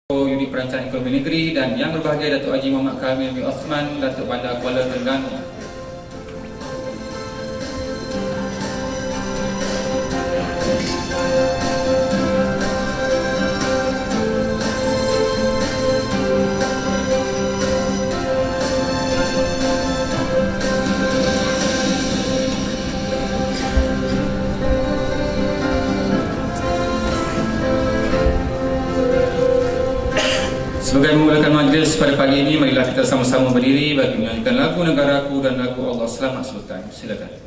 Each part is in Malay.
Unit Perancangan Ekonomi Negeri, dan yang berbahagia Datuk Haji Muhammad Kamil bin Osman, Datuk Bandar Kuala Terengganu. Sebagai memulakan majlis pada pagi ini, marilah kita sama-sama berdiri bagi menyanyikan lagu Negaraku dan lagu Allah Selamat Sultan. Silakan.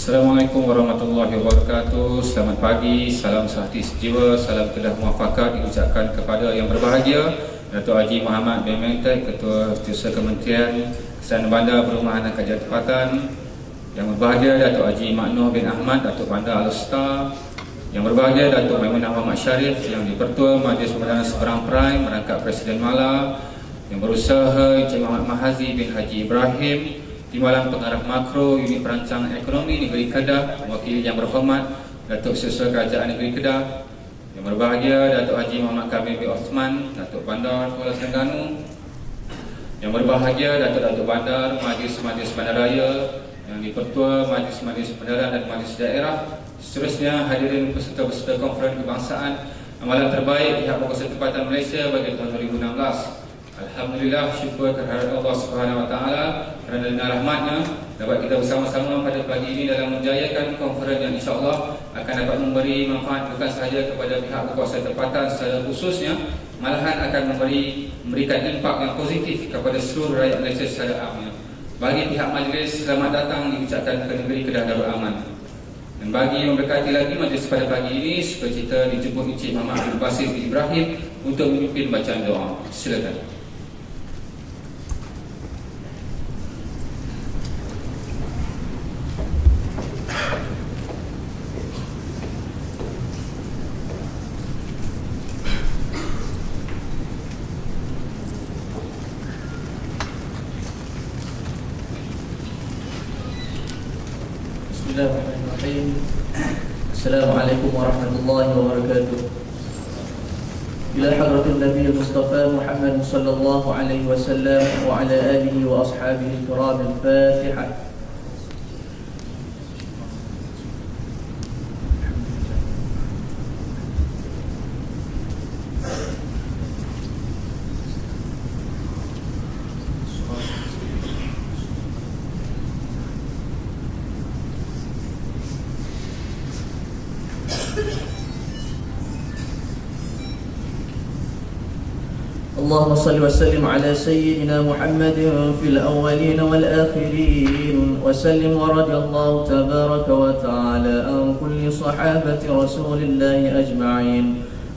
Assalamualaikum warahmatullahi wabarakatuh. Selamat pagi, salam sehati sejiwa, salam Kedah muafakat diucapkan kepada yang berbahagia Datuk Haji Muhammad bin Mentek, Ketua Setiausaha Kementerian Kesihatan Bandar, Perumahan dan Kajian Tempatan. Yang berbahagia Datuk Haji Maknoh bin Ahmad, Datuk Bandar Alor. Yang berbahagia Datuk Maimunah Muhammad Sharif, yang di-Pertua Majlis Pemadanan Seberang Prime, merangkap Presiden Mala. Yang berusaha Encik Muhammad Mahazi bin Haji Ibrahim, Timbalan Pengarah Makro Unit Perancangan Ekonomi Negeri Kedah, mewakili yang berhormat Datuk Sesua Kerajaan Negeri Kedah. Yang berbahagia Datuk Haji Muhammad Kamil bin Osman, Datuk Bandar Kuala Terengganu. Yang berbahagia Datuk Bandar, Majlis Bandaraya, yang di-Pertua Majlis Pendaran dan Majlis Daerah. Seterusnya hadirin peserta-peserta Konferen Kebangsaan Amalan Terbaik pihak Bertempat Malaysia bagi tahun 2016. Alhamdulillah, syukur kehadirat Allah Subhanahu Wa Taala kerana dengan rahmatnya dapat kita bersama-sama pada pagi ini dalam menjayakan konferen yang insya-Allah akan dapat memberi manfaat bukan sahaja kepada pihak berkuasa tempatan secara khususnya, malahan akan memberikan impak yang positif kepada seluruh rakyat Malaysia secara amnya. Bagi pihak majlis, selamat datang diucapkan ke negeri Kedah Darul Aman. Dan bagi memberkati lagi majlis pada pagi ini, sukacita dijemput Encik Muhammad Abdul Basir bin Ibrahim untuk memimpin bacaan doa. Silakan. Bismillahirrahmanirrahim. Assalamualaikum warahmatullahi wabarakatuh. إلى حضرة النبي المصطفى محمد صلى الله عليه وسلم وعلى آله وأصحابه الكرام. الفاتحة. اللهم صل وسلم على سيدنا محمد في الأولين والآخرين وسلم ورضي الله تبارك وتعالى عن كل صحابة رسول الله أجمعين.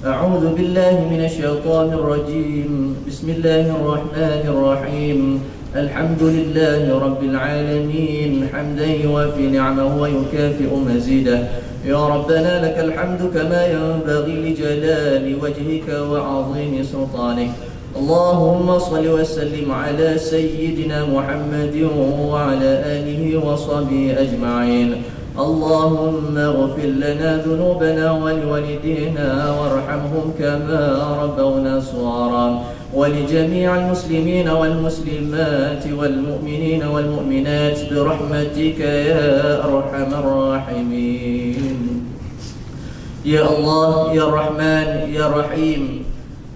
أعوذ بالله من الشيطان الرجيم. بسم الله الرحمن الرحيم. الحمد لله رب العالمين حمدا يوافي نعمه ويكافئ مزيده. يا ربنا لك الحمد كما ينبغي لجلال وجهك وعظيم سلطانك. اللهم صل وسلم على سيدنا محمد وعلى آله وصحبه أجمعين. اللهم اغفر لنا ذنوبنا ولوالدينا وارحمهم كما ربونا صغارا، ولجميع المسلمين والمسلمات والمؤمنين والمؤمنات برحمتك يا أرحم الراحمين. Ya Allah, Ya Rahman, Ya Rahim,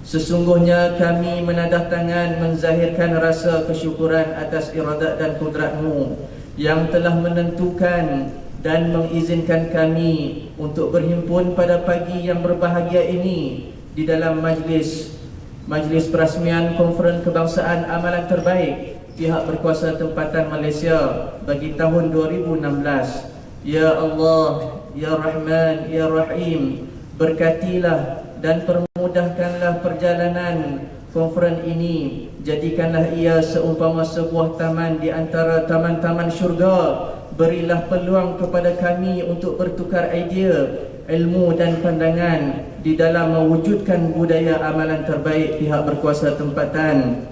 sesungguhnya kami menadah tangan menzahirkan rasa kesyukuran atas iradat dan kudrat-Mu yang telah menentukan dan mengizinkan kami untuk berhimpun pada pagi yang berbahagia ini di dalam Majlis perasmian Konferen Kebangsaan Amalan Terbaik pihak berkuasa tempatan Malaysia bagi tahun 2016. Ya Allah, Ya Rahman, Ya Rahim, berkatilah dan permudahkanlah perjalanan konferen ini. Jadikanlah ia seumpama sebuah taman di antara taman-taman syurga. Berilah peluang kepada kami untuk bertukar idea, ilmu dan pandangan di dalam mewujudkan budaya amalan terbaik pihak berkuasa tempatan.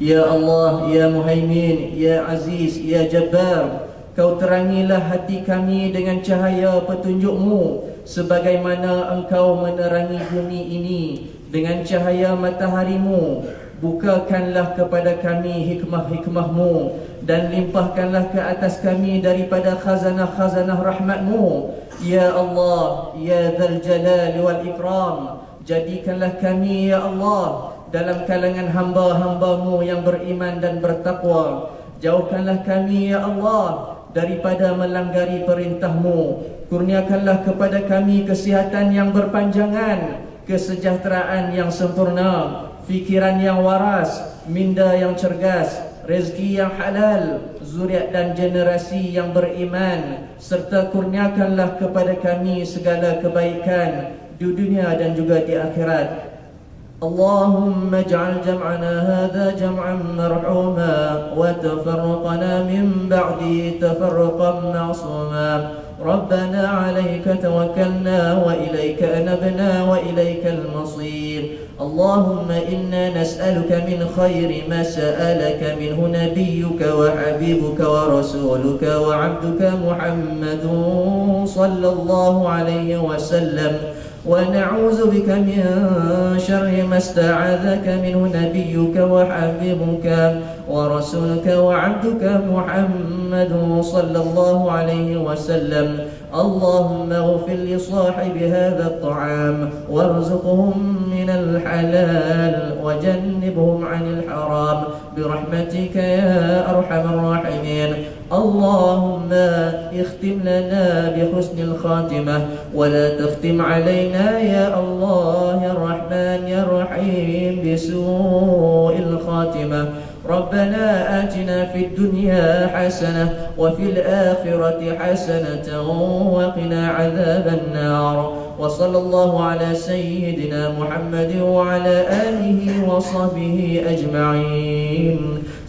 Ya Allah, Ya Muhaimin, Ya Aziz, Ya Jabbar, Kau terangilah hati kami dengan cahaya petunjuk-Mu sebagaimana Engkau menerangi bumi ini dengan cahaya matahari-Mu. Bukakanlah kepada kami hikmah-hikmah-Mu dan limpahkanlah ke atas kami daripada khazanah-khazanah rahmat-Mu. Ya Allah, Ya Dzal Jalali wal Ikram, jadikanlah kami, Ya Allah, dalam kalangan hamba-hamba-Mu yang beriman dan bertakwa. Jauhkanlah kami, Ya Allah, daripada melanggari perintah-Mu. Kurniakanlah kepada kami kesihatan yang berpanjangan, kesejahteraan yang sempurna, fikiran yang waras, minda yang cergas, rezeki yang halal, zuriat dan generasi yang beriman, serta kurniakanlah kepada kami segala kebaikan di dunia dan juga di akhirat. Allahumma ij'al jam'ana hadha jam'an marhuma wa tafarraqana min ba'di tafarruqan ma'suma. ربنا عليك توكلنا وإليك أنبنا وإليك المصير. اللهم إنا نسألك من خير ما سألك منه نبيك وحبيبك ورسولك وعبدك محمد صلى الله عليه وسلم، ونعوذ بك من شر ما استعاذك منه نبيك وحبيبك ورسولك وعبدك محمد صلى الله عليه وسلم. اللهم اغفر لصاحب هذا الطعام وارزقهم من الحلال وجنبهم عن الحرام برحمتك يا أرحم الراحمين. اللهم اختم لنا بحسن الخاتمة ولا تختم علينا يا الله يا الرحمن يا الرحيم بسوء الخاتمة. ربنا آتنا في الدنيا حسنة وفي الآخرة حسنة وقنا عذاب النار. وصلى الله على سيدنا محمد وعلى آله وصحبه أجمعين.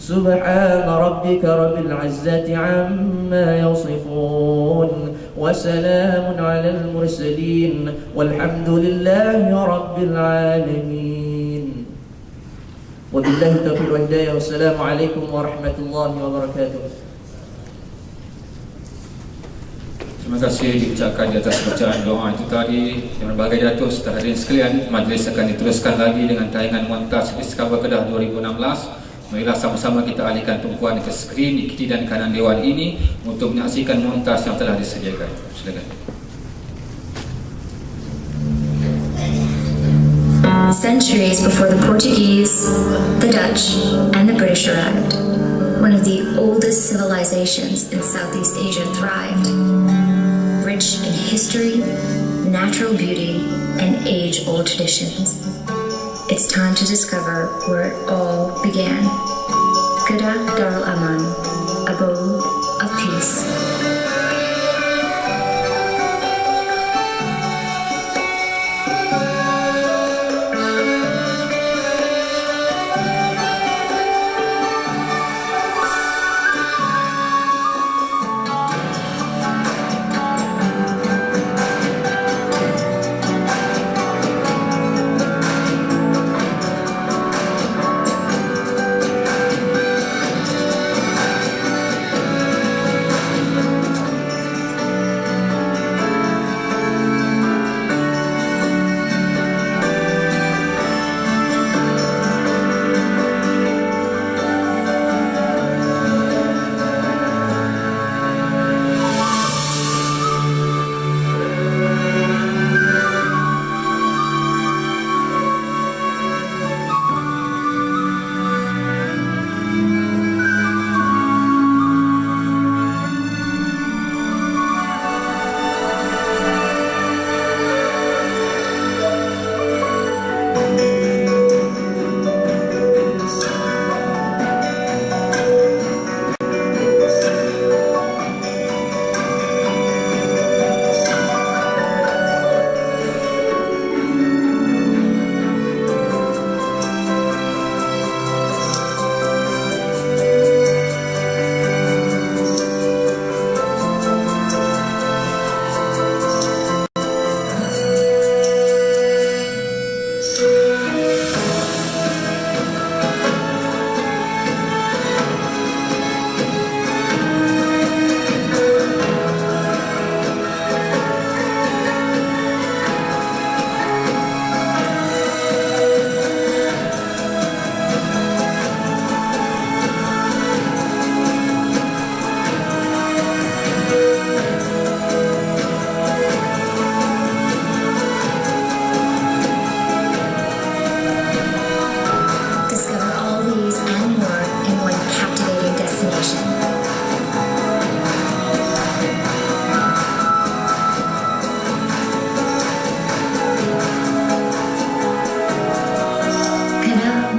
سبحان ربك رب العزة عما يصفون وسلام على المرسلين والحمد لله رب العالمين. وبالله التوفيق والهداية والسلام عليكم ورحمة الله وبركاته. Terima kasih diucapkan di atas bacaan doa itu tadi. Yang berbahagia Datuk serta hadirin sekalian, majlis akan diteruskan lagi dengan tayangan montas Discover Kedah 2016. Marilah sama-sama kita alihkan tumpuan ke skrin di kiri dan kanan dewan ini untuk menyaksikan montas yang telah disediakan. Silakan. Centuries before the Portuguese, the Dutch, and the British arrived, one of the oldest civilizations in Southeast Asia thrived. Rich in history, natural beauty, and age-old traditions. It's time to discover where it all began. Kedah Darul Aman, abode of peace.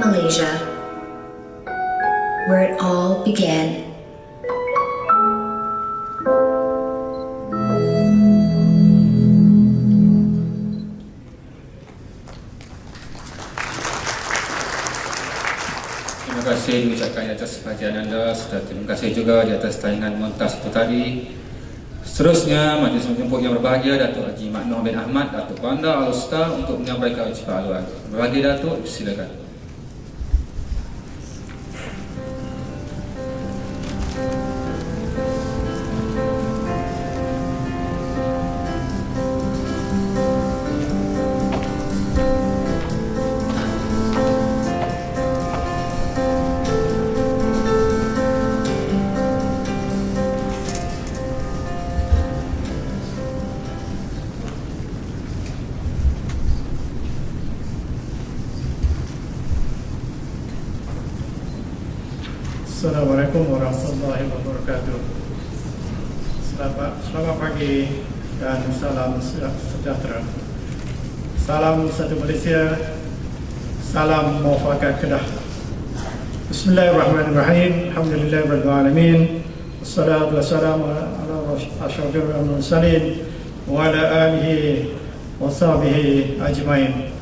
Malaysia, where it all began. Terima kasih diucapkan di atas perhatian anda, serta terima kasih juga di atas tayangan montas itu tadi. Seterusnya, majlis menjemput yang berbahagia Datuk Haji Maknoh bin Ahmad, Datuk Bandar Alor untuk menyampaikan ucapan aluan. Berbahagia Datuk, silakan. Assalamualaikum warahmatullahi wabarakatuh. Selamat pagi dan salam sejahtera. Salam satu Malaysia. Salam muafakat Kedah. Bismillahirrahmanirrahim. Alhamdulillahirabbil alamin. Wassalatu wassalamu ala asyrafil mursalin wa ala alihi wa sahbihi ajmain.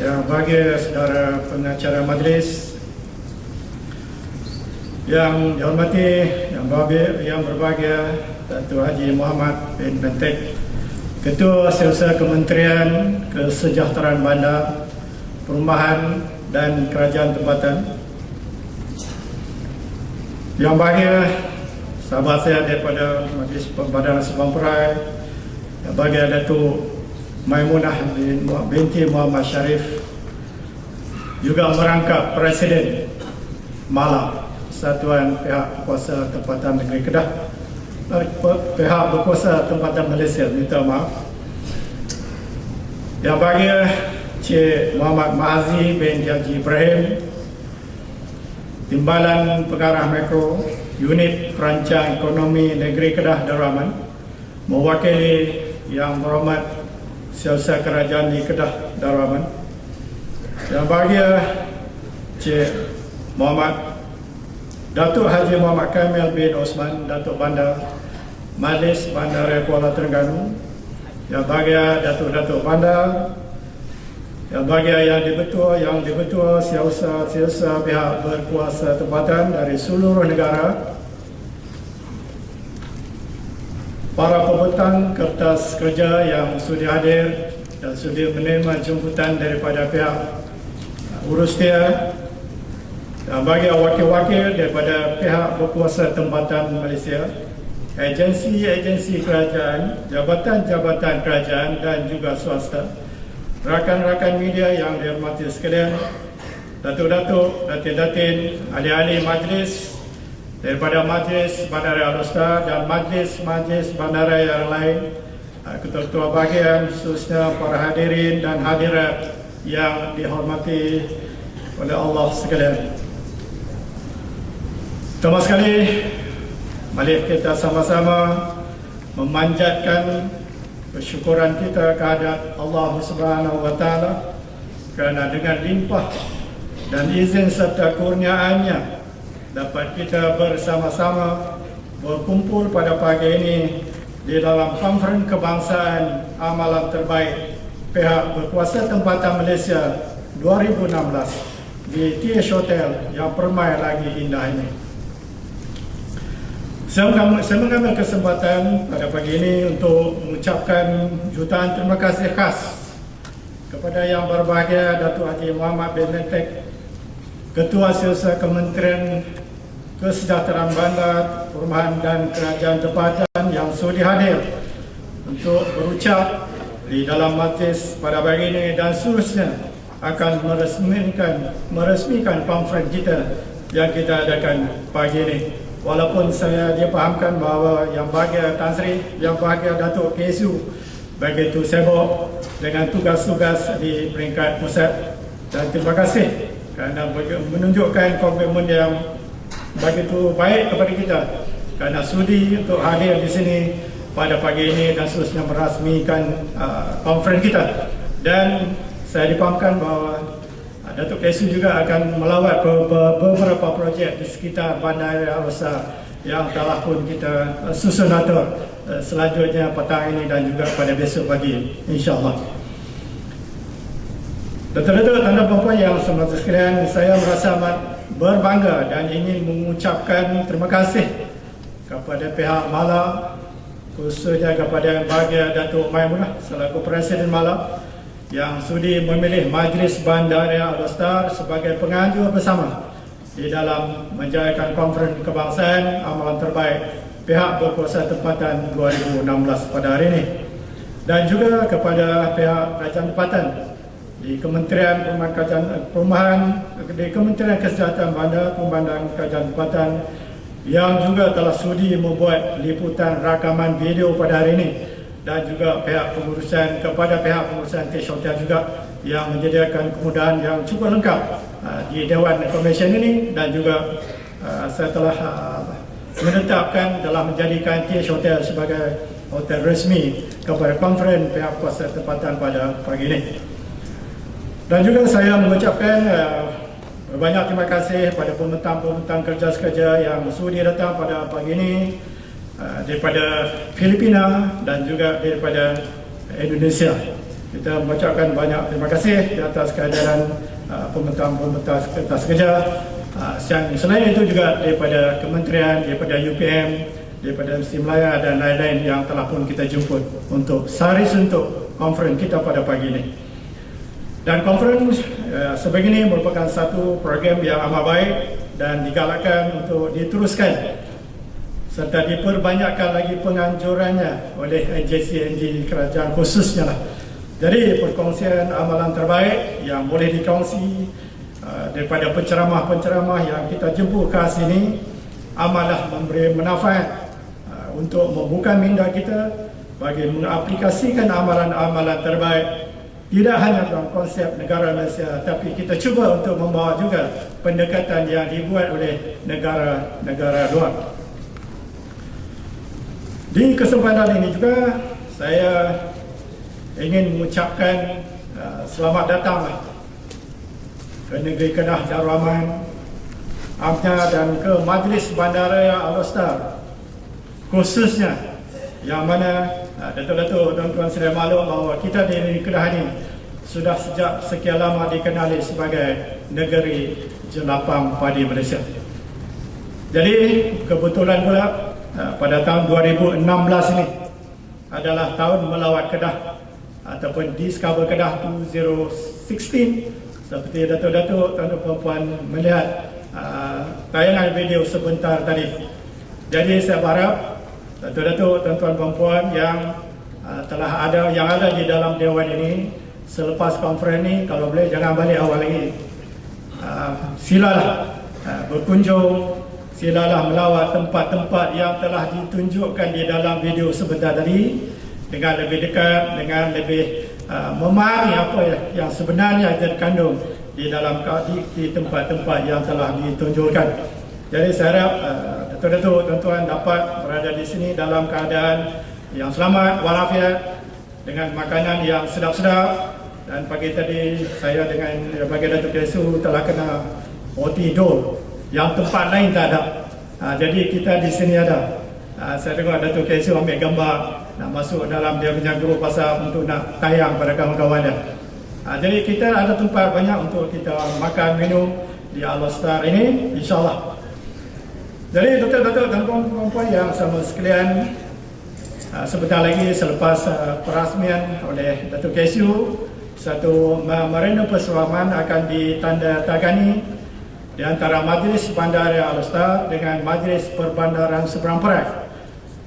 Yang bahagia saudara pengacara majlis, yang dihormati, yang berbahagia Datuk Haji Muhammad bin Bentek, Ketua Setiausaha Kementerian Kesejahteraan Bandar, Perumahan dan Kerajaan Tempatan. Yang bahagia sahabat saya daripada Majlis Bandaraya Sabang Perai, yang bagi Datuk Maimunah binti Muhammad Sharif, juga merangkap Presiden Malang, Satuan Pihak Berkuasa Tempatan Negeri Kedah, Pihak Berkuasa Tempatan Malaysia, minta maaf. Yang bagi Cik Muhammad Mahazi bin Haji Ibrahim, Timbalan Pengarah Makro Unit Perancang Ekonomi Negeri Kedah Daraman, mewakili Yang Berhormat Siasat Kerajaan di Kedah Daraman. Yang bagi Cik Muhammad Datuk Haji Muhammad Kamil bin Osman, Datuk Bandar Majlis Bandaraya Kuala Terengganu. Yang bagi Datuk Bandar, yang bagi yang dibetua siasat pihak berkuasa tempatan dari seluruh negara, para pembentang kertas kerja yang sudi hadir dan sudi menerima jemputan daripada pihak urus dia, dan bagi wakil-wakil daripada pihak berkuasa tempatan Malaysia, agensi-agensi kerajaan, jabatan-jabatan kerajaan dan juga swasta, rakan-rakan media yang dihormati sekalian, datuk-datuk, datin-datin, ahli-ahli majlis daripada Majlis Bandaraya Alor dan majlis-majlis bandaraya yang lain, ketua-ketua bahagian, khususnya para hadirin dan hadirat yang dihormati oleh Allah sekalian. Pertama sekali, mari kita sama-sama memanjatkan kesyukuran kita kehadrat Allah Subhanahu wa taala kerana dengan limpah dan izin serta kurniaannya dapat kita bersama-sama berkumpul pada pagi ini di dalam Konferen Kebangsaan Amalan Terbaik Pihak Berkuasa Tempatan Malaysia 2016 di TH Hotel yang permai lagi indah ini. Saya mengambil kesempatan pada pagi ini untuk mengucapkan jutaan terima kasih khas kepada Yang Berbahagia Datuk Haji Muhammad bin Mentek, Ketua Siasat Kementerian Kesejahteraan Bandar, Perumahan dan Kerajaan Tempatan yang sudi hadir untuk berucap di dalam majlis pada pagi ini dan seterusnya akan meresmikan konferen kita yang kita adakan pagi ini. Walaupun saya dipahamkan bahawa Yang Bahagia Tan Sri, Yang Bahagia Datuk KSU begitu sibuk dengan tugas-tugas di peringkat pusat, dan terima kasih kerana menunjukkan komitmen yang begitu baik kepada kita kerana sudi untuk hadir di sini pada pagi ini dan seterusnya merasmikan konferen kita. Dan saya dipahamkan bahawa Datuk KSU juga akan melawat beberapa projek di sekitar Bandaraya yang telah pun kita susun atur selanjutnya petang ini dan juga pada besok pagi, insyaAllah. Datuk-datuk, tuan-tuan puan-puan yang semata sekalian, saya merasa amat berbangga dan ingin mengucapkan terima kasih kepada pihak Malang, khususnya kepada Yang Bahagia Datuk Maimunah selaku Presiden Malang yang sudi memilih Majlis Bandaraya Alor sebagai penganjur bersama di dalam menjayakan Konferen Kebangsaan Amalan Terbaik Pihak Berkuasa Tempatan 2016 pada hari ini, dan juga kepada pihak Kerajaan Tempatan di Kementerian Perumahan, di Kementerian Kesejahteraan Bandar, Perumahan dan Kerajaan Tempatan yang juga telah sudi membuat liputan rakaman video pada hari ini, dan juga pihak pengurusan TH Hotel juga yang menyediakan kemudahan yang cukup lengkap di Dewan Information ini, dan juga saya telah menetapkan dalam menjadikan TH Hotel sebagai hotel resmi kepada konferen pihak kuasa tempatan pada pagi ini. Dan juga saya mengucapkan banyak terima kasih pada pembentang-pembentang kerja-kerja yang sudi datang pada pagi ini daripada Filipina dan juga daripada Indonesia. Kita mengucapkan banyak terima kasih di atas kehadiran pembentang-pembentang kertas kerja. Selain itu juga daripada kementerian, daripada UPM, daripada Mesti Melaya dan lain-lain yang telah pun kita jemput untuk sehari untuk konferen kita pada pagi ini. Dan konferen sebegini merupakan satu program yang amat baik dan digalakkan untuk diteruskan serta diperbanyakkan lagi penganjurannya oleh agensi kerajaan khususnya lah. Jadi perkongsian amalan terbaik yang boleh dikongsi daripada penceramah-penceramah yang kita jemput ke sini, amalah memberi manfaat untuk membuka minda kita bagi mengaplikasikan amalan-amalan terbaik tidak hanya dalam konsep negara Malaysia, tapi kita cuba untuk membawa juga pendekatan yang dibuat oleh negara-negara luar. Di kesempatan ini juga saya ingin mengucapkan selamat datang ke negeri Kedah Darul Amnya dan ke Majlis Bandaraya Alor, khususnya yang mana Datuk-datuk dan tuan sudah maklum bahawa kita di negeri Kedah ini sudah sejak sekian lama dikenali sebagai negeri jelapang padi Malaysia. Jadi kebetulan pula pada tahun 2016 ini adalah tahun melawat Kedah ataupun Discover Kedah 2016. Seperti datuk-datuk dan puan-puan melihat tayangan video sebentar tadi. Jadi saya berharap datuk-datuk dan tuan-puan yang telah ada di dalam dewan ini selepas konferen ini, kalau boleh jangan balik awal lagi. Silalah berkunjung, silalah melawat tempat-tempat yang telah ditunjukkan di dalam video sebentar tadi dengan lebih dekat, dengan lebih memahami apa yang sebenarnya terkandung di dalam di tempat-tempat yang telah ditunjukkan. Jadi saya harap datuk-datuk dan tuan dapat berada di sini dalam keadaan yang selamat walafiat dengan makanan yang sedap-sedap. Dan pagi tadi saya dengan bagi Datuk Kesu telah kena OT dol yang tempat lain tak ada. Jadi kita di sini ada. Saya dengar Datuk Kesu ambil gambar nak masuk dalam dia punya grup pasal untuk nak tayang pada kawan-kawan dia. Jadi kita ada tempat banyak untuk kita makan minum di Alor ini, insyaAllah. Jadi datuk-datuk dan puan-puan yang sama sekalian, sebentar lagi selepas perasmian oleh Datuk Kesu, satu memorandum persetujuan akan ditandatangani di antara Majlis Bandaraya Alor dengan Majlis Perbandaran Seberang Perak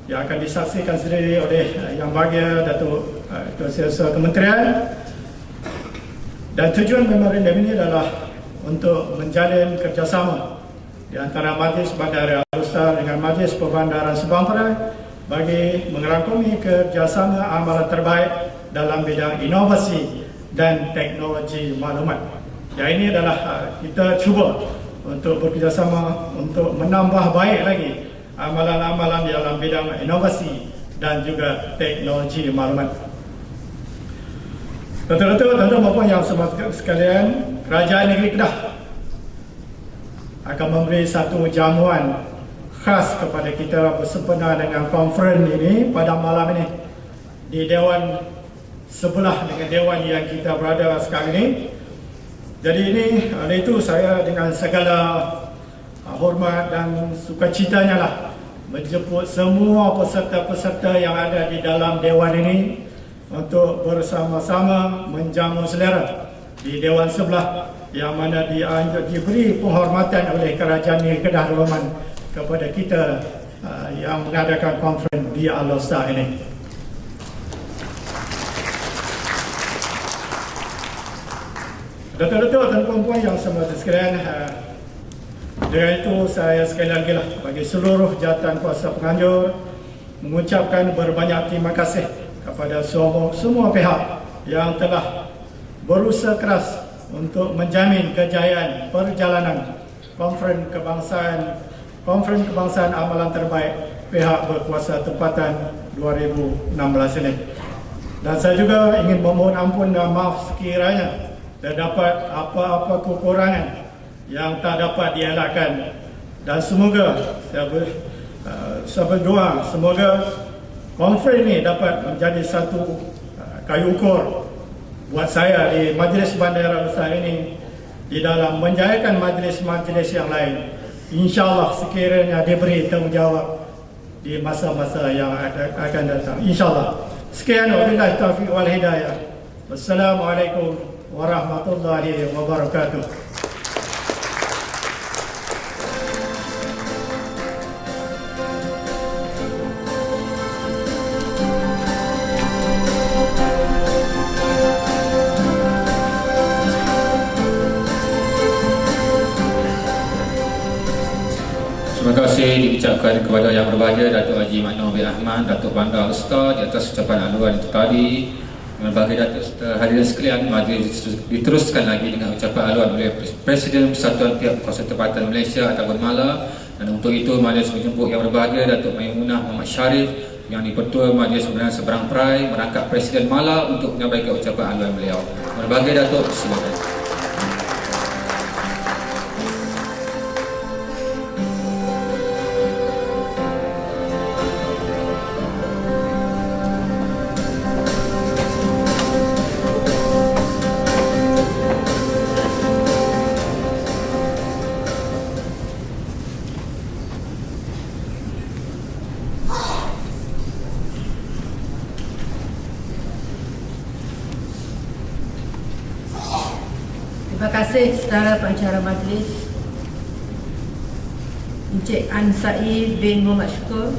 yang akan disaksikan sendiri oleh Yang Bahagia Datuk Ketua Kementerian. Dan tujuan memorandum ini adalah untuk menjalin kerjasama di antara Majlis Bandaraya Alor dengan Majlis Perbandaran Seberang Perak bagi merangkumi kerjasama amalan terbaik dalam bidang inovasi dan teknologi maklumat. Yang ini adalah kita cuba untuk bekerjasama untuk menambah baik lagi amalan-amalan dalam bidang inovasi dan juga teknologi maklumat. Datuk-datuk dan puan-puan yang sekalian, Kerajaan Negeri Kedah akan memberi satu jamuan khas kepada kita bersempena dengan konferen ini pada malam ini di Dewan sebelah dengan Dewan yang kita berada sekarang ini. Jadi ini, oleh itu saya dengan segala hormat dan sukacitanya lah menjemput semua peserta-peserta yang ada di dalam Dewan ini untuk bersama-sama menjamu selera di Dewan sebelah yang mana diberi penghormatan oleh Kerajaan Negeri Kedah Darul kepada kita yang mengadakan konferen di Alor ini. Datuk-datuk dan puan-puan yang semua sekalian, dengan itu saya sekali lagi lah bagi seluruh jawatan kuasa penganjur mengucapkan berbanyak terima kasih kepada semua pihak yang telah berusaha keras untuk menjamin kejayaan perjalanan Konferen Kebangsaan Amalan Terbaik pihak berkuasa tempatan 2016 ini. Dan saya juga ingin memohon ampun dan maaf sekiranya terdapat apa-apa kekurangan yang tak dapat dielakkan. Dan semoga saya berdoa semoga konferen ini dapat menjadi satu kayu ukur buat saya di Majlis Bandaraya besar ini di dalam menjayakan majlis-majlis yang lain. InsyaAllah sekiranya diberi tanggungjawab di masa-masa yang akan datang, InsyaAllah. Sekian, wabillahi taufiq wal hidayah. Wassalamualaikum warahmatullahi wabarakatuh. Terima kasih diucapkan kepada Yang Berbahagia Datuk Haji Makno bin Ahmad, Datuk Bandar Alor di atas ucapan haluan itu tadi. Bagi Datuk hadirin sekalian, majlis diteruskan lagi dengan ucapan haluan oleh Presiden Persatuan Pihak Berkuasa Tempatan Malaysia ataupun MALA. Dan untuk itu majlis menjemput Yang Berbahagia Datuk Maimunah Muhammad Sharif yang di-Pertua Majlis Pembinaan Seberang Perai merangkap Presiden MALA untuk menyampaikan ucapan haluan beliau. Yang Berbahagia Datuk, silakan. Terima kasih saudara pengacara majlis Encik Ansai bin Muhammad Syukur,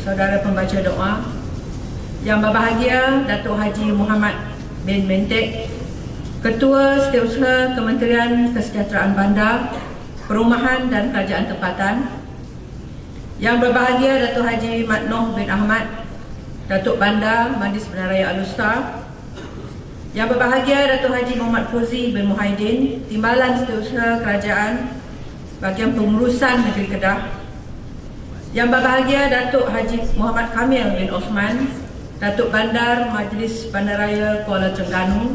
saudara pembaca doa, Yang Berbahagia Datuk Haji Muhammad bin Mentek, Ketua Setiausaha Kementerian Kesejahteraan Bandar, Perumahan dan Kerajaan Tempatan, Yang Berbahagia Datuk Haji Makno bin Ahmad, Datuk Bandar Majlis Bandaraya Alor, Yang Berbahagia Datuk Haji Muhammad Fauzi bin Muhyiddin, Timbalan Setiausaha Kerajaan Bahagian Pengurusan Negeri Kedah, Yang Berbahagia Datuk Haji Muhammad Kamil bin Osman, Datuk Bandar Majlis Bandaraya Kuala Terengganu,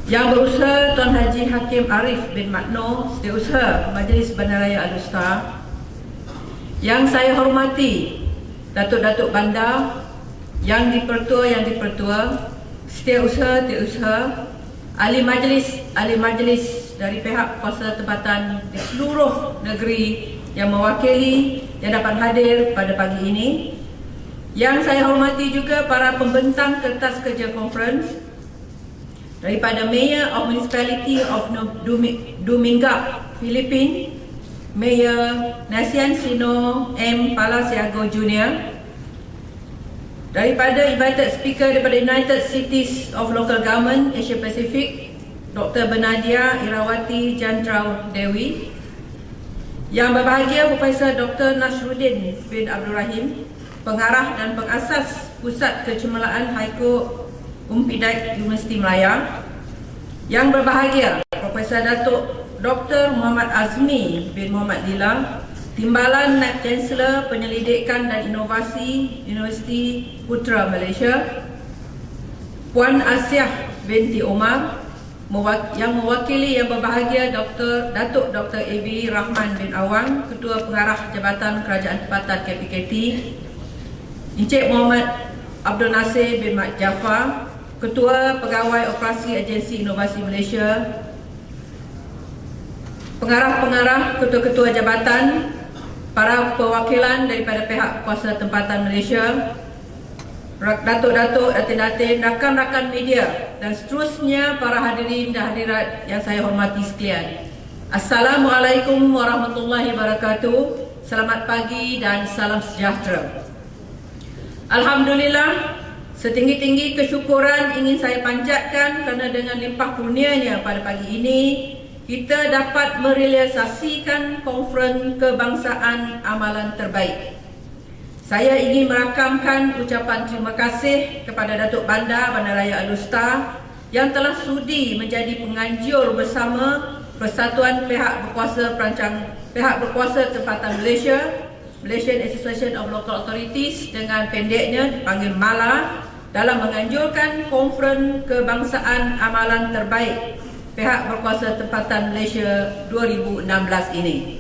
Yang Berusaha Tuan Haji Hakim Arif bin Makno, Setiausaha Majlis Bandaraya Alor, yang saya hormati Datuk-Datuk Bandar, yang dipertua, Setiausaha, ahli majlis dari pihak kuasa tempatan di seluruh negeri yang mewakili yang dapat hadir pada pagi ini. Yang saya hormati juga para pembentang kertas kerja conference daripada Mayor of Municipality of Dominga, Philippines, Mayor Nasian Sino M. Palasiago Jr., daripada invited speaker daripada United Cities of Local Government Asia Pacific, Dr. Benadia Irawati Jandrau Dewi. Yang Berbahagia Profesor Dr. Nasruddin bin Abdul Rahim, Pengarah dan Pengasas Pusat Kecemerlaan Haiko Umpidat Universiti Melaya. Yang Berbahagia Profesor Datuk Dr. Muhammad Azmi bin Muhammad Lila, Timbalan Naib Chancellor Penyelidikan dan Inovasi Universiti Putra Malaysia. Puan Asiah binti Omar yang mewakili Yang Berbahagia Datuk Dr. A.B. Rahman bin Awang, Ketua Pengarah Jabatan Kerajaan Tempatan KPKT. Encik Muhammad Abdul Nasir bin Mat Jaafar, Ketua Pegawai Operasi Agensi Inovasi Malaysia. Pengarah-pengarah, ketua-ketua jabatan, para perwakilan daripada pihak kuasa tempatan Malaysia, datuk-datuk, datin-datin, rakan-rakan media dan seterusnya para hadirin dan hadirat yang saya hormati sekalian. Assalamualaikum warahmatullahi wabarakatuh. Selamat pagi dan salam sejahtera. Alhamdulillah, setinggi-tinggi kesyukuran ingin saya panjatkan kerana dengan limpah kurnianya pada pagi ini kita dapat merealisasikan Konferen Kebangsaan Amalan Terbaik. Saya ingin merakamkan ucapan terima kasih kepada Datuk Bandar Bandaraya Alor yang telah sudi menjadi penganjur bersama Persatuan Pihak Berkuasa Tempatan Malaysia, Malaysian Association of Local Authorities dengan pendeknya dipanggil MALA, dalam menganjurkan Konferen Kebangsaan Amalan Terbaik Pihak Berkuasa Tempatan Malaysia 2016 ini.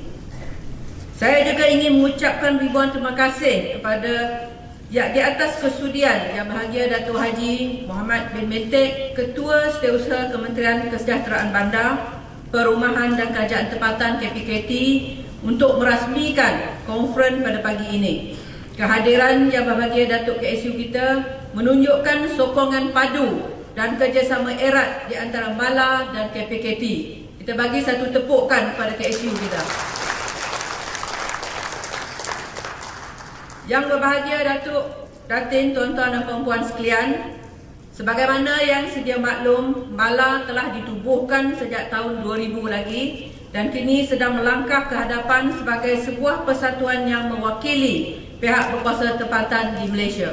Saya juga ingin mengucapkan ribuan terima kasih kepada di atas kesudian Yang Berbahagia Datuk Haji Muhammad bin Mentek, Ketua Setiausaha Kementerian Kesejahteraan Bandar, Perumahan dan Kerajaan Tempatan KPKT untuk merasmikan konferen pada pagi ini. Kehadiran Yang Berbahagia Datuk KSU kita menunjukkan sokongan padu dan kerjasama erat di antara MALA dan KPKT. Kita bagi satu tepukan kepada KSU kita. Yang Berbahagia Datuk, Datin, tuan-tuan dan perempuan sekalian, sebagaimana yang sedia maklum, MALA telah ditubuhkan sejak tahun 2000 lagi dan kini sedang melangkah ke hadapan sebagai sebuah persatuan yang mewakili pihak berkuasa tempatan di Malaysia.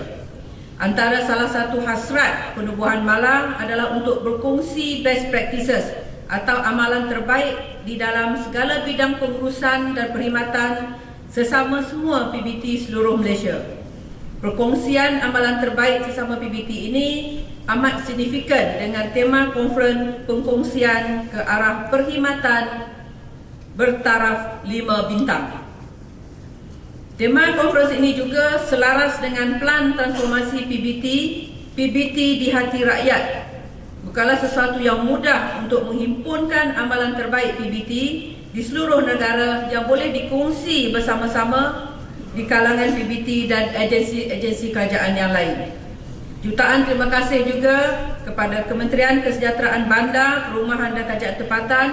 Antara salah satu hasrat penubuhan Malang adalah untuk berkongsi best practices atau amalan terbaik di dalam segala bidang pengurusan dan perkhidmatan sesama semua PBT seluruh Malaysia. Perkongsian amalan terbaik sesama PBT ini amat signifikan dengan tema konferen pengkongsian ke arah perkhidmatan bertaraf 5 bintang. Tema konferensi ini juga selaras dengan plan transformasi PBT di hati rakyat. Bukanlah sesuatu yang mudah untuk menghimpunkan amalan terbaik PBT di seluruh negara yang boleh dikongsi bersama-sama di kalangan PBT dan agensi-agensi kerajaan yang lain. Jutaan terima kasih juga kepada Kementerian Kesejahteraan Bandar, Perumahan dan Kerajaan Tempatan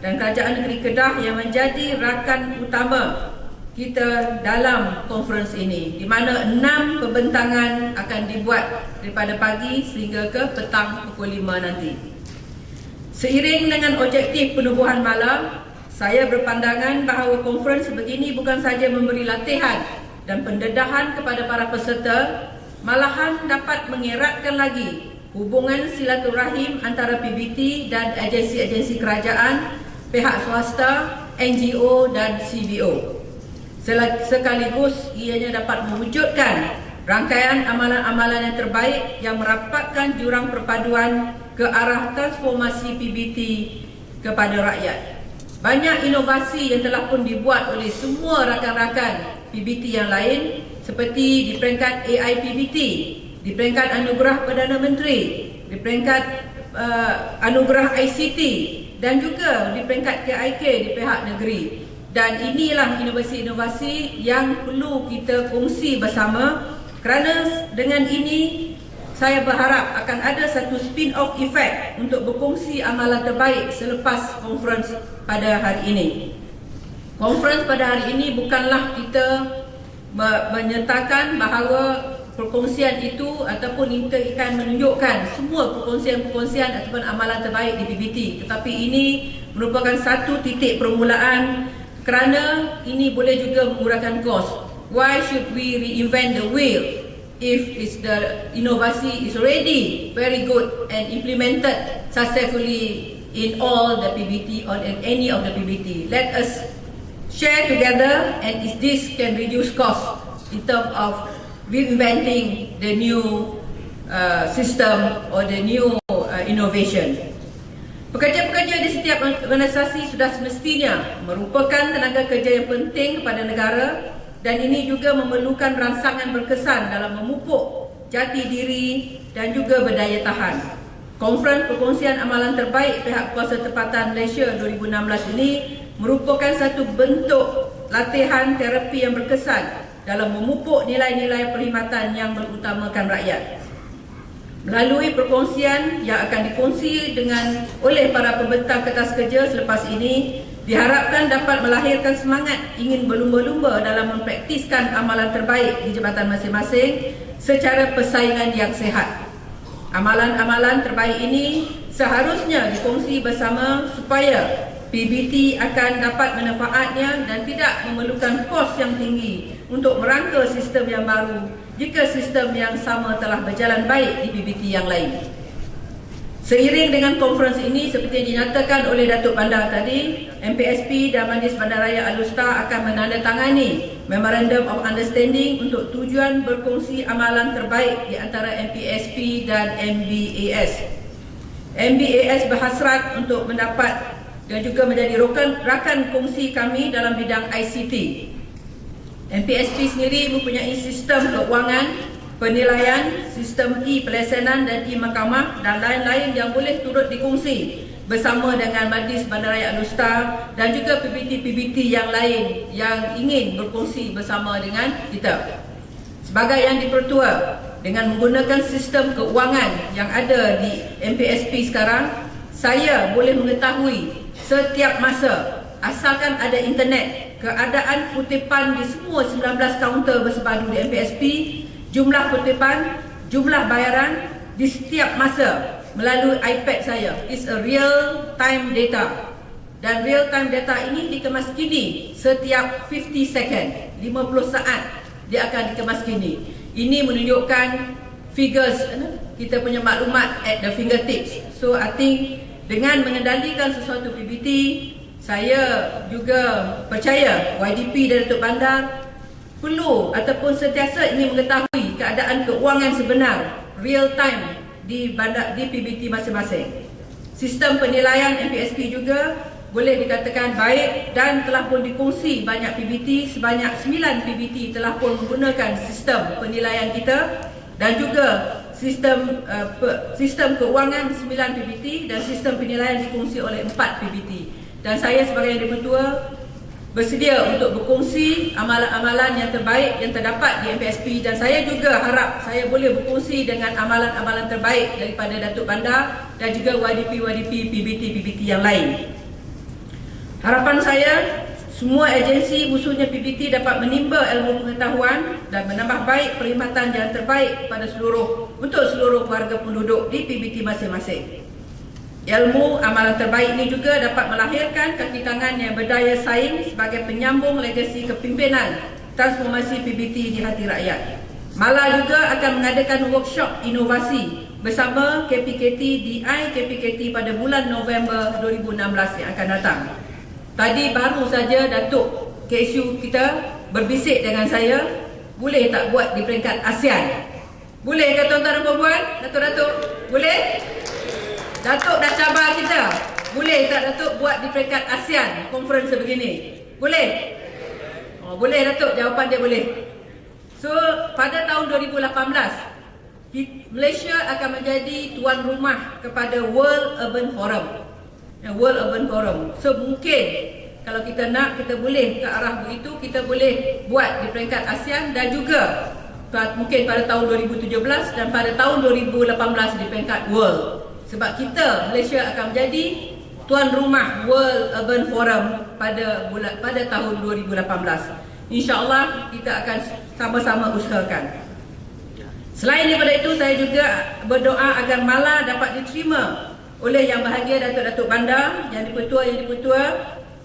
dan Kerajaan Negeri Kedah yang menjadi rakan utama kita dalam konferensi ini, di mana 6 pembentangan akan dibuat daripada pagi sehingga ke petang pukul 5 nanti. Seiring dengan objektif penubuhan Malang, saya berpandangan bahawa konferensi begini bukan saja memberi latihan dan pendedahan kepada para peserta, malahan dapat mengeratkan lagi hubungan silaturahim antara PBT dan agensi-agensi kerajaan, pihak swasta, NGO dan CBO. Sekaligus ianya dapat mewujudkan rangkaian amalan-amalan yang terbaik yang merapatkan jurang perpaduan ke arah transformasi PBT kepada rakyat. Banyak inovasi yang telah pun dibuat oleh semua rakan-rakan PBT yang lain, seperti di peringkat AI PBT, di peringkat Anugerah Perdana Menteri, di peringkat Anugerah ICT dan juga di peringkat KIK di pihak negeri. Dan inilah inovasi-inovasi yang perlu kita kongsi bersama, kerana dengan ini saya berharap akan ada satu spin-off effect untuk berkongsi amalan terbaik selepas konferensi pada hari ini. Konferensi pada hari ini bukanlah kita menyatakan bahawa perkongsian itu ataupun kita akan menunjukkan semua perkongsian ataupun amalan terbaik di PBT, tetapi ini merupakan satu titik permulaan, kerana ini boleh juga mengurangkan kos. Why should we reinvent the wheel if the inovasi is already very good and implemented successfully in all the PBT or in any of the PBT? Let us share together, and if this can reduce cost in terms of reinventing the new system or the new innovation. Pekerja-pekerja di setiap organisasi sudah semestinya merupakan tenaga kerja yang penting kepada negara, dan ini juga memerlukan rangsangan berkesan dalam memupuk jati diri dan juga berdaya tahan. Konferen perkongsian amalan terbaik pihak kuasa tempatan Malaysia 2016 ini merupakan satu bentuk latihan terapi yang berkesan dalam memupuk nilai-nilai perkhidmatan yang mengutamakan rakyat. Melalui perkongsian yang akan dikongsi oleh para pembentang kertas kerja selepas ini, diharapkan dapat melahirkan semangat ingin berlumba-lumba dalam mempraktiskan amalan terbaik di jabatan masing-masing secara persaingan yang sihat. Amalan-amalan terbaik ini seharusnya dikongsi bersama supaya PBT akan dapat manfaatnya dan tidak memerlukan kos yang tinggi untuk merangka sistem yang baru jika sistem yang sama telah berjalan baik di PBT yang lain. Seiring dengan konferensi ini, seperti yang dinyatakan oleh Datuk Bandar tadi, MPSP dan Majlis Bandaraya Alor akan menandatangani Memorandum of Understanding untuk tujuan berkongsi amalan terbaik di antara MPSP dan MBAS. MBAS berhasrat untuk mendapat dan juga menjadi rakan kongsi kami dalam bidang ICT. MPSP sendiri mempunyai sistem keuangan, penilaian, sistem e-pelaksanaan dan e-mahkamah dan lain-lain yang boleh turut dikongsi bersama dengan Majlis Bandaraya Alor dan juga PBT-PBT yang lain yang ingin berkongsi bersama dengan kita. Sebagai yang dipertua, dengan menggunakan sistem keuangan yang ada di MPSP sekarang, saya boleh mengetahui setiap masa, asalkan ada internet, keadaan kutipan di semua 19 kaunter bersepadu di MPSP, jumlah kutipan, jumlah bayaran di setiap masa melalui iPad saya. It's a real time data. dan real time data ini dikemaskini setiap 50 second, 50 saat dia akan dikemaskini. Ini menunjukkan figures, kita punya maklumat at the fingertips. So I think dengan mengendalikan sesuatu PBT, saya juga percaya YDP dan Datuk Bandar perlu ataupun sentiasa ingin mengetahui keadaan keuangan sebenar real time di PBT masing-masing. Sistem penilaian MPSP juga boleh dikatakan baik dan telah pun dikongsi banyak PBT. Sebanyak 9 PBT telah pun menggunakan sistem penilaian kita, dan juga sistem keuangan 9 PBT dan sistem penilaian dikongsi oleh 4 PBT. Dan saya sebagai Yang Di-Pertua bersedia untuk berkongsi amalan-amalan yang terbaik yang terdapat di MPSP, dan saya juga harap saya boleh berkongsi dengan amalan-amalan terbaik daripada Datuk Bandar dan juga YDP, PBT yang lain. Harapan saya, semua agensi khususnya PBT dapat menimba ilmu pengetahuan dan menambah baik perkhidmatan yang terbaik pada untuk seluruh warga penduduk di PBT masing-masing. Ilmu amalan terbaik ini juga dapat melahirkan kaki tangan yang berdaya saing sebagai penyambung legasi kepimpinan transformasi PBT di hati rakyat. Mala juga akan mengadakan workshop inovasi bersama KPKT DI KPKT pada bulan November 2016 yang akan datang. Tadi baru saja Datuk KSU kita berbisik dengan saya, boleh tak buat di peringkat ASEAN? Boleh ke tuan-tuan dan puan-puan? Datuk-datuk, boleh? Datuk dah cabar kita. Boleh tak Datuk buat di peringkat ASEAN konferen sebegini? Boleh? Oh, boleh Datuk, jawapan dia boleh. So, pada tahun 2018, Malaysia akan menjadi tuan rumah kepada World Urban Forum. World Urban Forum. So mungkin kalau kita nak, kita boleh ke arah begitu, kita boleh buat di peringkat ASEAN dan juga mungkin pada tahun 2017 dan pada tahun 2018 di peringkat World. Sebab kita, Malaysia akan menjadi tuan rumah World Urban Forum pada tahun 2018. InsyaAllah kita akan sama-sama usahakan. Selain daripada itu, saya juga berdoa agar Mala dapat diterima oleh Yang Bahagia Datuk-Datuk Bandar, Yang Di-Pertua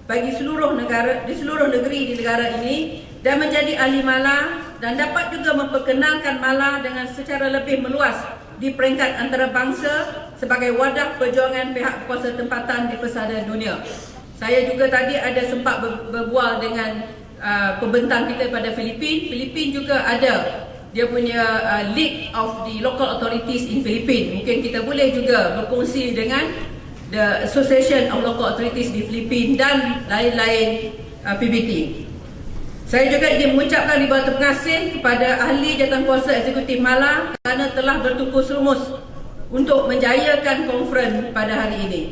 bagi seluruh negara di seluruh negeri di negara ini, dan menjadi ahli Mala, dan dapat juga memperkenalkan Mala dengan secara lebih meluas di peringkat antarabangsa sebagai wadah perjuangan pihak berkuasa tempatan di pesada dunia. Saya juga tadi ada sempat berbual dengan pembentang kita pada Filipin juga ada dia punya League of the Local Authorities in Philippines. Mungkin kita boleh juga berkongsi dengan the Association of Local Authorities di Philippines dan lain-lain PBT. Saya juga ingin mengucapkan ribuan terima kasih kepada ahli jawatankuasa eksekutif Mala kerana telah bertukus lumus untuk menjayakan konferen pada hari ini.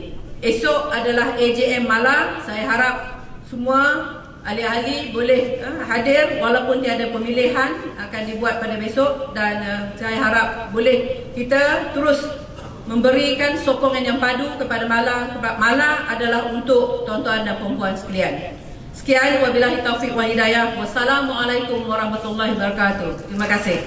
Esok adalah AJM Mala. Saya harap semua ahli-ahli boleh hadir walaupun tiada pemilihan akan dibuat pada besok, dan saya harap boleh kita terus memberikan sokongan yang padu kepada Mala, sebab Mala adalah untuk tuan-tuan dan puan-puan sekalian. Sekian, wabillahi taufiq wal hidayah. Wassalamualaikum warahmatullahi wabarakatuh. Terima kasih.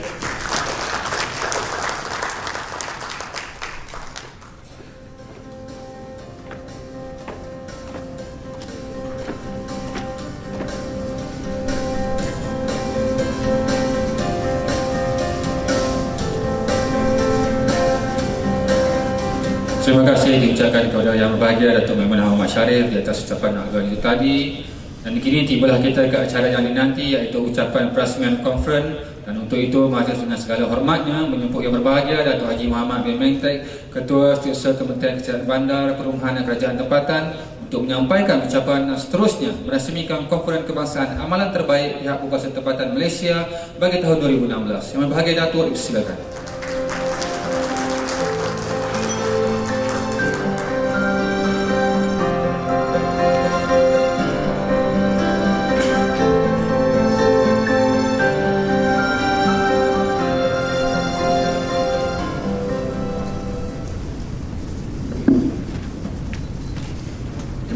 Terima kasih diucapkan kepada Yang Berbahagia Datuk Maimunah Muhammad Syarif di atas ucapan agama itu tadi. Dan kini tibalah kita ke acara yang dinanti, iaitu ucapan perasmian konferen. Dan untuk itu, Majlis dengan segala hormatnya menjemput Yang Berbahagia Datuk Haji Muhammad bin Mentek, Ketua Setiausaha Kementerian Kesihatan Bandar, Perumahan dan Kerajaan Tempatan, untuk menyampaikan ucapan seterusnya merasmikan Konferen Kebangsaan Amalan Terbaik Pihak Berkuasa Tempatan Malaysia bagi tahun 2016. Yang Berbahagia Datuk, silakan.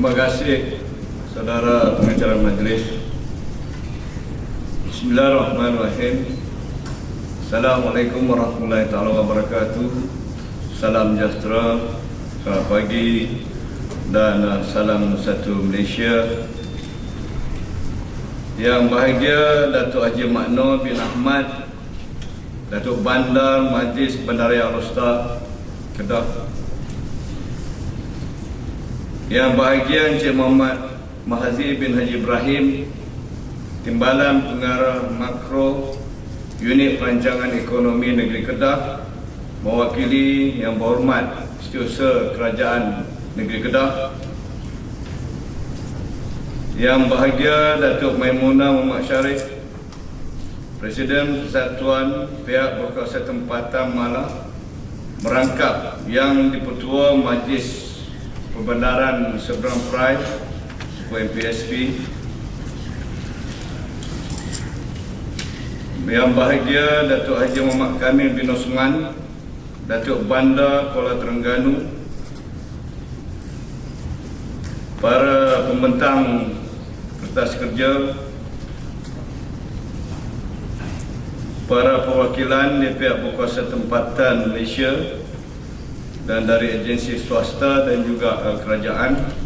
Terima kasih saudara pengacara majlis. Bismillahirrahmanirrahim. Assalamualaikum warahmatullahi wabarakatuh. Salam sejahtera, selamat pagi dan salam satu Malaysia. Yang bahagia Datuk Haji Makno bin Ahmad, Datuk Bandar Majlis Bandaraya Alor, Kedah. Yang bahagia Encik Muhammad Mahazir bin Haji Ibrahim, Timbalan Pengarah Makro Unit Perancangan Ekonomi Negeri Kedah, mewakili Yang Berhormat Setiausaha Kerajaan Negeri Kedah. Yang bahagia Datuk Maimunah Muhammad Syarif, Presiden Persatuan Pihak Berkuasa Tempatan Malang, merangkap Yang Dipertua Majlis Perbandaran Seberang Perai MPSP. Yang bahagia Datuk Haji Muhammad Kamil bin Osman, Datuk Bandar Kuala Terengganu, para pembentang kertas kerja, para perwakilan di pihak berkuasa tempatan Malaysia dan dari agensi swasta dan juga kerajaan,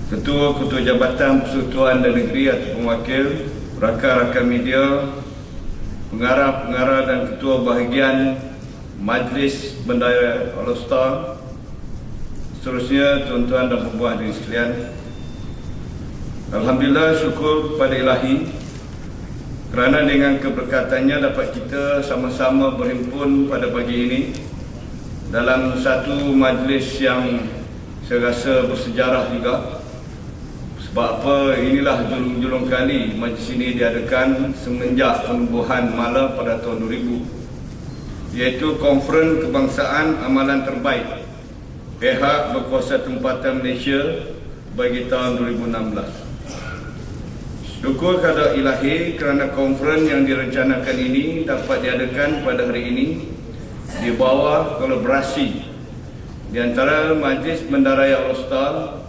Ketua-Ketua Jabatan Persekutuan dan Negeri atau Pemwakil, rakan-rakan media, pengarah-pengarah dan ketua bahagian Majlis Bandaraya Alor, seterusnya tuan-tuan dan puan-puan hadirin sekalian. Alhamdulillah, syukur kepada Ilahi kerana dengan keberkatannya dapat kita sama-sama berhimpun pada pagi ini dalam satu majlis yang saya rasa bersejarah juga. Sebab apa, inilah julung-julung kali majlis ini diadakan semenjak penubuhan Mala pada tahun 2000, iaitu Konferen Kebangsaan Amalan Terbaik Pihak Berkuasa Tempatan Malaysia bagi tahun 2016. Syukur kepada Ilahi kerana konferen yang direncanakan ini dapat diadakan pada hari ini di bawah kolaborasi di antara Majlis Bandaraya Alor,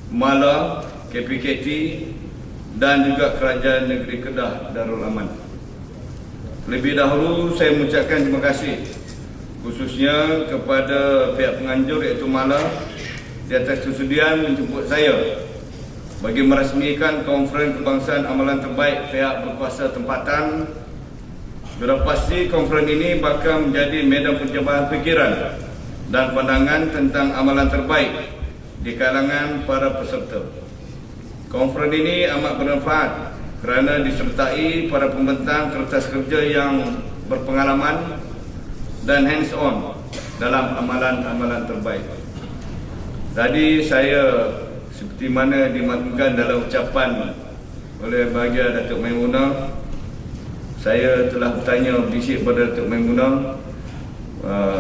Mala, KPKT dan juga Kerajaan Negeri Kedah Darul Aman. Lebih dahulu saya mengucapkan terima kasih khususnya kepada pihak penganjur iaitu Mala di atas kesudian menjemput saya bagi merasmikan Konferen Kebangsaan Amalan Terbaik Pihak Berkuasa Tempatan. Sudah pasti konferen ini bakal menjadi medan percubaan fikiran dan pandangan tentang amalan terbaik di kalangan para peserta. Konferen ini amat bermanfaat kerana disertai para pembentang kertas kerja yang berpengalaman dan hands on dalam amalan-amalan terbaik. Tadi saya seperti mana dimaklumkan dalam ucapan oleh bahagia Datuk Maimunah, saya telah bertanya bisik pada Datuk Maimunah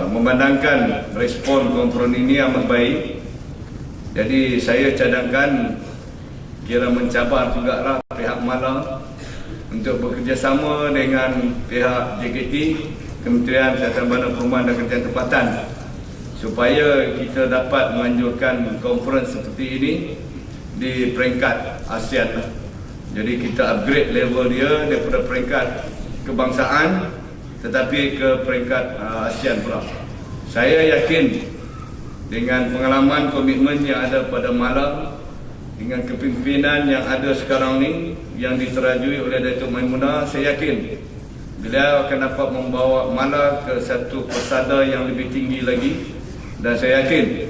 memandangkan respon konferen ini amat baik. Jadi saya cadangkan kira mencabar jugalah pihak Mala untuk bekerjasama dengan pihak JKT, Kementerian Kesihatan Bandar Perumahan dan Kerjaan Tempatan, supaya kita dapat menganjurkan konferen seperti ini di peringkat ASEAN. Jadi kita upgrade level dia daripada peringkat kebangsaan tetapi ke peringkat ASEAN pula. Saya yakin dengan pengalaman komitmen yang ada pada Mala, dengan kepimpinan yang ada sekarang ni yang diterajui oleh Datuk Maimunah, saya yakin beliau akan dapat membawa Mala ke satu pesada yang lebih tinggi lagi. Dan saya yakin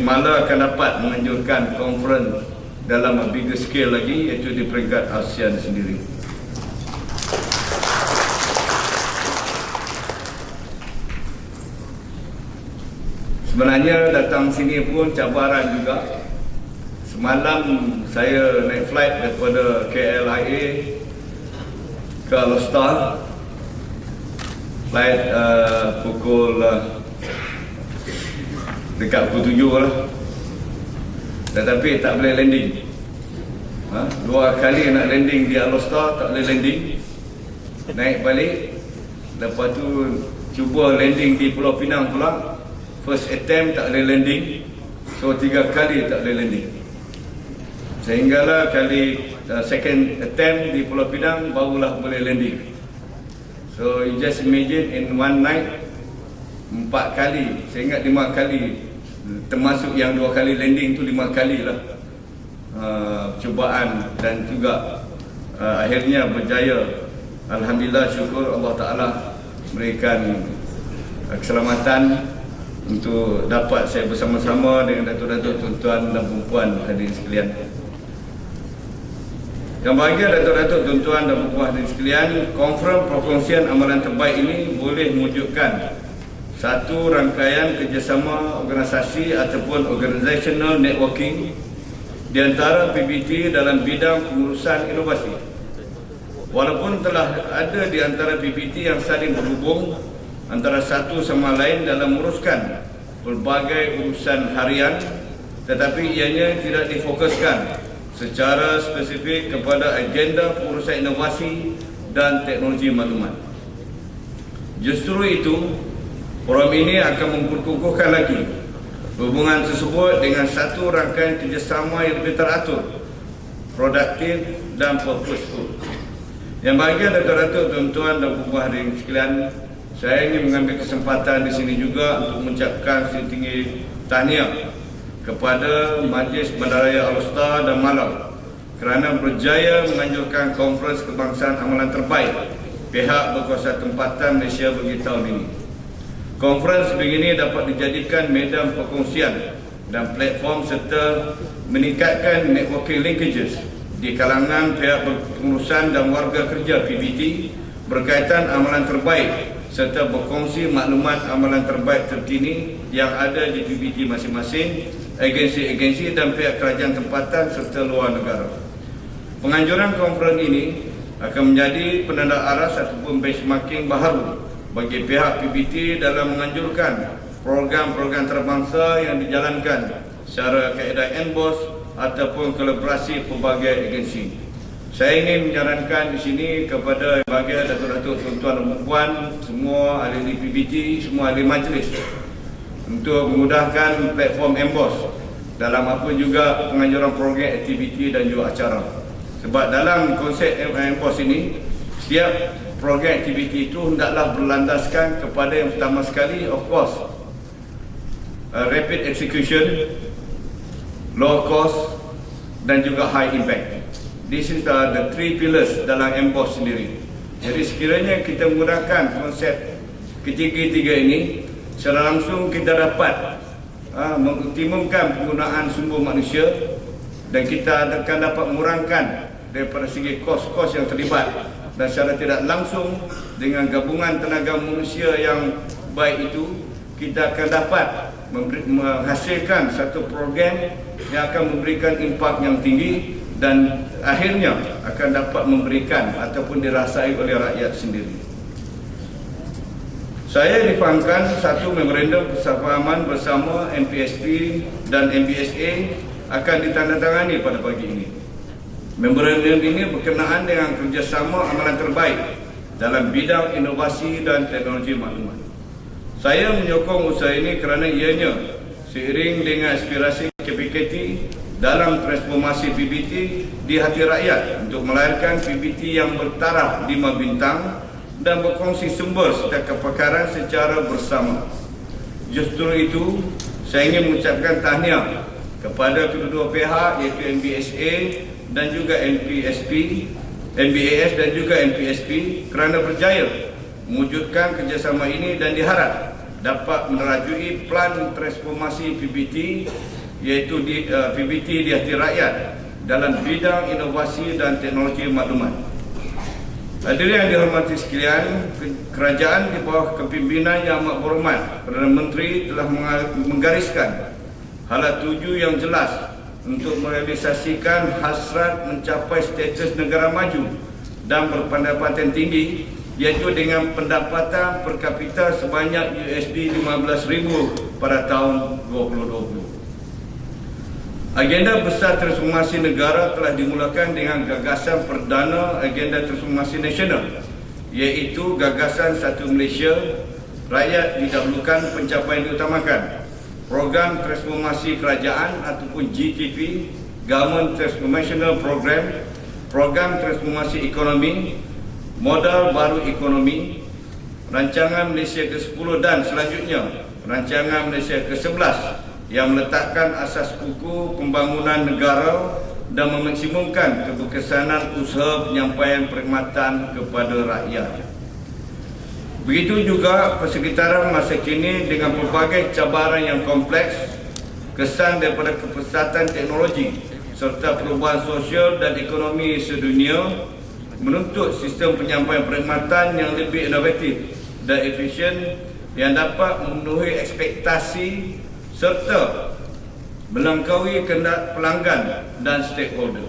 Mala akan dapat menganjurkan konferen dalam bigger scale lagi, iaitu di peringkat ASEAN sendiri. Sebenarnya datang sini pun cabaran juga. Semalam saya naik flight daripada KLIA ke Alor, flight pukul dekat pukul 7 lah, tetapi tak boleh landing. Dua kali nak landing di Alor tak boleh landing, naik balik. Lepas tu cuba landing di Pulau Pinang pula, first attempt tak boleh landing, so 3 kali tak boleh landing. Sehinggalah kali second attempt di Pulau Pinang barulah boleh landing. So you just imagine in one night 4 kali, saya ingat 5 kali, termasuk yang 2 kali landing tu 5 kali lah cubaan, dan juga akhirnya berjaya. Alhamdulillah, syukur Allah Ta'ala berikan keselamatan untuk dapat saya bersama-sama dengan datuk-datuk, tuan-tuan dan puan-puan hadirin sekalian. Yang bahagia datuk-datuk, tuan-tuan dan puan-puan hadirin sekalian, konferen perkongsian amalan terbaik ini boleh mewujudkan satu rangkaian kerjasama organisasi ataupun organizational networking di antara PBT dalam bidang pengurusan inovasi. Walaupun telah ada di antara PBT yang saling berhubung antara satu sama lain dalam menguruskan berbagai urusan harian, tetapi ianya tidak difokuskan secara spesifik kepada agenda pengurusan inovasi dan teknologi maklumat. Justru itu, forum ini akan memperkukuhkan lagi hubungan tersebut dengan satu rangkaian kerjasama yang lebih teratur, produktif dan purposeful. Yang bahagia datuk-datuk, tuan-tuan dan puan-puan hadirin sekalian, saya ingin mengambil kesempatan di sini juga untuk mengucapkan setinggi tahniah kepada Majlis Bandaraya Alor dan Malaysia kerana berjaya menganjurkan Konferen Kebangsaan Amalan Terbaik pihak berkuasa tempatan Malaysia bagi tahun ini. Konferensi begini dapat dijadikan medan perkongsian dan platform serta meningkatkan networking linkages di kalangan pihak pengurusan dan warga kerja PBT berkaitan amalan terbaik serta berkongsi maklumat amalan terbaik terkini yang ada di PBT masing-masing, agensi-agensi dan pihak kerajaan tempatan serta luar negara. Penganjuran konferen ini akan menjadi penanda aras ataupun benchmarking baharu bagi pihak PBT dalam menganjurkan program-program terbangsa yang dijalankan secara kaedah NBOS ataupun kolaborasi pelbagai agensi. Saya ingin menyarankan di sini kepada bahagia datuk-datuk, tuan-tuan dan puan, semua ahli PBT, semua ahli majlis untuk memudahkan platform NBOS dalam apa juga penganjuran program, aktiviti dan juga acara. Sebab dalam konsep NBOS ini, setiap program aktiviti itu hendaklah berlandaskan kepada yang pertama sekali, of course, rapid execution, low cost dan juga high impact. This is the three pillars dalam NBOS sendiri. Jadi sekiranya kita menggunakan konsep ketiga-tiga ini, secara langsung kita dapat mengoptimumkan penggunaan sumber manusia dan kita akan dapat mengurangkan daripada segi kos-kos yang terlibat, dan secara tidak langsung dengan gabungan tenaga manusia yang baik itu kita akan dapat menghasilkan satu program yang akan memberikan impak yang tinggi dan akhirnya akan dapat memberikan ataupun dirasai oleh rakyat sendiri. Saya difahamkan satu memorandum kesepahaman bersama MPSP dan MBSA akan ditandatangani pada pagi ini. Memorandum ini berkenaan dengan kerjasama amalan terbaik dalam bidang inovasi dan teknologi maklumat. Saya menyokong usaha ini kerana ianya seiring dengan aspirasi KPKT dalam transformasi PBT di hati rakyat untuk melahirkan PBT yang bertaraf 5 bintang dan berkongsi sumber serta kepakaran secara bersama. Justru itu, saya ingin mengucapkan tahniah kepada kedua-dua pihak iaitu MBSA dan juga MBAS dan juga MPSP kerana berjaya mewujudkan kerjasama ini dan diharap dapat menerajui plan transformasi PBT iaitu PBT di hati rakyat dalam bidang inovasi dan teknologi maklumat. Hadirin yang dihormati sekalian, kerajaan di bawah kepimpinan Yang Amat Berhormat Perdana Menteri telah menggariskan hala tuju yang jelas untuk merealisasikan hasrat mencapai status negara maju dan berpendapatan tinggi, iaitu dengan pendapatan per kapita sebanyak $15,000 pada tahun 2020. Agenda besar transformasi negara telah dimulakan dengan gagasan perdana agenda transformasi nasional, iaitu gagasan Satu Malaysia, rakyat didahulukan, pencapaian diutamakan. Program transformasi kerajaan ataupun GTP, Government Transformational Program, program transformasi ekonomi, modal baru ekonomi, Rancangan Malaysia ke-10 dan selanjutnya Rancangan Malaysia ke-11 yang meletakkan asas kukuh pembangunan negara dan memaksimumkan keberkesanan usaha penyampaian perkhidmatan kepada rakyat. Begitu juga persekitaran masa kini dengan pelbagai cabaran yang kompleks, kesan daripada kepesatan teknologi serta perubahan sosial dan ekonomi sedunia menuntut sistem penyampaian perkhidmatan yang lebih inovatif dan efisien yang dapat memenuhi ekspektasi serta melangkaui kehendak pelanggan dan stakeholder.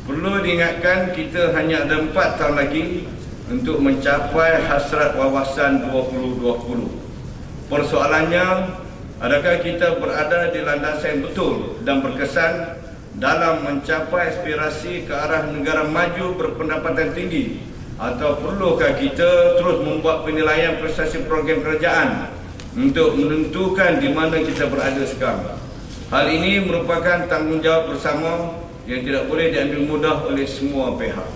Perlu diingatkan kita hanya ada 4 tahun lagi untuk mencapai hasrat wawasan 2020. Persoalannya, adakah kita berada di landasan betul dan berkesan dalam mencapai aspirasi ke arah negara maju berpendapatan tinggi, atau perlukah kita terus membuat penilaian prestasi program kerajaan untuk menentukan di mana kita berada sekarang? Hal ini merupakan tanggungjawab bersama yang tidak boleh diambil mudah oleh semua pihak.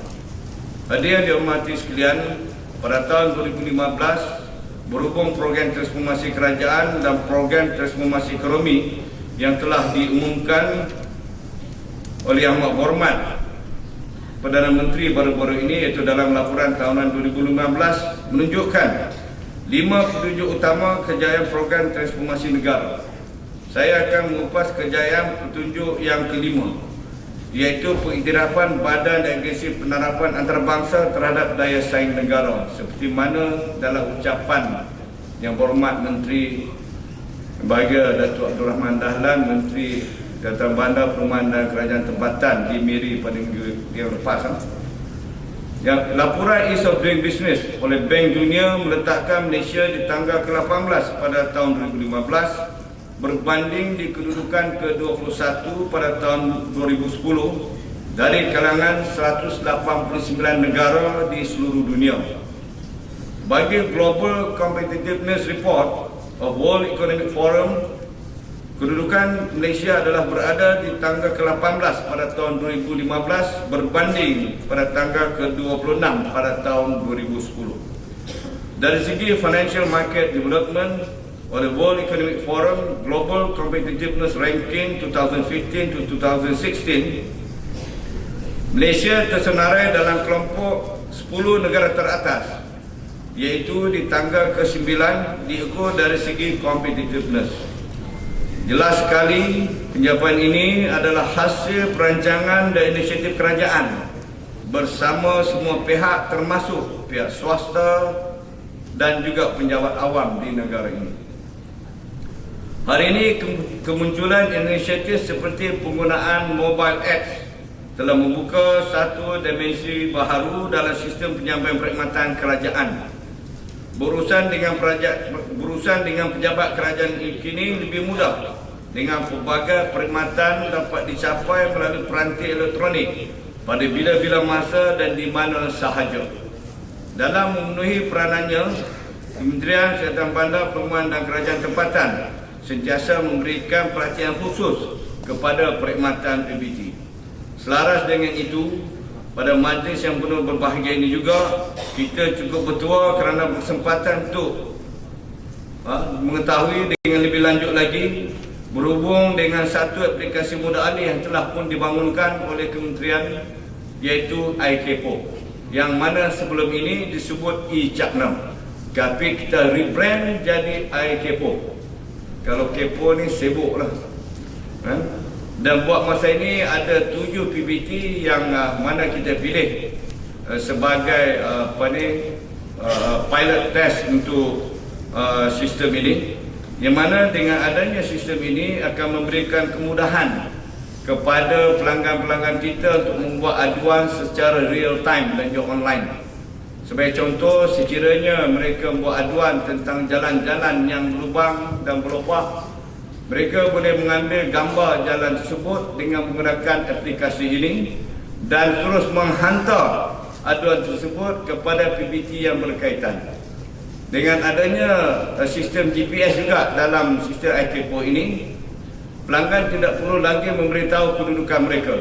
Hadirin dihormati sekalian, pada tahun 2015 berhubung program transformasi kerajaan dan program transformasi ekonomi yang telah diumumkan oleh Amat Berhormat Perdana Menteri baru-baru ini, iaitu dalam laporan tahunan 2015 menunjukkan 5 petunjuk utama kejayaan program transformasi negara. Saya akan mengupas kejayaan petunjuk yang kelima, iaitu pengiktirafan badan dan agensi penerapan antarabangsa terhadap daya saing negara, seperti mana dalam ucapan Yang Berhormat Menteri Bagi Datuk Abdul Rahman Dahlan, Menteri Kesihatan Bandar, Perumahan dan Kerajaan Tempatan di Miri pada minggu yang lepas. Yang laporan Ease of Doing Business oleh Bank Dunia meletakkan Malaysia di tangga ke-18 pada tahun 2015 berbanding di kedudukan ke-21 pada tahun 2010 dari kalangan 189 negara di seluruh dunia. Bagi Global Competitiveness Report of World Economic Forum, kedudukan Malaysia adalah berada di tangga ke-18 pada tahun 2015 berbanding pada tangga ke-26 pada tahun 2010. Dari segi Financial Market Development oleh World Economic Forum Global Competitiveness Ranking 2015 to 2016, Malaysia tersenarai dalam kelompok 10 negara teratas, iaitu di tangga ke-9 diukur dari segi competitiveness. Jelas sekali pencapaian ini adalah hasil perancangan dan inisiatif kerajaan bersama semua pihak, termasuk pihak swasta dan juga penjawat awam di negara ini. Hari ini kemunculan inisiatif seperti penggunaan mobile apps telah membuka satu dimensi baharu dalam sistem penyampaian perkhidmatan kerajaan. Berurusan dengan pejabat kerajaan kini lebih mudah dengan pelbagai perkhidmatan dapat dicapai melalui peranti elektronik pada bila-bila masa dan di mana sahaja. Dalam memenuhi peranannya, Kementerian Kesihatan Bandar, Perumahan dan Kerajaan Tempatan sentiasa memberikan perhatian khusus kepada perkhidmatan PBT. Selaras dengan itu, pada majlis yang penuh berbahagia ini juga, kita cukup bertua kerana berkesempatan untuk mengetahui dengan lebih lanjut lagi berhubung dengan satu aplikasi mudah alih yang telah pun dibangunkan oleh kementerian, iaitu iKepo, yang mana sebelum ini disebut e-Caknam, tapi kita rebrand jadi iKepo. Kalau kepo ni sibuk lah. Dan buat masa ini ada 7 PBT yang mana kita pilih sebagai pilot test untuk sistem ini, yang mana dengan adanya sistem ini akan memberikan kemudahan kepada pelanggan-pelanggan kita untuk membuat aduan secara real time dan juga online. Sebagai contoh, sekiranya mereka membuat aduan tentang jalan-jalan yang berlubang dan berlubang, mereka boleh mengambil gambar jalan tersebut dengan menggunakan aplikasi ini dan terus menghantar aduan tersebut kepada PBT yang berkaitan. Dengan adanya sistem GPS juga dalam sistem iKepo ini, pelanggan tidak perlu lagi memberitahu kedudukan mereka,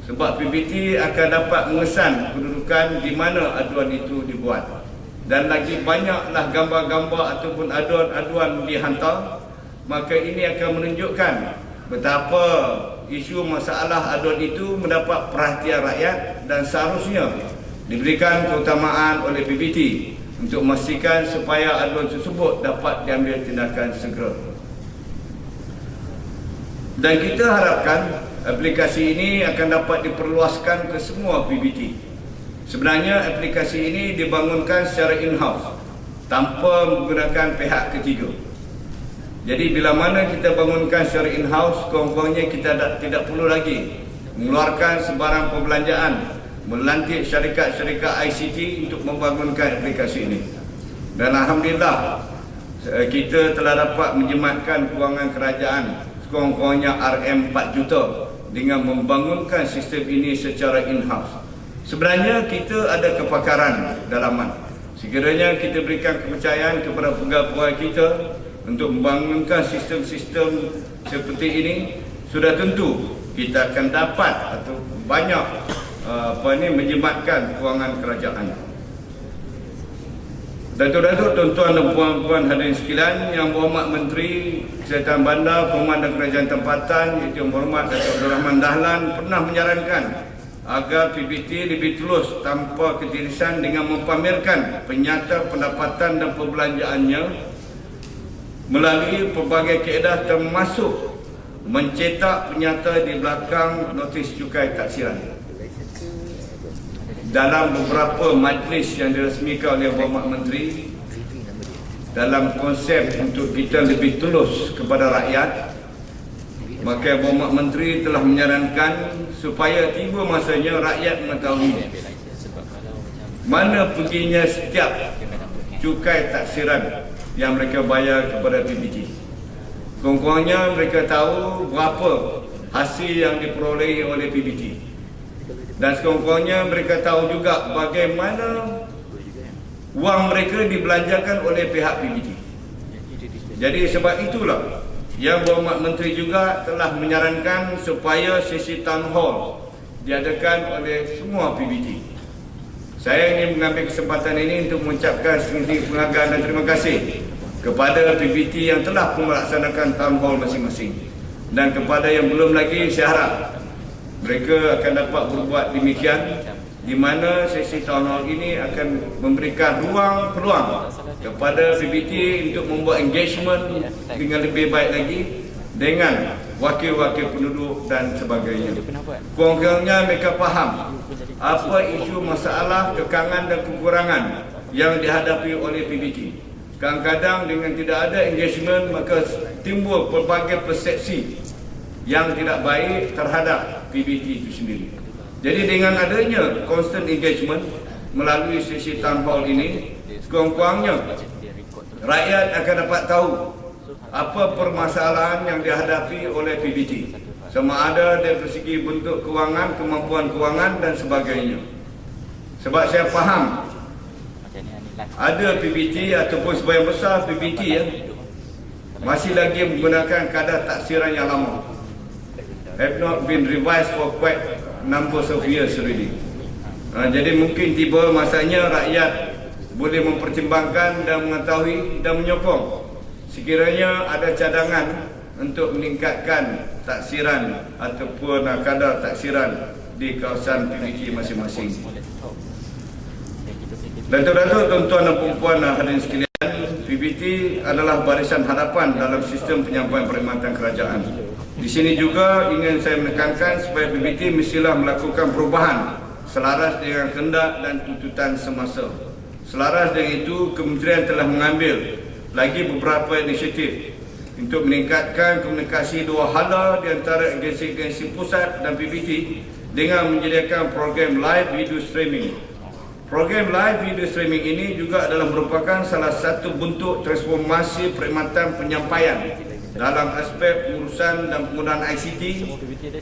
sebab PBT akan dapat mengesan kedudukan di mana aduan itu dibuat. dan lagi banyaklah gambar-gambar ataupun aduan-aduan dihantar, maka ini akan menunjukkan betapa isu masalah aduan itu mendapat perhatian rakyat dan seharusnya diberikan keutamaan oleh PBT untuk memastikan supaya aduan tersebut dapat diambil tindakan segera. Dan kita harapkan aplikasi ini akan dapat diperluaskan ke semua PBT. Sebenarnya aplikasi ini dibangunkan secara in-house tanpa menggunakan pihak ketiga. Jadi bila mana kita bangunkan secara in-house, kurang-kurangnya kita tidak perlu lagi mengeluarkan sebarang perbelanjaan, melantik syarikat-syarikat ICT untuk membangunkan aplikasi ini. Dan alhamdulillah kita telah dapat menjimatkan kewangan kerajaan sekurang-kurangnya RM4 juta dengan membangunkan sistem ini secara in-house. Sebenarnya kita ada kepakaran dalaman. Sekiranya kita berikan kepercayaan kepada pegawai kita untuk membangunkan sistem-sistem seperti ini, sudah tentu kita akan dapat atau banyak menjimatkan kewangan kerajaan. Datuk-datuk, tuan-tuan dan puan-puan hadirin sekalian, Yang Berhormat Menteri Kesihatan Bandar, Perumahan dan Kerajaan Tempatan, iaitu Yang Berhormat Datuk Abdul Rahman Dahlan, pernah menyarankan agar PBT lebih tulus tanpa ketirisan dengan mempamerkan penyata pendapatan dan perbelanjaannya melalui pelbagai kaedah, termasuk mencetak penyata di belakang notis cukai taksiran. Dalam beberapa majlis yang dirasmikan oleh Berhormat Menteri, dalam konsep untuk kita lebih tulus kepada rakyat, maka Berhormat Menteri telah menyarankan supaya tiba masanya rakyat mengetahui mana perginya setiap cukai taksiran yang mereka bayar kepada PBT. Kurang-kurangnya mereka tahu berapa hasil yang diperolehi oleh PBT. Dan sekurang-kurangnya mereka tahu juga bagaimana wang mereka dibelanjakan oleh pihak PBT. Jadi sebab itulah Yang Berhormat Menteri juga telah menyarankan supaya sesi town hall diadakan oleh semua PBT. Saya ingin mengambil kesempatan ini untuk mengucapkan setinggi penghargaan dan terima kasih kepada PBT yang telah melaksanakan town hall masing-masing. Dan kepada yang belum lagi, saya harap mereka akan dapat berbuat demikian, di mana sesi town hall ini akan memberikan peluang kepada PBT untuk membuat engagement dengan lebih baik lagi dengan wakil-wakil penduduk dan sebagainya. Kurang-kurangnya mereka faham apa isu masalah, kekangan dan kekurangan yang dihadapi oleh PBT. Kadang-kadang dengan tidak ada engagement, maka timbul pelbagai persepsi yang tidak baik terhadap PBT itu sendiri. Jadi dengan adanya constant engagement melalui sesi town hall ini, sekurang-kurangnya rakyat akan dapat tahu apa permasalahan yang dihadapi oleh PBT, sama ada dari segi bentuk kewangan, kemampuan kewangan dan sebagainya. Sebab saya faham ada PBT ataupun sebahagian besar PBT masih lagi menggunakan kadar taksiran yang lama, have not been revised for quite numbers of years already. Jadi mungkin tiba masanya rakyat boleh mempertimbangkan dan mengetahui dan menyokong sekiranya ada cadangan untuk meningkatkan taksiran ataupun kadar taksiran di kawasan PBT masing-masing. Datuk-datuk, tuan-tuan dan puan-puan hadirin sekalian, PBT adalah barisan hadapan dalam sistem penyampaian perkhidmatan kerajaan. Di sini juga ingin saya menekankan supaya PBT mestilah melakukan perubahan selaras dengan kehendak dan tuntutan semasa. Selaras dengan itu, kementerian telah mengambil lagi beberapa inisiatif untuk meningkatkan komunikasi dua hala di antara agensi-agensi pusat dan PBT dengan menyediakan program live video streaming. Program live video streaming ini juga adalah merupakan salah satu bentuk transformasi perkhidmatan penyampaian dalam aspek pengurusan dan penggunaan ICT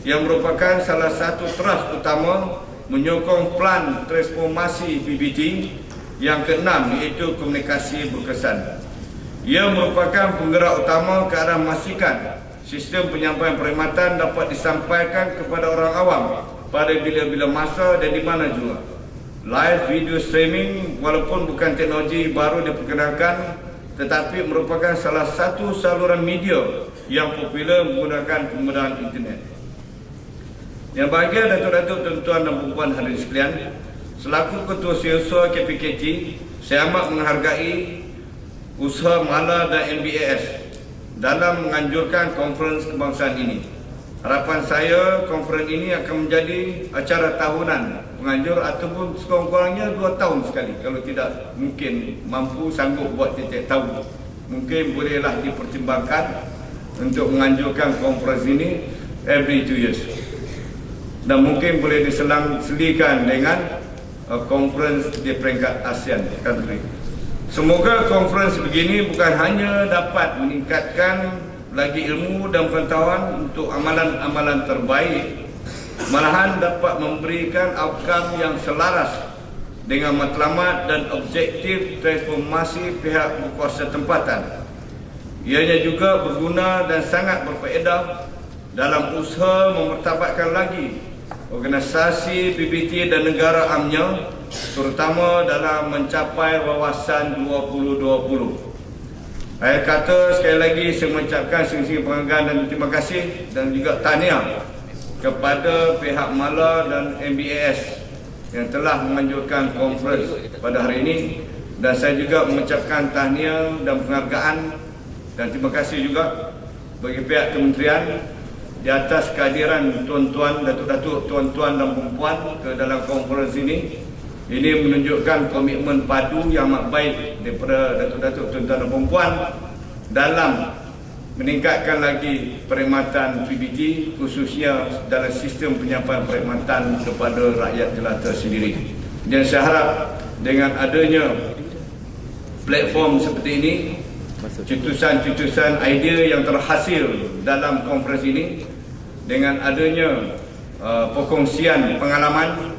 yang merupakan salah satu teras utama menyokong plan transformasi PBT yang keenam, iaitu komunikasi berkesan. Ia merupakan penggerak utama ke arah memastikan sistem penyampaian perkhidmatan dapat disampaikan kepada orang awam pada bila-bila masa dan di mana juga. live video streaming walaupun bukan teknologi baru diperkenalkan, tetapi merupakan salah satu saluran media yang popular menggunakan penggunaan internet. Yang bahagia datuk-datuk, tuan-tuan dan puan hadirin sekalian, selaku Ketua Setiausaha KPKT, saya amat menghargai usaha MALA dan MBAS dalam menganjurkan konferen kebangsaan ini. Harapan saya konferen ini akan menjadi acara tahunan penganjur ataupun sekurang-kurangnya 2 tahun sekali. Kalau tidak mungkin mampu sanggup buat tiap tahun, mungkin bolehlah dipertimbangkan untuk menganjurkan konferensi ini every 2 years. Dan mungkin boleh diselang-selikan dengan konferensi di peringkat ASEAN country. Semoga konferensi begini bukan hanya dapat meningkatkan lagi ilmu dan pengetahuan untuk amalan-amalan terbaik, malahan dapat memberikan outcome yang selaras dengan matlamat dan objektif transformasi pihak berkuasa tempatan. Ianya juga berguna dan sangat berfaedah dalam usaha memertabatkan lagi organisasi PBT dan negara amnya, terutama dalam mencapai wawasan 2020. Saya kata sekali lagi, saya mengucapkan sing-sing penghargaan dan terima kasih dan juga tahniah kepada pihak MALA dan MBAS yang telah menganjurkan konferensi pada hari ini, dan saya juga mengucapkan tahniah dan penghargaan dan terima kasih juga bagi pihak kementerian di atas kehadiran tuan-tuan, datuk-datuk, tuan-tuan dan perempuan ke dalam konferensi ini. Ini menunjukkan komitmen padu yang amat baik daripada datuk-datuk, tuan-tuan dan perempuan dalam meningkatkan lagi perkhidmatan PBT, khususnya dalam sistem penyampaian perkhidmatan kepada rakyat jelata sendiri. Dan saya harap dengan adanya platform seperti ini, cetusan-cetusan idea yang terhasil dalam konferensi ini, dengan adanya perkongsian pengalaman,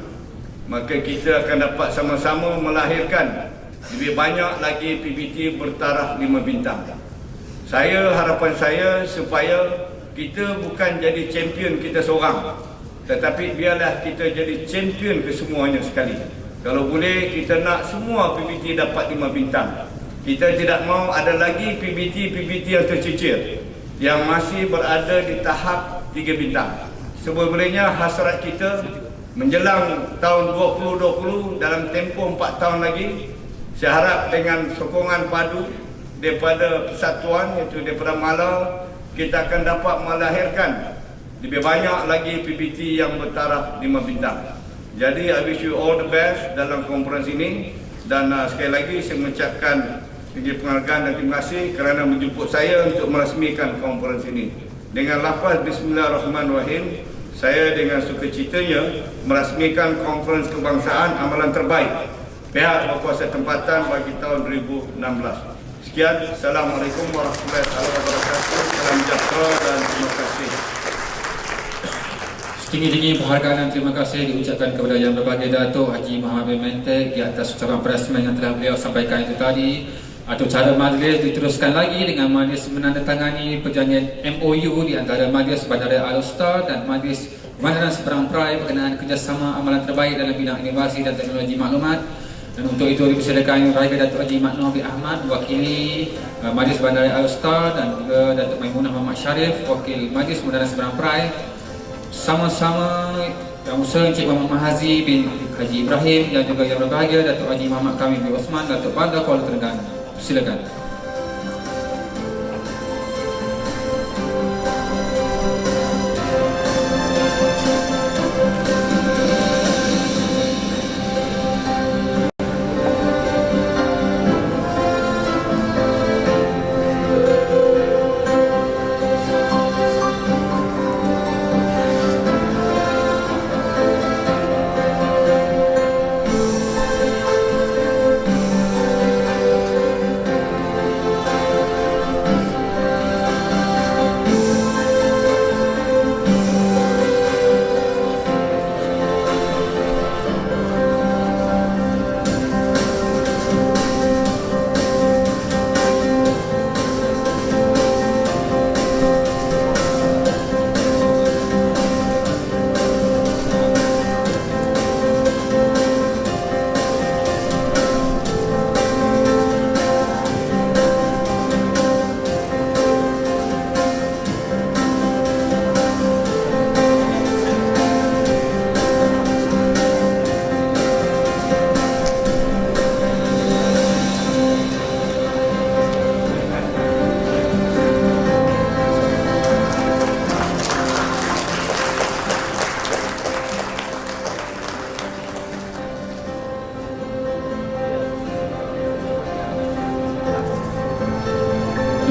maka kita akan dapat sama-sama melahirkan lebih banyak lagi PBT bertaraf 5 bintang. Harapan saya supaya kita bukan jadi champion kita seorang, tetapi biarlah kita jadi champion kesemuanya sekali. Kalau boleh kita nak semua PBT dapat 5 bintang. Kita tidak mahu ada lagi PBT yang tercicir, yang masih berada di tahap 3 bintang. Sebenarnya hasrat kita menjelang tahun 2020, dalam tempoh 4 tahun lagi, saya harap dengan sokongan padu daripada persatuan, iaitu daripada MALA, kita akan dapat melahirkan lebih banyak lagi PBT yang bertaraf 5 bintang. Jadi I wish you all the best dalam konferensi ini, dan sekali lagi saya mengucapkan penghargaan dan terima kasih kerana menjemput saya untuk merasmikan konferensi ini. Dengan lafaz Bismillahirrahmanirrahim, saya dengan sukacitanya merasmikan Konferen Kebangsaan Amalan Terbaik pihak berkuasa tempatan bagi tahun 2016. Sekian, Assalamualaikum warahmatullahi wabarakatuh. Salam sejahtera dan terima kasih. Setinggi-tinggi penghargaan dan terima kasih diucapkan kepada Yang Berbahagia Datuk Haji Muhammad bin Mentek di atas ucapan perasmian yang telah beliau sampaikan itu tadi. Acara majlis diteruskan lagi dengan majlis menandatangani perjanjian MOU di antara Majlis Bandaraya Alor dan Majlis Kemandaran Seberang Perai berkenaan kerjasama amalan terbaik dalam bidang inovasi dan teknologi maklumat. Dan untuk itu dipersilakan Yang Berbahagia Datuk Haji Mak Noor bin Ahmad mewakili Majlis Bandaraya Alor dan juga Datuk Maimunah Muhammad Sharif wakil Majlis Kemandaran Seberang Perai, sama-sama Yang Musa Encik Muhammad Mahazi bin Haji Ibrahim, dan juga Yang Berbahagia Datuk Haji Muhammad Kamil bin Osman, Datuk Bandar Kuala Terengganu. Silakan.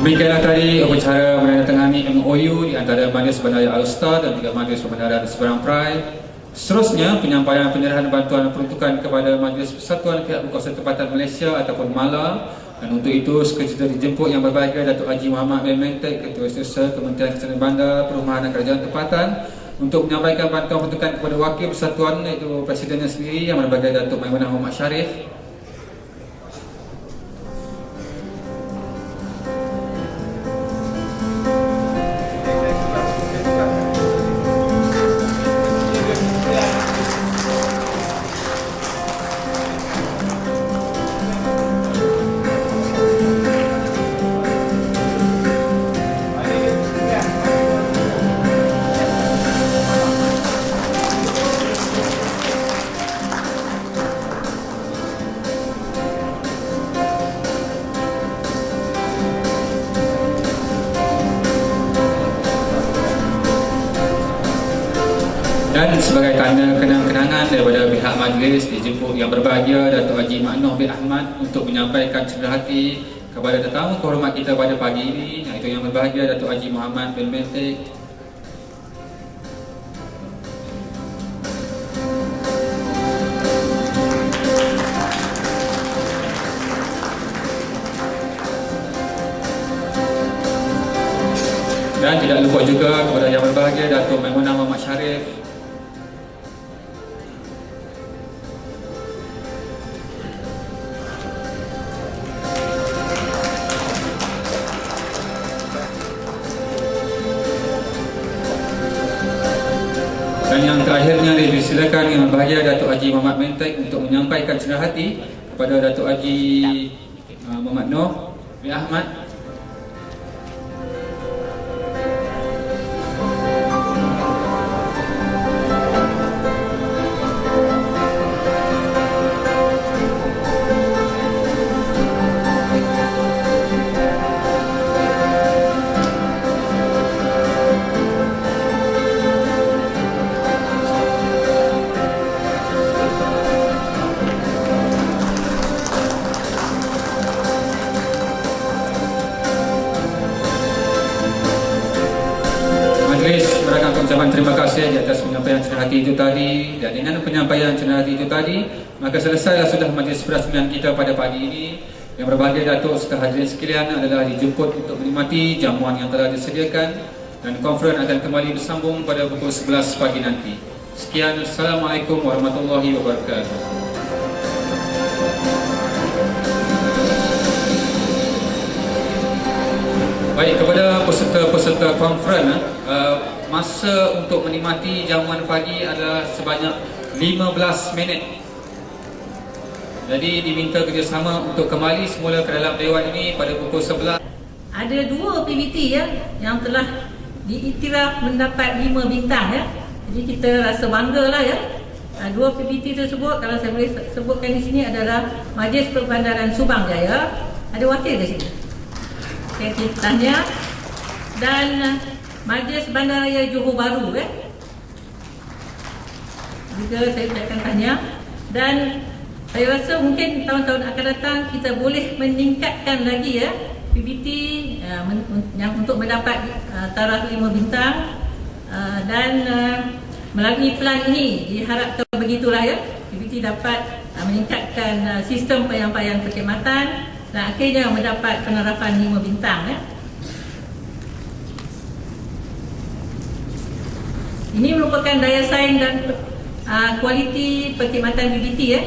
Demikianlah tadi upacara menandatangani MOU di antara Majlis Bandaraya Alor dan juga Majlis Bandaraya Seberang Perai. Seterusnya, penyampaian penyerahan bantuan peruntukan kepada Majlis Persatuan Pihak Berkuasa Tempatan Malaysia ataupun MALA. Dan untuk itu, sekejap dijemput yang berbahagia Datuk Haji Muhammad bin Mentek, Ketua Setiap Kementerian Kesehatan Bandar, Perumahan dan Kerajaan Tempatan, untuk menyampaikan bantuan peruntukan kepada Wakil Persatuan iaitu Presidennya sendiri yang berbahagia Datuk Maimunah Muhammad Sharif. Dan sebagai tanda kenang-kenangan daripada pihak majlis, dijemput yang berbahagia Datuk Haji Maknoh bin Ahmad untuk menyampaikan cenderahati kepada tetamu kehormat kita pada pagi ini, iaitu yang berbahagia Datuk Haji Muhammad bin Mentek. Dan tidak lupa juga kepada yang berbahagia Datuk Maimunah Muhammad Sharif. Dan yang terakhirnya dipersilakan yang berbahagia Datuk Haji Muhammad Mentek untuk menyampaikan cenderahati kepada Datuk Haji Muhammad Noh bin Ahmad. Terima kasih di atas penyampaian cenderahati itu tadi. Dan dengan penyampaian cenderahati itu tadi, maka selesailah sudah majlis perasmian kita pada pagi ini. Yang berbahagia Datuk serta hadirin sekalian adalah dijemput untuk menikmati jamuan yang telah disediakan, dan konferen akan kembali bersambung pada pukul 11 pagi nanti. Sekian, Assalamualaikum warahmatullahi wabarakatuh. Baik, kepada peserta-peserta konferen, masa untuk menikmati jamuan pagi adalah sebanyak 15 minit. Jadi diminta kerjasama untuk kembali semula ke dalam dewan ini pada pukul 11. Ada 2 PBT ya yang telah diiktiraf mendapat 5 bintang ya. Jadi kita rasa bangga lah ya. 2 PBT tersebut, kalau saya boleh sebutkan di sini, adalah Majlis Perbandaran Subang Jaya. Ada wakil di sini. Saya tanya. Dan Majlis Bandaraya Johor Bahru juga saya akan tanya. Dan saya rasa mungkin tahun-tahun akan datang kita boleh meningkatkan lagi ya PBT yang untuk mendapat taraf 5 bintang, dan melalui plan ini diharapkan begitulah ya, PBT dapat meningkatkan sistem penyampaian perkhidmatan dan akhirnya mendapat penerapan 5 bintang ya. Ini merupakan daya saing dan kualiti perkhidmatan PBT ya,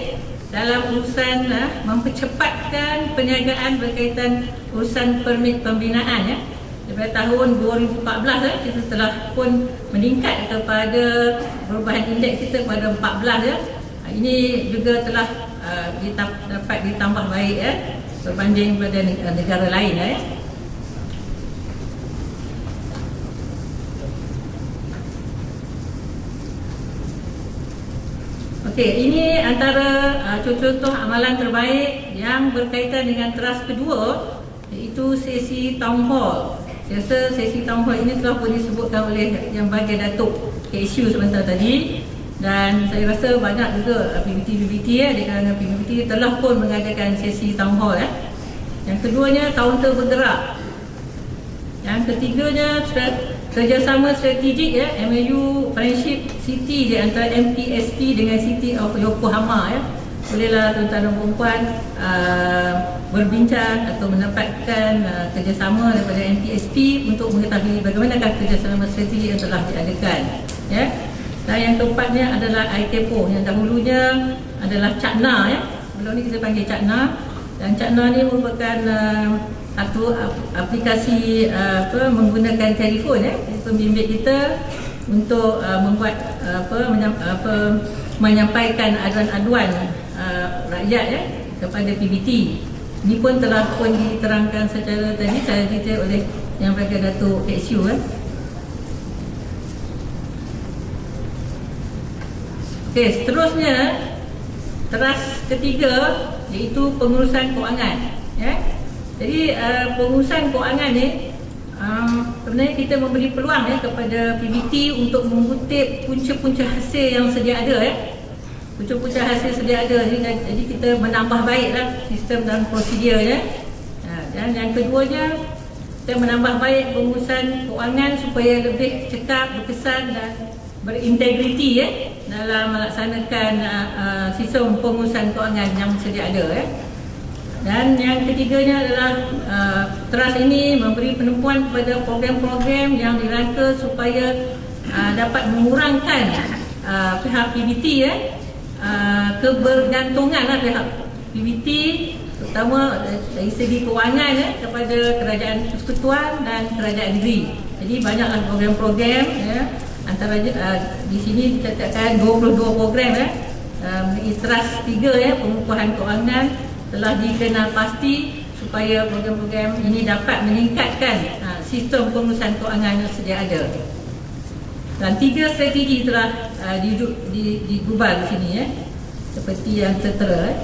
dalam urusan mempercepatkan perniagaan berkaitan urusan permit pembinaan ya. Daripada tahun 2014 ya, kita telah pun meningkat kepada perubahan indeks kita kepada 14 ya. Ini juga telah dapat ditambah baik ya berbanding pada negara lain ya. Okey, ini antara contoh-contoh amalan terbaik yang berkaitan dengan teras kedua, iaitu sesi town hall. Saya rasa sesi town hall ini telah pun disebutkan oleh yang bahagian Datuk KSU sebentar tadi, dan saya rasa banyak juga PBT ya, kerana PBT telah pun mengadakan sesi town hall ya. Yang keduanya, kaunter bergerak. Yang ketiganya kerjasama strategik ya, MOU Friendship City di antara MPSP dengan City of Yokohama ya. Bolehlah tuan-tuan dan puan berbincang atau mendapatkan kerjasama daripada MPSP untuk mengetahui bagaimanakah kerjasama strategik yang telah diadakan ya. Dan yang keempatnya adalah ITEPO yang dahulunya adalah Cakna ya. Sebelum ni kita panggil Cakna, dan Cakna ni merupakan satu aplikasi menggunakan telefon ya, pembimbing kita untuk membuat menyampaikan aduan-aduan rakyat ya kepada PBT. Ini pun telah diterangkan secara detail oleh Yang Berhormat Datuk Kek ya. Okey, seterusnya teras ketiga iaitu pengurusan kewangan ya. Jadi pengurusan kewangan ni sebenarnya kita memberi peluang ya kepada PBT untuk mengutip punca-punca hasil yang sedia ada ya. Punca-punca hasil sedia ada ni, jadi kita menambah baiklah sistem dan prosedur ya. Dan yang keduanya, kita menambah baik pengurusan kewangan supaya lebih cekap, berkesan dan berintegriti ya dalam melaksanakan sistem pengurusan kewangan yang sedia ada ya. Dan yang ketiganya adalah teras ini memberi penumpuan kepada program-program yang dirangka supaya dapat mengurangkan pihak PBT ya, kebergantungan pihak PBT terutama dari segi kewangan ya, kepada kerajaan persekutuan dan kerajaan negeri. Jadi banyaklah program-program ya, antara di sini dicatatkan 22 program ya, teras 3 ya, pengukuhan kewangan telah dikenal pasti supaya program-program ini dapat meningkatkan sistem pengurusan kewangan yang sedia ada. Dan 3 strategi telah digubal di sini ya, seperti yang tertera.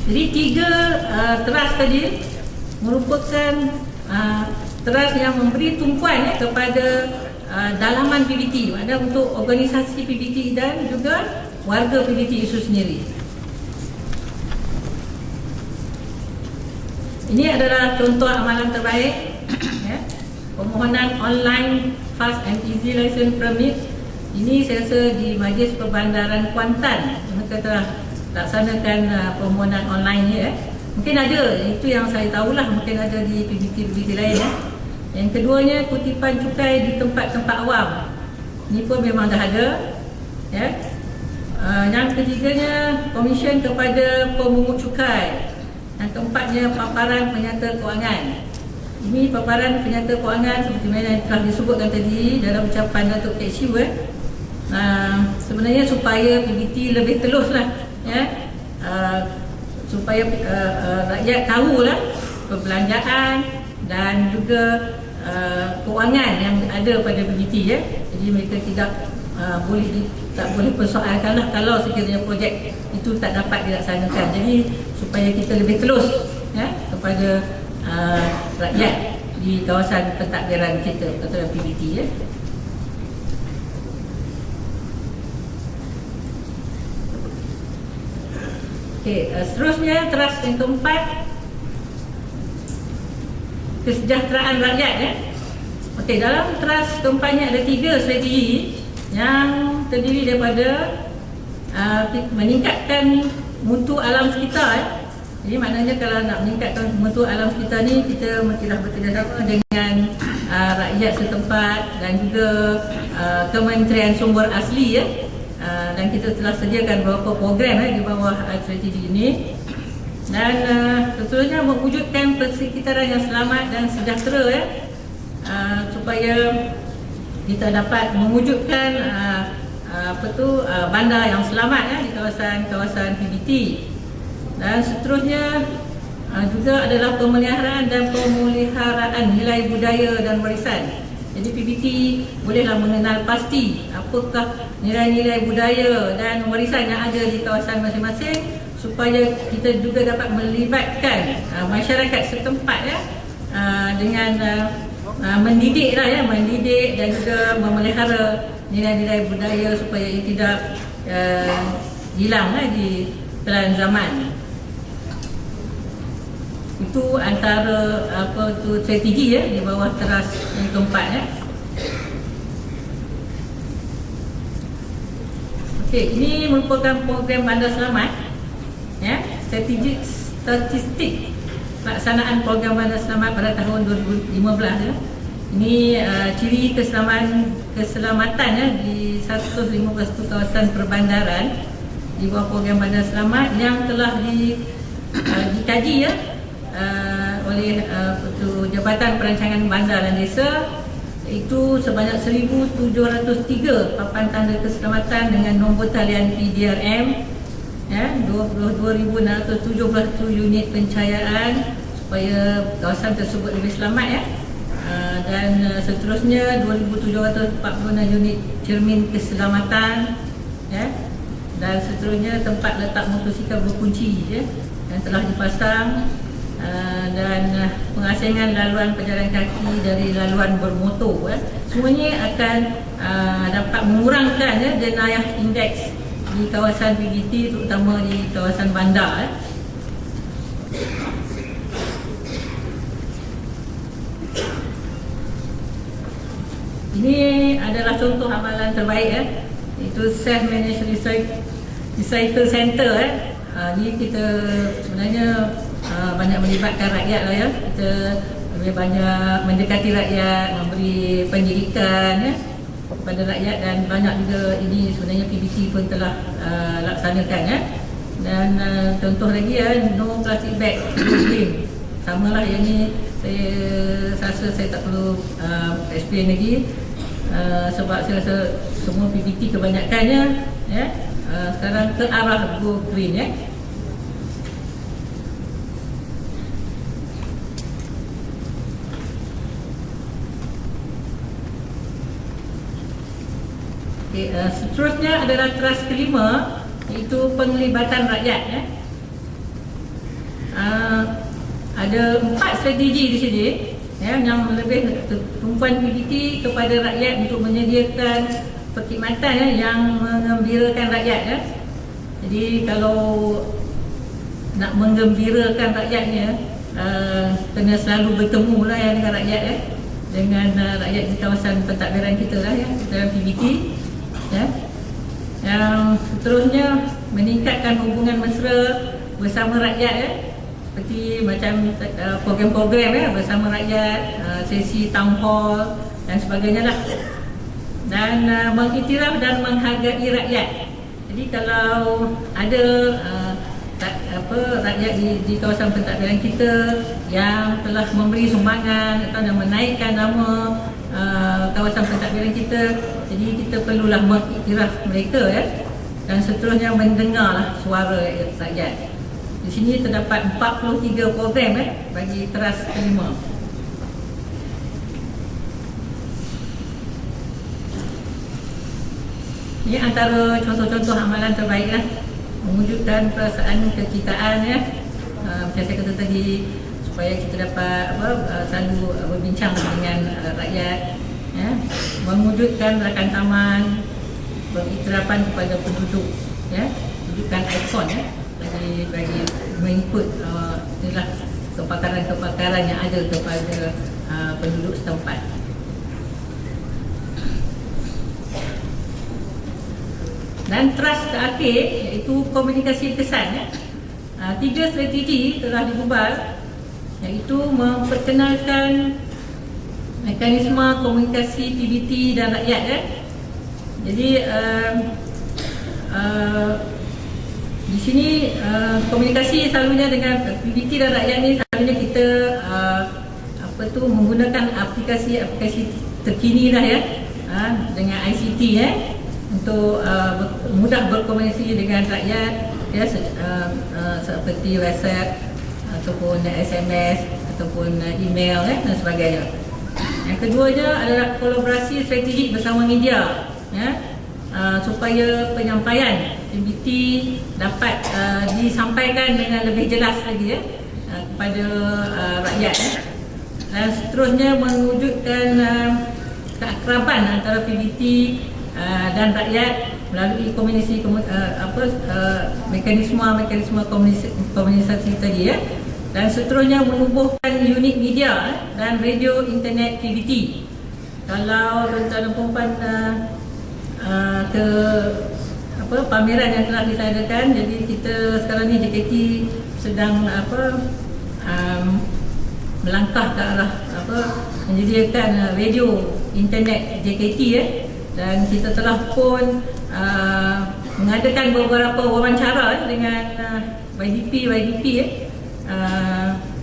Jadi 3 teras tadi merupakan teras yang memberi tumpuan ya, kepada dalaman PBT, maknanya untuk organisasi PBT dan juga warga PBT itu sendiri. Ini adalah contoh amalan terbaik ya. Permohonan online fast and easy license permit. Ini saya rasa di Majlis Perbandaran Kuantan mereka telah laksanakan permohonan online ni ya. Mungkin ada, itu yang saya tahulah, mungkin ada di PBT lain ya. Yang keduanya, kutipan cukai di tempat-tempat awam. Ini pun memang dah ada ya. Yang ketiganya, komisen kepada pemungut cukai. Yang keempatnya, paparan penyata kewangan. Ini paparan penyata kewangan seperti mana yang telah disebutkan tadi dalam ucapan Datuk Kek Siu sebenarnya supaya PBT lebih telus lah ya, supaya rakyat tahulah perbelanjaan dan juga kewangan yang ada pada PBT ya. Jadi mereka tak boleh persoalkanlah kalau sekiranya projek itu tak dapat dilaksanakan. Jadi supaya kita lebih telus ya kepada rakyat di kawasan pentadbiran kita atau PBT ya. Okey, seterusnya teras yang keempat, kesejahteraan rakyat ya. Okey, dalam teras keempatnya ada 3 strategi yang terdiri daripada meningkatkan mutu alam sekitar ya. Jadi maknanya kalau nak meningkatkan mutu alam sekitar ni, kita telah bekerjasama dengan rakyat setempat dan juga Kementerian Sumber Asli ya. Dan kita telah sediakan beberapa program di bawah strategi ini. Dan tentunya mewujudkan persekitaran yang selamat dan sejahtera ya, supaya kita dapat mewujudkan bandar yang selamat ya di kawasan PBT. Dan seterusnya juga adalah pemeliharaan dan pemuliharaan nilai budaya dan warisan. Jadi PBT bolehlah mengenal pasti apakah nilai-nilai budaya dan warisan yang ada di kawasan masing-masing, supaya kita juga dapat melibatkan masyarakat setempat ya, dengan mendidik dan juga memelihara nilai-nilai budaya supaya ia tidak hilang di telan zaman. Itu antara strategi di bawah teras yang keempat Okey, ini merupakan program Bandar Selamat strategi statistik pelaksanaan program Bandar Selamat pada tahun 2015 Ini ciri keselamatan di 151 kawasan perbandaran di bawah program Bandar Selamat yang telah dikaji oleh Jabatan Perancangan Bandar dan Desa, iaitu sebanyak 1,703 papan tanda keselamatan dengan nombor talian PDRM, 22,670 unit pencahayaan supaya kawasan tersebut lebih selamat dan seterusnya 2,746 unit cermin keselamatan dan seterusnya tempat letak motosikal berkunci yang telah dipasang dan pengasingan laluan pejalan kaki dari laluan bermotor semuanya akan dapat mengurangkan jenayah indeks di kawasan PBT, terutama di kawasan bandar Ini adalah contoh amalan terbaik itu self-managed recycle center Ini kita sebenarnya banyak melibatkan rakyat lah Kita lebih banyak mendekati rakyat, memberi pendidikan kepada rakyat dan banyak juga ini sebenarnya PBT pun telah laksanakan Dan contoh lagi no plastic bag, green. Samalah yang ni saya rasa saya tak perlu explain lagi sebab saya rasa semua PBT kebanyakannya sekarang ke arah go green Okay, seterusnya adalah teras kelima, iaitu penglibatan rakyat ada 4 strategi di sini yang lebih tumpuan PBT kepada rakyat untuk menyediakan perkhidmatan yang menggembirakan rakyat Jadi kalau nak menggembirakan rakyatnya kena selalu bertemu lah dengan rakyat dengan rakyat di kawasan pentadbiran kita lah dalam PBT Yang seterusnya meningkatkan hubungan mesra bersama rakyat seperti macam program-program bersama rakyat, sesi town hall dan sebagainya lah dan mengiktiraf dan menghargai rakyat. Jadi kalau ada rakyat di kawasan pentadbiran kita yang telah memberi sumbangan atau yang menaikkan nama kawasan pentadbiran kita, jadi kita perlulah mengiktiraf mereka dan seterusnya mendengarlah suara rakyat. Di sini terdapat 43 program bagi teras kelima. Ini antara contoh-contoh amalan terbaik mewujudkan perasaan kecintaan macam saya kata tadi, supaya kita dapat selalu berbincang dengan rakyat mewujudkan rakan taman, pengiktirafan kepada penduduk wujudkan ikon bagi mengikut inilah kepakaran-kepakaran yang ada kepada penduduk setempat. Dan teras terakhir iaitu komunikasi kesan 3 strategi telah dibubar, iaitu memperkenalkan mekanisme komunikasi PBT dan rakyat Jadi di sini komunikasi selalunya dengan PBT dan rakyat ni selalunya kita menggunakan aplikasi terkini lah dengan ICT untuk mudah berkomunikasi dengan rakyat seperti WhatsApp ataupun SMS ataupun email dan sebagainya. Yang keduanya adalah kolaborasi strategik bersama media supaya penyampaian PBT dapat disampaikan dengan lebih jelas lagi kepada rakyat dan seterusnya mewujudkan keakraban antara PBT dan rakyat melalui mekanisme komunikasi tadi dan seterusnya menubuhkan unit media dan radio internet PBT. Kalau tuan-tuan dan puan ke pameran yang telah kita adakan, jadi kita sekarang ni JKT sedang melangkah ke arah menyediakan radio internet JKT dan kita telah pun mengadakan beberapa wawancara dengan YDP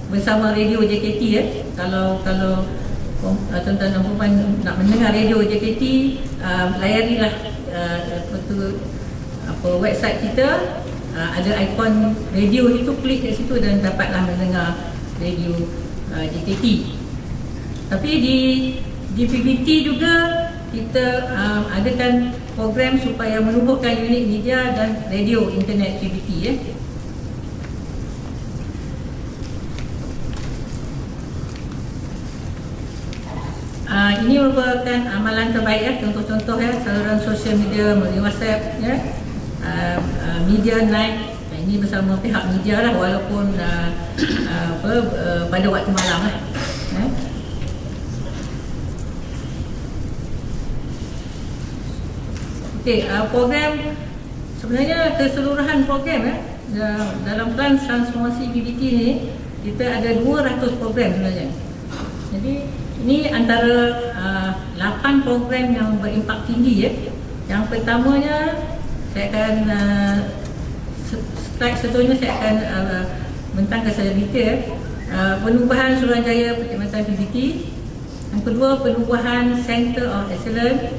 bersama radio JKT. Kalau tuan-tuan dan puan nak mendengar radio JKT, layarilah website kita, ada ikon radio itu, klik kat situ dan dapatlah mendengar radio JKT. Tapi di PBT juga kita adakan program supaya menubuhkan unit media dan radio internet PBT. Ini merupakan amalan terbaik, contoh-contoh saluran sosial media melalui WhatsApp, media night. Ini bersama pihak media lah, walaupun pada waktu malam lah. Okey, program sebenarnya keseluruhan program dalam plan transformasi PBT ni kita ada 200 program sebenarnya. Jadi ini antara 8 program yang berimpak tinggi. Yang pertamanya saya akan slide seterusnya saya akan bentangkan secara detail. Penubuhan Suruhanjaya Perkhidmatan PBT. Yang kedua, penubuhan Center of Excellence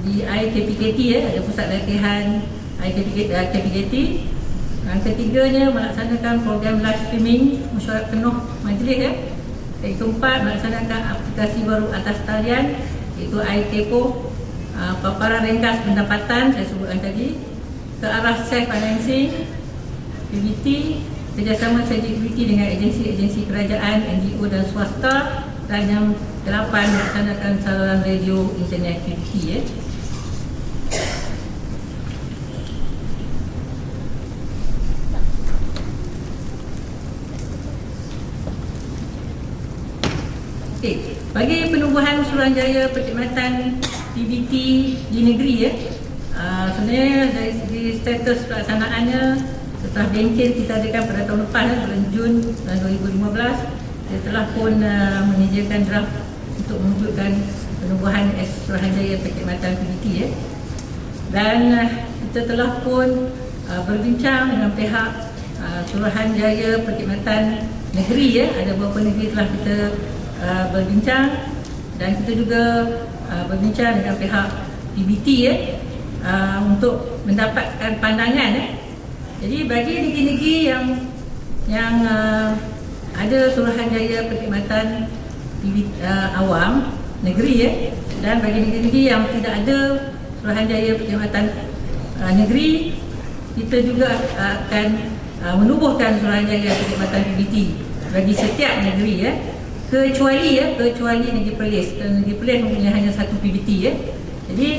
di IKPKT, ada pusat latihan IKPKT. Yang ketiganya, melaksanakan program live streaming mesyuarat penuh majlis. Yang keempat, melaksanakan aplikasi baru atas talian iaitu iTepo, paparan ringkas pendapatan saya sebutkan tadi, ke arah self financing PBT, kerjasama strategi PBT dengan agensi-agensi kerajaan, NGO dan swasta. Dan yang 8, melaksanakan saluran radio internet PBT. Okay. Bagi penubuhan Suruhanjaya Perkhidmatan PBT di negeri, sebenarnya dari segi status pelaksanaannya, setelah bengkel kita adakan pada tahun lepas, bulan Jun 2015, kita telah pun menyediakan draft untuk mewujudkan penubuhan Suruhanjaya Perkhidmatan PBT. Dan kita telah pun berbincang dengan pihak Suruhanjaya Perkhidmatan Negeri. Ada beberapa negeri telah kita berbincang, dan kita juga berbincang dengan pihak PBT untuk mendapatkan pandangan. Jadi bagi negeri-negeri yang ada Suruhanjaya Perkhidmatan awam negeri, dan bagi negeri-negeri yang tidak ada Suruhanjaya Perkhidmatan negeri, kita juga akan menubuhkan Suruhanjaya Perkhidmatan PBT bagi setiap negeri, kecuali negeri Perlis. Dan negeri Perlis mempunyai hanya satu PBT. Jadi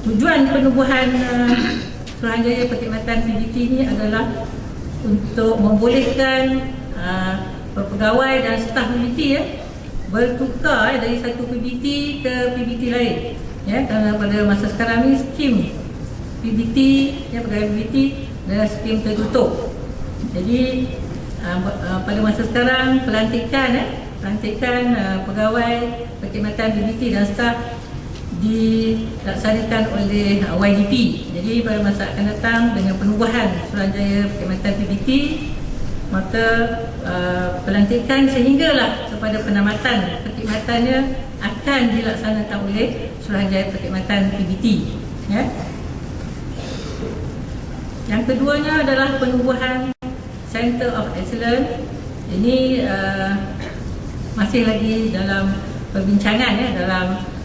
tujuan penubuhan Suruhanjaya Perkhidmatan PBT ini adalah untuk membolehkan pegawai dan staf PBT bertukar dari satu PBT ke PBT lain. Kerana pada masa sekarang ni skim PBT, pegawai PBT adalah skim tertutup. Jadi pada masa sekarang pelantikan pegawai perkhidmatan PBT dan staf dilaksanakan oleh YDP. Jadi pada masa akan datang dengan penubuhan Suruhanjaya Perkhidmatan PBT, maka pelantikan sehinggalah kepada penamatan perkhidmatannya akan dilaksanakan oleh Suruhanjaya Perkhidmatan PBT. Yang keduanya adalah penubuhan Center of Excellence. Ini masih lagi dalam perbincangan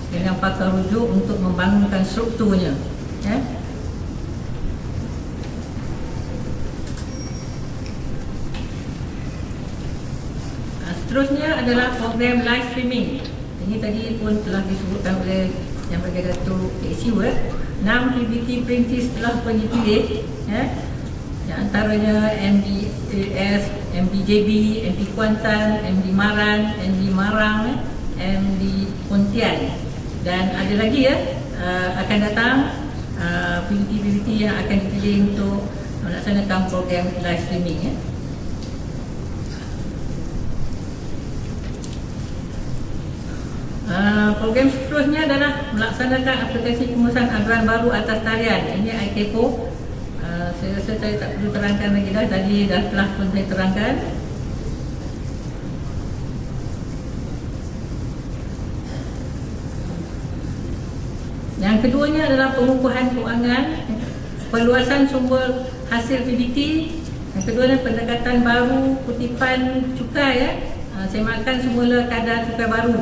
dengan pakar rujuk untuk membangunkan strukturnya. Seterusnya adalah program live streaming. Ini tadi pun telah disebutkan oleh Yang Bergaya Datuk PSU. 6 PBT perintis telah pun dipilih yang antaranya MDAS, MDJB, MD Kuantan, MD Maran, MD Marang, MD Pontian, dan ada lagi akan datang PBT yang akan dipilih untuk melaksanakan program live streaming Program seterusnya adalah melaksanakan aplikasi pengurusan aduan baru atas talian. Ini IKEPO. Saya rasa saya tak perlu terangkan lagi dah, tadi telah pun saya terangkan. Yang keduanya adalah pengukuhan keuangan, perluasan sumber hasil PBT. Yang kedua adalah pendekatan baru kutipan cukai Saya makan semula kadar cukai baru.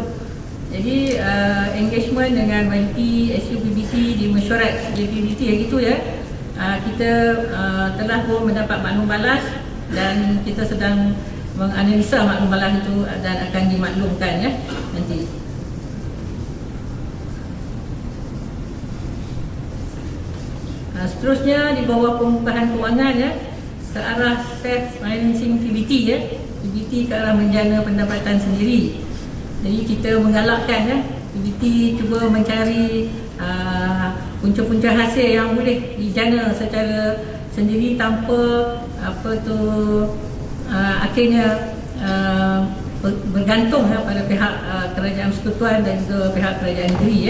Jadi engagement dengan YP, SU PBT di mesyuarat JPBT gitu kita telah pun mendapat maklum balas dan kita sedang menganalisa maklum balas itu dan akan dimaklumkan nanti. Seterusnya di bawah pengukuhan keuangan ke arah self financing PBT PBT ke arah menjana pendapatan sendiri. Jadi kita menggalakkan PBT cuba mencari punca-punca hasil yang boleh dijana secara sendiri tanpa akhirnya bergantung pada pihak kerajaan persekutuan dan juga pihak kerajaan negeri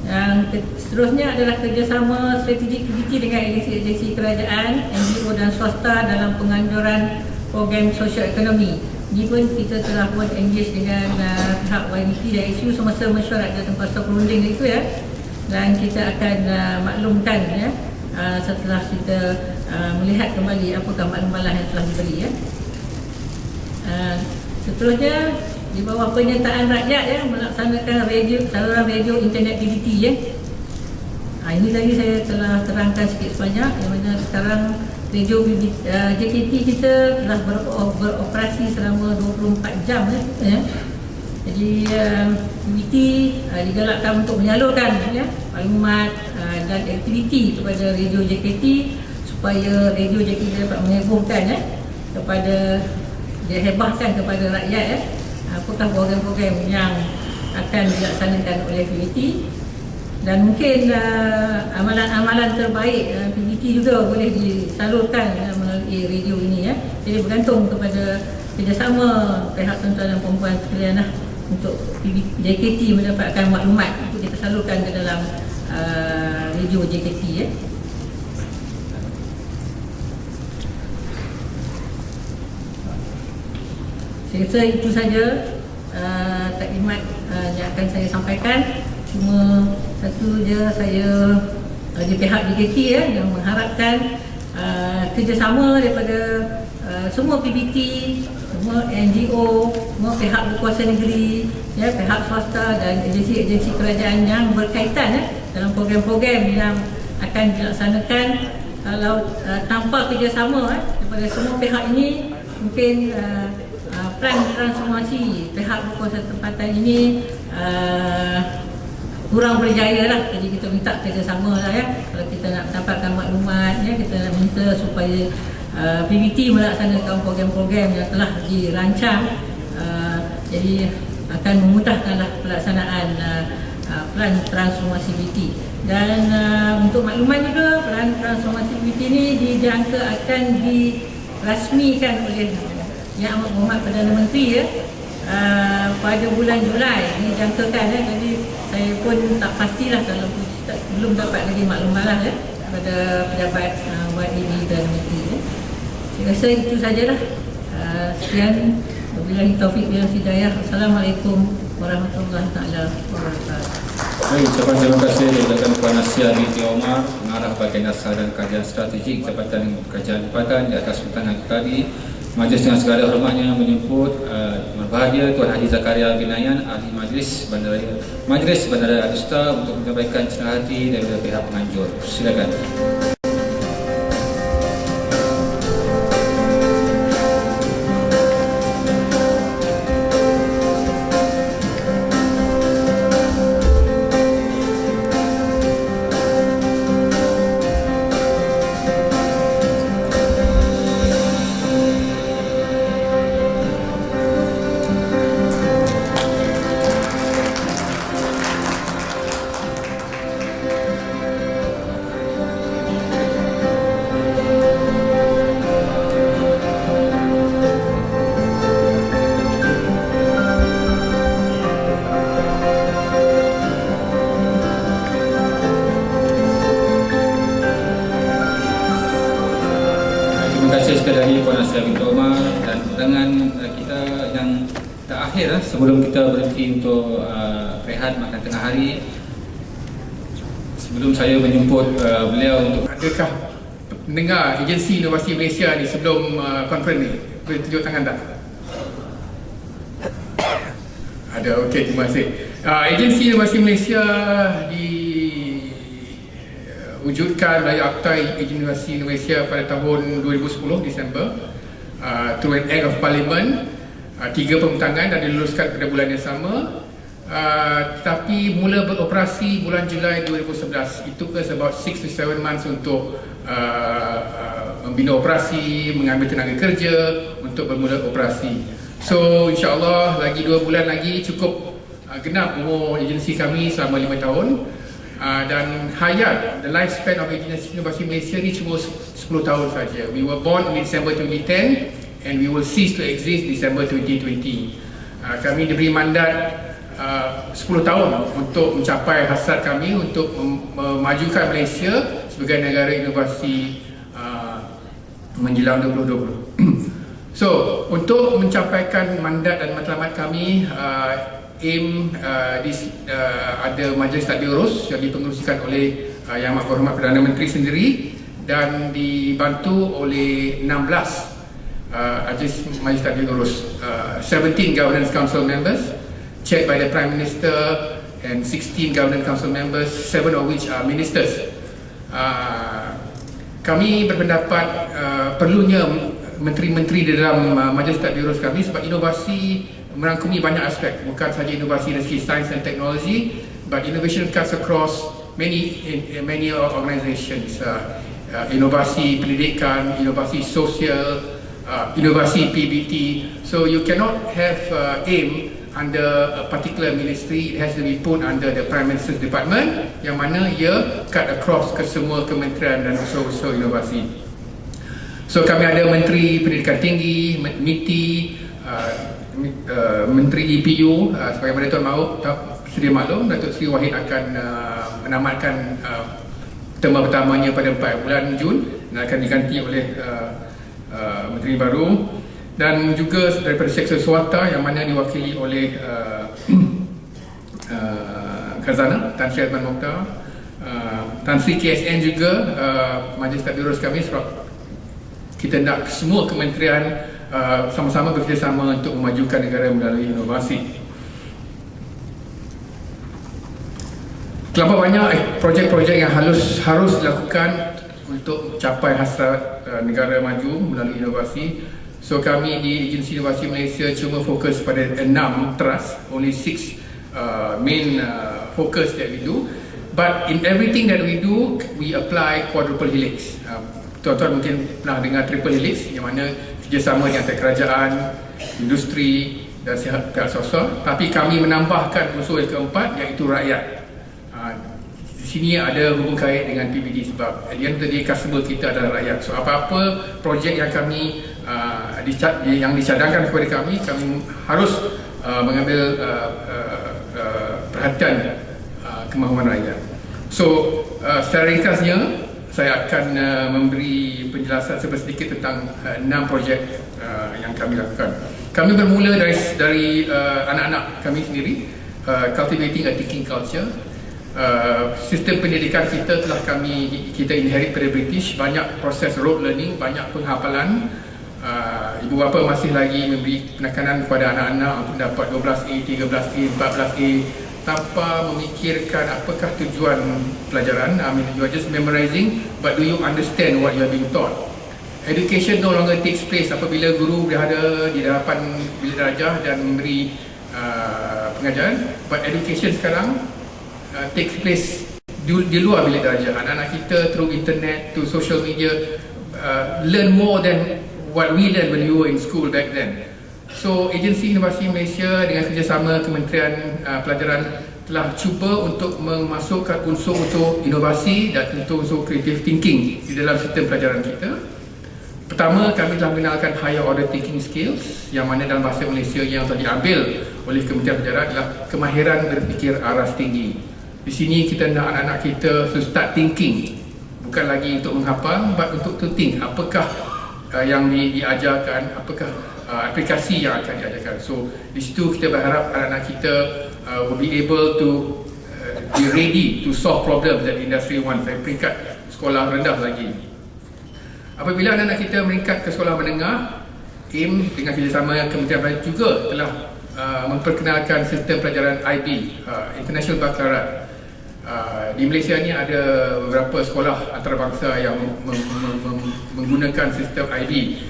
Yang seterusnya adalah kerjasama strategik PBT dengan agensi-agensi kerajaan, NGO dan swasta dalam penganjuran program sosio-ekonomi. Ini pun kita telah pun engage dengan pihak YNP dan SU semasa mesyuarat di tempat stok runding itu dan kita akan maklumkan setelah kita melihat kembali apakah maklum balas yang telah diberi Seterusnya di bawah penyertaan rakyat melaksanakan saluran radio internet PBT ini tadi saya telah terangkan sikit sebanyak, yang mana sekarang radio JKT kita telah beroperasi selama 24 jam Jadi PBT digalakkan untuk menyalurkan maklumat dan aktiviti kepada radio JKT supaya radio JKT dapat menghebohkan kepada dihebahkan kepada rakyat apakah program-program yang akan dilaksanakan oleh PBT. Dan mungkin amalan-amalan terbaik PBT juga boleh disalurkan melalui radio ini Jadi bergantung kepada kerjasama pihak tuan-tuan dan perempuan sekalian untuk JKT mendapatkan maklumat untuk kita salurkan ke dalam radio JKT Saya rasa itu saja taklimat yang akan saya sampaikan. Cuma satu je saya di pihak JKT yang mengharapkan kerjasama daripada semua PBT, semua NGO, semua pihak berkuasa negeri, pihak swasta dan agensi-agensi kerajaan yang berkaitan dalam program-program yang akan dilaksanakan. Kalau tanpa kerjasama daripada semua pihak ini, mungkin plan transformasi pihak berkuasa tempatan ini kurang berjaya Jadi kita minta kerjasama Kalau kita nak mendapatkan maklumat kita nak minta supaya PBT melaksanakan program-program yang telah dirancang jadi akan memudahkanlah pelaksanaan plan transformasi PBT. Dan untuk makluman juga, plan transformasi PBT ini dijangka akan dirasmikan oleh Yang Amat Berhormat Perdana Menteri pada bulan Julai dijangkakan jadi saya pun tak pastilah kalau belum dapat lagi maklum balas pada pejabat YB dan Menteri Saya rasa itu sajalah. Sekian, wabillahi taufiq wal hidayah. Assalamualaikum warahmatullahi taala wabarakatuh. Baik, ucapan terima kasih dilakukan Puan Nasir binti Omar, pengarah bahagian dasar dan kajian strategik Jabatan Kerajaan Tempatan di atas undangan tadi. Majlis dengan segala hormatnya menyebut berbahagia Tuan Haji Zakaria bin Nayan, Ahli Majlis Bandaraya Al-Usta untuk menyampaikan cenderah hati daripada pihak penganjur. Silakan. Ustaz Bintu Omar, dan undangan kita yang terakhir sebelum kita berhenti untuk rehat makan tengah hari. Sebelum saya menjemput beliau untuk adakah pendengar agensi inovasi Malaysia ni sebelum konferen ni boleh tunjuk tangan tak? Ada, okey, terima kasih. Agensi inovasi Malaysia diwujudkan melalui Akta Agensi Malaysia pada tahun 2010 Disember through an Act of Parliament. 3 pembentangan dan diluluskan pada bulan yang sama. Tetapi mula beroperasi bulan Julai 2011. It took us about 6 to 7 months untuk membina operasi, mengambil tenaga kerja untuk bermula operasi. So insyaAllah lagi 2 bulan lagi cukup genap umur agensi kami selama 5 tahun. Dan hayat, the lifespan of agensi inovasi Malaysia ni cuma 10 tahun saja. We were born in December 2010 and we will cease to exist December 2020. Kami diberi mandat 10 tahun untuk mencapai hasrat kami untuk memajukan Malaysia sebagai negara inovasi menjelang 2020. So, untuk mencapaikan mandat dan matlamat kami, ada Majlis tak diurus yang dipengerusikan oleh Yang Amat Berhormat Perdana Menteri sendiri dan dibantu oleh 16 Majlis tak diurus, 17 Governance Council members chaired by the Prime Minister and 16 Governance Council members, 7 of which are ministers. Kami berpendapat perlunya menteri-menteri di dalam Majlis tak diurus kami sebab inovasi merangkumi banyak aspek, bukan sahaja inovasi dari segi sains dan teknologi, but innovation cuts across many organizations. Inovasi pendidikan, inovasi sosial, inovasi PBT. So you cannot have aim under a particular ministry. It has to be put under the Prime Minister's Department, yang mana ia cut across ke semua kementerian dan unsur-unsur inovasi. So kami ada Menteri Pendidikan Tinggi, MITI, Menteri EPU. Sebagaimana Tuan mahu sedia maklum, Datuk Seri Wahid akan menamatkan terma pertamanya pada 4 bulan Jun dan akan diganti oleh Menteri baru. Dan juga daripada sektor swasta yang mana diwakili oleh Khazanah Tan Sri Azman Mokhtar, Tan Sri KSN juga Majlis tak diurus kami sebab kita nak semua kementerian sama-sama bekerjasama untuk memajukan negara melalui inovasi. Terlampau banyak projek-projek yang harus dilakukan untuk capai hasrat negara maju melalui inovasi. So kami di Agensi Inovasi Malaysia cuma fokus pada 6 trust, only 6 main focus that we do. But in everything that we do, we apply quadruple helix. Tuan-tuan mungkin pernah dengar triple helix, yang mana kerjasama di antara kerajaan, industri dan pihak swasta. Tapi kami menambahkan unsur yang keempat, iaitu rakyat. Di sini ada hubung kait dengan PBT sebab at the end of the day customer kita adalah rakyat. So apa-apa projek yang kami yang dicadangkan kepada kami harus mengambil perhatian kemahuan rakyat. So secara ringkasnya saya akan memberi penjelasan sedikit tentang 6 projek yang kami lakukan. Kami bermula dari anak-anak kami sendiri, cultivating a thinking culture. Sistem pendidikan kita kita inherit dari British, banyak proses rote learning, banyak penghafalan. Ibu bapa masih lagi memberi penekanan kepada anak-anak untuk dapat 12A, 13A, 14A tanpa memikirkan apakah tujuan pelajaran. I mean, you are just memorizing, but do you understand what you are being taught? Education no longer takes place apabila guru berada di hadapan bilik darjah dan memberi pengajaran, but education sekarang takes place di luar bilik darjah. Anak-anak kita through internet, through social media learn more than what we learned when we were in school back then. So Agensi Inovasi Malaysia dengan kerjasama Kementerian Pelajaran telah cuba untuk memasukkan unsur-unsur inovasi dan unsur creative thinking di dalam sistem pelajaran kita. Pertama, kami telah mengenalkan higher order thinking skills, yang mana dalam bahasa Malaysia yang telah diambil oleh Kementerian Pelajaran adalah kemahiran berfikir aras tinggi. Di sini kita nak anak-anak kita to start thinking, bukan lagi untuk menghafal, but untuk to think. Apakah yang diajarkan, apakah aplikasi yang akan diajarkan. So di situ kita berharap anak-anak kita will be able to be ready to solve problems that industry wants. Peringkat sekolah rendah lagi. Apabila anak-anak kita meningkat ke sekolah menengah, AIM dengan kerjasama Kementerian Pendidikan juga telah memperkenalkan sistem pelajaran IB, International Baccalaureate. Di Malaysia ni ada beberapa sekolah antarabangsa yang menggunakan sistem IB.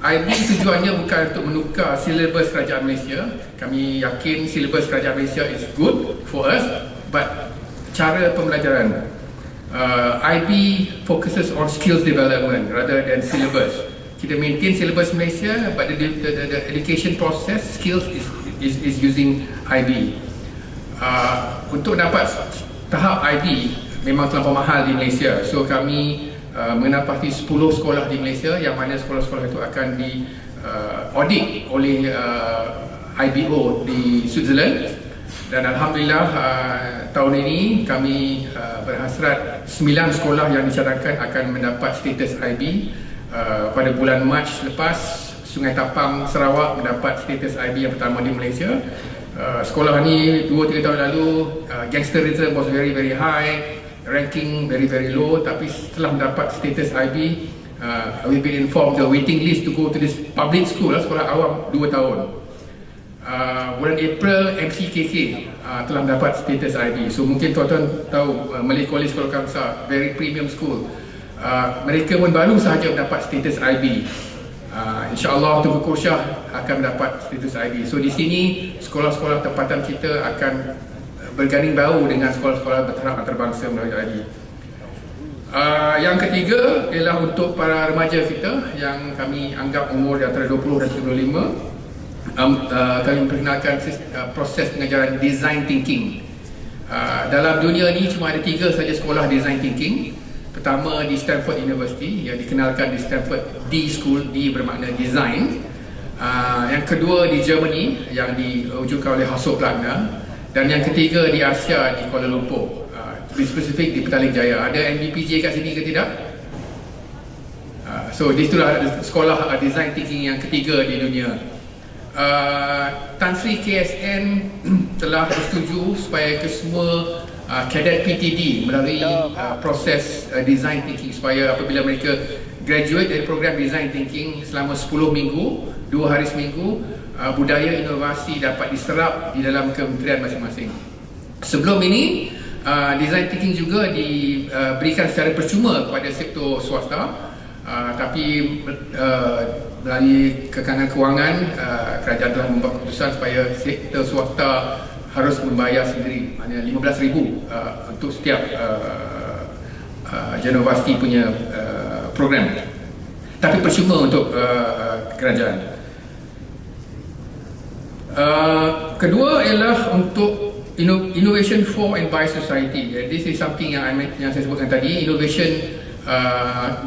IB tujuannya bukan untuk menukar silibus kerajaan Malaysia. Kami yakin silibus kerajaan Malaysia is good for us, but cara pembelajaran IB focuses on skills development rather than syllabus. Kita maintain syllabus Malaysia, but the education process skills is using IB. Untuk dapat tahap IB memang terlampau mahal di Malaysia. So kami mengenalpasti 10 sekolah di Malaysia yang mana sekolah-sekolah itu akan di audit oleh IBO di Switzerland. Dan Alhamdulillah tahun ini kami berhasrat 9 sekolah yang dicadangkan akan mendapat status IB. Pada bulan Mac lepas, Sungai Tapang, Sarawak mendapat status IB yang pertama di Malaysia. Sekolah ni 2-3 tahun lalu gangsterism was very high, ranking very low, tapi setelah mendapat status IB, we've been informed the waiting list to go to this public school, sekolah awam 2 tahun. Bulan April MCKK telah mendapat status IB. So mungkin tuan-tuan tahu Malay College Sekolah Kebangsaan, very premium school. Mereka pun baru sahaja mendapat status IB. InsyaAllah Tunku Kursyah akan mendapat status IB. So di sini sekolah-sekolah tempatan kita akan berganding bahu dengan sekolah-sekolah bertaraf antarabangsa melalui IB. Yang ketiga ialah untuk para remaja kita yang kami anggap umur di antara 20 dan 25. Kami memperkenalkan proses pengajaran design thinking. Dalam dunia ni cuma ada 3 saja sekolah design thinking. Pertama di Stanford University yang dikenalkan di Stanford D School, D bermakna design. Yang kedua di Germany yang diwujudkan oleh Hasso Plattner, dan yang ketiga di Asia di Kuala Lumpur, lebih spesifik di Petaling Jaya. Ada MBPJ kat sini ke tidak? So itulah sekolah design thinking yang ketiga di dunia. Tan Sri KSN telah bersetuju supaya kesemua kadet PTD melalui proses design thinking, supaya apabila mereka graduate dari program design thinking selama 10 minggu, 2 hari seminggu, budaya inovasi dapat diserap di dalam kementerian masing-masing. Sebelum ini design thinking juga diberikan secara percuma kepada sektor swasta, tapi melalui kekangan kewangan kerajaan telah membuat keputusan supaya sektor swasta harus membayar sendiri, hanya RM15,000 untuk setiap universiti punya program, tapi percuma untuk kerajaan. Kedua ialah untuk innovation for and by society. This is something yang saya sebutkan tadi. Innovation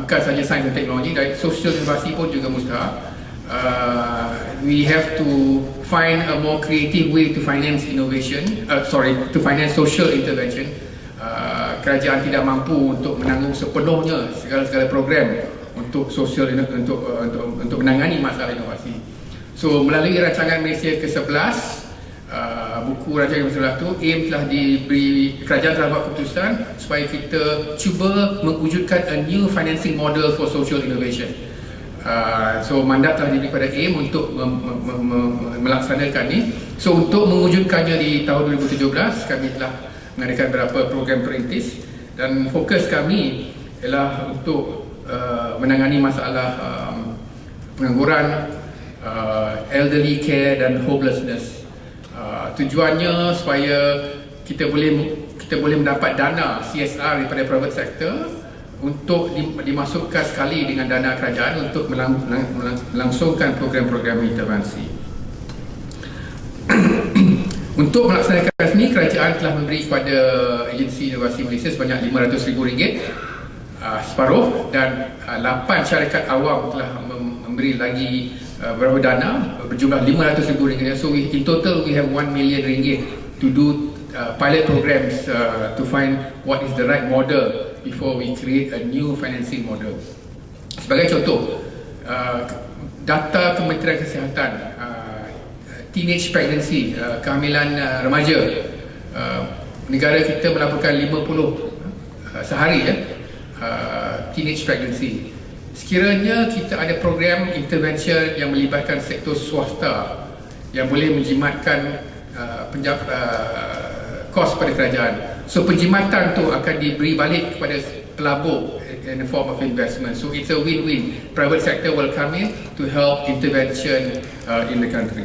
bukan saja sains dan teknologi, dari social inovasi pun juga mustahak. We have to find a more creative way to finance innovation, to finance social intervention. Kerajaan tidak mampu untuk menanggung sepenuhnya segala program untuk sosial, untuk menangani masalah inovasi. So melalui rancangan Malaysia ke-11, buku rancangan Malaysia ke-11 tu, AIM telah diberi, kerajaan telah buat keputusan supaya kita cuba mewujudkan a new financing model for social innovation. So mandat telah diberi kepada AIM untuk melaksanakan ni. So untuk mewujudkannya di tahun 2017, kami telah mengadakan beberapa program perintis, dan fokus kami ialah untuk menangani masalah pengangguran, elderly care dan homelessness. Tujuannya supaya kita boleh mendapat dana CSR daripada private sector untuk dimasukkan sekali dengan dana kerajaan untuk melangsungkan program-program intervensi. Untuk melaksanakan ini, kerajaan telah memberi kepada agensi inovasi Malaysia sebanyak RM500,000, separuh, dan 8 syarikat awam telah memberi lagi beberapa dana berjumlah RM500,000. So in total we have RM1 million to do pilot programs to find what is the right model before we create a new financing model. Sebagai contoh, data Kementerian Kesihatan, teenage pregnancy, kehamilan remaja, negara kita melaporkan 50 sehari teenage pregnancy. Sekiranya kita ada program intervention yang melibatkan sektor swasta yang boleh menjimatkan kos pada kerajaan, so penjimatan tu akan diberi balik kepada pelabur in the form of investment. So it's a win-win. Private sector will come in to help intervention in the country.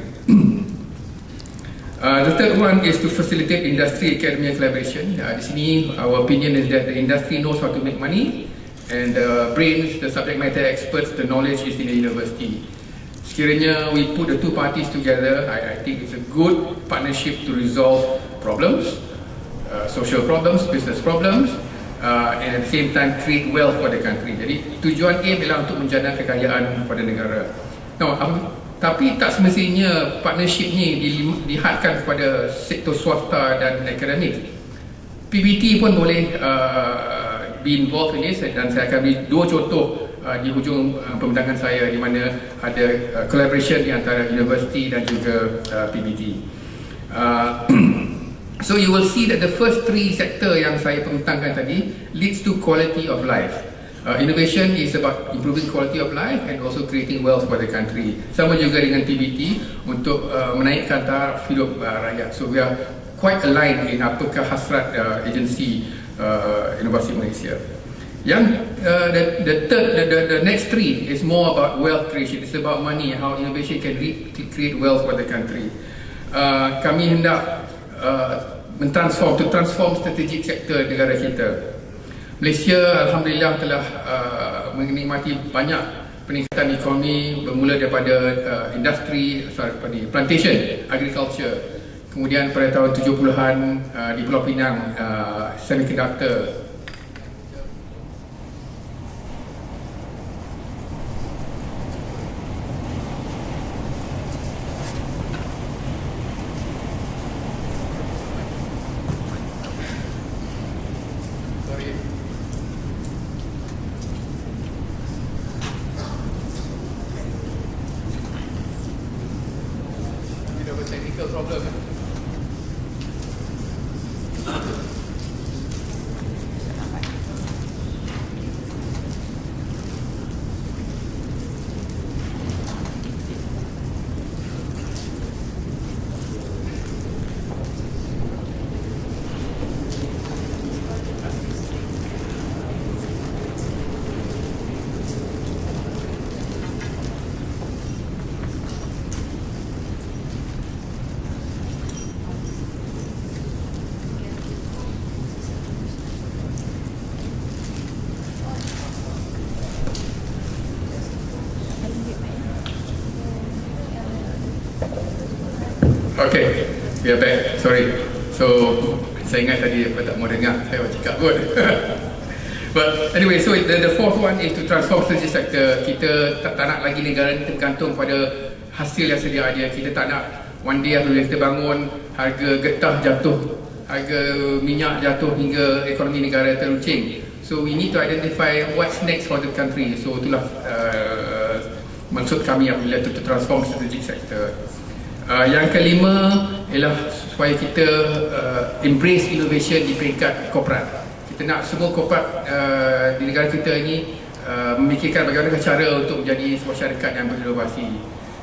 The third one is to facilitate industry academia collaboration. Di sini our opinion is that the industry knows how to make money, and the brains, the subject matter experts, the knowledge is in the university. Sekiranya we put the two parties together, I think it's a good partnership to resolve problems, social problems, business problems, and at the same time create wealth for the country. Jadi tujuan aim ialah untuk menjana kekayaan pada negara. Now, tapi tak semestinya partnership ni dihadkan kepada sektor swasta dan akademik. PBT pun boleh be involved in this, dan saya akan beri dua contoh di hujung pembentangan saya di mana ada collaboration di antara universiti dan juga PBT. So you will see that the first three sector yang saya pembentangkan tadi leads to quality of life. Innovation is about improving quality of life and also creating wealth for the country. Sama juga dengan PBT untuk menaikkan taraf hidup rakyat. So we are quite aligned in apakah hasrat agensi inovasi Malaysia. Yang the next three is more about wealth creation. It's about money, how innovation can create wealth for the country. Kami hendak transform strategic sektor negara kita. Malaysia alhamdulillah telah menikmati banyak peningkatan ekonomi bermula daripada industri plantation, agriculture. Kemudian pada tahun 70-an di Pulau Pinang semiconductor. Okay, we are back. Sorry. So, saya ingat tadi apa tak mau dengar, saya cakap pun. But anyway, so the fourth one is to transform strategic sector. Kita tak nak lagi negara ni tergantung pada hasil yang sedia ada. Kita tak nak one day apabila kita bangun, harga getah jatuh, harga minyak jatuh hingga ekonomi negara teruncing. So we need to identify what's next for the country. So itulah maksud kami apabila to transform strategic sector. Yang kelima ialah supaya kita embrace innovation di peringkat korporat. Kita nak semua korporat di negara kita ini memikirkan bagaimana cara untuk menjadi sebuah syarikat yang berinovasi.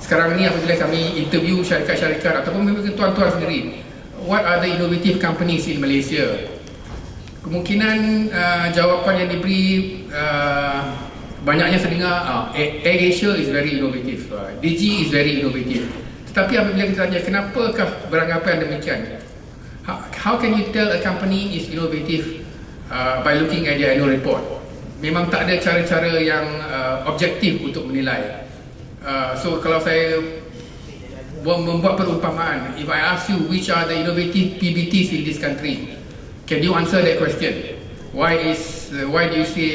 Sekarang ni apabila kami interview syarikat-syarikat ataupun mungkin tuan-tuan sendiri, what are the innovative companies in Malaysia? Kemungkinan jawapan yang diberi banyaknya saya dengar AirAsia is very innovative, DG is very innovative. Tetapi apabila kita tanya kenapakah beranggapan demikian, how can you tell a company is innovative by looking at their annual report? Memang tak ada cara-cara yang objektif untuk menilai. So kalau saya membuat perumpamaan, if I ask you which are the innovative PBTs in this country, can you answer that question? Why do you say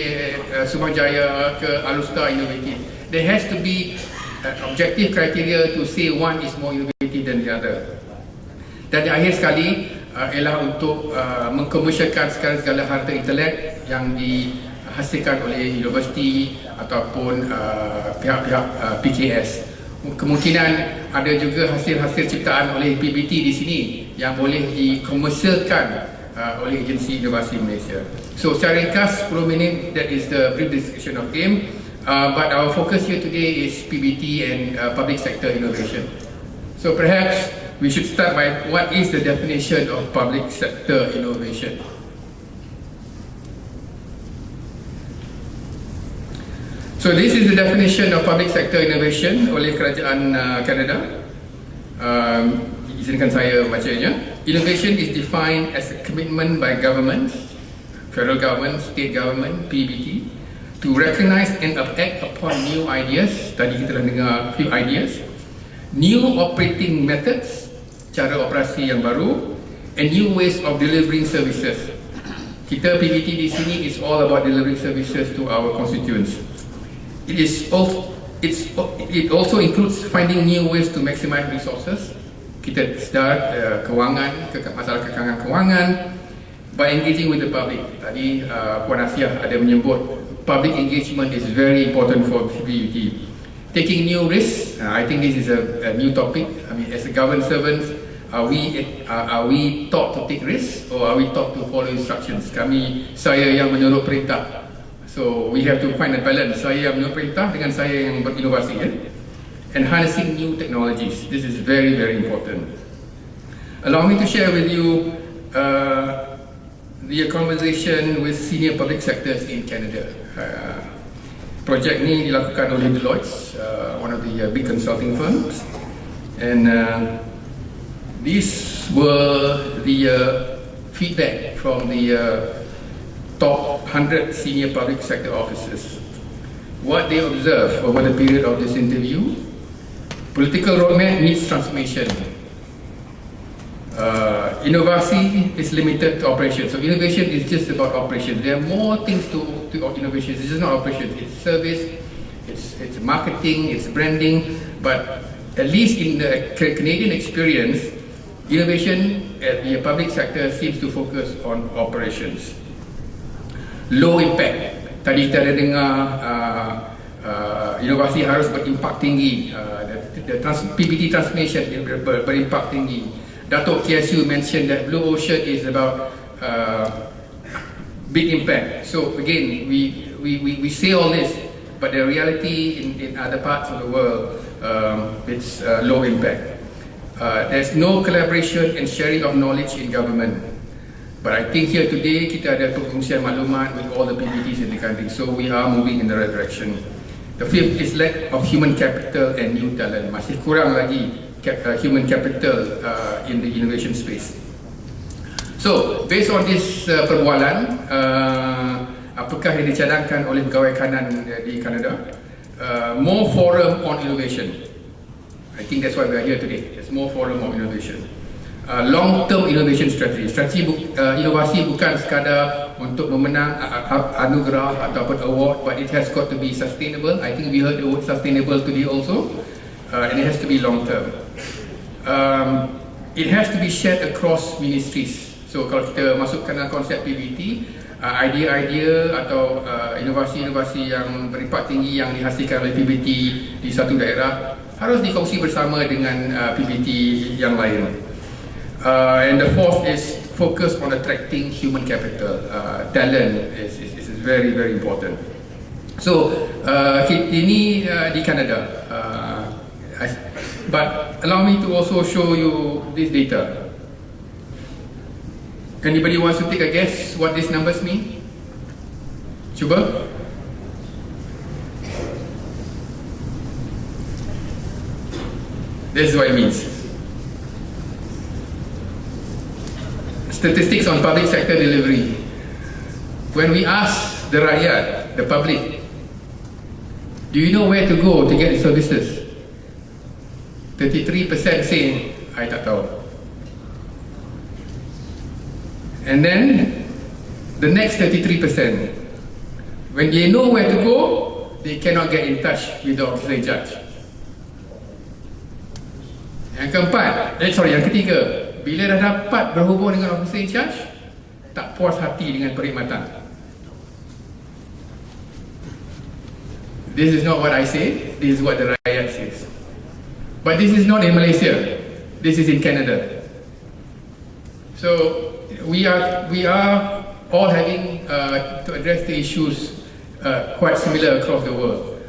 Sumbangajaya ke Alustar innovative? There has to be objective criteria to say one is more innovative than the other. Dan yang akhir sekali ialah untuk mengkomersialkan segala harta intelek yang dihasilkan oleh universiti ataupun pihak-pihak PKS. Kemungkinan ada juga hasil-hasil ciptaan oleh PBT di sini yang boleh dikomersialkan oleh agensi inovasi Malaysia. So secara ringkas 10 minit, that is the brief description of game. But our focus here today is PBT and public sector innovation. So perhaps we should start by what is the definition of public sector innovation. So this is the definition of public sector innovation oleh kerajaan Canada. Izinkan saya bacanya. Innovation is defined as a commitment by government, federal government, state government, PBT, to recognize and act upon new ideas. Tadi kita dah dengar few ideas. New operating methods, cara operasi yang baru, and new ways of delivering services. Kita PBT di sini is all about delivering services to our constituents. It also includes finding new ways to maximize resources. Kita sedar masalah kekangan kewangan by engaging with the public. Tadi Puan Asiah ada menyebut public engagement is very important for PBT. Taking new risks, I think this is a new topic. I mean, as a government servants, are we taught to take risks or are we taught to follow instructions? Saya yang menurut perintah. So we have to find a balance. Saya yang menurut perintah dengan saya yang berinovasi. Enhancing new technologies. This is very, very important. Allow me to share with you the conversation with senior public sectors in Canada. Project ni dilakukan oleh Deloitte, one of the big consulting firms, and these were the feedback from the top 100 senior public sector officers. What they observed over the period of this interview: political roadmap needs transformation. Innovation is limited to operation. So innovation is just about operation. There are more things to innovation. It's just not operation. It's service, it's marketing, it's branding. But at least in the Canadian experience, innovation at the public sector seems to focus on operations. Low impact. Tadi kita ada dengar inovasi harus berimpak tinggi. PBT transformation berimpak tinggi. Datuk KSU mentioned that Blue Ocean is about big impact. So again, we say all this, but the reality in other parts of the world, it's low impact. There's no collaboration and sharing of knowledge in government. But I think here today kita ada perkongsian maklumat with all the PBTs in the country. So we are moving in the right direction. The fifth is lack of human capital and new talent. Masih kurang lagi human capital in the innovation space. So based on this perbualan, apakah yang dicadangkan oleh pegawai kanan di Kanada? More forum on innovation. I think that's why we are here today. There's more forum on innovation. Long-term innovation strategy. Strategi inovasi bukan sekadar untuk memenang anugerah ataupun award, but it has got to be sustainable. I think we heard the word sustainable today also, and it has to be long-term. It has to be shared across ministries. So kalau kita masukkan dalam konsep PBT, idea-idea atau inovasi-inovasi yang berimpak tinggi yang dihasilkan oleh PBT di satu daerah harus dikongsi bersama dengan PBT yang lain. And the fourth is focus on attracting human capital. Talent is very, very important. So ini di Canada. But allow me to also show you this data. Anybody wants to take a guess what these numbers mean? Cuba. This is what it means. Statistics on public sector delivery. When we ask the rakyat, the public, do you know where to go to get the services? 33% say, I tak tahu. And then, the next 33%, when they know where to go, they cannot get in touch with the officer in charge. Yang ketiga, bila dah dapat berhubung dengan officer in charge, tak puas hati dengan perkhidmatan. This is not what I say, this is what the rakyat says. But this is not in Malaysia, this is in Canada. So we are all having to address the issues quite similar across the world.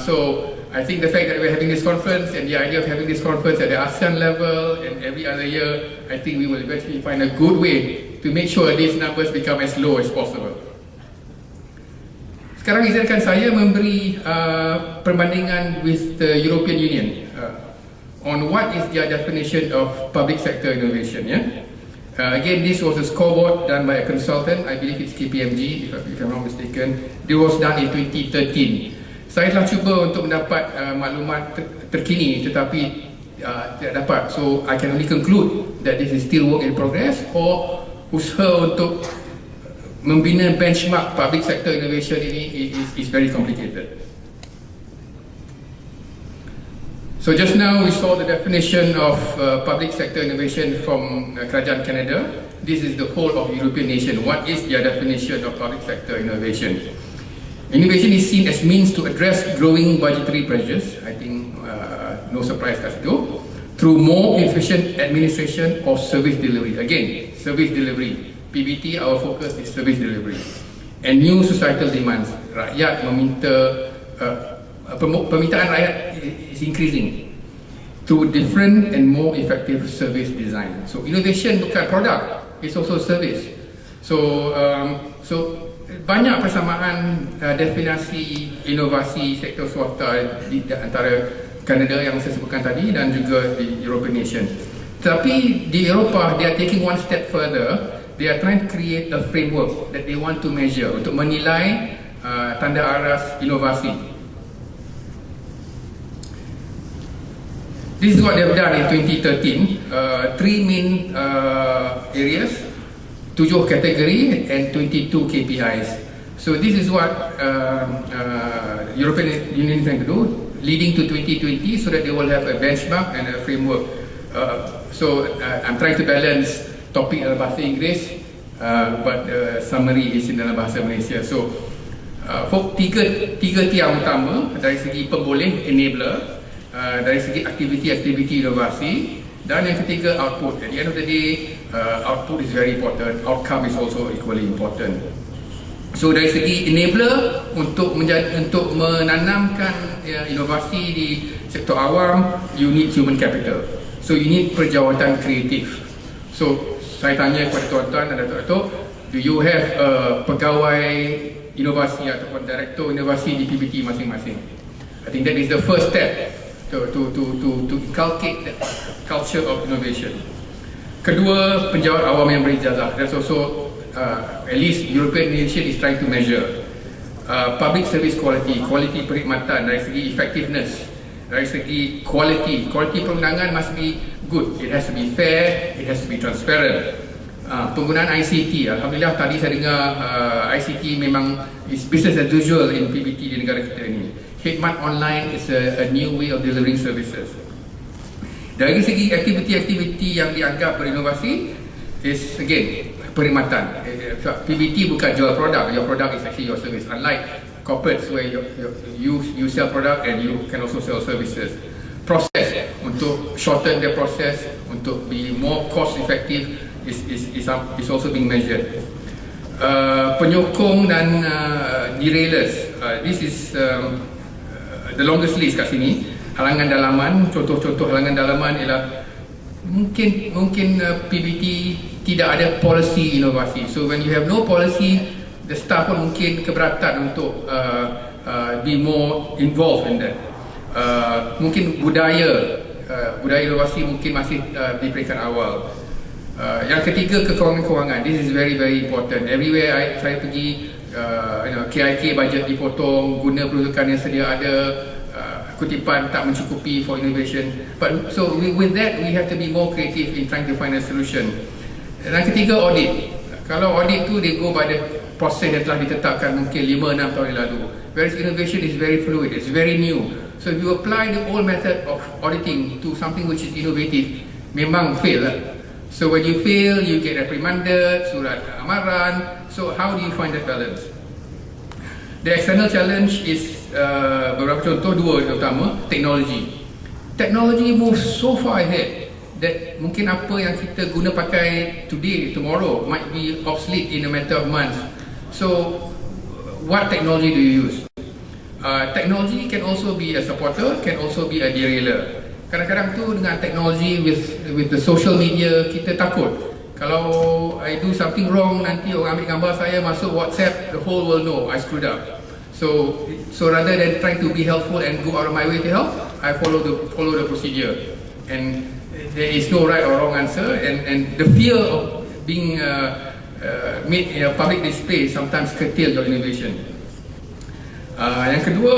So I think the fact that we're having this conference and the idea of having this conference at the ASEAN level and every other year, I think we will eventually find a good way to make sure these numbers become as low as possible. Sekarang izinkan saya memberi perbandingan with the European Union on what is their definition of public sector innovation. Again, this was a scoreboard done by a consultant, I believe it's KPMG if I'm not mistaken. It was done in 2013. Saya telah cuba untuk mendapat maklumat terkini tetapi tidak dapat. So I can only conclude that this is still work in progress or usaha untuk membina benchmark public sector innovation ini is very complicated. So just now we saw the definition of public sector innovation from Kerajaan Canada. This is the whole of European nation. What is their definition of public sector innovation? Innovation is seen as means to address growing budgetary pressures. I think no surprise kat situ. Through more efficient administration of service delivery. Again, service delivery. PBT, our focus is service delivery. And new societal demands. Rakyat meminta, permintaan rakyat is increasing through different and more effective service design. So innovation bukan produk, it's also service. So banyak persamaan definisi inovasi sektor swasta di antara Kanada yang saya sebutkan tadi dan juga di European nation. Tapi di Eropah, they are taking one step further. They are trying to create a framework that they want to measure untuk menilai tanda aras inovasi. This is what they have done in 2013. 3 main areas, 7 category and 22 KPIs. So this is what European Union is trying to do, leading to 2020 so that they will have a benchmark and a framework. I'm trying to balance topik dalam bahasa Inggeris, but the summary is in dalam bahasa Malaysia. So, tiga tiang utama dari segi pemboleh, enabler, dari segi aktiviti-aktiviti inovasi, dan yang ketiga output. At the end of the day, output is very important, outcome is also equally important. So dari segi enabler untuk menanamkan inovasi di sektor awam, you need human capital. So you need perjawatan kreatif. So saya tanya kepada tuan-tuan dan datuk-datuk, do you have pegawai inovasi ataupun direktor inovasi di PBT masing-masing? I think that is the first step to inculcate the culture of innovation. Kedua, penjawat awam yang berijazah. That's also at least European nation is trying to measure public service quality perkhidmatan dari segi effectiveness, dari segi quality perundangan must be good. It has to be fair, it has to be transparent. Penggunaan ICT, alhamdulillah tadi saya dengar ICT memang is business as usual in PBT di negara kita ini. Khidmat online is a new way of delivering services. Dari segi aktiviti-aktiviti yang dianggap berinovasi is again perkhidmatan. PBT bukan jual produk, your product is actually your service. Unlike corporates where you sell product and you can also sell services. Process untuk shorten the process, untuk be more cost effective is also being measured. Penyokong dan derailers, this is the longest list kat sini. Halangan dalaman, contoh-contoh halangan dalaman ialah mungkin PBT tidak ada policy inovasi. So when you have no policy, the staff pun mungkin keberatan untuk be more involved in that. Mungkin budaya inovasi mungkin masih di peringkat awal. Yang ketiga, kewangan-kewangan. This is very very important. Everywhere saya pergi, KIK budget dipotong, guna peruntukan yang sedia ada, kutipan tak mencukupi for innovation. But so with that we have to be more creative in trying to find a solution. Dan ketiga, audit. Kalau audit tu they go by the proses yang telah ditetapkan mungkin 5-6 tahun yang lalu. Whereas innovation is very fluid, it's very new. So if you apply the old method of auditing to something which is innovative, memang fail lah. So when you fail, you get reprimanded, surat amaran. So how do you find that balance? The external challenge is beberapa contoh, dua utama. Technology moves so far ahead that mungkin apa yang kita guna pakai today, tomorrow might be obsolete in a matter of months. So what technology do you use? Technology can also be a supporter, can also be a derailer. Kadang-kadang tu dengan teknologi with the social media, kita takut kalau I do something wrong, nanti orang ambil gambar saya masuk WhatsApp, the whole world know I screwed up. So rather than trying to be helpful and go out of my way to help, I follow the procedure, and there is no right or wrong answer, and the fear of being made in a public display sometimes curtail your innovation. Yang kedua,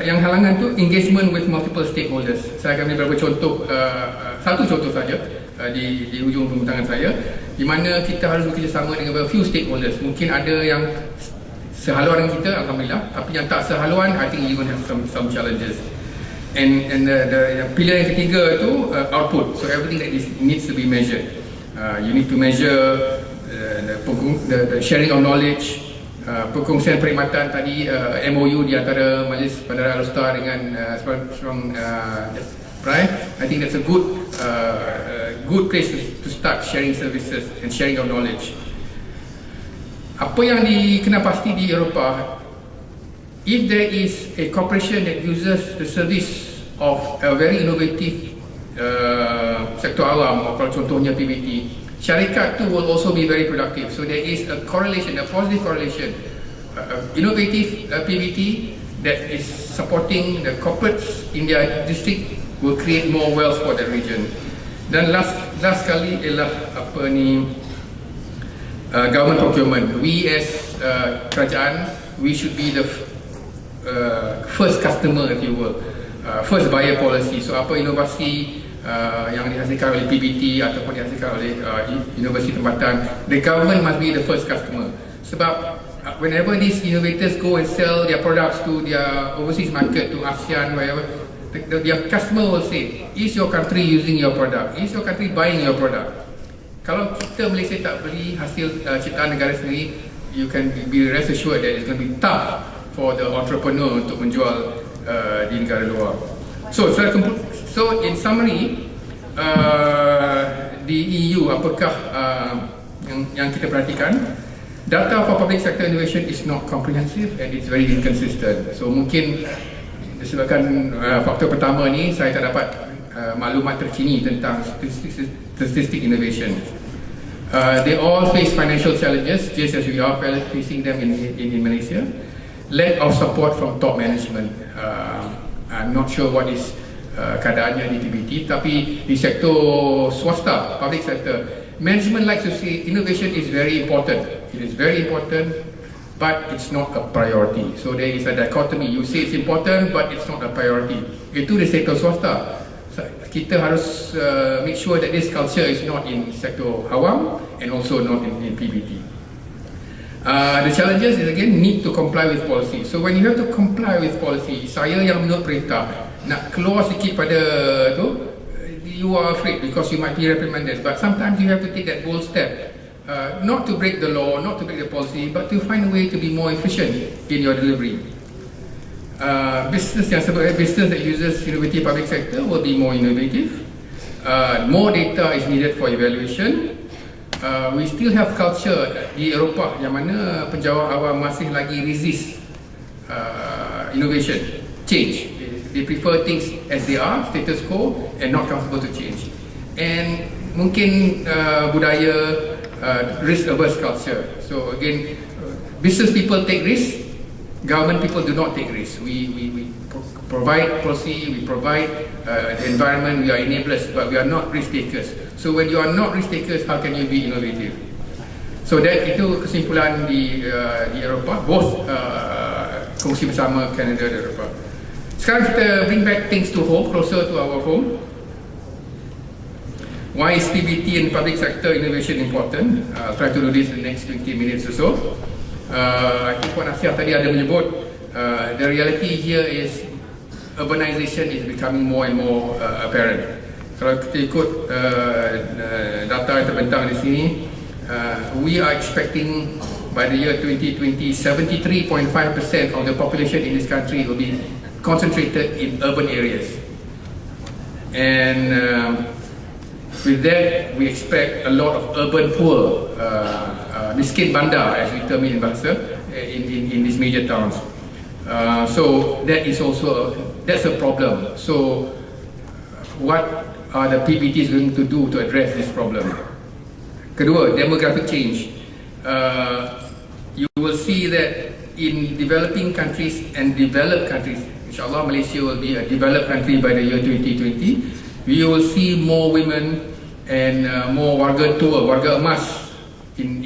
yang halangan tu engagement with multiple stakeholders. Saya akan beri beberapa contoh, satu contoh saja di hujung pembentangan saya, di mana kita harus bekerjasama dengan few stakeholders. Mungkin ada yang sehaluan dengan kita, alhamdulillah, tapi yang tak sehaluan, I think you will have some challenges. And the pillar yang ketiga tu output. So everything that needs to be measured. You need to measure the sharing of knowledge, perkongsian perkhidmatan tadi, MOU di antara Majlis Bandaraya Alor dengan Brian. I think that's a good place to start sharing services and sharing of knowledge. Apa yang kena pasti di Eropah, if there is a corporation that uses the service of a very innovative sektor awam, kalau contohnya PBT, syarikat tu will also be very productive. So there is a correlation, a positive correlation. Innovative PBT that is supporting the corporates in their district will create more wealth for the region. Dan last kali ialah government procurement. We as kerajaan, we should be the first customer, if you will, first buyer policy. So apa inovasi yang dihasilkan oleh PBT ataupun dihasilkan oleh inovasi tempatan, the government must be the first customer. Sebab whenever these innovators go and sell their products to their overseas market, to ASEAN, wherever, their customer will say, is your country using your product? Is your country buying your product? Kalau kita Malaysia tak beli hasil ciptaan negara sendiri, you can be rest assured that it's going to be tough for the entrepreneur untuk menjual di negara luar. So in summary, di EU apakah yang kita perhatikan? Data for public sector innovation is not comprehensive and it's very inconsistent. So mungkin disebabkan faktor pertama ni, saya tak dapat maklumat terkini tentang statistic innovation. They all face financial challenges, just as we are facing them in Malaysia. Lack of support from top management. I'm not sure what is keadaannya di PBT, tapi di sektor swasta, public sector, management likes to say innovation is very important. It is very important, but it's not a priority. So there is a dichotomy. You say it's important, but it's not a priority. Itu di sektor swasta. Kita harus make sure that this culture is not in sektor awam and also not in PBT. The challenges is again need to comply with policy. So when you have to comply with policy, saya yang menurut perintah nak keluar sikit pada tu, you are afraid because you might be reprimanded. But sometimes you have to take that bold step, not to break the law, not to break the policy, but to find a way to be more efficient in your delivery. Business that uses innovative public sector will be more innovative. More data is needed for evaluation. We still have culture di Eropah yang mana penjawat awam masih lagi resist innovation, change. They prefer things as they are, status quo, and not comfortable to change. And mungkin budaya risk-averse culture. So again, business people take risk, government people do not take risks. We provide policy, we provide the environment, we are enablers, but we are not risk takers. So when you are not risk takers, how can you be innovative? So itu kesimpulan di Eropah, both kongsi bersama Canada dan Eropah. Sekarang kita bring back things to home, closer to our home. Why is PBT and public sector innovation important? I'll try to do this in the next 20 minutes or so. I think Puan Asyaf tadi ada menyebut the reality here is urbanization is becoming more and more apparent. Kalau kita ikut data yang terbentang di sini, we are expecting by the year 2020, 73.5% of the population in this country will be concentrated in urban areas. And with that, we expect a lot of urban poor, miskin bandar, as we term it in Bahasa, in these major towns. So that is also that's a problem. So what are the PBTs going to do to address this problem? Kedua, demographic change. You will see that in developing countries and developed countries, inshallah Malaysia will be a developed country by the year 2020, we will see more women and more warga tua, warga emas in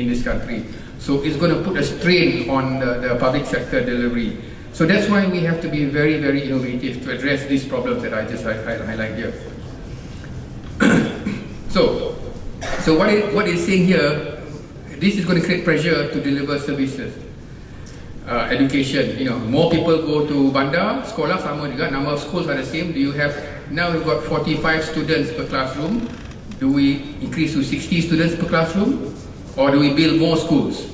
this country. So it's going to put a strain on the public sector delivery. So that's why we have to be very, very innovative to address these problems that I just highlight here. So what it's saying here, this is going to create pressure to deliver services. Education, more people go to bandar, sekolah sama juga, number of schools are the same. Now we've got 45 students per classroom. Do we increase to 60 students per classroom? Or do we build more schools?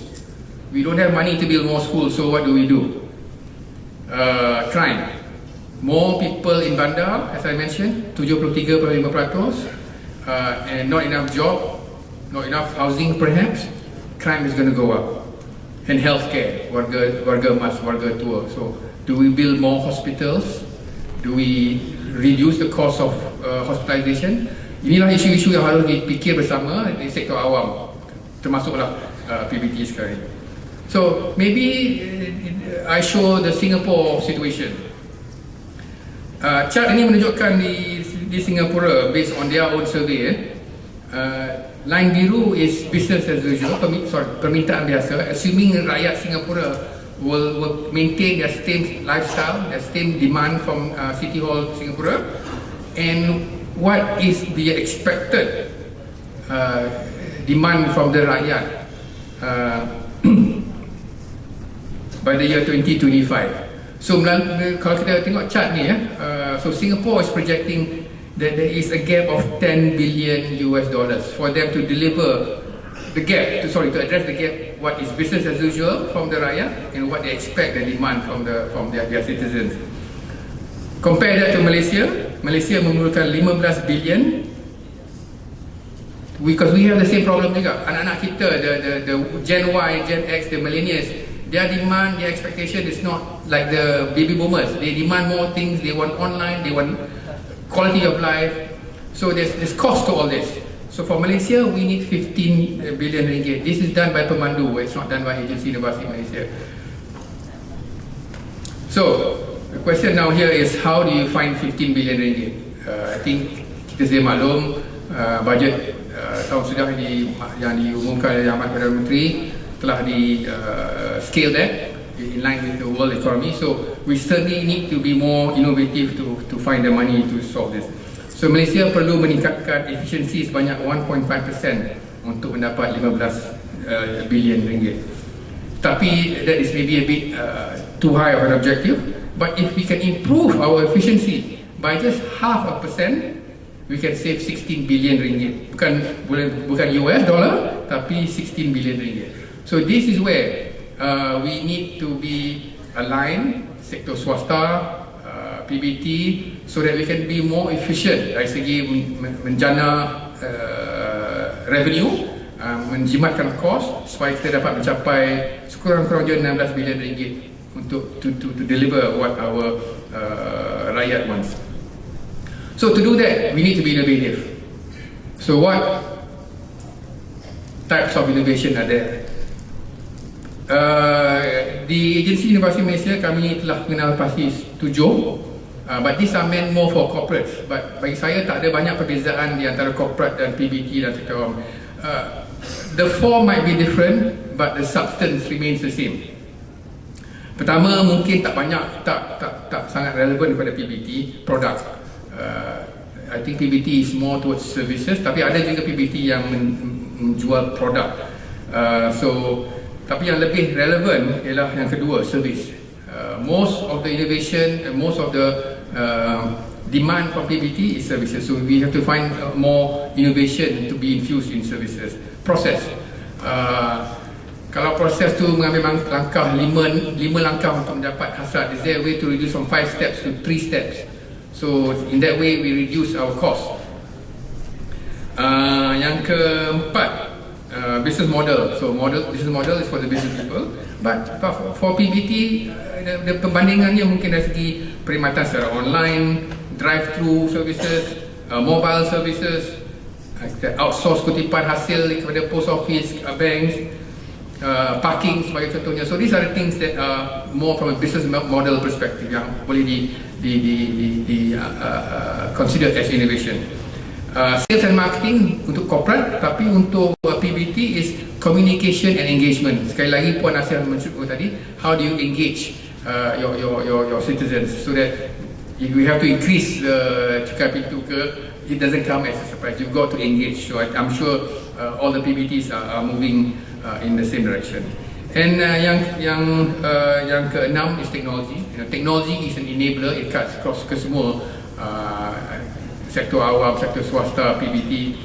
We don't have money to build more schools, so what do we do? Crime. More people in bandar, as I mentioned, 73.5%, and not enough job, not enough housing perhaps, crime is going to go up. And healthcare, warga emas, warga tua. So, do we build more hospitals? Do we reduce the cost of hospitalization? Inilah isu-isu yang harus dipikir bersama di sektor awam, termasuklah PBT sekarang. So, maybe I show the Singapore situation. Chart ini menunjukkan di Singapura based on their own survey. Line biru is business as usual, permintaan biasa, assuming rakyat Singapura will maintain their same lifestyle, their same demand from City Hall Singapura. And what is the expected demand from the rakyat by the year 2025? So kalau kita tengok chart ni, so Singapore is projecting that there is a gap of $10 billion for them to deliver the gap, to address the gap, what is business as usual from the rakyat and what they expect the demand from their citizens. Compare that to Malaysia. Malaysia memerlukan 15 billion because we have the same problem juga. Anak-anak kita, the Gen Y, Gen X, the millennials, their demand, their expectation is not like the baby boomers. They demand more things, they want online, they want quality of life. So there's cost to all this. So for Malaysia, we need 15 billion ringgit. This is done by Pemandu, it's not done by Agency University Malaysia. So the question now here is, how do you find 15 billion ringgit? I think kita sedia maklum, bajet tahun sudah yang diumumkan oleh Ahmad Perdana Menteri telah di scale that in line with the world economy. So we certainly need to be more innovative to find the money to solve this. So Malaysia perlu meningkatkan efisiensi sebanyak 1.5% untuk mendapat 15 billion ringgit. Tapi that is maybe a bit too high of an objective. But if we can improve our efficiency by just 0.5%, we can save 16 billion ringgit. Bukan US dollar, tapi 16 billion ringgit. So this is where we need to be aligned, sektor swasta, PBT, so that we can be more efficient dari segi menjana revenue, menjimatkan cost supaya kita dapat mencapai sekurang-kurangnya 16 bilion ringgit untuk to deliver what our rakyat wants. So to do that, we need to be innovative. So what types of innovation are there? Di Agensi Universiti Malaysia kami telah mengenal pasti 7, but these are meant more for corporates. But bagi saya tak ada banyak perbezaan di antara corporate dan PBT dan sektor awam. The form might be different, but the substance remains the same. Pertama, mungkin tak sangat relevan kepada PBT produk. I think PBT is more towards services, tapi ada juga PBT yang menjual produk. Tapi yang lebih relevan ialah yang kedua, service. Most of the innovation, most of the demand for PBT is services. So we have to find more innovation to be infused in services. Process. Kalau proses tu mengambil langkah 5 langkah untuk mendapat hasrat. Is there a way to reduce from 5 steps to 3 steps? So in that way we reduce our cost. Yang keempat, business model. So business model is for the business people, but for PBT, the perbandingannya mungkin dari segi perkhidmatan secara online, drive-thru services, mobile services, outsource kutipan hasil kepada post office, banks, parking sebagai contohnya. So these are the things that are more from a business model perspective yang boleh considered as innovation. Sales and marketing untuk corporate, tapi untuk PBT is communication and engagement. Sekali lagi Puan Asia mencukup tadi, how do you engage your citizens so that if we have to increase cukai pintu ke, it doesn't come as a surprise. You've got to engage. So I'm sure all the PBTs are moving in the same direction. And yang keenam is technology. Technology is an enabler. It cuts across ke semua sektor awam, sektor swasta, PBT.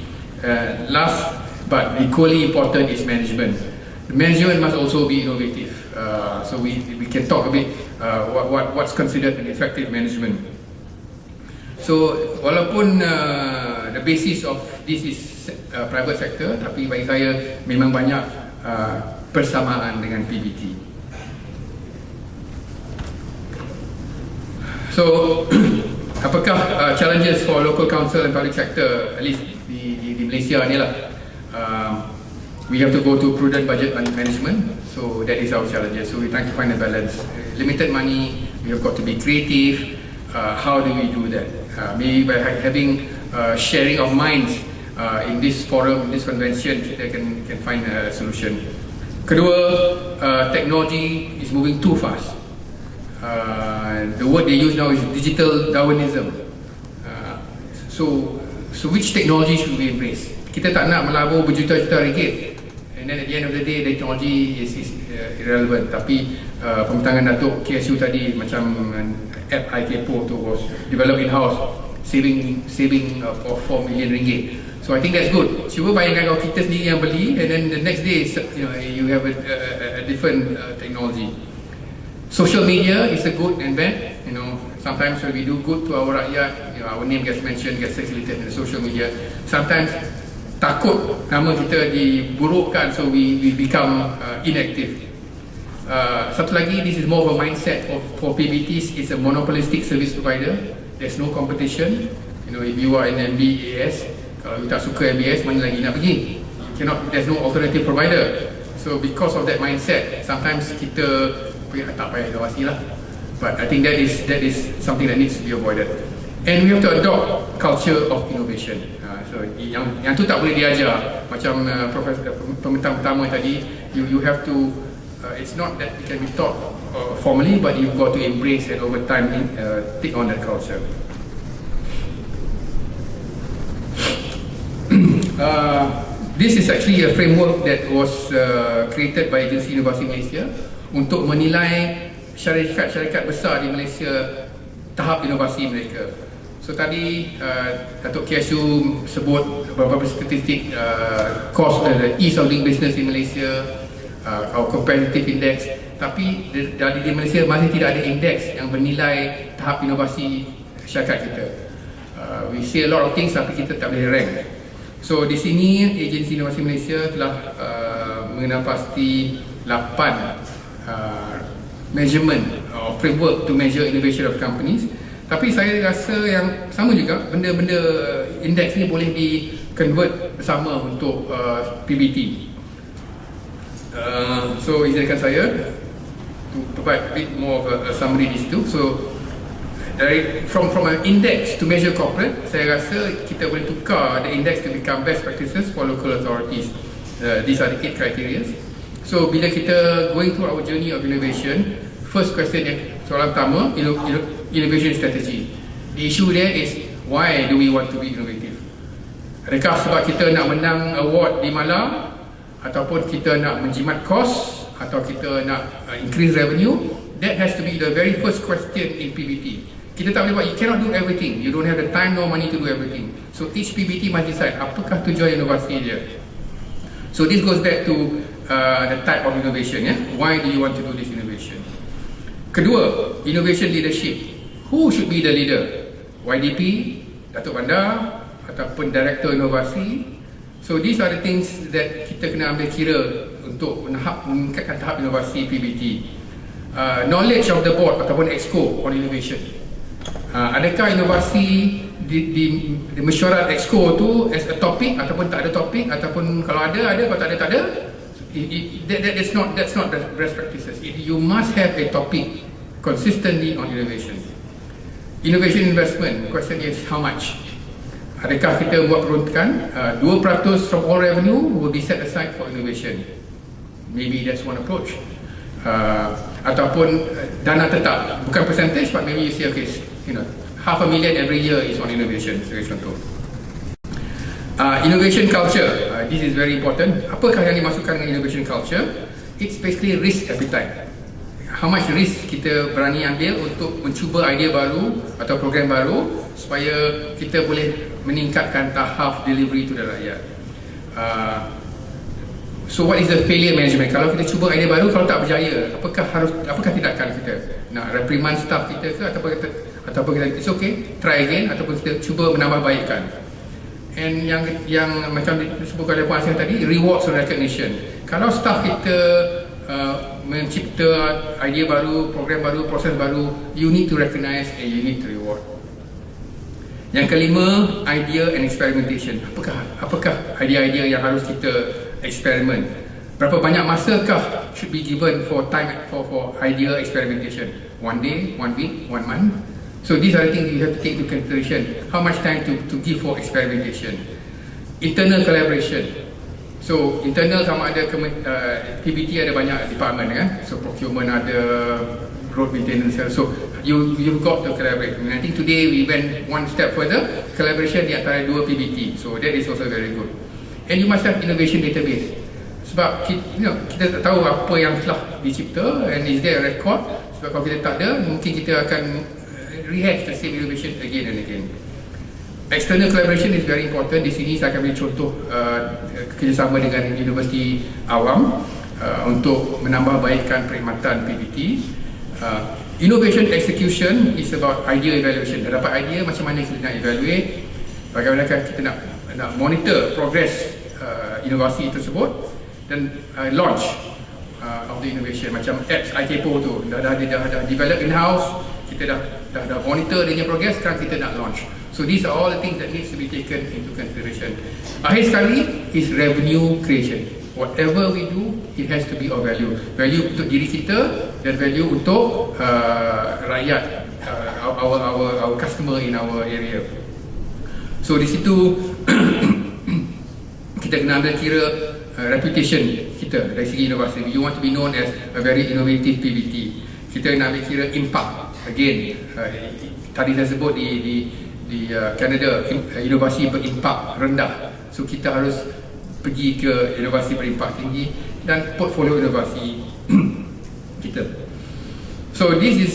Last but equally important is management. The management must also be innovative. So we can talk a bit what's considered an effective management. So walaupun the basis of this is private sector, tapi bagi saya memang banyak persamaan dengan PBT. So apakah challenges for local council and public sector, at least di Malaysia ni lah? We have to go to prudent budget management, so that is our challenges. So we try to find a balance. Limited money, we have got to be creative. How do we do that? Maybe by having sharing of minds in this forum, in this convention, kita can find a solution. Kedua, technology is moving too fast. The word they use now is digital Darwinism. So which technology should we embrace? Kita tak nak melabur berjuta-juta ringgit, and then at the end of the day, the technology is irrelevant. Tapi pembentangan Datuk KSU tadi, macam app iKepo tu was developed in-house, saving for 4 million ringgit. So I think that's good. Cuba bayangkan kalau kita sendiri yang beli, and then the next day you have a different technology. Social media is a good and bad. Sometimes when we do good to our rakyat, our name gets mentioned, gets circulated in the social media. Sometimes takut nama kita diburukkan, so we become inactive. Satu lagi, this is more of a mindset for PBTs. It's a monopolistic service provider. There's no competition. If you are in MBAS, kalau you tak suka MBAS, mana lagi nak pergi? There's no alternative provider. So because of that mindset, sometimes kita tak payah inovasi lah. But I think that is something that needs to be avoided. And we have to adopt culture of innovation. So yang tu tak boleh diajar. Macam Profesor pembentang pertama tadi, you have to. It's not that it can be taught formally, but you've got to embrace and over time take on that culture. This is actually a framework that was created by Agensi Inovasi Malaysia untuk menilai syarikat-syarikat besar di Malaysia tahap inovasi mereka. So tadi Datuk KSU sebut beberapa statistik cost the ease of doing business in Malaysia, our competitive index, tapi di Malaysia masih tidak ada indeks yang menilai tahap inovasi syarikat kita. We see a lot of things tapi kita tak boleh rank. So di sini Agensi Inovasi Malaysia telah mengenal pasti 8 measurement or framework to measure innovation of companies. Tapi saya rasa yang sama juga, benda-benda indeks ni boleh di-convert bersama untuk PBT. So izinkan saya to provide a bit more of a summary di situ. So from an index to measure corporate, saya rasa kita boleh tukar the index to become best practices for local authorities. These are the 8 criteria. So bila kita going through our journey of innovation, first question soalan pertama, innovation strategy. The issue there is, why do we want to be innovative? Adakah sebab kita nak menang award di Malang, ataupun kita nak menjimat cost, atau kita nak increase revenue? That has to be the very first question in PBT. Kita tak boleh buat, you cannot do everything. You don't have the time nor money to do everything. So each PBT must decide apakah tujuan inovasi dia. So this goes back to the type of innovation, ya. Why do you want to do this innovation? Kedua, innovation leadership. Who should be the leader? YDP, Datuk Bandar, ataupun Director Inovasi. So these are the things that kita kena ambil kira untuk meningkatkan tahap inovasi PBT. Knowledge of the board ataupun exco on innovation. Adakah inovasi di mesyuarat exco tu as a topic ataupun tak ada topik, ataupun kalau ada, kalau tak ada. That's not the best practices. You must have a topic consistently on innovation. Innovation investment, question is how much? Adakah kita buat peruntukan 2% from all revenue will be set aside for innovation? Maybe that's one approach. Ataupun dana tetap, bukan percentage, but maybe you say, okay, $500,000 every year is on innovation, sebagai contoh. Innovation culture, this is very important. Apakah yang dimasukkan dengan innovation culture? It's basically risk appetite. How much risk kita berani ambil untuk mencuba idea baru atau program baru supaya kita boleh meningkatkan tahap delivery to the rakyat. So what is the failure management? Kalau kita cuba idea baru, kalau tak berjaya, apakah tindakan kita? Nak reprimand staff kita ke, ataupun kita it's okay, try again, ataupun kita cuba menambah baikkan. And yang macam disebutkan oleh Puan Asing tadi, rewards and recognition. Kalau staff kita mencipta idea baru, program baru, proses baru, you need to recognize and you need to reward. Yang kelima, idea and experimentation. Apakah idea-idea yang harus kita eksperimen? Berapa banyak masakah should be given for idea experimentation? 1 day, 1 week, 1 month? So these are the things you have to take into consideration. How much time to give for experimentation? Internal collaboration. So internal sama ada PBT ada banyak department kan. So procurement ada, road maintenance. So you've got to collaborate. I think today we went one step further, collaboration di antara dua PBT. So that is also very good. And you must have innovation database. Sebab kita tak tahu apa yang telah dicipta, and is there a record? Sebab kalau kita tak ada, mungkin kita akan rehash the same innovation again and again. External collaboration is very important. Di sini saya akan beri contoh kerjasama dengan universiti awam untuk menambah baikkan perkhidmatan PBT. Innovation execution is about idea evaluation. Dah dapat idea, macam mana kita nak evaluate, bagaimana kita nak monitor progress inovasi tersebut, dan launch of the innovation. Macam apps iKepo tu dah develop in-house, kita dah monitor dia punya progress, sekarang kita nak launch. So these are all the things that needs to be taken into consideration. Akhir sekali is revenue creation. Whatever we do, it has to be of value. Value untuk diri kita dan value untuk rakyat, our customer in our area. So di situ kita kena ambil kira reputation kita dari segi inovasi. You want to be known as a very innovative PBT. Kita kena ambil kira impact. Again, tadi saya sebut di Canada, inovasi berimpak rendah. So kita harus pergi ke inovasi berimpak tinggi dan portfolio inovasi kita. So this is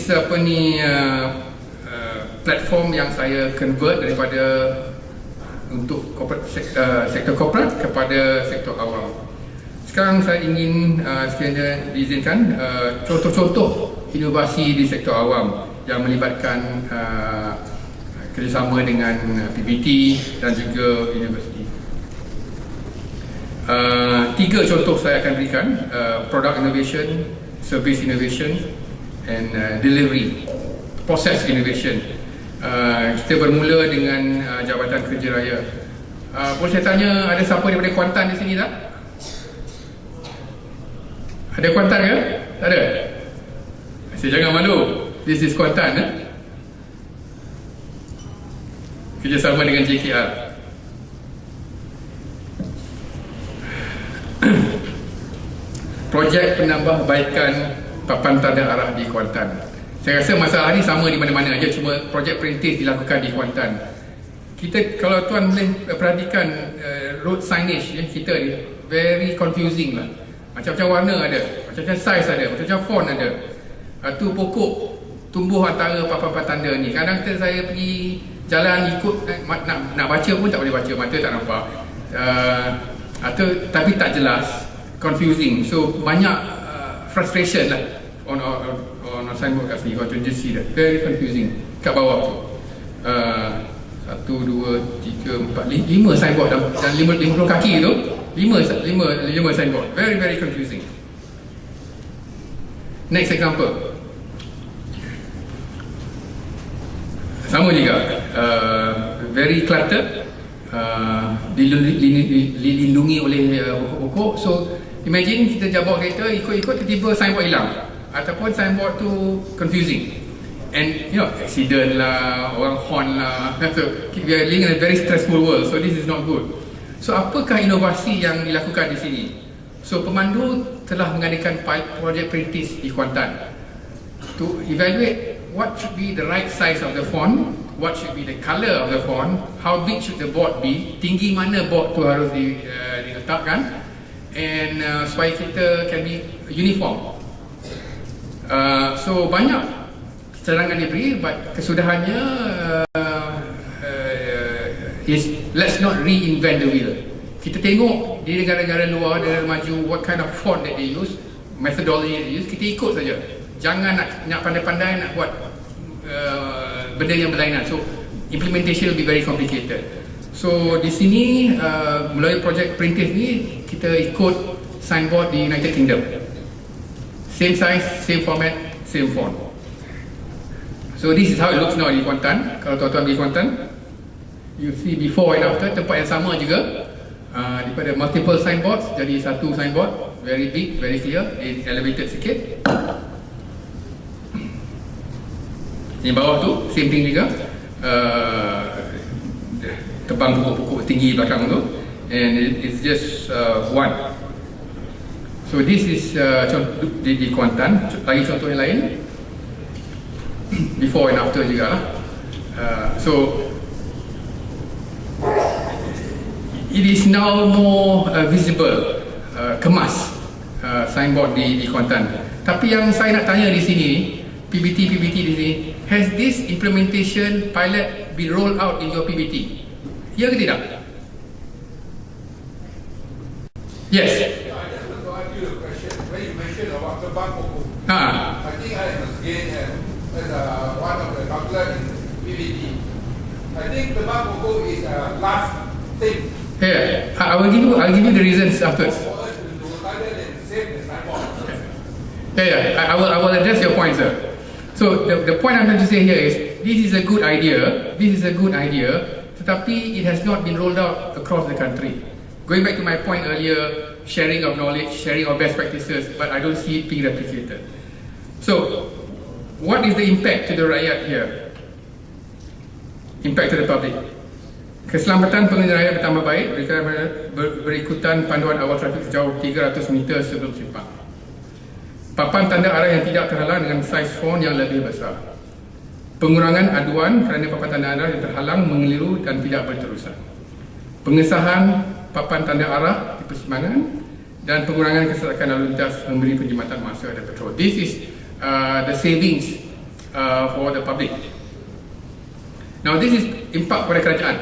platform yang saya convert daripada untuk sektor korporat kepada sektor awam. Sekarang saya ingin sekiranya diizinkan contoh-contoh inovasi di sektor awam yang melibatkan kerjasama dengan PBT dan juga universiti. 3 contoh saya akan berikan: product innovation, service innovation, and delivery process innovation. Kita bermula dengan Jabatan Kerja Raya. Boleh saya tanya, ada siapa daripada Kuantan di sini tak? Ada Kuantan ke? Tak ada? Saya jangan malu. This is Kuantan. Kerjasama dengan JKR. Projek penambahbaikan papan tanda arah di Kuantan. Saya rasa masalah ni sama di mana-mana aja, cuma projek perintis dilakukan di Kuantan. Kita, kalau tuan boleh perhatikan road signage kita ni, very confusing lah. Macam-macam warna ada, macam-macam size ada, macam-macam font ada. Tu pokok tumbuh antara papan-papan tanda ni. Kadang kita saya pergi jalan ikut nak baca pun tak boleh baca, mata tak nampak. Atau tapi tak jelas. confusing. So banyak frustration lah on signboard kat sini. You can just see that very confusing kat bawah tu. 1, 2, 3, 4, 5 signboard dan 50 kaki tu. 5 signboard. Very very confusing. Next example. Sama juga, very cluttered, dilindungi oleh pokok-pokok. So imagine kita bawa kereta ikut-ikut, tiba-tiba signboard hilang ataupun signboard tu confusing, and you know, accident lah, orang horn lah. So we are living in a very stressful world, so this is not good. So apakah inovasi yang dilakukan di sini? So pemandu telah mengadakan projek perintis di Kuantan to evaluate what should be the right size of the font, what should be the colour of the font, how big should the board be, tinggi mana board tu harus diletakkan, and supaya kita can be uniform. So banyak serangan diberi, but kesudahannya is let's not reinvent the wheel. Kita tengok di negara-negara luar, negara maju, what kind of font that they use, methodology they use, kita ikut saja. Jangan nak pandai-pandai nak buat benda yang berlainan. So implementation will be very complicated. So di sini melalui projek perintis ni kita ikut signboard di United Kingdom. Same size, same format, same font. So this is how it looks now di Kuantan. Kalau tuan-tuan pergi Kuantan, you see before and after, tempat yang sama juga. Daripada multiple signboards jadi satu signboard, very big, very clear, elevated sikit. Yang bawah tu same thing juga, tebang pokok-pokok tinggi belakang tu, and it's just one. So this is contoh di Kuantan. Lagi contoh yang lain, before and after juga lah. So it is now more visible, kemas signboard di Kuantan. Tapi yang saya nak tanya di sini, PBT di sini, has this implementation pilot been rolled out in your PBT? Ya ke tidak? Yes. I just want to ask you a question. When you mentioned about tebang pokok, I think I must gain as one of the calculate in PBT. I think tebang pokok is last thing. Yeah, I'll give you the reasons afterwards. Yeah, I will address your point, sir. So the point I'm trying to say here is this is a good idea. Tetapi it has not been rolled out across the country. Going back to my point earlier, sharing of knowledge, sharing of best practices, but I don't see it being replicated. So what is the impact to the rakyat here? Impact to the public. Keselamatan pengendara raya bertambah baik berikutan panduan awal trafik sejauh 300 meter sebelum simpang. Papan tanda arah yang tidak terhalang dengan saiz font yang lebih besar. Pengurangan aduan kerana papan tanda arah yang terhalang, mengeliru dan tidak berterusan. Pengesahan papan tanda arah di persimpangan dan pengurangan kecelakaan lalu lintas memberi penjimatan masa dan petrol. This is the savings for the public. Now this is impact pada kerajaan.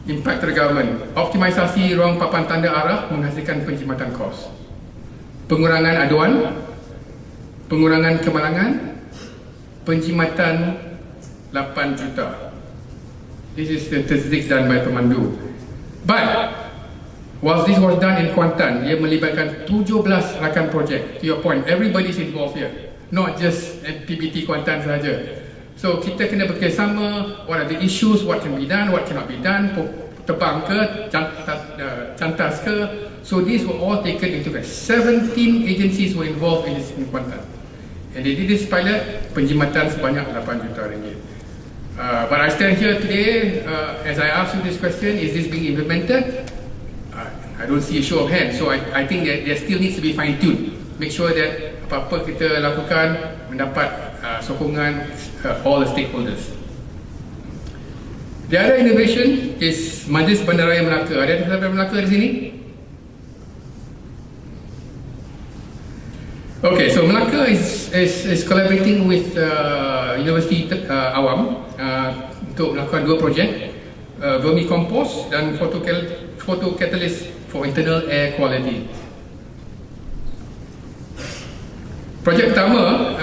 Impact to the government. Optimisasi ruang papan tanda arah menghasilkan penjimatan kos. Pengurangan aduan, pengurangan kemalangan, penjimatan 8 juta. This is statistics done by pemandu. But whilst this was done in Kuantan, dia melibatkan 17 rakan projek. To your point, everybody is involved here, not just PBT Kuantan sahaja. So kita kena bekerjasama. What are the issues? What can be done? What cannot be done? Tebang ke, cantas ke? So these were all taken into account. 17 agencies were involved in this in Kuantan, and they did this pilot. Penjimatan sebanyak 8 juta ringgit. But I stand here today as I ask you this question: is this being implemented? I don't see a show of hands. So I think that there still needs to be fine-tuned. Make sure that apa-apa kita lakukan mendapat sokongan all the stakeholders. The other innovation is Majlis Bandaraya Melaka. Ada yang Melaka di sini? Okay, so Melaka is collaborating with University Awam untuk melakukan dua projek, vermicompost dan photocatalyst for internal air quality. Projek pertama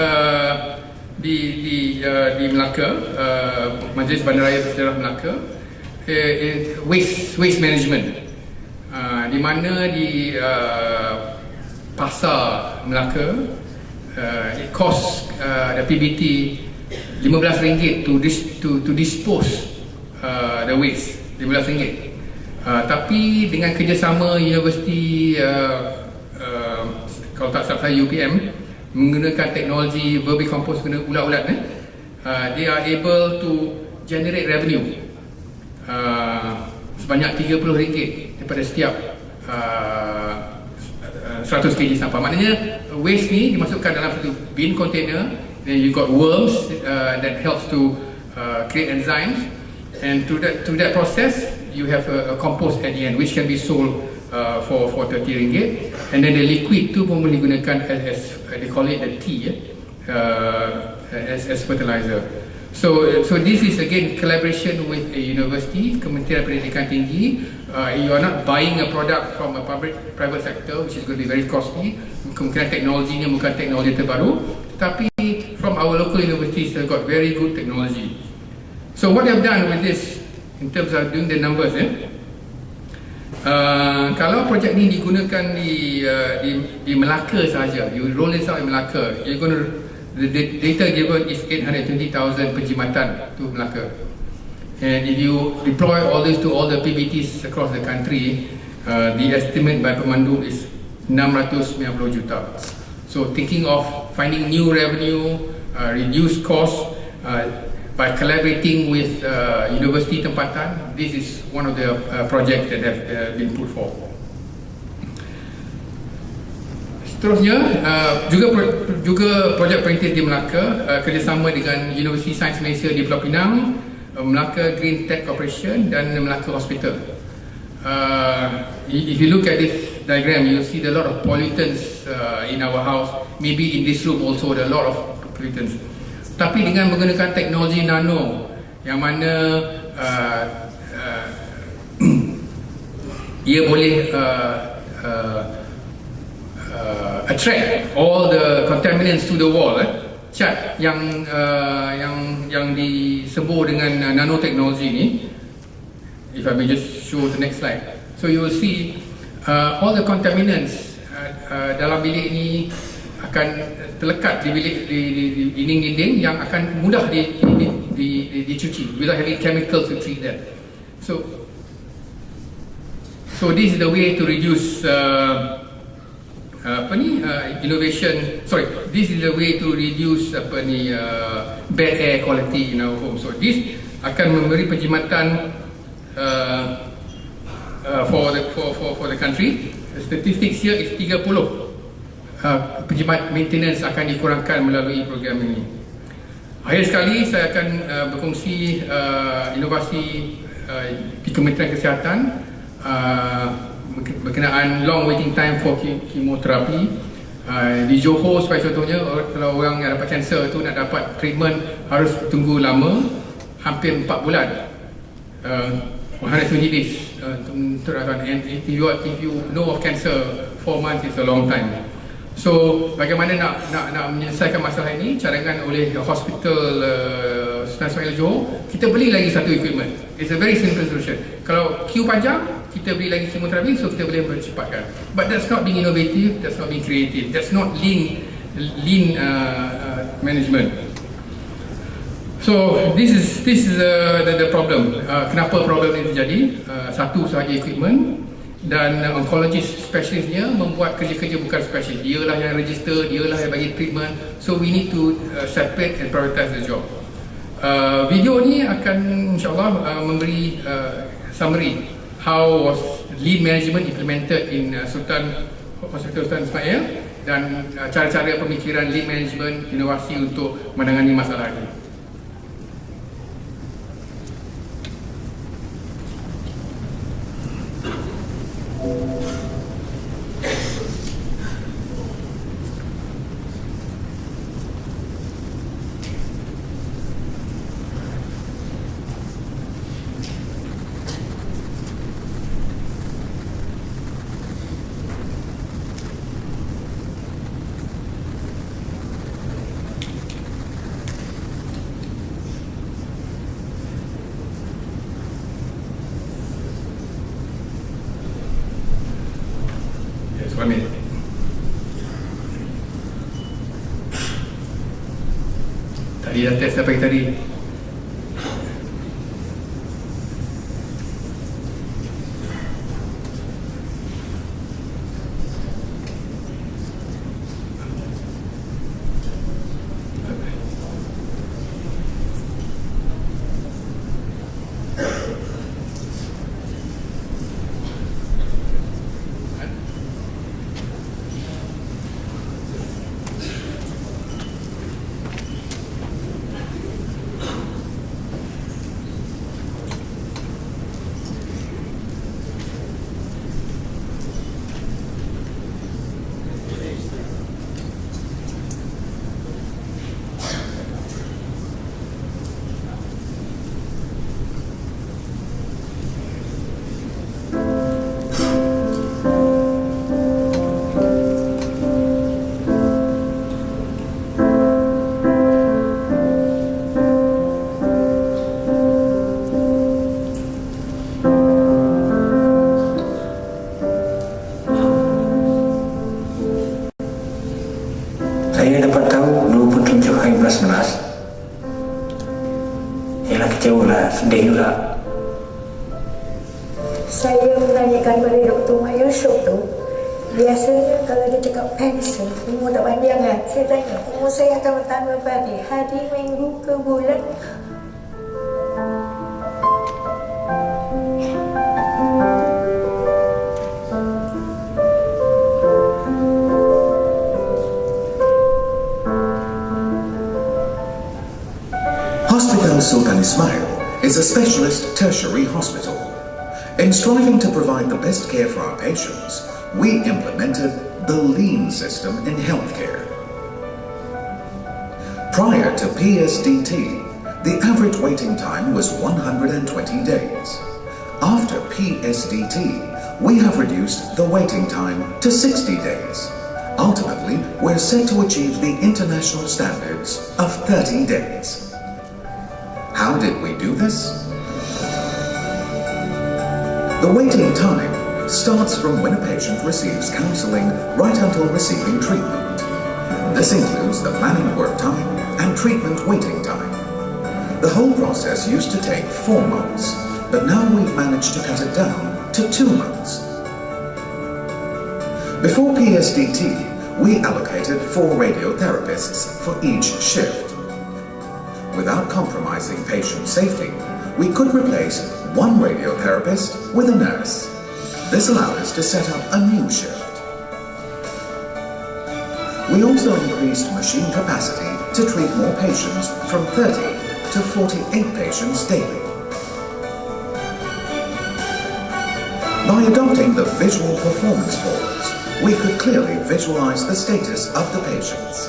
di Melaka, Majlis Bandaraya Sejarah Melaka, waste management, di mana di pasar Melaka, it cost the PBT RM15 to dispose the waste, RM15. Tapi dengan kerjasama universiti, kalau tak salah UPM, menggunakan teknologi vermicompost guna ulat-ulat, they are able to generate revenue sebanyak RM30 daripada setiap 100 kg sampah. Maknanya waste ni dimasukkan dalam satu bin container, then you got worms that helps to create enzymes, and through that process you have a compost at the end which can be sold for RM30, and then the liquid tu pun boleh gunakan as they call it the tea, as fertilizer. So this is again collaboration with a university, Kementerian Pendidikan Tinggi. You are not buying a product from a private sector which is going to be very costly. Kemungkinan teknologinya bukan teknologi terbaru, tapi from our local universities they've got very good technology. So what they've done with this in terms of doing the numbers, kalau projek ni digunakan di Melaka sahaja, you roll this out in Melaka, you're going to, the data given is 820,000 penjimatan to Melaka, and if you deploy all this to all the PBTs across the country, the estimate by pemandu is 690 juta. So thinking of finding new revenue, reduce cost, by collaborating with university tempatan, this is one of the projects that have been put forward. Seterusnya, juga projek perintis di Melaka, kerjasama dengan Universiti Sains Malaysia di Pulau Pinang, Melaka Green Tech Corporation dan Melaka Hospital. If you look at this diagram, you'll see there are a lot of pollutants in our house. Maybe in this room also there are a lot of pollutants. Tapi dengan menggunakan teknologi nano, yang mana ia boleh attract all the contaminants to the wall, cat yang disembur dengan nanotechnology ni. If I may just show the next slide. So you will see all the contaminants dalam bilik ni akan terlekat di bilik, di dinding-dinding yang akan mudah dicuci without having chemicals to treat them. So this is the way to reduce this is the way to reduce bad air quality in our home. So this akan memberi penjimatan for the country. Statistics here is 30 penjimat maintenance akan dikurangkan melalui program ini. Akhir sekali saya akan berkongsi inovasi di Kementerian Kesihatan berkenaan long waiting time for chemoterapi. Di Johor sebagai contohnya, kalau orang yang dapat kanser tu nak dapat treatment harus tunggu lama, hampir 4 bulan, 120 days untuk datang. And if you know of cancer, 4 months is a long time. So bagaimana nak menyelesaikan masalah ini? Cadangan oleh hospital Sultan Ismail Johor, kita beli lagi satu equipment. It's a very simple solution. Kalau queue panjang, kita beli lagi chemoterapi, so kita boleh percepatkan. But that's not being innovative, that's not being creative, that's not lean management. So this is the problem. Kenapa problem ini terjadi? Satu sahaja equipment, dan oncologist specialistnya membuat kerja-kerja bukan specialist. Dialah yang register, dialah yang bagi treatment. So we need to separate and prioritize the job. Video ni akan insyaAllah memberi summary how was lean management implemented in Hospital Sultan Ismail, dan cara-cara pemikiran lean management, inovasi untuk menangani masalah ini. Dia dah test pagi tadi. Saya dapat tahu 27 hari 11 ialah kecewa lah, sedih juga. Saya menanyakan pada Dr. Mak Yusof tu, biasanya kalau dia cakap pension, umur tak panjang kan? Saya tanya, umur saya akan bertambah pada hari, minggu ke bulan? Hospital Sultan Ismail is a specialist tertiary hospital. In striving to provide the best care for our patients, we implemented the lean system in healthcare. Prior to PSDT, the average waiting time was 120 days. After PSDT, we have reduced the waiting time to 60 days. Ultimately, we're set to achieve the international standards of 30 days. How did we do this? The waiting time starts from when a patient receives counselling right until receiving treatment. This includes the planning work time and treatment waiting time. The whole process used to take 4 months, but now we've managed to cut it down to 2 months. Before PSDT, we allocated 4 radiotherapists for each shift. Without compromising patient safety, we could replace 1 radiotherapist with a nurse. This allowed us to set up a new shift. We also increased machine capacity to treat more patients from 30 to 48 patients daily. By adopting the visual performance boards, we could clearly visualize the status of the patients.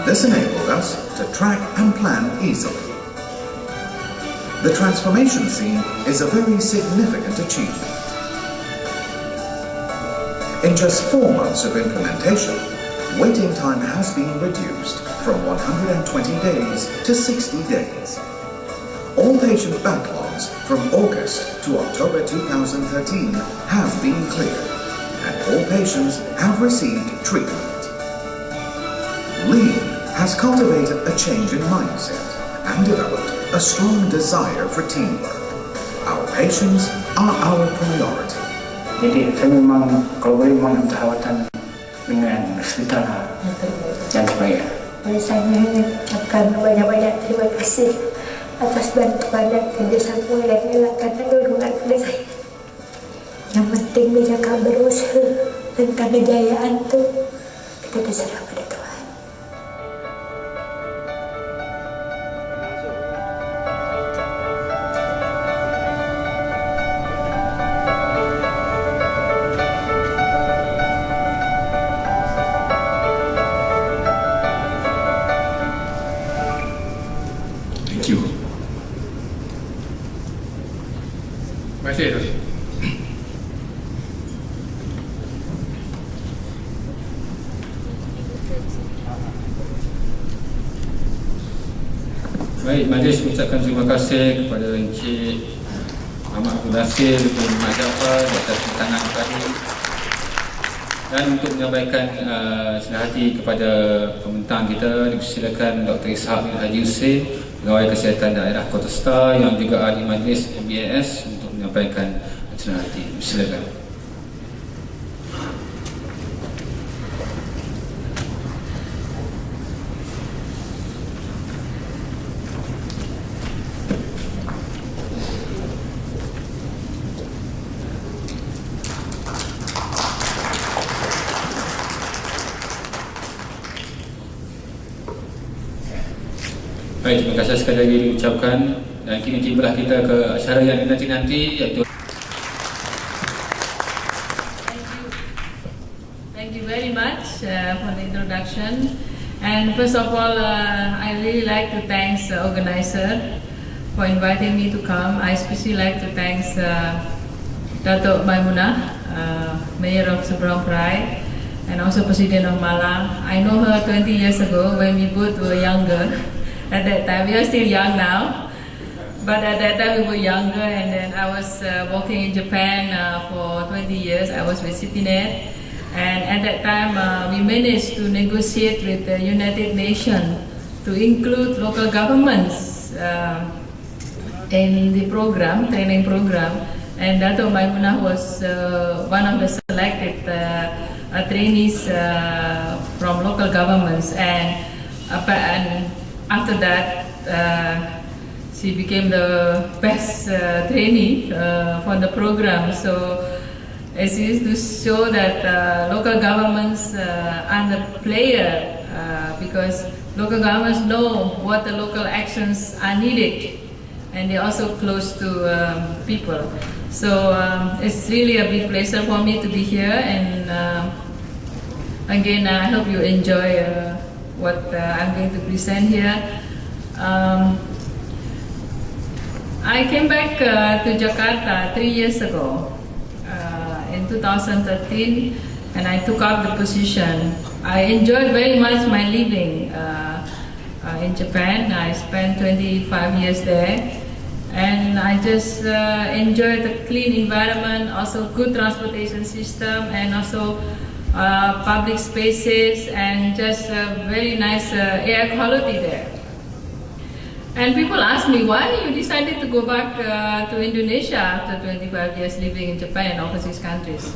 This enabled us to track and plan easily. The transformation scene is a very significant achievement. In just 4 months of implementation, waiting time has been reduced from 120 days to 60 days. All patient backlogs from August to October 2013 have been cleared, and all patients have received treatment. Lean has cultivated a change in mindset and developed a strong desire for teamwork. Our patients are our priority. Jadi saya memang kalau boleh memang bertahawatan dengan Setar dan Terbaik. Saya hanya ucapkan banyak-banyak terima kasih atas bantuan dan kerjasama dan nyalakan dukungan kepada saya. Yang penting bila kau berusaha tentang kejayaan tu, kita berserah pada Tuhan. Terima kasih. Baik, Majlis mengucapkan terima kasih kepada Encik Ahmad Abdul Nasir bin Majafar atas tantangan tadi. Dan untuk menyampaikan senang hati kepada pembentang kita, dipersilakan Dr. Ishak bin Haji Hussein, Pegawai Kesihatan Daerah Kota Setar yang juga ahli Majlis MBAS untuk menyampaikan senang hati. Silakan. Baik, terima kasih sekali lagi diucapkan, dan kini tibalah kita ke acara yang dinanti-nanti, iaitu Thank you very much for the introduction. And first of all, I really like to thank the organizer for inviting me to come. I especially like to thank Datuk Maimunah, Mayor of Seberang Perai, and also President of Malang. I know her 20 years ago when we both were younger. At that time, we are still young now, but at that time we were younger, and then I was working in Japan for 20 years. I was with CityNet, and at that time we managed to negotiate with the United Nations to include local governments in the program, training program, and Dato' Maimunah was one of the selected trainees from local governments, and after that, she became the best trainee for the program. So it is to show that local governments are the player because local governments know what the local actions are needed, and they're also close to people. So it's really a big pleasure for me to be here, and again, I hope you enjoy what I'm going to present here. I came back to Jakarta 3 years ago, in 2013, and I took up the position. I enjoyed very much my living in Japan. I spent 25 years there, and I just enjoyed the clean environment, also good transportation system, and also public spaces, and just very nice air quality there. And people ask me, why you decided to go back to Indonesia after 25 years living in Japan and overseas countries?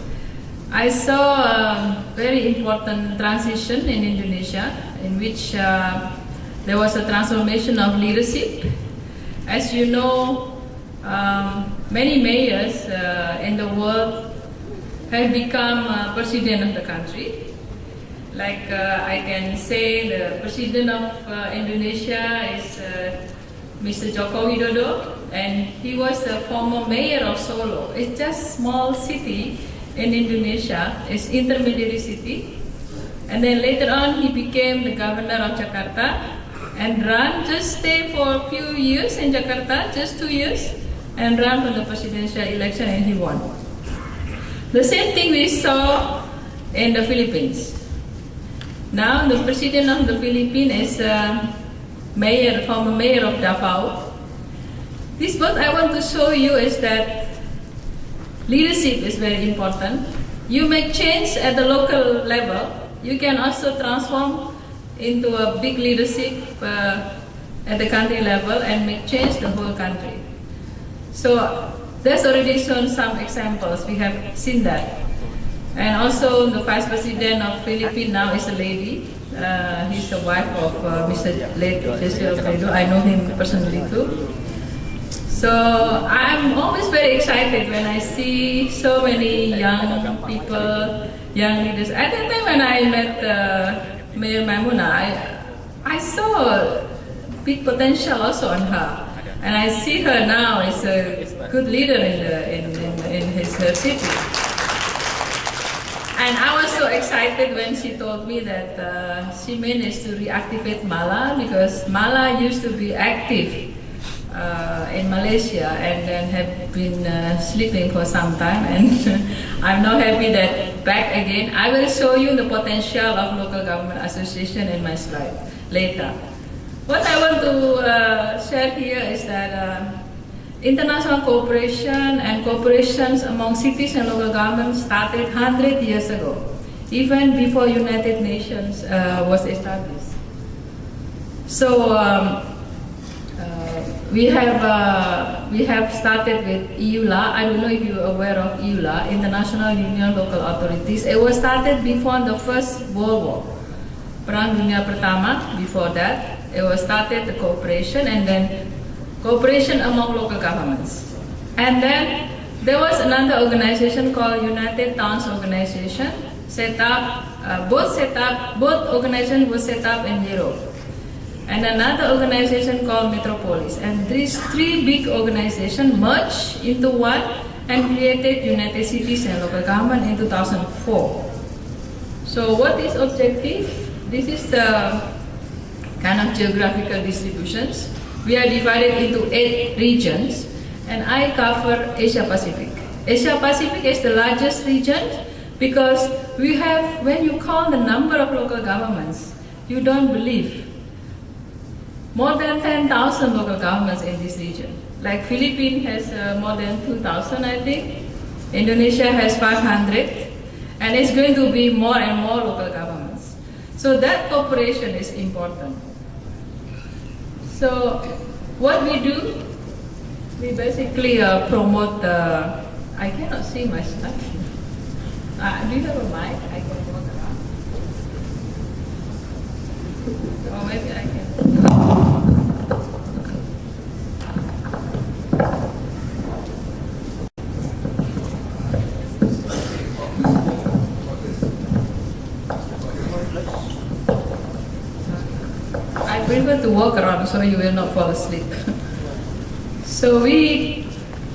I saw a very important transition in Indonesia, in which there was a transformation of leadership. As you know, many mayors in the world have become president of the country. Like I can say the president of Indonesia is Mr. Joko Widodo, and he was the former mayor of Solo. It's just small city in Indonesia. It's intermediary city. And then later on he became the governor of Jakarta and just stay for a few years in Jakarta, just 2 years, and ran for the presidential election, and he won. The same thing we saw in the Philippines. Now the president of the Philippines is former mayor of Davao. This what I want to show you is that leadership is very important. You make change at the local level. You can also transform into a big leadership at the country level and make change the whole country. So there's already shown some examples. We have seen that. And also the vice president of Philippines now is a lady. He's the wife of Mr. Ledo. I know him personally too. So I'm always very excited when I see so many young people, young leaders. At that time when I met Mayor Maimunah, I saw big potential also on her. And I see her now as a good leader in his city. And I was so excited when she told me that she managed to reactivate Mala, because Mala used to be active in Malaysia and then have been sleeping for some time, and I'm now happy that back again. I will show you the potential of local government association in my slide later. What I want to share here is that international cooperation and cooperations among cities and local governments started 100 years ago. even before United Nations was established. So we have started with EULA. I don't know if you're aware of EULA, International Union Local Authorities. It was started before the First World War, Perang Dunia Pertama. Before that, it was started the cooperation, and then cooperation among local governments. And then there was another organization called United Towns Organization, set up. Both organizations were set up in Europe. And another organization called Metropolis. And these three big organizations merged into one and created United Cities and Local Government in 2004. So what is objective? This is the kind of geographical distributions. We are divided into 8 regions, and I cover Asia Pacific. Asia Pacific is the largest region because we have, when you count the number of local governments, you don't believe. More than 10,000 local governments in this region. Like Philippines has more than 2,000, I think. Indonesia has 500, and it's going to be more and more local governments. So that cooperation is important. So what we do, we basically promote the, I cannot see my slide. Do you have a mic? I can walk around. Or maybe I can. I prefer to walk around so you will not fall asleep. So we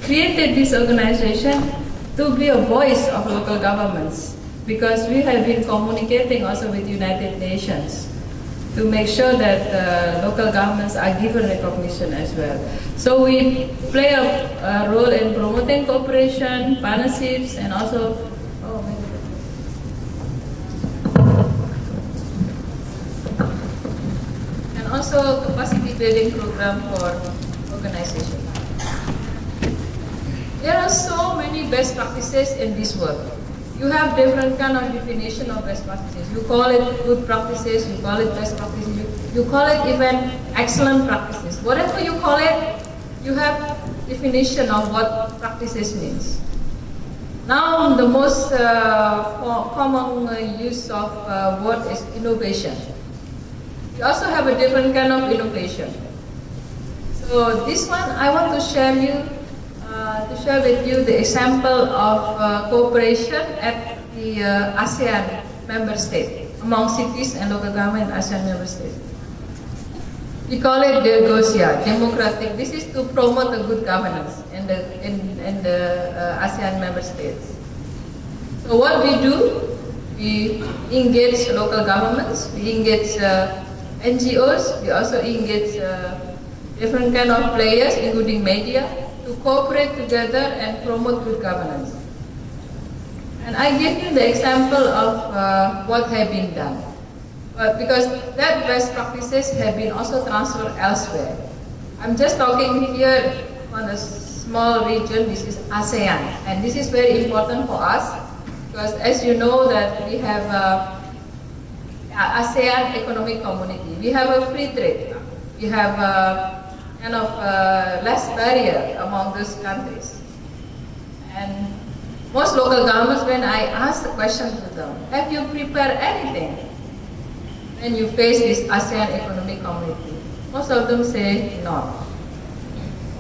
created this organization to be a voice of local governments, because we have been communicating also with United Nations to make sure that local governments are given recognition as well. So we play a role in promoting cooperation, partnerships, and also capacity building program for organizations. There are so many best practices in this work. You have different kind of definition of best practices. You call it good practices, you call it best practices, you call it even excellent practices. Whatever you call it, you have definition of what practices means. Now the most common use of word is innovation. We also have a different kind of innovation. So this one I want to share with you the example of cooperation at the ASEAN member state, among cities and local government in ASEAN member state. We call it Degosia, democratic. This is to promote the good governance in the ASEAN member states. So what we do, we engage local governments, we engage NGOs, we also engage different kind of players, including media, to cooperate together and promote good governance. And I give you the example of what have been done. Because that best practices have been also transferred elsewhere. I'm just talking here on a small region, this is ASEAN. And this is very important for us, because as you know that we have ASEAN economic community. We have a free trade. We have kind of less barrier among those countries. And most local governments, when I ask the question to them, have you prepared anything when you face this ASEAN economic community? Most of them say no.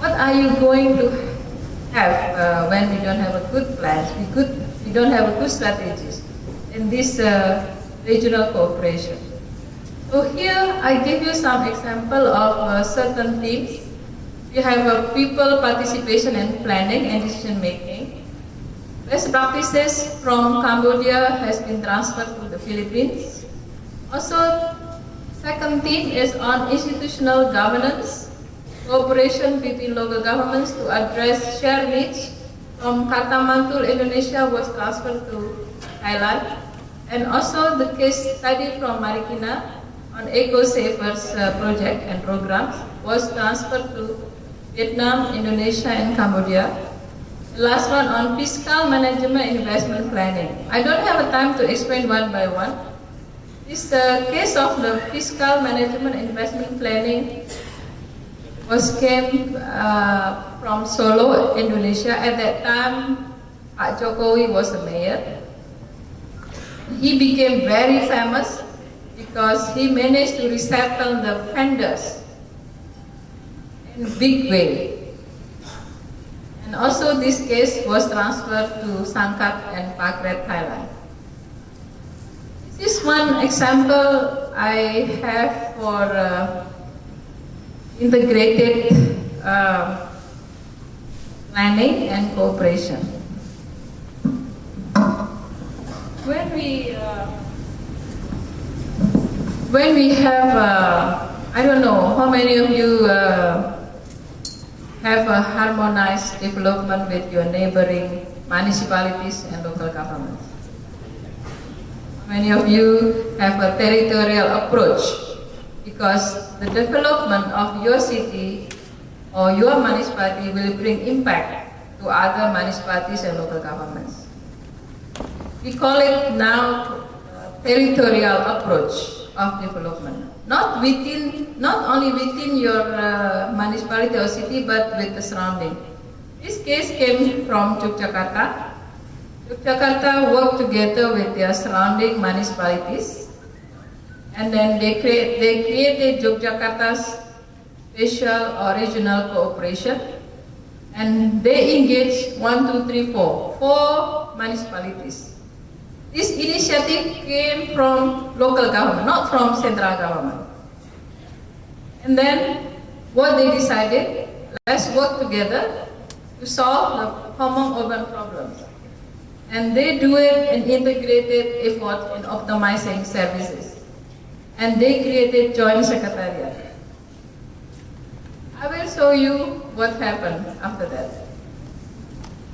What are you going to have when we don't have a good plans, we don't have a good strategies in this regional cooperation? So here I give you some example of certain themes. We have people participation and planning and decision making. Best practices from Cambodia has been transferred to the Philippines. Also, second theme is on institutional governance, cooperation between local governments to address shared needs from Katamantul, Indonesia was transferred to Thailand. And also the case study from Marikina on Eco-Savers project and programs was transferred to Vietnam, Indonesia, and Cambodia. Last one on fiscal management investment planning. I don't have a time to explain one by one. This case of the fiscal management investment planning came from Solo, Indonesia. At that time, Pak Jokowi was the mayor. He became very famous because he managed to resettle the vendors in a big way. And also this case was transferred to Sangkat and Pakret, Thailand. This is one example I have for integrated planning and cooperation. When we have, I don't know how many of you have a harmonized development with your neighboring municipalities and local governments. Many of you have a territorial approach because the development of your city or your municipality will bring impact to other municipalities and local governments. We call it now territorial approach of development. Not only within your municipality or city, but with the surrounding. This case came from Yogyakarta. Yogyakarta worked together with their surrounding municipalities, and then they created Yogyakarta's special or regional cooperation, and they engaged 4 municipalities. This initiative came from local government, not from central government. And then what they decided, let's work together to solve the common urban problems. And they do it in integrated effort in optimizing services. And they created joint secretariat. I will show you what happened after that.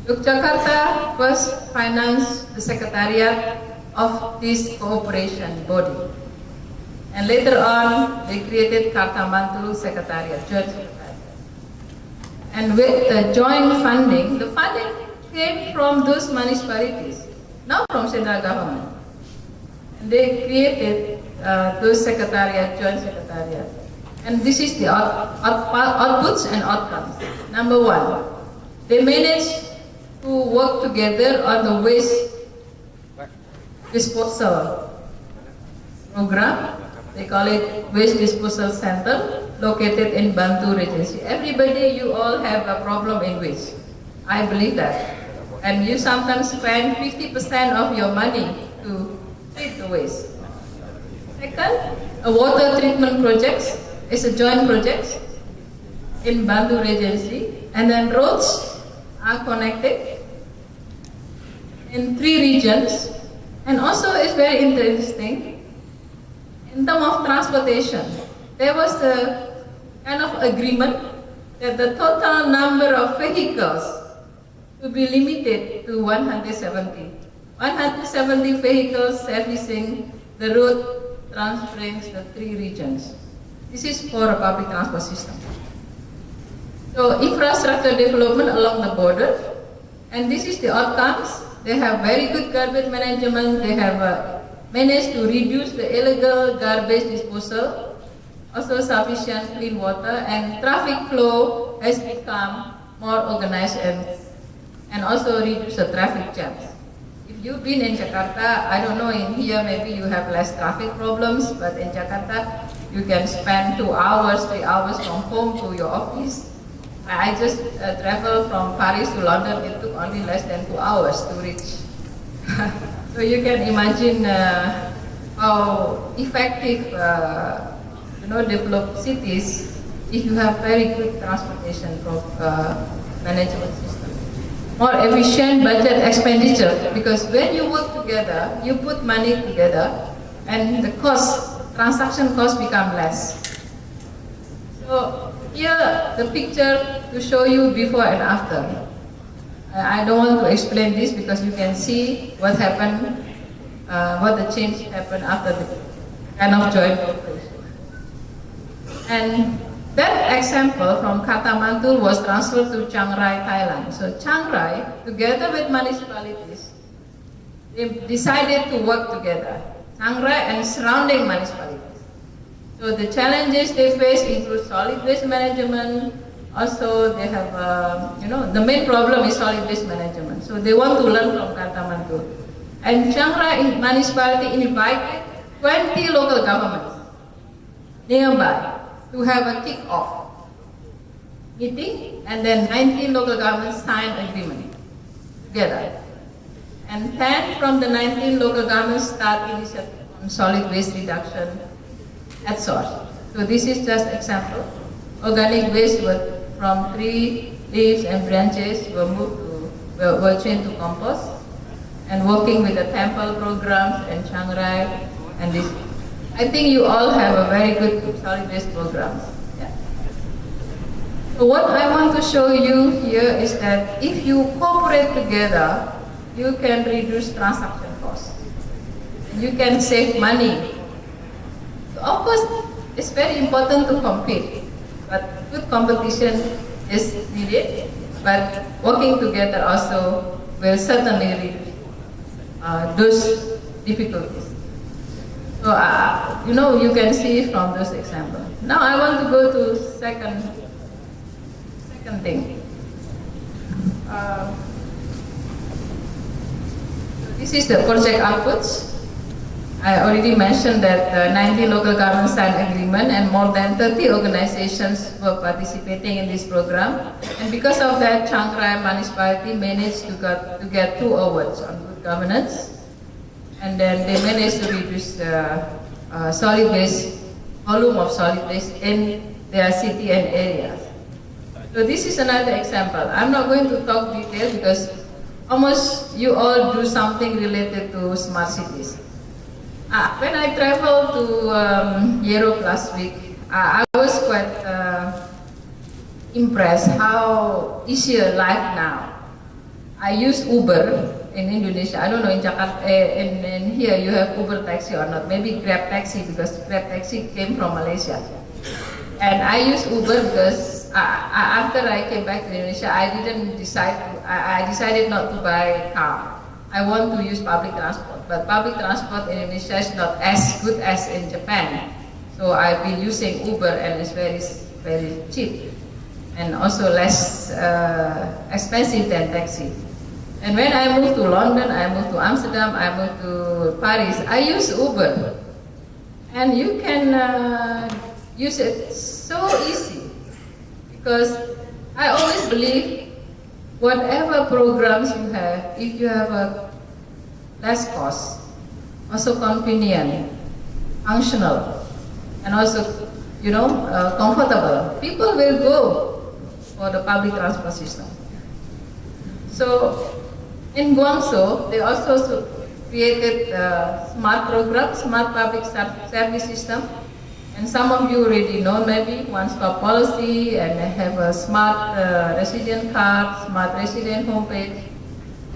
Yogyakarta first financed the secretariat of this cooperation body. And later on, they created Kartamantul Secretariat, joint secretariat. And with the joint funding, the funding came from those municipalities, not from central government. And they created those secretariat, joint secretariat. And this is the outputs and outcomes. Number 1, they managed to work together on the waste disposal program. They call it Waste Disposal Center, located in Bantu Regency. Everybody, you all have a problem in waste. I believe that. And you sometimes spend 50% of your money to treat the waste. Second, a water treatment project is a joint project in Bantu Regency. And then roads are connected in 3 regions, and also it's very interesting in terms of transportation. There was a kind of agreement that the total number of vehicles to be limited to 170. 170 vehicles servicing the route transferring the 3 regions. This is for a public transport system. So infrastructure development along the border, and this is the outcomes. They have very good garbage management. They have managed to reduce the illegal garbage disposal, also sufficient clean water, and traffic flow has become more organized and also reduce the traffic jams. If you've been in Jakarta, I don't know, in here maybe you have less traffic problems, but in Jakarta you can spend 2 hours, 3 hours from home to your office. I just traveled from Paris to London. It took only less than 2 hours to reach. So you can imagine how effective, developed cities if you have very good transportation management system. More efficient budget expenditure, because when you work together, you put money together, and the transaction cost become less. So here the picture to show you before and after. I don't want to explain this because you can see what happened, what the change happened after the kind of joint cooperation. And That example from Katamantul was transferred to Chiang Rai, Thailand. So Chiang Rai, together with municipalities, they decided to work together. Chiang Rai and surrounding municipalities. So the challenges they face include solid waste management. Also, they have, the main problem is solid waste management. So they want to learn from Katamantul. And Chiang Rai municipality invited 20 local governments nearby to have a kick-off meeting, and then 19 local governments signed agreement together. And 10 from the 19 local governments start initiative on solid waste reduction at source. So this is just example. Organic waste from tree leaves and branches were changed to compost, and working with the temple programs and Chiang Rai and this. I think you all have a very good solid waste program. Yeah. So what I want to show you here is that if you cooperate together, you can reduce transaction costs. You can save money. So of course, it's very important to compete, but good competition is needed. But working together also will certainly reduce those difficulties. So, you can see from those examples. Now I want to go to second thing. This is the project outputs. I already mentioned that 19 local governments signed agreement and more than 30 organizations were participating in this program. And because of that, Chiang Rai municipality managed to get 2 awards on good governance. And then they managed to reduce the solid waste, volume of solid waste in their city and areas. So this is another example. I'm not going to talk detail because almost you all do something related to smart cities. When I traveled to Europe last week, I was quite impressed how easier life now. I use Uber in Indonesia. I don't know in Jakarta, in here you have Uber taxi or not. Maybe Grab taxi, because Grab taxi came from Malaysia. And I use Uber because after I came back to Indonesia, I decided not to buy a car. I want to use public transport. But public transport in Indonesia is not as good as in Japan. So I've been using Uber, and it's very, very cheap. And also less expensive than taxi. And when I moved to London, I moved to Amsterdam, I moved to Paris, I use Uber. And you can use it so easy. Because I always believe whatever programs you have, if you have a less cost, also convenient, functional, and also, comfortable, people will go for the public transport system. So, in Guangzhou, they also created a smart program, smart public service system. And some of you already know maybe one-stop policy, and they have a smart resident card, smart resident homepage.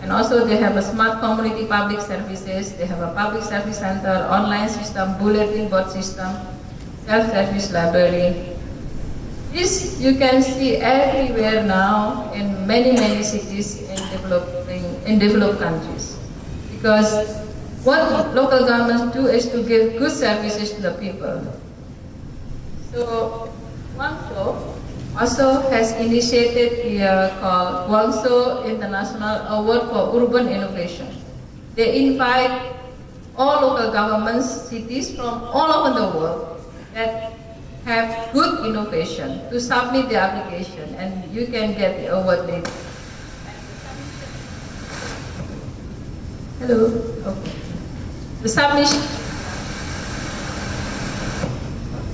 And also they have a smart community public services. They have a public service center, online system, bulletin board system, self-service library. This you can see everywhere now in many cities in developed countries. Because what local governments do is to give good services to the people. So Guangzhou also has initiated the called Guangzhou International Award for Urban Innovation. They invite all local governments, cities from all over the world that have good innovation to submit the application, and you can get the award later. Hello. Okay. The submission.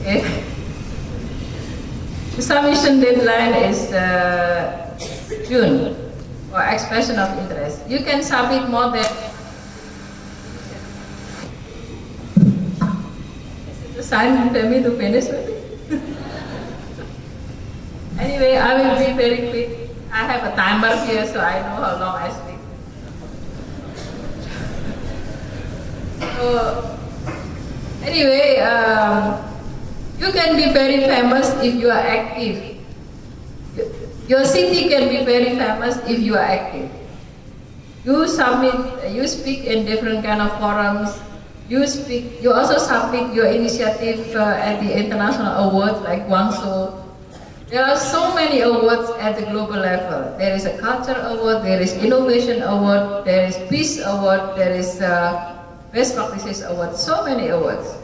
Okay. The submission deadline is June for expression of interest. You can submit more than. Is it a sign for me to finish with it? Anyway, I will be very quick. I have a timer here, so I know how long I speak. So, anyway, You can be very famous if you are active. Your city can be very famous if you are active. You speak in different kind of forums. You also submit your initiative at the international awards like Guangzhou. There are so many awards at the global level. There is a culture award, there is innovation award, there is peace award, there is best practices award, so many awards.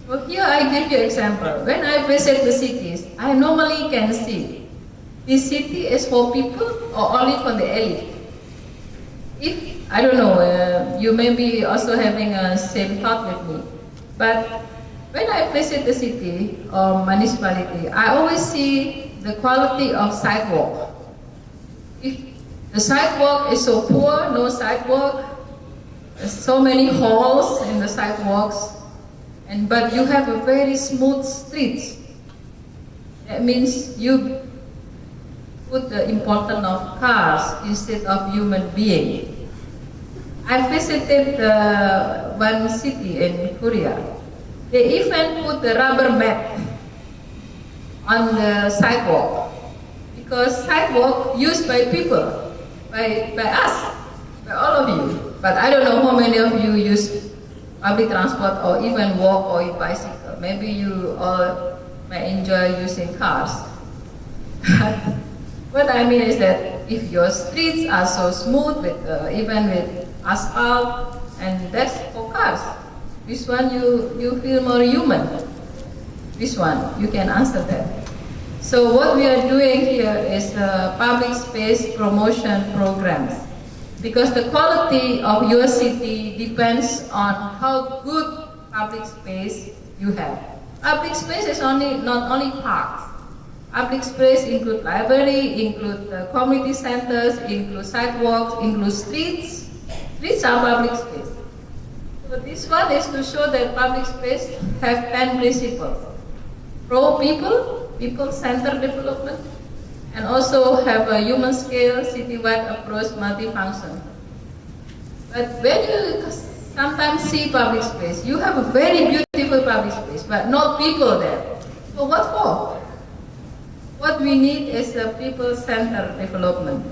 So here I give you example. When I visit the cities, I normally can see this city is for people or only for the elite. If, I don't know, you may be also having a same thought with me, but when I visit the city or municipality, I always see the quality of sidewalk. If the sidewalk is so poor, no sidewalk, there's so many holes in the sidewalks, but you have a very smooth streets. That means you put the importance of cars instead of human being. I visited one city in Korea. They even put the rubber mat on the sidewalk because sidewalk used by people, by us, by all of you. But I don't know how many of you use public transport or even walk or bicycle. Maybe you all may enjoy using cars. What I mean is that if your streets are so smooth, even with asphalt, and that's for cars. This one you feel more human. This one, you can answer that. So what we are doing here is public space promotion programs. Because the quality of your city depends on how good public space you have. Public space is not only parks. Public space include library, include community centers, include sidewalks, include streets. Streets are public space. So this one is to show that public space have 10 principles. Pro-people, people-centered development, and also have a human scale, citywide approach, multifunction. But when you sometimes see public space, you have a very beautiful public space, but not people there. So what for? What we need is a people-centered development.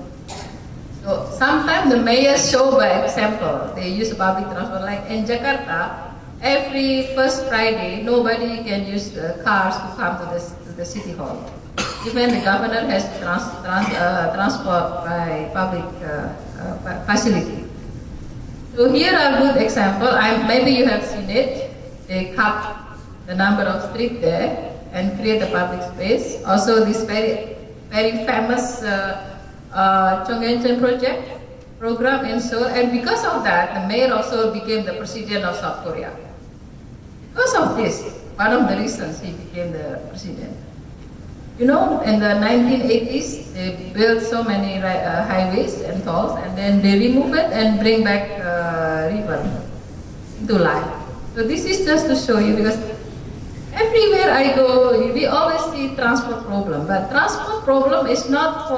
So sometimes the mayors show by example. They use public transport. Like in Jakarta, every first Friday, nobody can use cars to come to the city hall. Even the governor has transport by public facility. So here are good example. Maybe you have seen it. They cut the number of streets there and create a public space. Also, this very famous Chongyeoncheon program in Seoul, and because of that, the mayor of Seoul became the president of South Korea. Because of this, one of the reasons he became the president. You know, in the 1980s, they built so many highways and tolls, and then they remove it and bring back river into life. So this is just to show you, because everywhere I go, we always see transport problem. But transport problem is not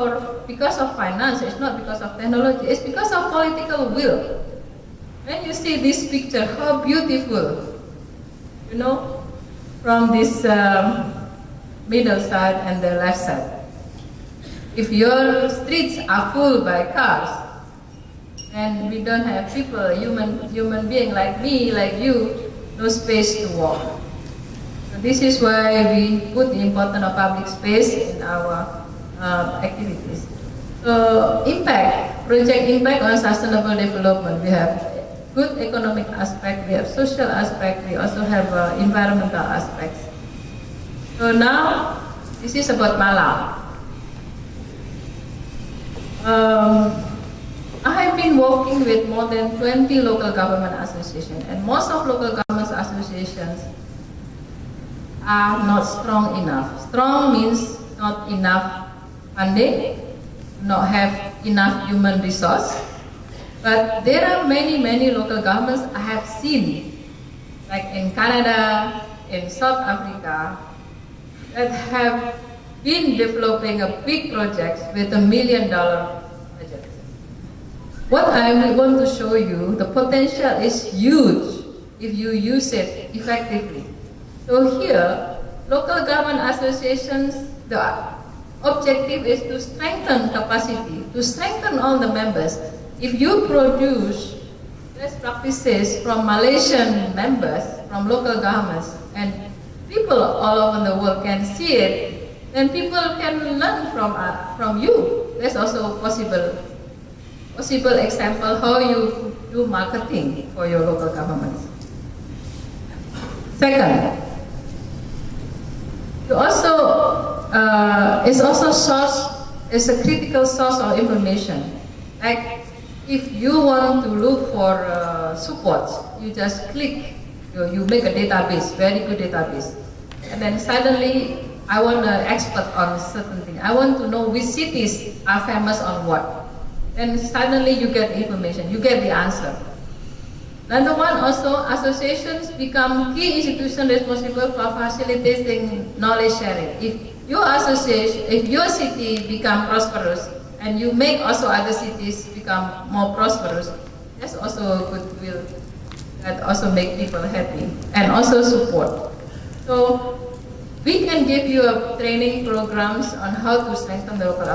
because of finance, it's not because of technology, it's because of political will. When you see this picture, how beautiful, you know, from this middle side and the left side. If your streets are full by cars, and we don't have people, human being like me, like you, no space to walk. So this is why we put the importance of public space in our activities. So project impact on sustainable development. We have good economic aspect, we have social aspect, we also have environmental aspects. So now, this is about Malang. I have been working with more than 20 local government associations, and most of local government associations are not strong enough. Strong means not enough funding, not have enough human resource. But there are many local governments I have seen, like in Canada, in South Africa, that have been developing a big projects with $1 million budget. What I want to show you, the potential is huge if you use it effectively. So here, local government associations, the objective is to strengthen capacity, to strengthen all the members. If you produce best practices from Malaysian members, from local governments, and people all over the world can see it, then people can learn from you. That's also possible example how you do marketing for your local governments. Second, you also is a critical source of information. Like if you want to look for support, you just click. You make a database, very good database, and then suddenly I want an expert on a certain thing. I want to know which cities are famous on what. Then suddenly you get information, you get the answer. Another one also, associations become key institutions responsible for facilitating knowledge sharing. If your association, if your city become prosperous and you make also other cities become more prosperous, that's also goodwill. That also make people happy and also support. So we can give you a training programs on how to strengthen the local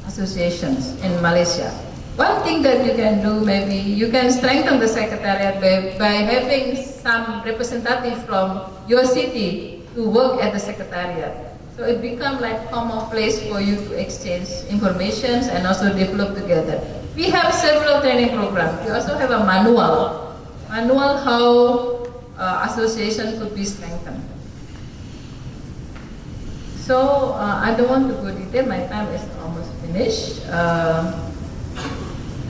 associations in Malaysia. One thing that you can do, maybe you can strengthen the secretariat by having some representative from your city to work at the secretariat. So it becomes like common place for you to exchange information and also develop together. We have several training programs. We also have a manual how association could be strengthened. So I don't want to go detail. My time is almost finished.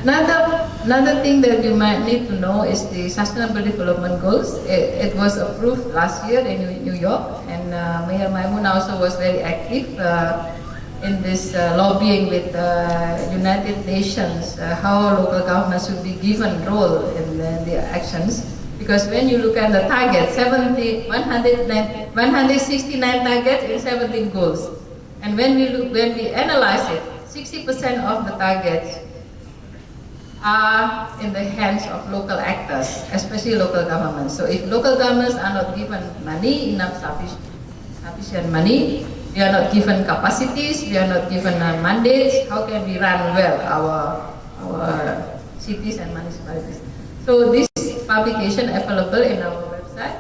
Another thing that you might need to know is the Sustainable Development Goals. It was approved last year in New York, and Mayor Maimunah also was very active in this lobbying with United Nations, how local governments should be given role in the actions. Because when you look at the target, 169 targets and 17 goals. And when we analyze it, 60% of the targets are in the hands of local actors, especially local governments. So if local governments are not given money, enough sufficient money, we are not given capacities, we are not given mandates, how can we run well our cities and municipalities? So this publication available in our website.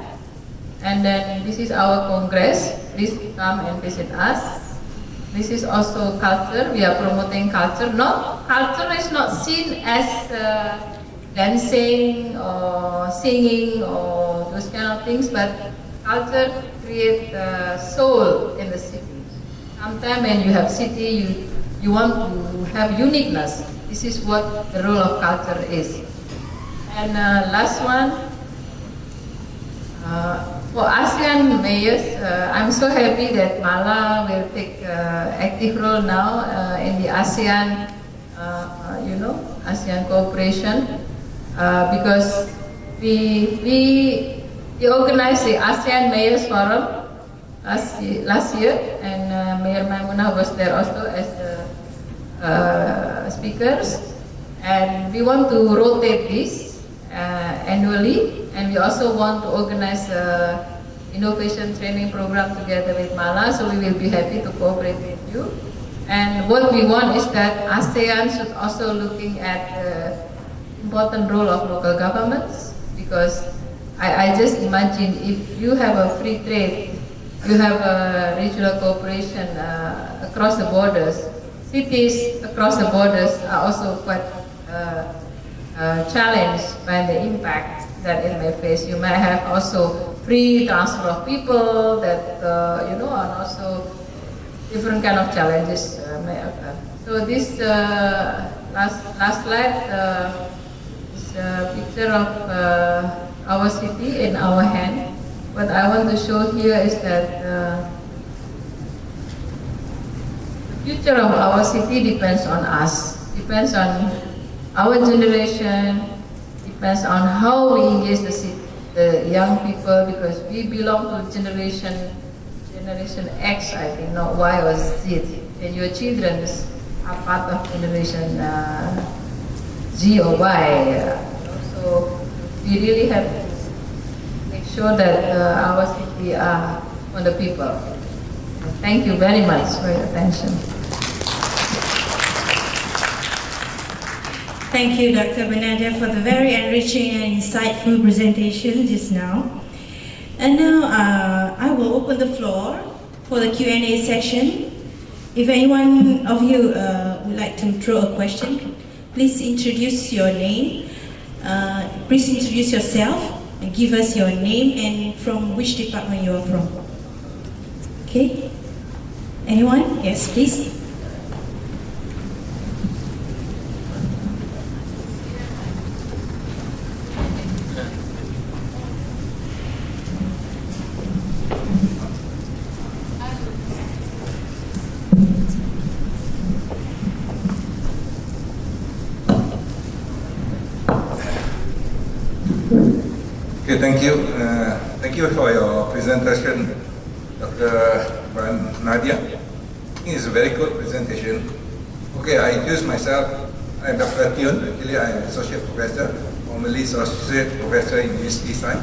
And then this is our congress. Please come and visit us. This is also culture. We are promoting culture. Culture is not seen as dancing or singing or those kind of things, but culture creates soul in the city. Sometimes when you have city, you want to have uniqueness. This is what the role of culture is. And last one, for ASEAN mayors, I'm so happy that Mala will take active role now in the ASEAN, ASEAN cooperation, because we organized the ASEAN Mayors Forum last year, and Mayor Maimunah was there also as the speakers, and we want to rotate this annually, and we also want to organize innovation training program together with Mala, so we will be happy to cooperate with you. And what we want is that ASEAN should also looking at the important role of local governments, because I just imagine if you have a free trade, you have a regional cooperation across the borders, cities across the borders are also quite challenged by the impact that it may face. You may have also free transfer of people that, and also different kind of challenges may occur. So this last slide is a picture of our city in our hand. What I want to show here is that the future of our city depends on us, depends on our generation, depends on how we engage the young people, because we belong to generation X, I think, not Y or Z. And your children are part of generation Z or Y. So we really have to make sure that our city are on the people. Thank you very much for your attention. Thank you, Dr. Bernarda, for the very enriching and insightful presentation just now. And now I will open the floor for the Q&A session. If anyone of you would like to throw a question, please introduce your name. Please introduce yourself and give us your name and from which department you are from. Okay? Anyone? Yes, please. Okay, thank you. Thank you for your presentation, Dr. Nadia. I think it's a very good presentation. Okay, I introduce myself. I'm Dr. Tuan. Actually, I'm associate professor, formerly associate professor in University side.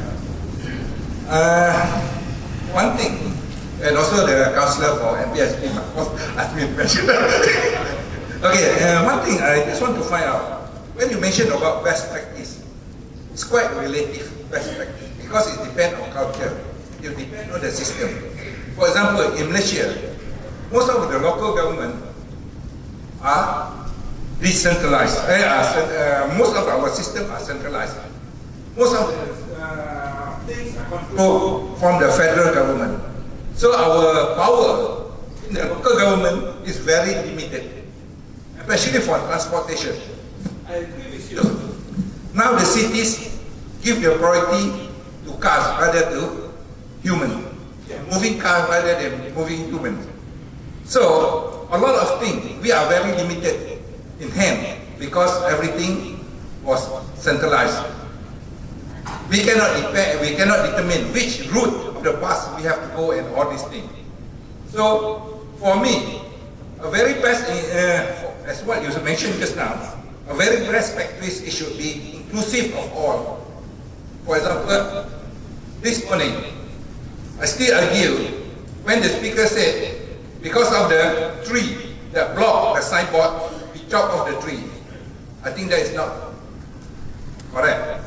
One thing, and also the councillor for MPSP, of course, asked me to mention. Okay, one thing I just want to find out, when you mentioned about best practice, it's quite relative best practice because it depends on culture, it depends on the system. For example, in Malaysia, most of the local government are decentralized. Most of our system are centralized. Most of the things are controlled from the federal government. So our power in the local government is very limited, especially for transportation. I agree with you. Now the cities give the priority to cars rather to human. Moving cars rather than moving humans. So a lot of things we are very limited in hand because everything was centralized. We cannot determine which route of the bus we have to go and all these things. So for me, a very best, as what you mentioned just now, a very best practice, it should be inclusive of all. For example, this morning, I still argue when the speaker said, because of the tree that blocked the signboard, we chop off the tree. I think that is not correct.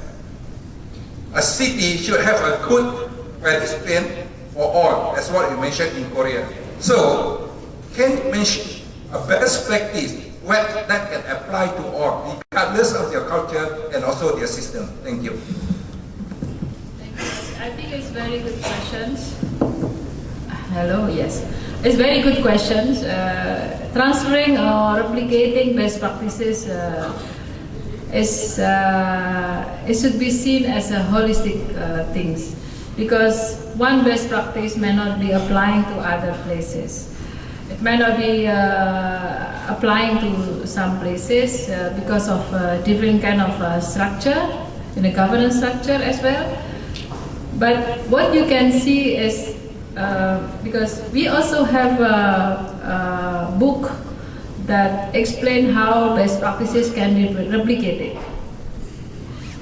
A city should have a good pedestrian for all. That's what you mentioned in Korea. So, can you mention a best practice where that can apply to all, regardless of their culture and also their system? Thank you. I think it's very good questions. Hello, yes. It's very good questions. Transferring or replicating best practices it should be seen as a holistic things, because one best practice may not be applying to other places. It may not be applying to some places because of different kind of structure, in a governance structure as well. But what you can see is, because we also have a book that explain how best practices can be replicated.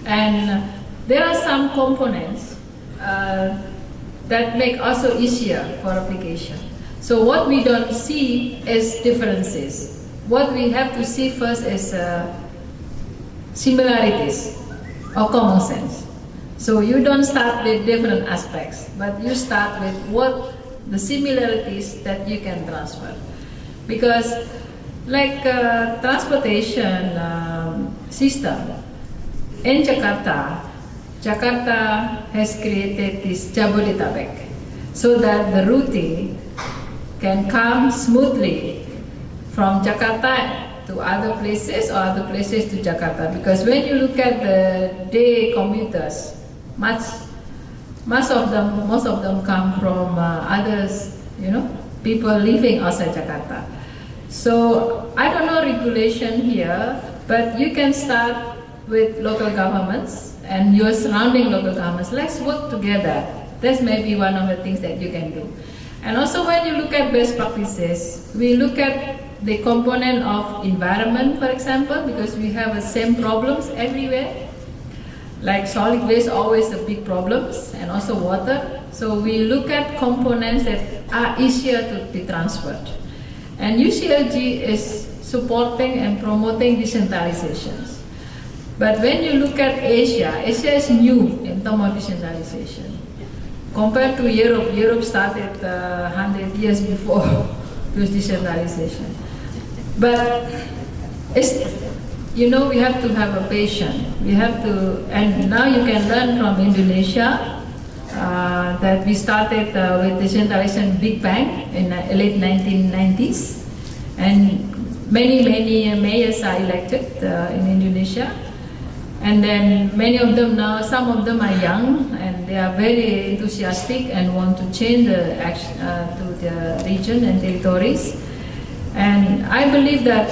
And there are some components that make also easier for application. So what we don't see is differences. What we have to see first is similarities or common sense. So you don't start with different aspects, but you start with what the similarities that you can transfer. Because like transportation system, in Jakarta has created this Jabodetabek so that the routing can come smoothly from Jakarta to other places or other places to Jakarta. Because when you look at the day commuters, most of them come from others, people living outside Jakarta. So I don't know regulation here, but you can start with local governments and your surrounding local governments. Let's work together. That's maybe one of the things that you can do. And also when you look at best practices, we look at the component of environment, for example, because we have the same problems everywhere. Like solid waste, always a big problem, and also water. So we look at components that are easier to be transferred. And UCLG is supporting and promoting decentralizations. But when you look at Asia, Asia is new in terms of decentralization. Compared to Europe, Europe started 100 years before this decentralization. But it's, you know, we have to have a patience. We have to, and now you can learn from Indonesia that we started with decentralization Big Bang in the late 1990s, and many mayors are elected in Indonesia. And then many of them now, some of them are young and they are very enthusiastic and want to change the action to the region and territories. And I believe that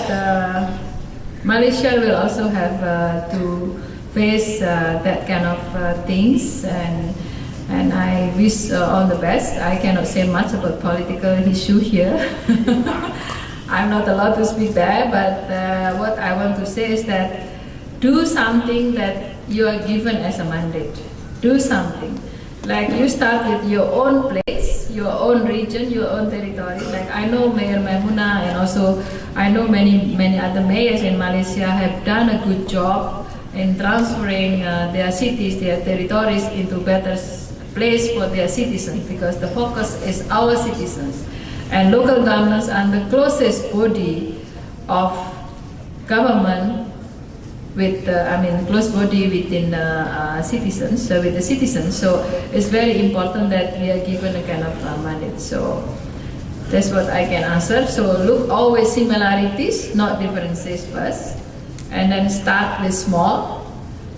Malaysia will also have to face that kind of things, and I wish all the best. I cannot say much about political issue here. I'm not allowed to speak there, but what I want to say is that do something that you are given as a mandate. Do something. Like you start with your own place, your own region, your own territory. Like I know Mayor Maimuna, and also I know many other mayors in Malaysia have done a good job in transferring their cities, their territories into better place for their citizens, because the focus is our citizens. And local governments are the closest body of government with, close body within citizens, with the citizens. So it's very important that we are given a kind of mandate. So that's what I can answer. So look always similarities, not differences first, and then start with small.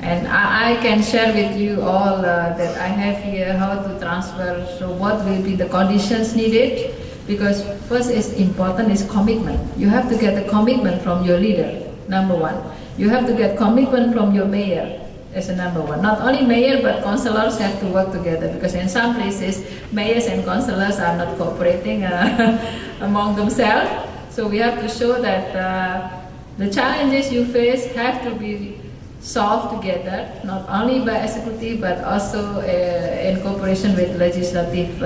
And I can share with you all that I have here, how to transfer, so what will be the conditions needed, because first is important is commitment. You have to get the commitment from your leader, number one. You have to get commitment from your mayor as a number one. Not only mayor, but councillors have to work together, because in some places, mayors and councillors are not cooperating among themselves. So we have to show that the challenges you face have to be solved together, not only by executive, but also in cooperation with legislative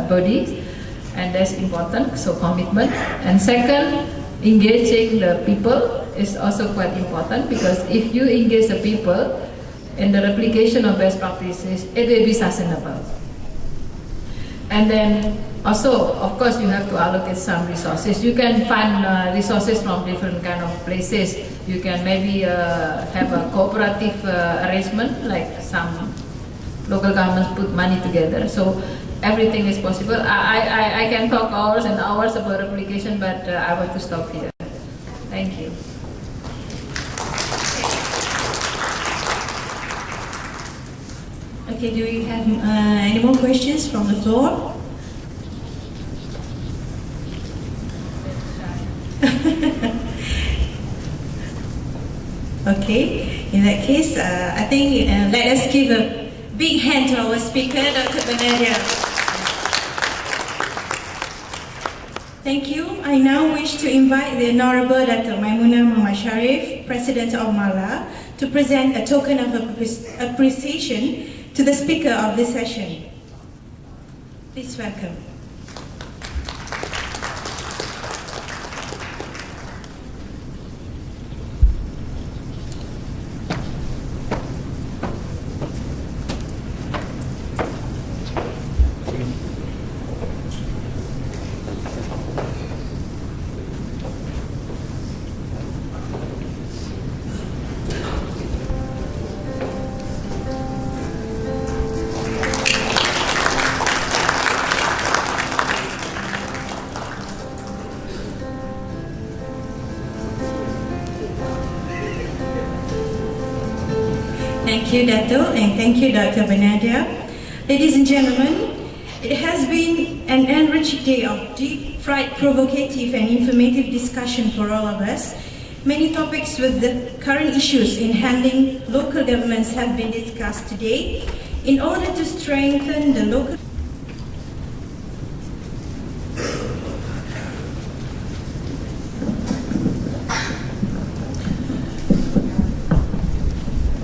bodies. And that's important, so commitment. And second, engaging the people is also quite important, because if you engage the people in the replication of best practices, it will be sustainable. And then also, of course, you have to allocate some resources. You can find resources from different kind of places. You can maybe have a cooperative arrangement, like some local governments put money together. So everything is possible. I can talk hours and hours about replication, but I want to stop here. Thank you. Okay, do we have any more questions from the floor? Okay, in that case, I think let us give a big hand to our speaker, Dr. Bandaraya. Thank you. I now wish to invite the Honorable Dr. Maimuna Muhammad Sharif, President of Mala, to present a token of appreciation to the speaker of this session. Please welcome. Thank you, Dato, and thank you, Dr. Bandaraya. Ladies and gentlemen, it has been an enriching day of deep, fried, provocative, and informative discussion for all of us. Many topics with the current issues in handling local governments have been discussed today in order to strengthen the local.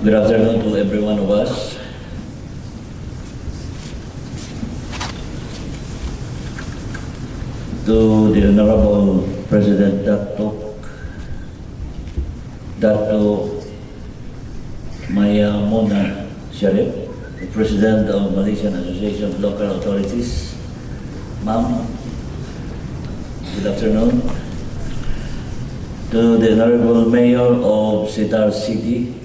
Good afternoon to every one of us. to the Honorable President Dato Maya Mona Sharif, the President of Malaysian Association of Local Authorities. Ma'am, good afternoon. To the Honorable Mayor of Setar City,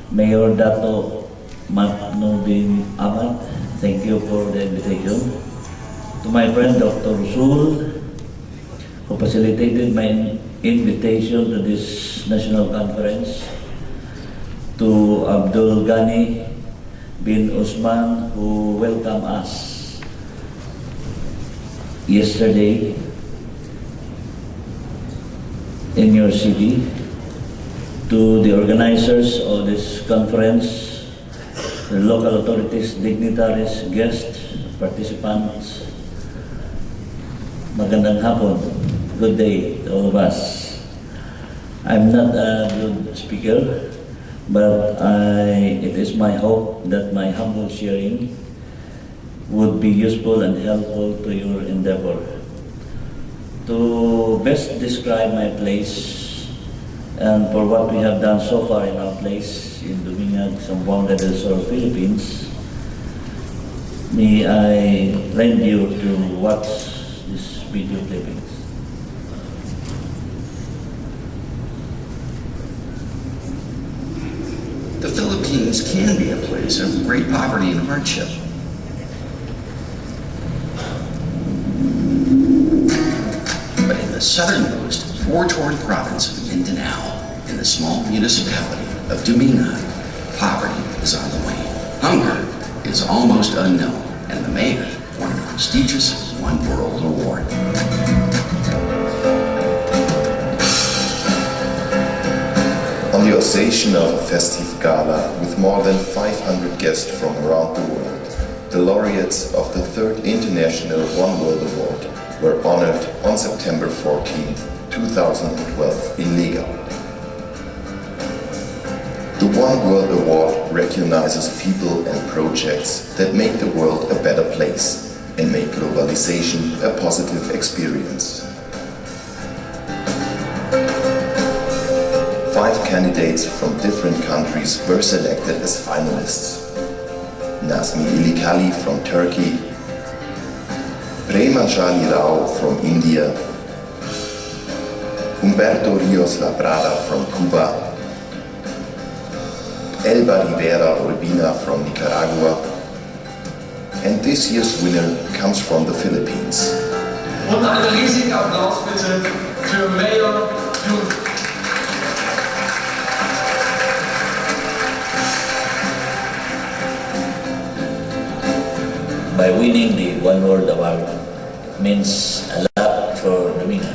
Mayor Dato Matnudin Ahmad, thank you for the invitation. To my friend Dr. Rasul, who facilitated my invitation to this national conference. To Abdul Ghani bin Usman, who welcomed us yesterday in your city. To the organizers of this conference, the local authorities, dignitaries, guests, participants, magandang hapon. Good day to all of us. I'm not a good speaker, but it is my hope that my humble sharing would be useful and helpful to your endeavor. To best describe my place and for what we have done so far in our place in Dumingag, Zamboanga del Sur, Philippines, may I lend you to watch this video clippings. The Philippines can be a place of great poverty and hardship. But in the southernmost, war-torn province of Mindanao, in the small municipality of Dumingag, poverty is on the wane. Hunger is almost unknown, and the mayor won a prestigious One World Award. On the occasion of a festive gala with more than 500 guests from around the world, the laureates of the 3rd International One World Award were honored on September 14, 2012 in Legal. The One World Award recognizes people and projects that make the world a better place and make globalization a positive experience. 5 candidates from different countries were selected as finalists. Nazmi Ilikali from Turkey, Premanjali Rao from India, Humberto Rios Labrada from Cuba, Elba Rivera Urbina from Nicaragua, and this year's winner comes from the Philippines. Und einen riesigen Applaus bitte für Mayor Jun. By winning the One World Award means a lot for Dumingag.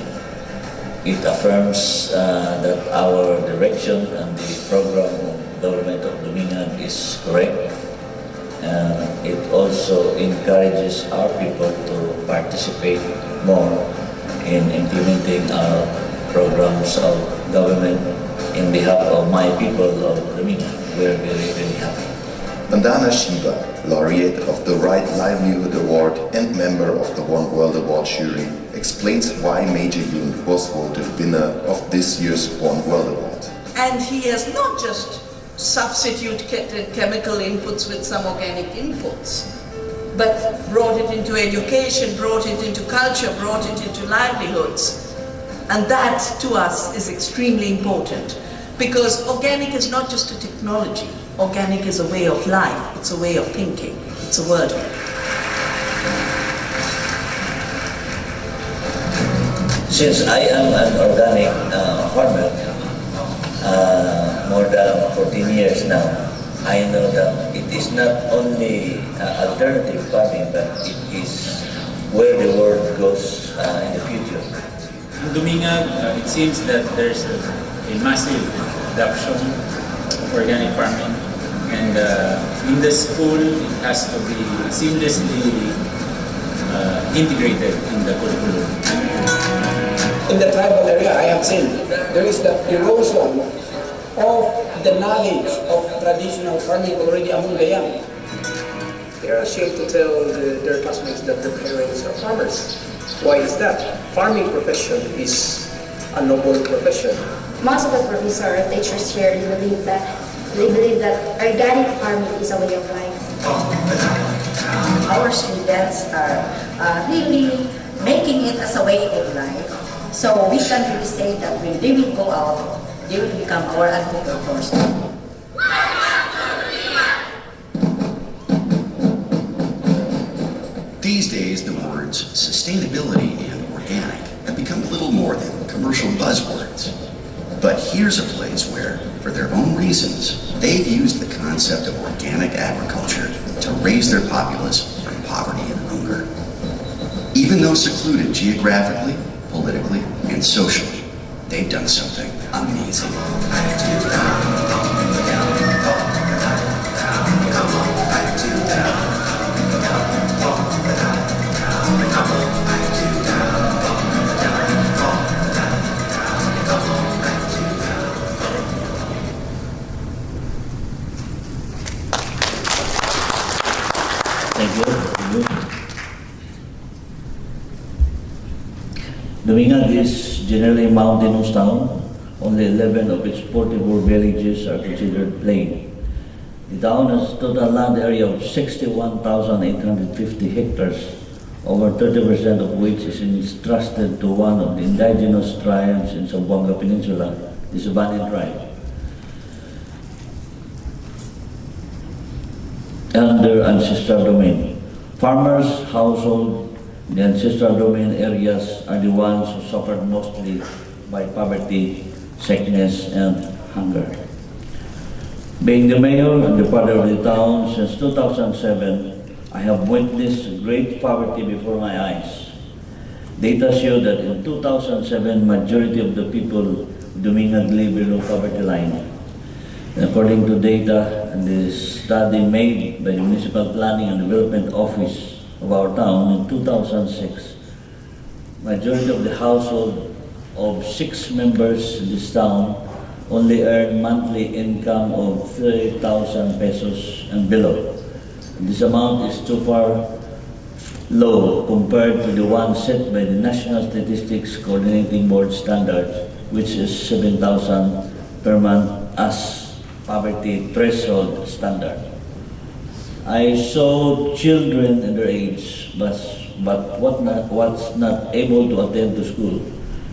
It affirms that our direction and the program of government of Dumingag is correct, and it also encourages our people to participate more in implementing our programs of government in behalf of my people of Dumingag. We're very, very happy. Vandana Shiva, laureate of the Right Livelihood Award and member of the One World Award jury, explains why Major Yun was voted winner of this year's One World Award. And he has not just substituted chemical inputs with some organic inputs, but brought it into education, brought it into culture, brought it into livelihoods. And that, to us, is extremely important, because organic is not just a technology. Organic is a way of life, it's a way of thinking, it's a word. Since I am an organic farmer, more than 14 years now, I know that it is not only alternative farming, but it is where the world goes in the future. In Dumingag, it seems that there's a massive adoption of organic farming, and in the school it has to be seamlessly integrated in the curriculum. In the tribal area, I have seen there is the erosion of the knowledge of traditional farming already among the young. they are ashamed to tell their classmates that their parents are farmers. Why is that? Farming profession is a noble profession. Most of the professors or teachers here believe that organic farming is a way of life. Our students are really making it as a way of life. So we can really say that when they will go out, they will become our agricultors. These days, the words sustainability and organic have become little more than commercial buzzwords. But here's a place where, for their own reasons, they've used the concept of organic agriculture to raise their populace from poverty and hunger. Even though secluded geographically, politically, and socially, they've done something amazing. Domingan is generally a mountainous town. Only 11 of its 44 villages are considered plain. The town has a total land area of 61,850 hectares, over 30% of which is entrusted to one of the indigenous tribes in Zamboanga Peninsula, the Sabanan tribe. Under ancestral domain. Farmers' household, the ancestral domain areas are the ones who suffered mostly by poverty, sickness, and hunger. Being the mayor and the father of the town since 2007, I have witnessed great poverty before my eyes. Data show that in 2007, majority of the people Domingan live below poverty line. And according to data and the study made by the Municipal Planning and Development Office of our town in 2006, majority of the household of 6 members in this town only earn monthly income of 30,000 pesos and below. This amount is too far low compared to the one set by the National Statistics Coordinating Board standards, which is 7,000 per month as poverty threshold standard. I saw children in their age, but what's not able to attend to school.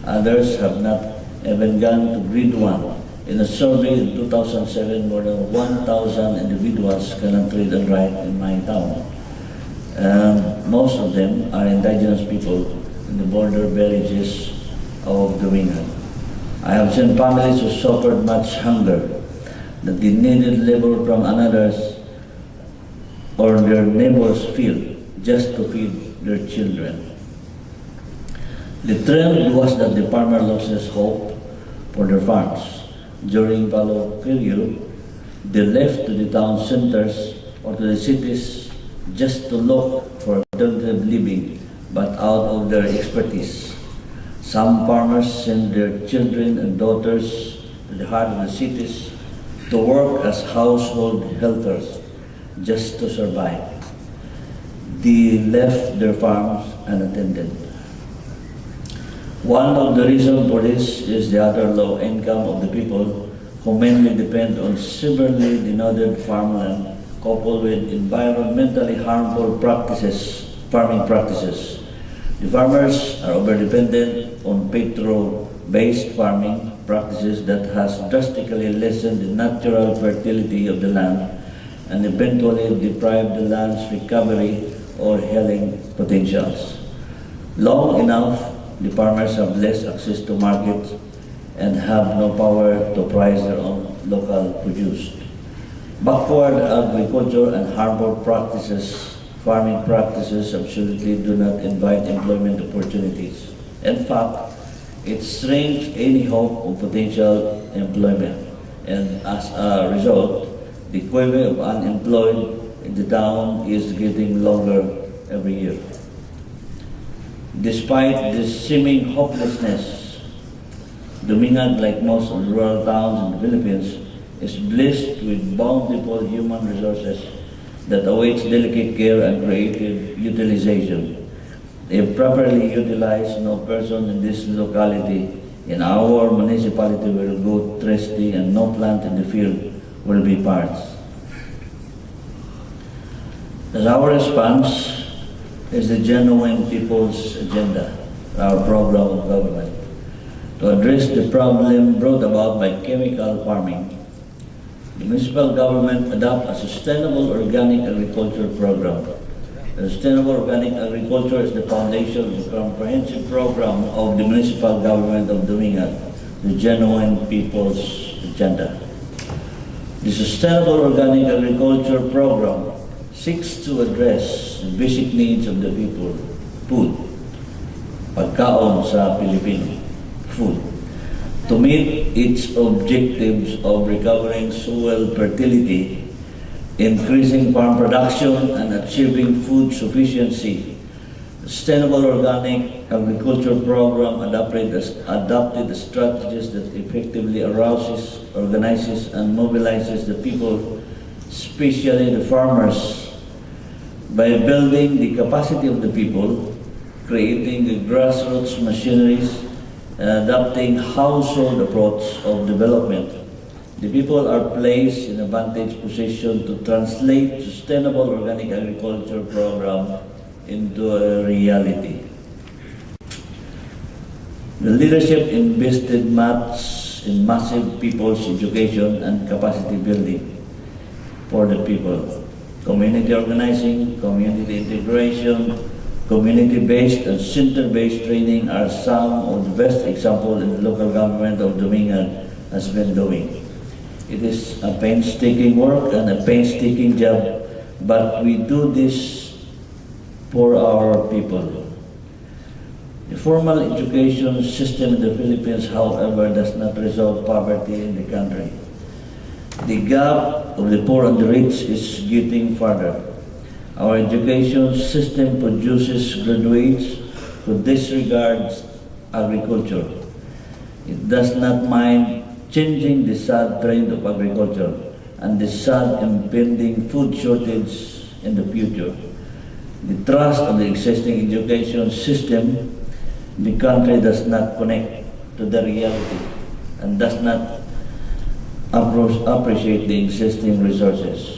Others have not even gone to grade 1. In a survey in 2007, more than 1,000 individuals cannot read and write in my town. And most of them are indigenous people in the border villages of Domingan. I have seen families who suffered much hunger, that they needed labor from another's or their neighbor's field just to feed their children. The trend was that the farmer loses hope for their farms. During fallow period, they left to the town centers or to the cities just to look for alternative living, but out of their expertise. Some farmers send their children and daughters to the heart of the cities to work as household helpers just to survive. They left their farms unattended. One of the reasons for this is the utter low income of the people who mainly depend on severely denuded farmland coupled with environmentally harmful farming practices. The farmers are over-dependent on petrol-based farming practices that has drastically lessened the natural fertility of the land and eventually deprive the land's recovery or healing potentials. Long enough, the farmers have less access to markets and have no power to price their own local produce. Backward agriculture and harmful farming practices absolutely do not invite employment opportunities. In fact, it shrinks any hope of potential employment, and as a result, the queue of unemployed in the town is getting longer every year. Despite this seeming hopelessness, Domingan, like most of the rural towns in the Philippines, is blessed with bountiful human resources that awaits delicate care and creative utilization. If properly utilized, no person in this locality in our municipality will go thirsty, and no plant in the field will be parched. As our response is the genuine people's agenda, our program of government, to address the problem brought about by chemical farming. The municipal government adopt a sustainable organic agriculture program. The sustainable organic agriculture is the foundation of the comprehensive program of the municipal government of Domingan, the genuine people's agenda. The sustainable organic agriculture program seeks to address the basic needs of the people, food, pagkaon sa Pilipino, food, to meet its objectives of recovering soil fertility, increasing farm production, and achieving food sufficiency. The sustainable organic agriculture program adopted strategies that effectively arouses, organizes, and mobilizes the people, especially the farmers, by building the capacity of the people, creating the grassroots machineries, and adopting household approach of development. The people are placed in a vantage position to translate sustainable organic agriculture program into a reality. The leadership invested much in massive people's education and capacity building for the people. Community organizing, community integration, community-based and center-based training are some of the best examples in the local government of Domingan has been doing. It is a painstaking work and a painstaking job, but we do this for our people. The formal education system in the Philippines, however, does not resolve poverty in the country. The gap of the poor and the rich is getting further. Our education system produces graduates who disregard agriculture. It does not mind changing the sad trend of agriculture and the sad impending food shortage in the future. The trust of the existing education system in the country does not connect to the reality and does not appreciate the existing resources.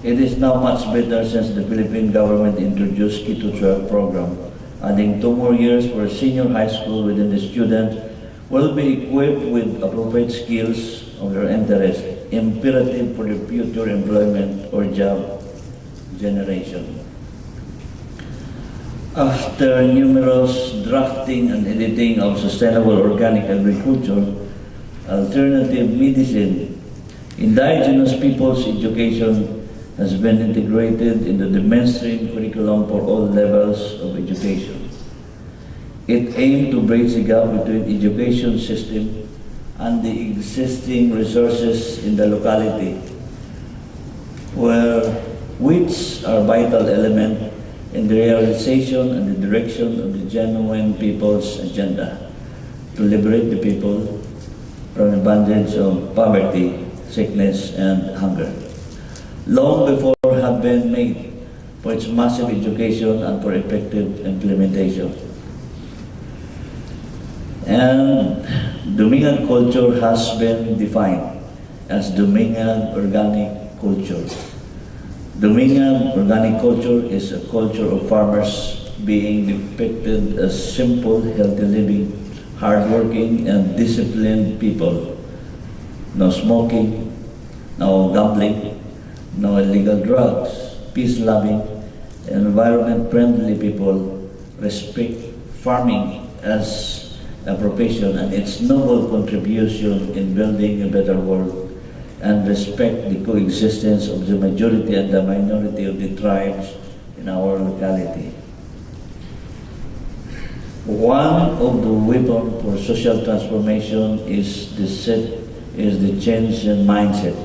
It is now much better since the Philippine government introduced K-12 program, adding 2 more years for senior high school within the student will be equipped with appropriate skills of their interest, imperative for the future employment or job generation. After numerous drafting and editing of sustainable organic agriculture, alternative medicine, indigenous people's education has been integrated into the mainstream curriculum for all levels of education. It aimed to bridge the gap between education system and the existing resources in the locality, which are vital element in the realization and the direction of the genuine people's agenda to liberate the people from the bondage of poverty, sickness, and hunger. Long before have been made for its massive education and for effective implementation. And Domingan culture has been defined as Domingan organic culture. Domingan organic culture is a culture of farmers being depicted as simple, healthy living, hardworking, and disciplined people. No smoking, no gambling, no illegal drugs, peace-loving, environment-friendly people respect farming as a profession and its noble contribution in building a better world, and respect the coexistence of the majority and the minority of the tribes in our locality. One of the weapons for social transformation is the change in mindset.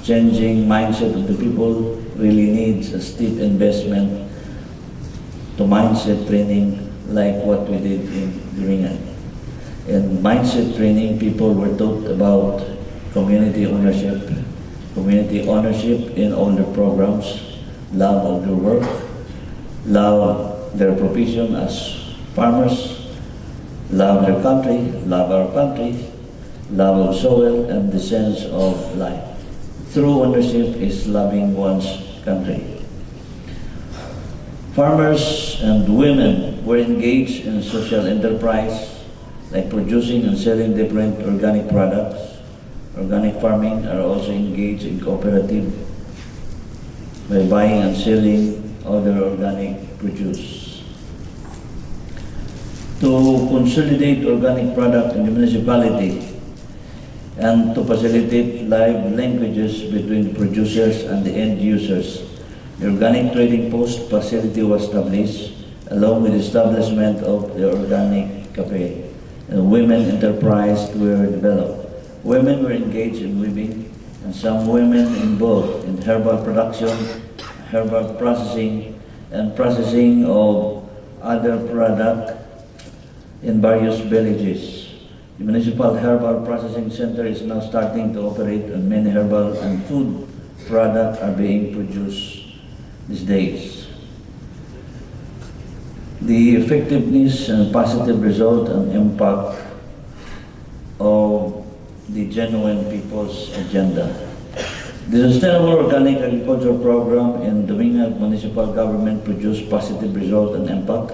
Changing mindset of the people really needs a steep investment to mindset training like what we did in Domingan. In mindset training, people were taught about community ownership, community ownership in all the programs, love of their work, love their profession as farmers, love their country, love our country, love of soil, and the sense of life. True ownership is loving one's country. Farmers and women were engaged in social enterprise like producing and selling different organic products. Organic farming are also engaged in cooperative by buying and selling other organic produce. To consolidate organic product in the municipality and to facilitate live linkages between producers and the end users, the Organic Trading Post facility was established along with the establishment of the Organic Cafe, and women enterprise were developed. Women were engaged in weaving, and some women involved in herbal production, herbal processing, and processing of other product in various villages. The Municipal Herbal Processing Center is now starting to operate, and many herbal and food products are being produced these days. The effectiveness and positive result and impact of the Genuine People's Agenda. The Sustainable Organic Agriculture Program in Dominguez Municipal Government produced positive result and impact,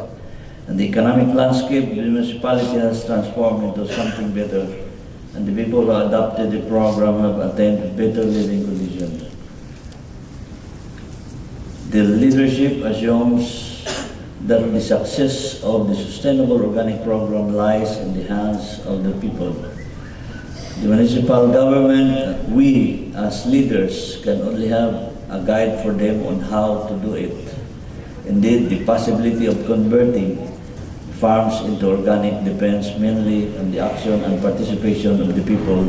and the economic landscape of the municipality has transformed into something better, and the people who adopted the program have attained better living conditions. The leadership assumes that the success of the Sustainable Organic Program lies in the hands of the people. The municipal government, we as leaders, can only have a guide for them on how to do it. Indeed, the possibility of converting farms into organic depends mainly on the action and participation of the people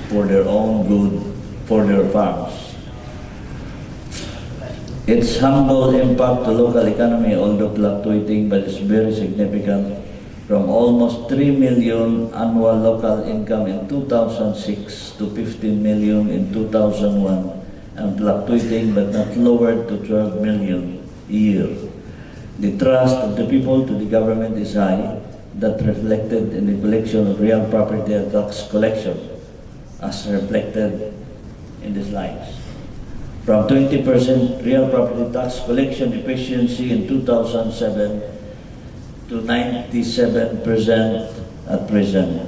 for their own good, for their farms. Its humble impact to local economy, although fluctuating, but is very significant, from almost 3 million annual local income in 2006 to 15 million in 2001, and fluctuating but not lowered to 12 million a year. The trust of the people to the government is high, that reflected in the collection of real property and tax collection, as reflected in the slides. From 20% real property tax collection efficiency in 2007 to 97% at present.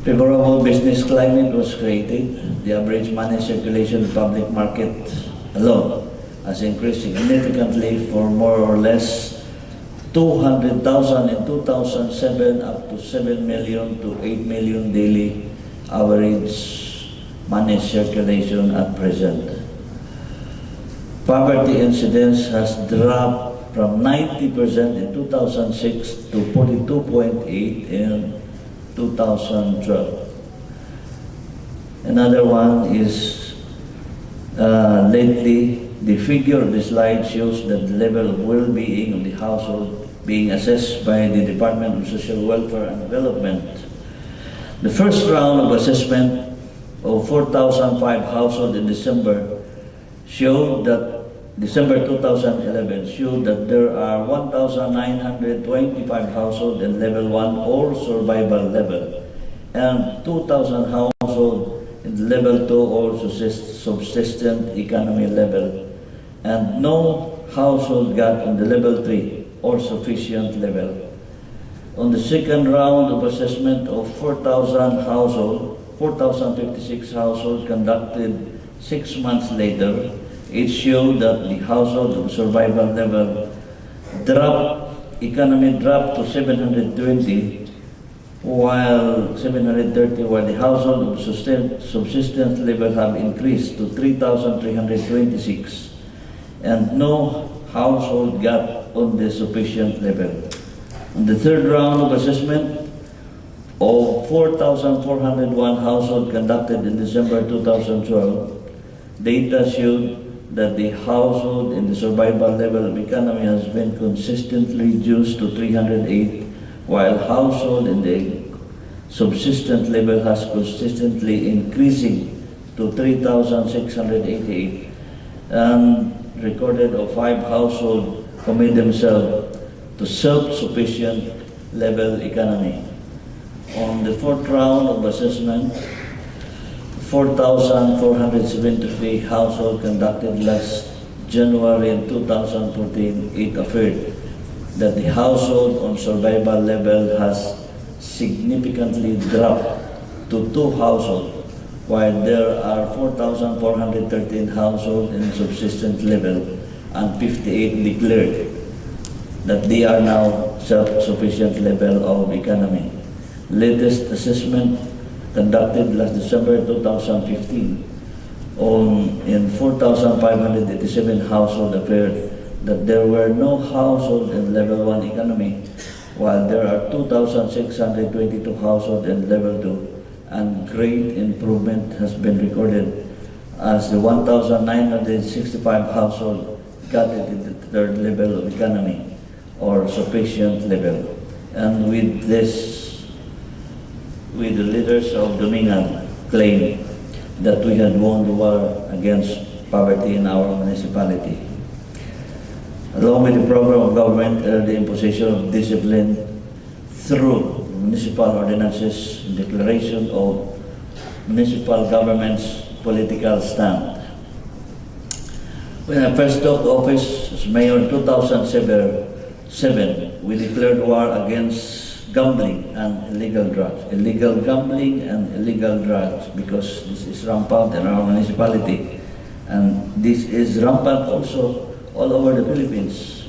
Favorable business climate was created. The average money circulation in the public market alone has increased significantly for more or less 200,000 in 2007 up to 7 million to 8 million daily average money circulation at present. Poverty incidence has dropped from 90% in 2006 to 42.8 in 2012. Another one is lately the figure of the slide shows that the level of well-being of the household being assessed by the Department of Social Welfare and Development. The first round of assessment of 4,005 households in December 2011 showed that there are 1,925 households in level 1 or survival level, and 2,000 households in level 2 or subsistent economy level, and no household got on the level 3 or sufficient level. On the second round of assessment of 4,056 households conducted 6 months later, it showed that the household of survival level economy dropped to 730, while the household of subsistence level have increased to 3,326, and no household got on the sufficient level. On the third round of assessment of 4,401 households conducted in December 2012, data showed that the household in the survival level of economy has been consistently reduced to 308, while household in the subsistence level has consistently increasing to 3,688 and recorded of 5 households commit themselves to self-sufficient level economy. On the 4th round of assessment, 4,473 households conducted last January in 2014, it affirmed that the household on survival level has significantly dropped to 2 households, while there are 4,413 households in subsistence level and 58 declared that they are now self-sufficient level of economy. Latest assessment conducted last December 2015 in 4,587 households appeared that there were no households in level 1 economy, while there are 2,622 households in level 2, and great improvement has been recorded as the 1,965 households got into the 3rd level of economy or sufficient level. And with this, the leaders of Domingan claim that we had won the war against poverty in our municipality. Along with the program of government, the imposition of discipline through municipal ordinances, declaration of municipal government's political stand. When I first took office as mayor in 2007, we declared war against gambling and illegal drugs. Illegal gambling and illegal drugs, because this is rampant in our municipality. And this is rampant also all over the Philippines.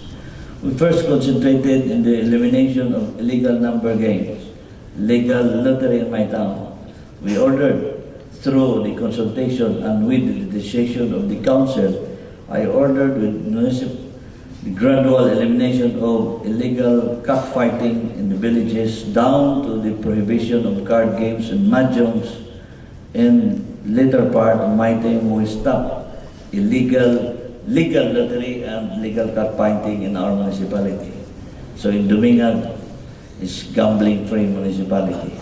We first concentrated in the elimination of illegal number games, legal lottery in my town. We ordered, through the consultation and with the decision of the council, I ordered with the gradual elimination of illegal cockfighting in the villages down to the prohibition of card games and mahjongs. In later part of my time, we stopped legal lottery and legal cockfighting in our municipality. So in Domingan, it's gambling-free municipality.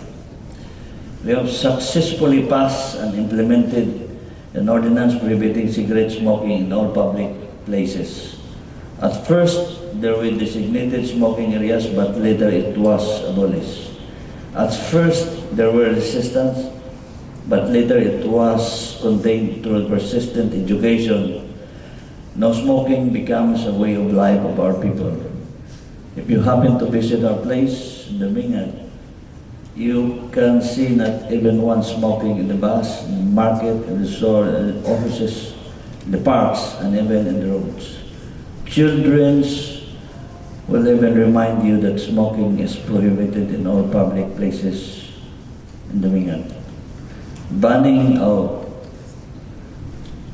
We have successfully passed and implemented an ordinance prohibiting cigarette smoking in all public places. At first, there were designated smoking areas, but later it was abolished. At first, there were resistance, but later it was contained through persistent education. Now smoking becomes a way of life of our people. If you happen to visit our place, Domingan, you can see not even one smoking in the bus, in the market, in the store, in the offices, in the parks, and even in the roads. Children will even remind you that smoking is prohibited in all public places in Domingan. Banning of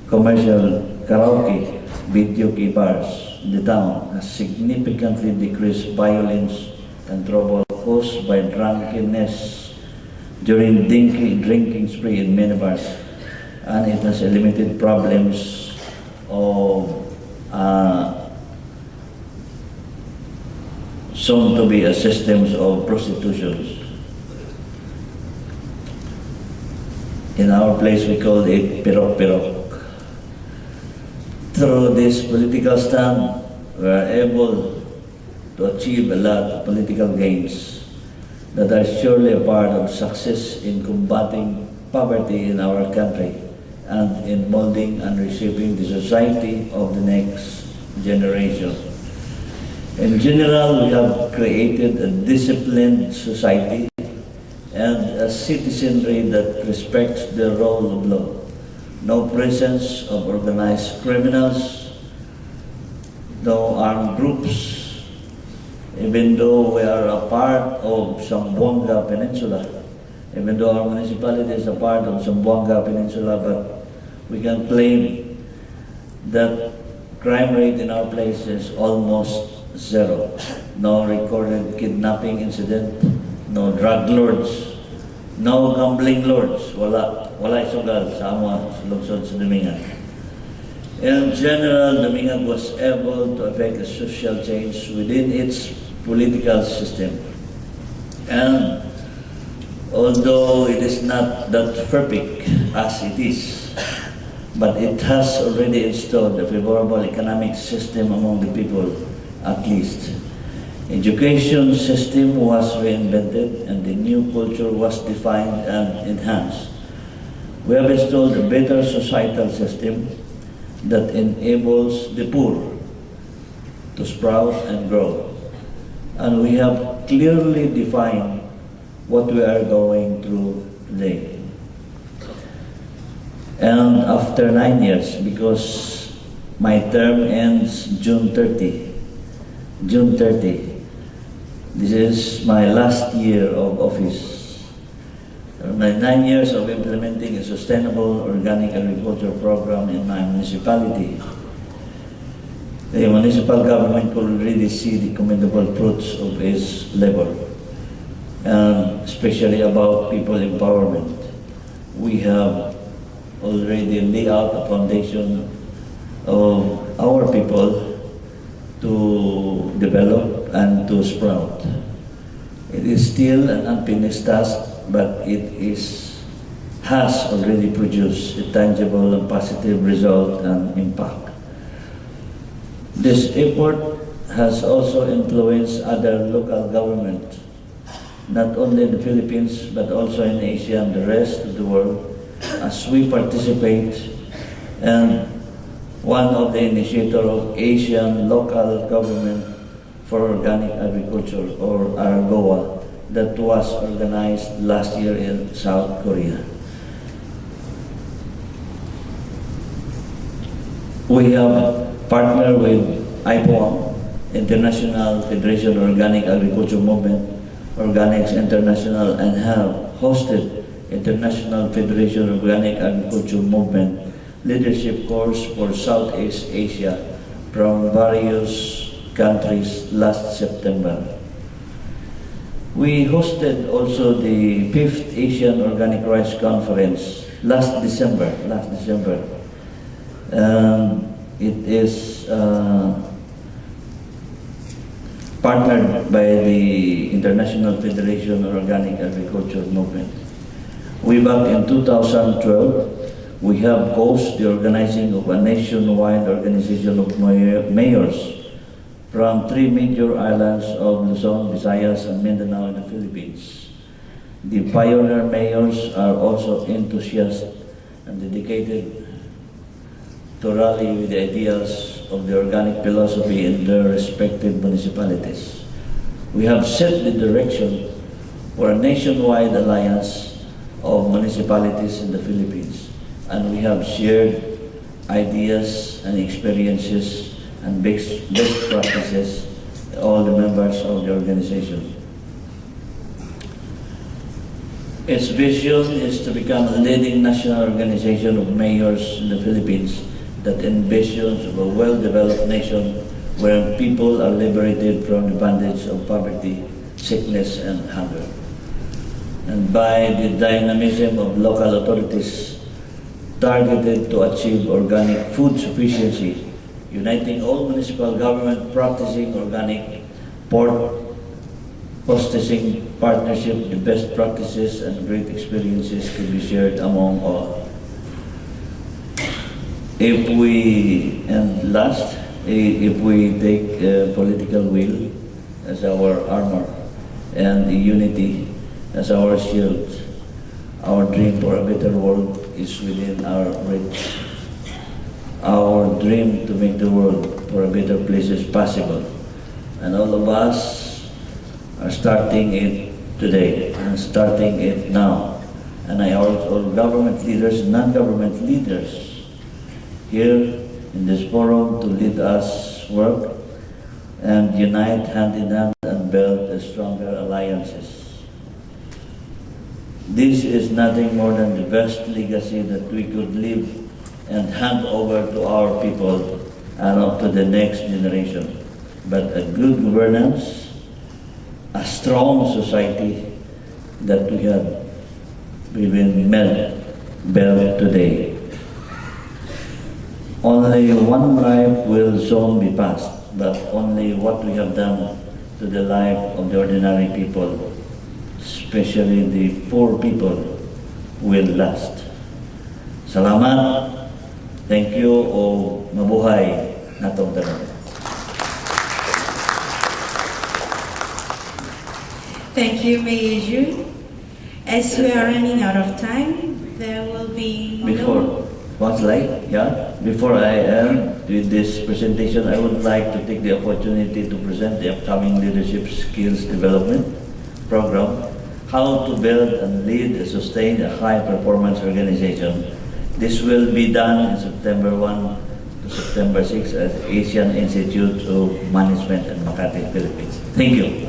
commercial karaoke, video bars in the town has significantly decreased violence and trouble caused by drunkenness during drinking spree in many bars, and it has eliminated problems of soon to be a systems of prostitution. In our place, we call it pirok-pirok. Through this political stand, we are able to achieve a lot of political gains that are surely a part of success in combating poverty in our country and in molding and reshaping the society of the next generation. In general, we have created a disciplined society and a citizenry that respects the rule of law. No presence of organized criminals, no armed groups. Even though we are a part of Zamboanga Peninsula, even though our municipality is a part of Zamboanga Peninsula, but we can claim that crime rate in our place is almost zero. No recorded kidnapping incident, no drug lords, no gambling lords, walay sugal sa amo sa lungsod sa Domingan. In general, Domingan was able to effect a social change within its political system. And although it is not that perfect as it is, but it has already installed a favorable economic system among the people, at least. Education system was reinvented and the new culture was defined and enhanced. We have installed a better societal system that enables the poor to sprout and grow. And we have clearly defined what we are going through today. And after 9 years, because my term ends June 30, this is my last year of office. My 9 years of implementing a sustainable organic agriculture program in my municipality, the municipal government could already see the commendable fruits of its labor, and especially about people empowerment. We have already laid out a foundation of our people to develop and to sprout. It is still an unfinished task, but it has already produced a tangible and positive result and impact. This effort has also influenced other local governments, not only in the Philippines, but also in Asia and the rest of the world, as we participate and one of the initiators of Asian Local Government for Organic Agriculture, or ARGOA, that was organized last year in South Korea. We have partnered with IPOAM, International Federation of Organic Agriculture Movement, Organics International, and have hosted International Federation of Organic Agriculture Movement leadership course for Southeast Asia from various countries last September. We hosted also the 5th Asian Organic Rice Conference last December. It is partnered by the International Federation of Organic Agriculture Movement. Way back in 2012, we have hosted the organizing of a nationwide organization of mayors from 3 major islands of Luzon, Visayas, and Mindanao in the Philippines. The pioneer mayors are also enthusiastic and dedicated to rally with the ideas of the organic philosophy in their respective municipalities. We have set the direction for a nationwide alliance of municipalities in the Philippines, and we have shared ideas and experiences and best practices with all the members of the organization. Its vision is to become a leading national organization of mayors in the Philippines that envisions of a well-developed nation where people are liberated from the bondage of poverty, sickness, and hunger. And by the dynamism of local authorities targeted to achieve organic food sufficiency, uniting all municipal government practicing organic pork processing partnership, the best practices and great experiences can be shared among all. If we take political will as our armor and the unity as our shield, our dream for a better world is within our reach. Our dream to make the world for a better place is possible, and all of us are starting it today and starting it now. And I urge all government leaders, non-government leaders here in this forum to lead us work and unite hand in hand and build a stronger alliances. This is nothing more than the best legacy that we could leave and hand over to our people and up to the next generation. But a good governance, a strong society that we have been built today. Only one life will soon be passed, but only what we have done to the life of the ordinary people especially the poor people, will last. Salamat, thank you, o mabuhay natong tanan. Thank you, Mayor June. As we are running out of time, there will be One slide, yeah. Before I end with this presentation, I would like to take the opportunity to present the upcoming Leadership Skills Development Program, How to Build and Lead and Sustain a High-Performance Organization. This will be done in September 1 to September 6 at Asian Institute of Management in Makati, Philippines. Thank you.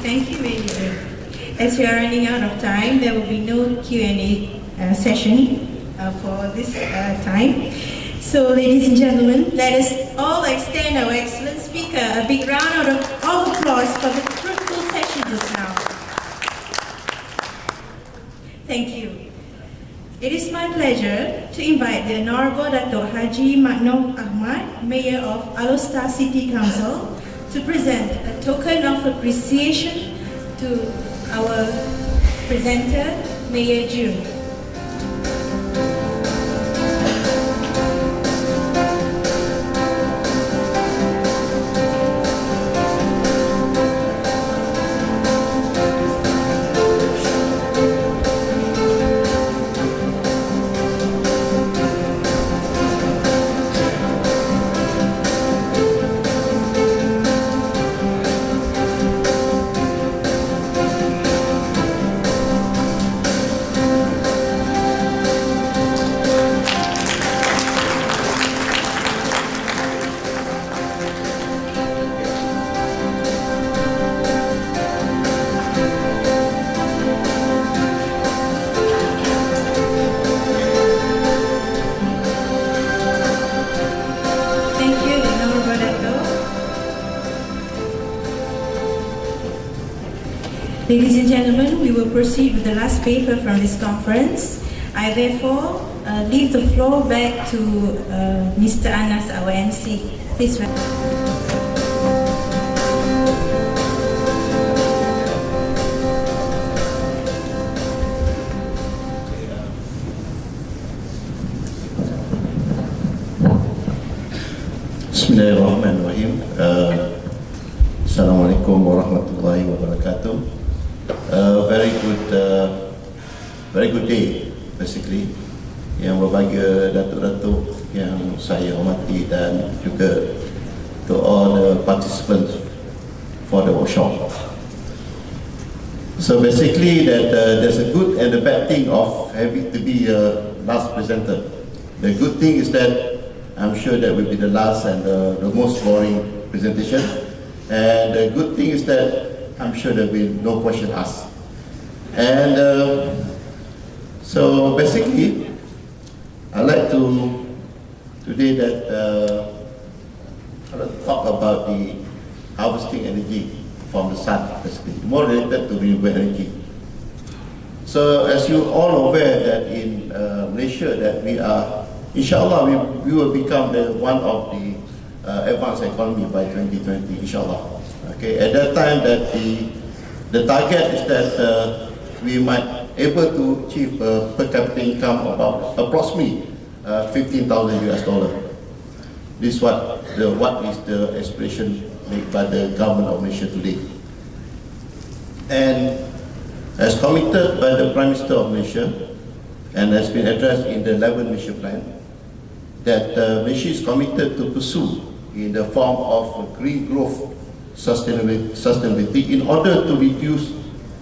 Thank you, Mayor. As we are running out of time, there will be no Q&A session for this time. So, ladies and gentlemen, let us all extend our excellent speaker a big round of applause for the fruitful session just now. Thank you. It is my pleasure to invite the Honorable Dato' Haji Maknoh Ahmad, Mayor of Alor City Council, to present a token of appreciation to our presenter, Mayor June. Ladies and gentlemen, we will proceed with the last paper from this conference. I therefore leave the floor back to Mr. Anas, our MC. Please. Bismillahirrahmanirrahim. Assalamualaikum warahmatullahi wabarakatuh. Very good day, basically. Yang berbahagia datuk-datuk yang saya hormati dan juga to all the participants for the workshop. So basically that there's a good and a bad thing of having to be a last presenter. The good thing is that I'm sure that will be the last and the most boring presentation. And the good thing is that I'm sure there will be no question asked. And so basically, I'd like to today that I'd like to talk about the harvesting energy from the sun, basically more related to renewable energy. So as you all aware that in Malaysia that we are, inshallah, we will become one of the advanced economy by 2020, inshallah. Okay, at that time that the target is that we might able to achieve a per capita income about approximately $15,000 US. This is what is the aspiration made by the government of Malaysia today. And as committed by the Prime Minister of Malaysia and has been addressed in the 11 Malaysia Plan, that Malaysia is committed to pursue in the form of green growth sustainability in order to reduce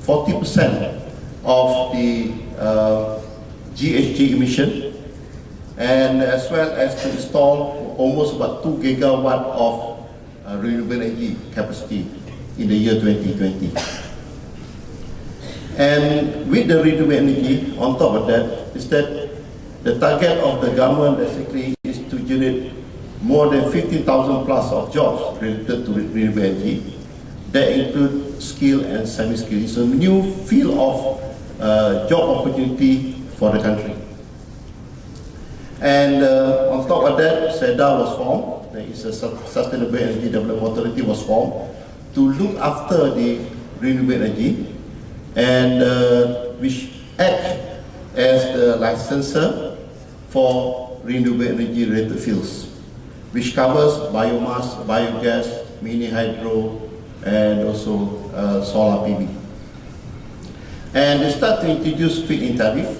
40% of the GHG emission, and as well as to install almost about 2 gigawatt of renewable energy capacity in the year 2020. And with the renewable energy, on top of that, is that the target of the government basically is to generate more than 15,000 plus of jobs related to renewable energy. That include skill and semi-skill. It's a new field of job opportunity for the country. And on top of that, Setar was formed. There is a Sustainable Energy Development Authority was formed to look after the renewable energy, and which act as the licensor for renewable energy related fields, which covers biomass, biogas, mini hydro, and also solar PV. And they start to introduce feed-in tariff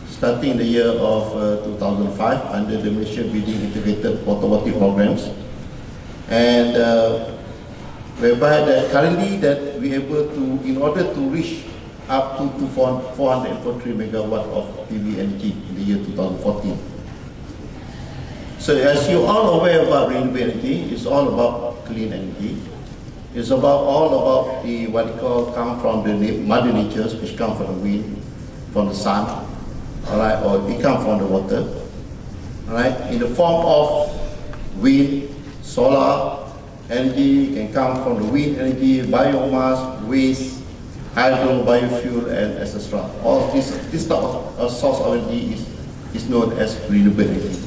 starting in the year of 2005 under the Malaysia Building Integrated Water Programs, and whereby that currently that we able to, in order to reach up to 443 megawatt of PV energy in the year 2014. So as you all aware about renewable energy, it's all about clean energy. It's all about the what you call come from the mother nature, which come from the wind, from the sun, all right, or it come from the water, all right, in the form of wind, solar energy can come from the wind energy, biomass, waste, hydro, biofuel, and etc. All this type of source of energy is known as renewable energy.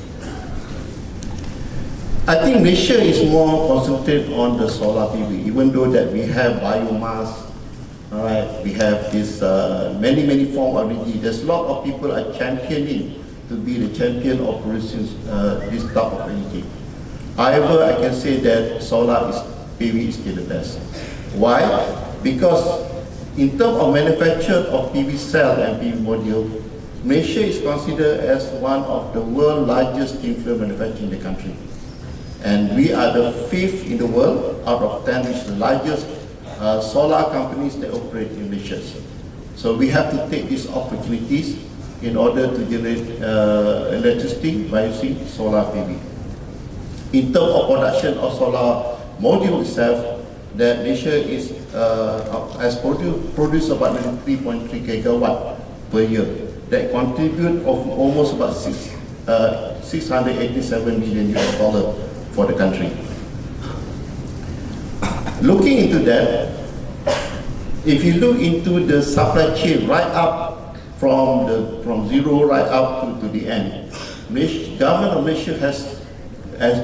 I think Malaysia is more concentrated on the solar PV, even though that we have biomass, all right, we have this many forms of energy. There's a lot of people are championing to be the champion of producing this type of energy. However, I can say that solar PV is still the best. Why? Because in terms of manufacture of PV cell and PV module, Malaysia is considered as one of the world's largest thin film manufacturer in the country. And we are the 5th in the world out of 10, which is the largest solar companies that operate in Malaysia. So we have to take these opportunities in order to generate electricity by using solar PV. In terms of production of solar module itself, that Malaysia is has produced about 3.3 gigawatt per year. That contribute of almost about $687 million for the country. Looking into that, if you look into the supply chain right up from zero right up to the end, government of Malaysia has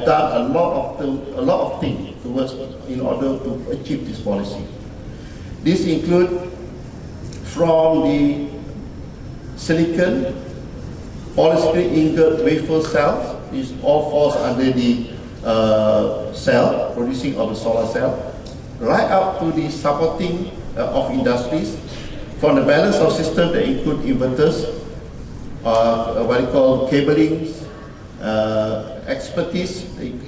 done a lot of things towards in order to achieve this policy. This include from the silicon, polysilicon ingot wafer cells, is all falls under the cell, producing of the solar cell, right up to the supporting of industries, from the balance of system that include inverters, what you call cablings, expertise,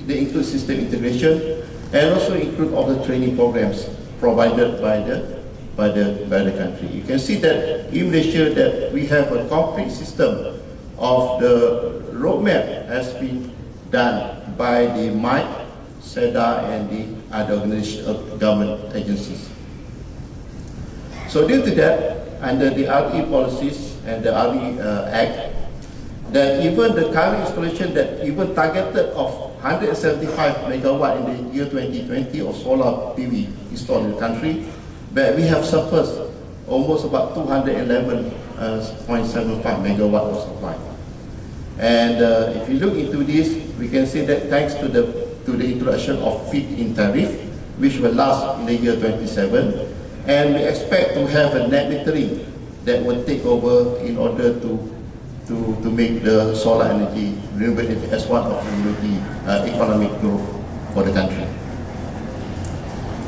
they include system integration, and also include all the training programs provided by the country. You can see that in Malaysia that we have a complete system of the roadmap has been done by the MIC, Setar, and the other government agencies. So due to that, under the RE policies and the RE Act, that even the current installation that even targeted of 175 megawatt in the year 2020 of solar PV installed in the country, but we have surpassed almost about 211.75 megawatt of supply. And if you look into this, we can see that thanks to the introduction of feed-in tariff, which will last in the year 27, and we expect to have a net metering that will take over in order to make the solar energy renewable energy as one of the economic growth for the country.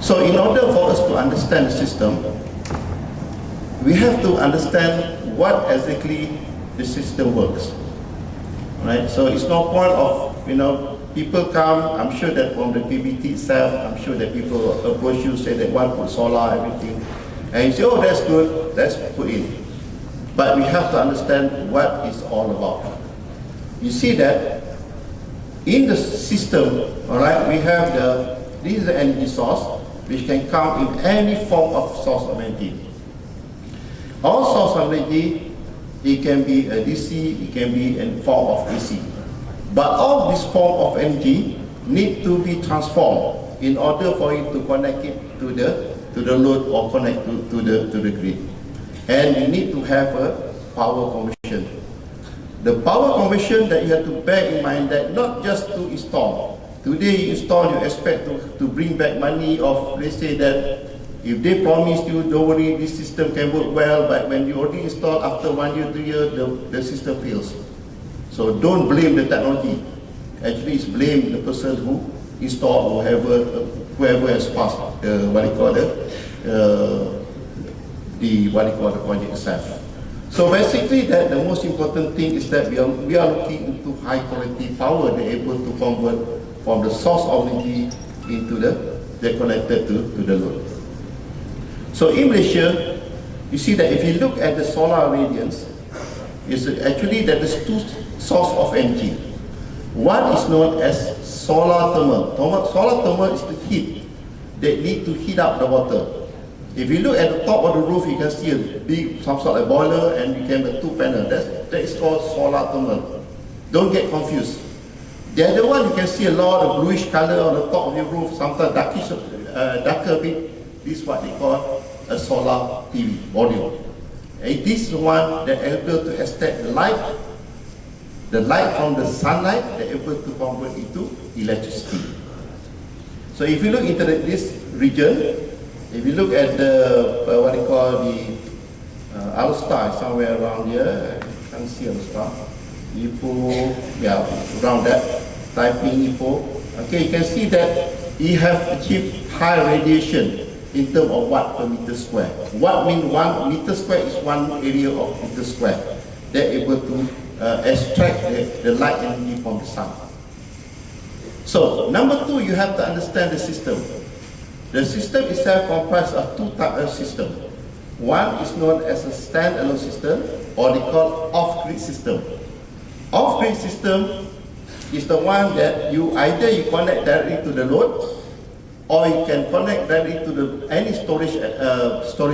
So in order for us to understand the system, we have to understand what exactly the system works. Right? So it's no point of, people come, I'm sure that from the PBT itself, I'm sure that people approach you, say that one put solar, everything, and you say, oh, that's good, let's put in. But we have to understand what it's all about. You see that in the system, all right, we have this is the energy source, which can come in any form of source of energy. All source of energy, it can be a DC, it can be in form of AC. But all this form of energy need to be transformed in order for it to connect it to the load or connect to the grid. And you need to have a power conversion. The power conversion that you have to bear in mind that not just to install, Today you install, you expect to bring back money of, let's say that if they promise you, don't worry, this system can work well, but when you already install, after 1 year, 2 years, the system fails. So don't blame the technology. Actually, it's blame the person who installed, whoever has passed the project itself. So basically, that the most important thing is that we are looking into high quality power. They're able to convert from the source of energy into they're connected to the load. So in Malaysia, you see that if you look at the solar radiance, is actually that there's two sources of energy. One is known as solar thermal. Solar thermal is the heat that need to heat up the water. If you look at the top of the roof, you can see a big, some sort of boiler, and you can have 2 panels. That is called solar thermal. Don't get confused. The other one, you can see a lot of bluish color on the top of your roof, sometimes darker bit. This is what they call a solar PV module. And this is the one that is able to extract the light from the sunlight, they're able to convert into electricity. So if you look into this region, if you look at the Alor somewhere around here, I can't see Alor. Ipoh, yeah, around that, typing Ipoh. Okay, you can see that you have achieved high radiation in terms of watt per meter square. What means 1 meter square is 1 area of meter square. They're able to extract the light energy from the sun. So, number 2, you have to understand the system. The system itself comprises of 2 types of system. One is known as a standalone system, or they call off-grid system. Off-grid system is the one that you connect directly to the load, or you can connect directly to any storage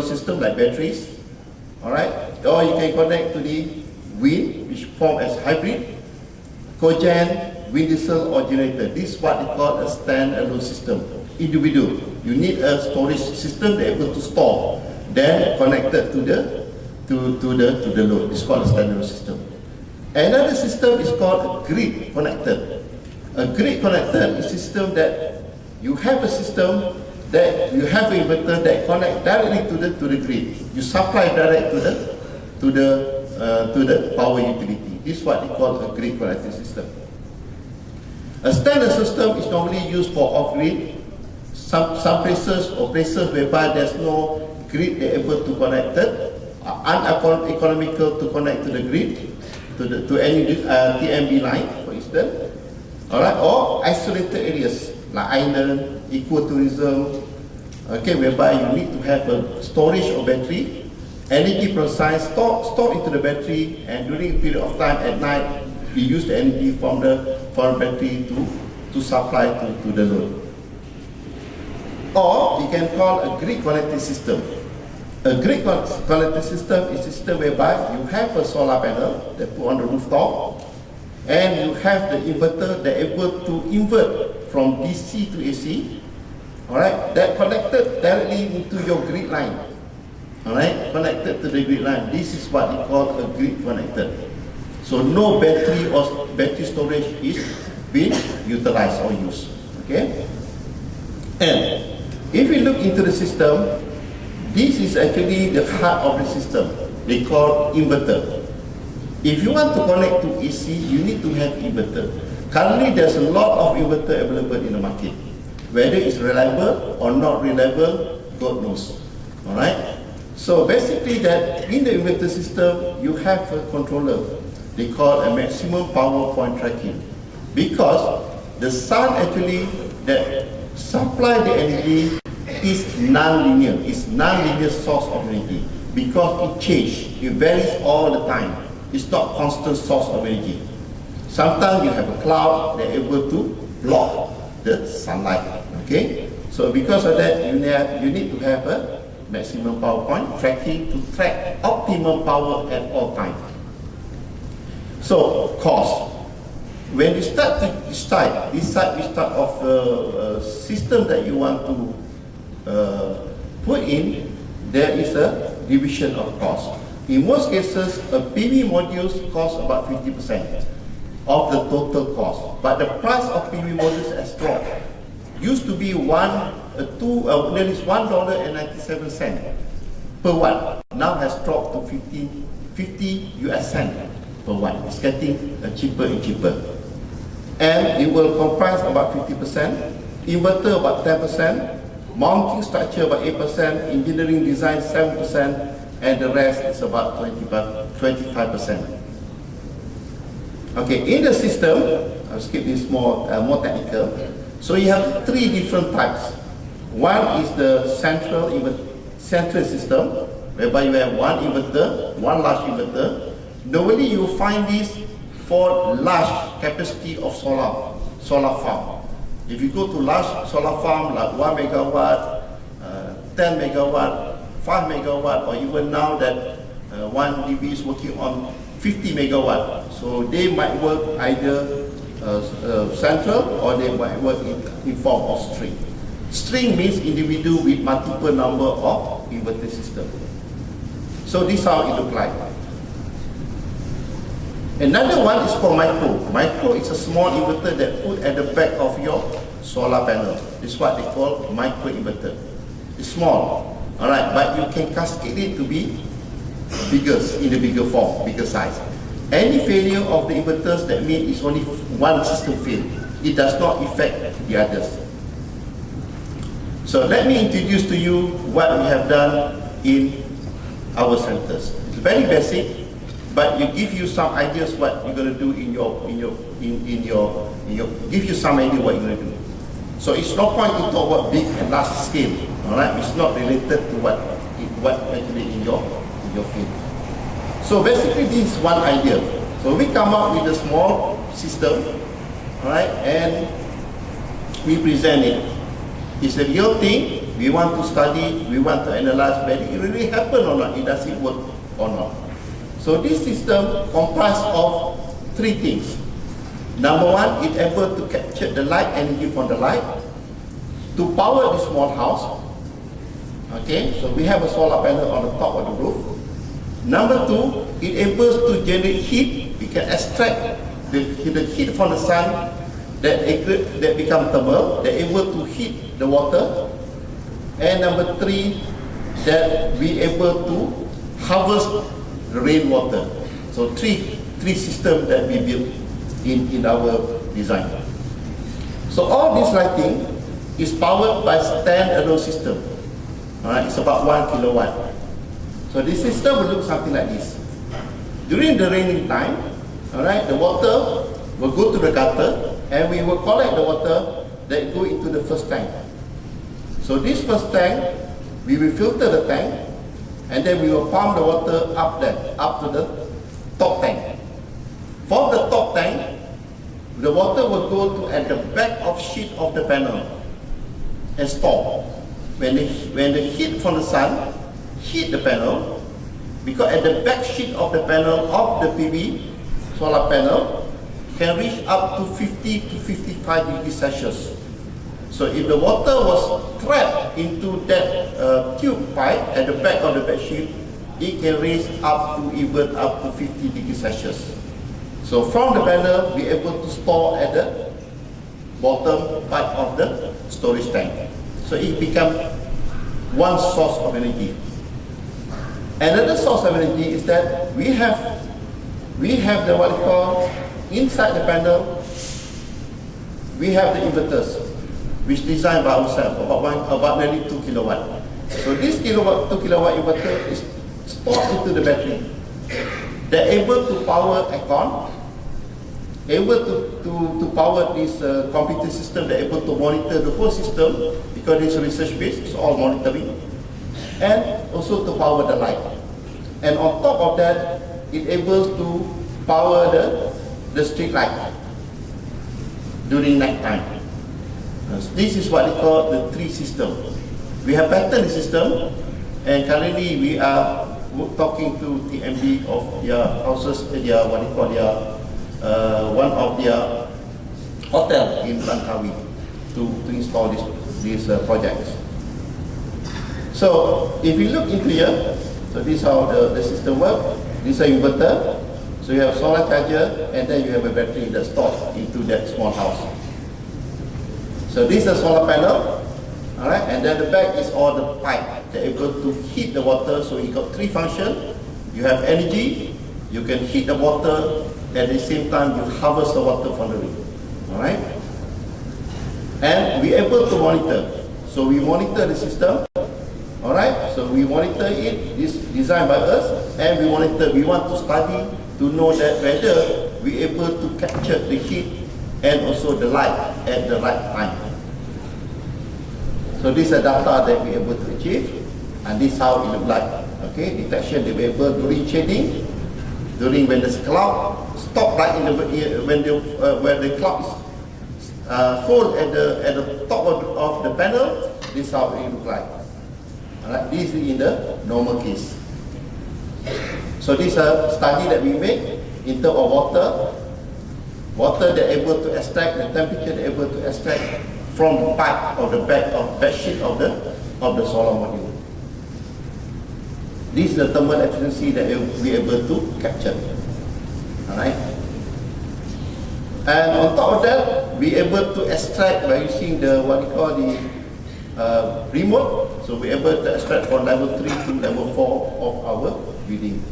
system like batteries, all right? Or you can connect to the wind, which form as hybrid, cogen, wind diesel, or generator. This is what they call a standalone system. Individual. You need a storage system that is able to store, then connected to the load. It's called a standalone system. Another system is called a grid connected. A grid connected is a system that you have a system that you have an inverter that connect directly to the grid. You supply direct to the power utility. This is what they call a grid connected system. A standard system is normally used for off-grid. Some places whereby there's no grid, they're able to connect it, uneconomical to connect to the grid, to any TMB line, for instance. Alright, or isolated areas like island, ecotourism, okay, whereby you need to have a storage of battery, energy from sun stored into the battery, and during a period of time at night, we use the energy from the battery to supply to the load. Or you can call a grid connected system. A grid connected system is a system whereby you have a solar panel that put on the rooftop, and you have the inverter that is able to invert from DC to AC, alright, that connected directly into your grid line, alright, connected to the grid line. This is what we call a grid connected. So no battery or battery storage is being utilized or used, okay? And if we look into the system, this is actually the heart of the system. They call inverter. If you want to connect to AC, you need to have inverter. Currently, there's a lot of inverter available in the market. Whether it's reliable or not reliable, God knows. All right. So basically, that in the inverter system, you have a controller. They call a maximum power point tracking, because the sun actually that supply the energy is non-linear. It's non-linear source of energy because it changes. It varies all the time. It's not constant source of energy. Sometimes you have a cloud that is able to block the sunlight. Okay. So because of that, you need to have a maximum power point tracking to track optimum power at all times. So cost. When you start to decide of a system that you want to put in, there is a division of cost. In most cases, a PV modules cost about 50% of the total cost. But the price of PV modules has dropped. to be nearly $1.97 per watt. Now has dropped to 50 US cent per watt. It's getting cheaper and cheaper. And it will comprise about 50%, inverter about 10%, mounting structure about 8%, engineering design 7%, and the rest is about 25%. Okay, in the system, I'll skip this more technical. So you have three different types. One is the central system, whereby you have one large inverter. Normally you find this for large capacity of solar farm. If you go to large solar farm like 1 megawatt, 10 megawatt, 5 megawatt, or even now that 1 dB is working on 50 megawatt. So they might work either central or they might work in form of string. String means individual with multiple number of inverter system. So this is how it looks like. Another one is called micro. Micro is a small inverter that put at the back of your solar panel. This is what they call micro inverter. It's small, alright, but you can cascade it to be bigger, in the bigger form, bigger size. Any failure of the inverters, that means it's only one system fail. It does not affect the others. So let me introduce to you what we have done in our centers. It's very basic, but it gives you some ideas what you're going to do give you some idea what you're going to do. So it's no point to talk about big and large scale. All right, it's not related to what actually in your field. So basically, this is one idea. So we come up with a small system, all right, and we present it. It's a real thing. We want to study, we want to analyze whether it really happened or not, it doesn't work or not. So this system comprises of three things. Number one, it's able to capture the light energy from the light to power the small house. Okay, so we have a solar panel on the top of the roof. Number two, it able to generate heat. We can extract the heat from the sun that become thermal. They're able to heat the water. And number three, that we able to harvest the rainwater. So three systems that we built in our design. So all this lighting is powered by stand-alone system. Alright, it's about 1 kilowatt. So this system will look something like this. During the raining time, alright, the water will go to the gutter and we will collect the water that go into the first tank. So this first tank, we will filter the tank and then we will pump the water up there, up to the top tank. From the top tank, the water will go to at the back of sheet of the panel and store. When the heat from the sun hit the panel, because at the back sheet of the panel of the PV solar panel can reach up to 50 to 55 degrees Celsius. So if the water was trapped into that tube pipe at the back of the back sheet, it can raise up to even up to 50 degrees Celsius. So from the panel, we are able to store at the bottom part of the storage tank. So it becomes one source of energy. Another source of energy is that we have the what we call inside the panel, we have the inverters, which designed by ourselves, about nearly 2 kilowatt. So this 2 kilowatt inverter is stored into the battery. They're able to power aircon, able to power this computer system. They're able to monitor the whole system because it's research based, it's all monitoring, and also to power the light. And on top of that, it's able to power the street light during night time. This is what they call the tree system. We have patterned the system, and currently we are talking to TMD of their houses, their what they call their one of their hotel in Langkawi to install these projects. So if you look into here, so this is how the system works. This is an inverter. So you have solar charger, and then you have a battery that's stored into that small house. So this is a solar panel, all right, and then the back is all the pipe. They're able to heat the water, so you got three functions. You have energy, you can heat the water, at the same time you harvest the water from the rain, all right? And we're able to monitor. So we monitor the system, all right? So we monitor it, this designed by us, and we monitor, we want to study to know that whether we're able to capture the heat and also the light at the right time. So this is data that we're able to achieve, and this is how it looks like. Okay, detection that we're able during shading, during when the cloud stop right in the when the cloud is hold at the top of the panel. This is how it looks like. Alright, this is in the normal case. So this is a study that we make in terms of water that able to extract, the temperature that able to extract from the pipe of the back sheet of the solar module. This is the thermal efficiency that we are able to capture. Alright. And on top of that, we are able to extract by using the what we call the remote. So we are able to extract from level 3 to level 4 of our reading.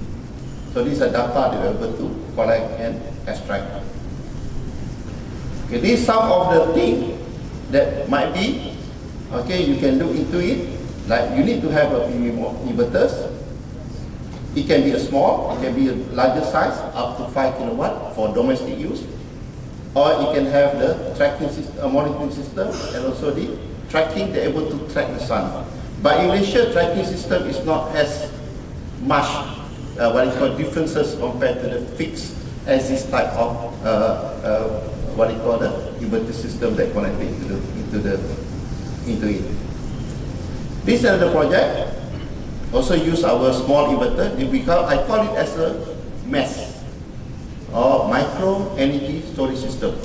So these are data that we are able to collect and extract. Okay, these are some of the things that might be, okay, you can look into it. Like you need to have a PV inverters. It can be a small, it can be a larger size, up to 5 kilowatt for domestic use. Or it can have the tracking system, monitoring system, and also the tracking, they're able to track the sun. But in Malaysia, tracking system is not as much what you call differences compared to the fixed as this type of what you call the inverter system that connected into it. This is another project. Also use our small inverter. I call it as a MES or micro energy storage system.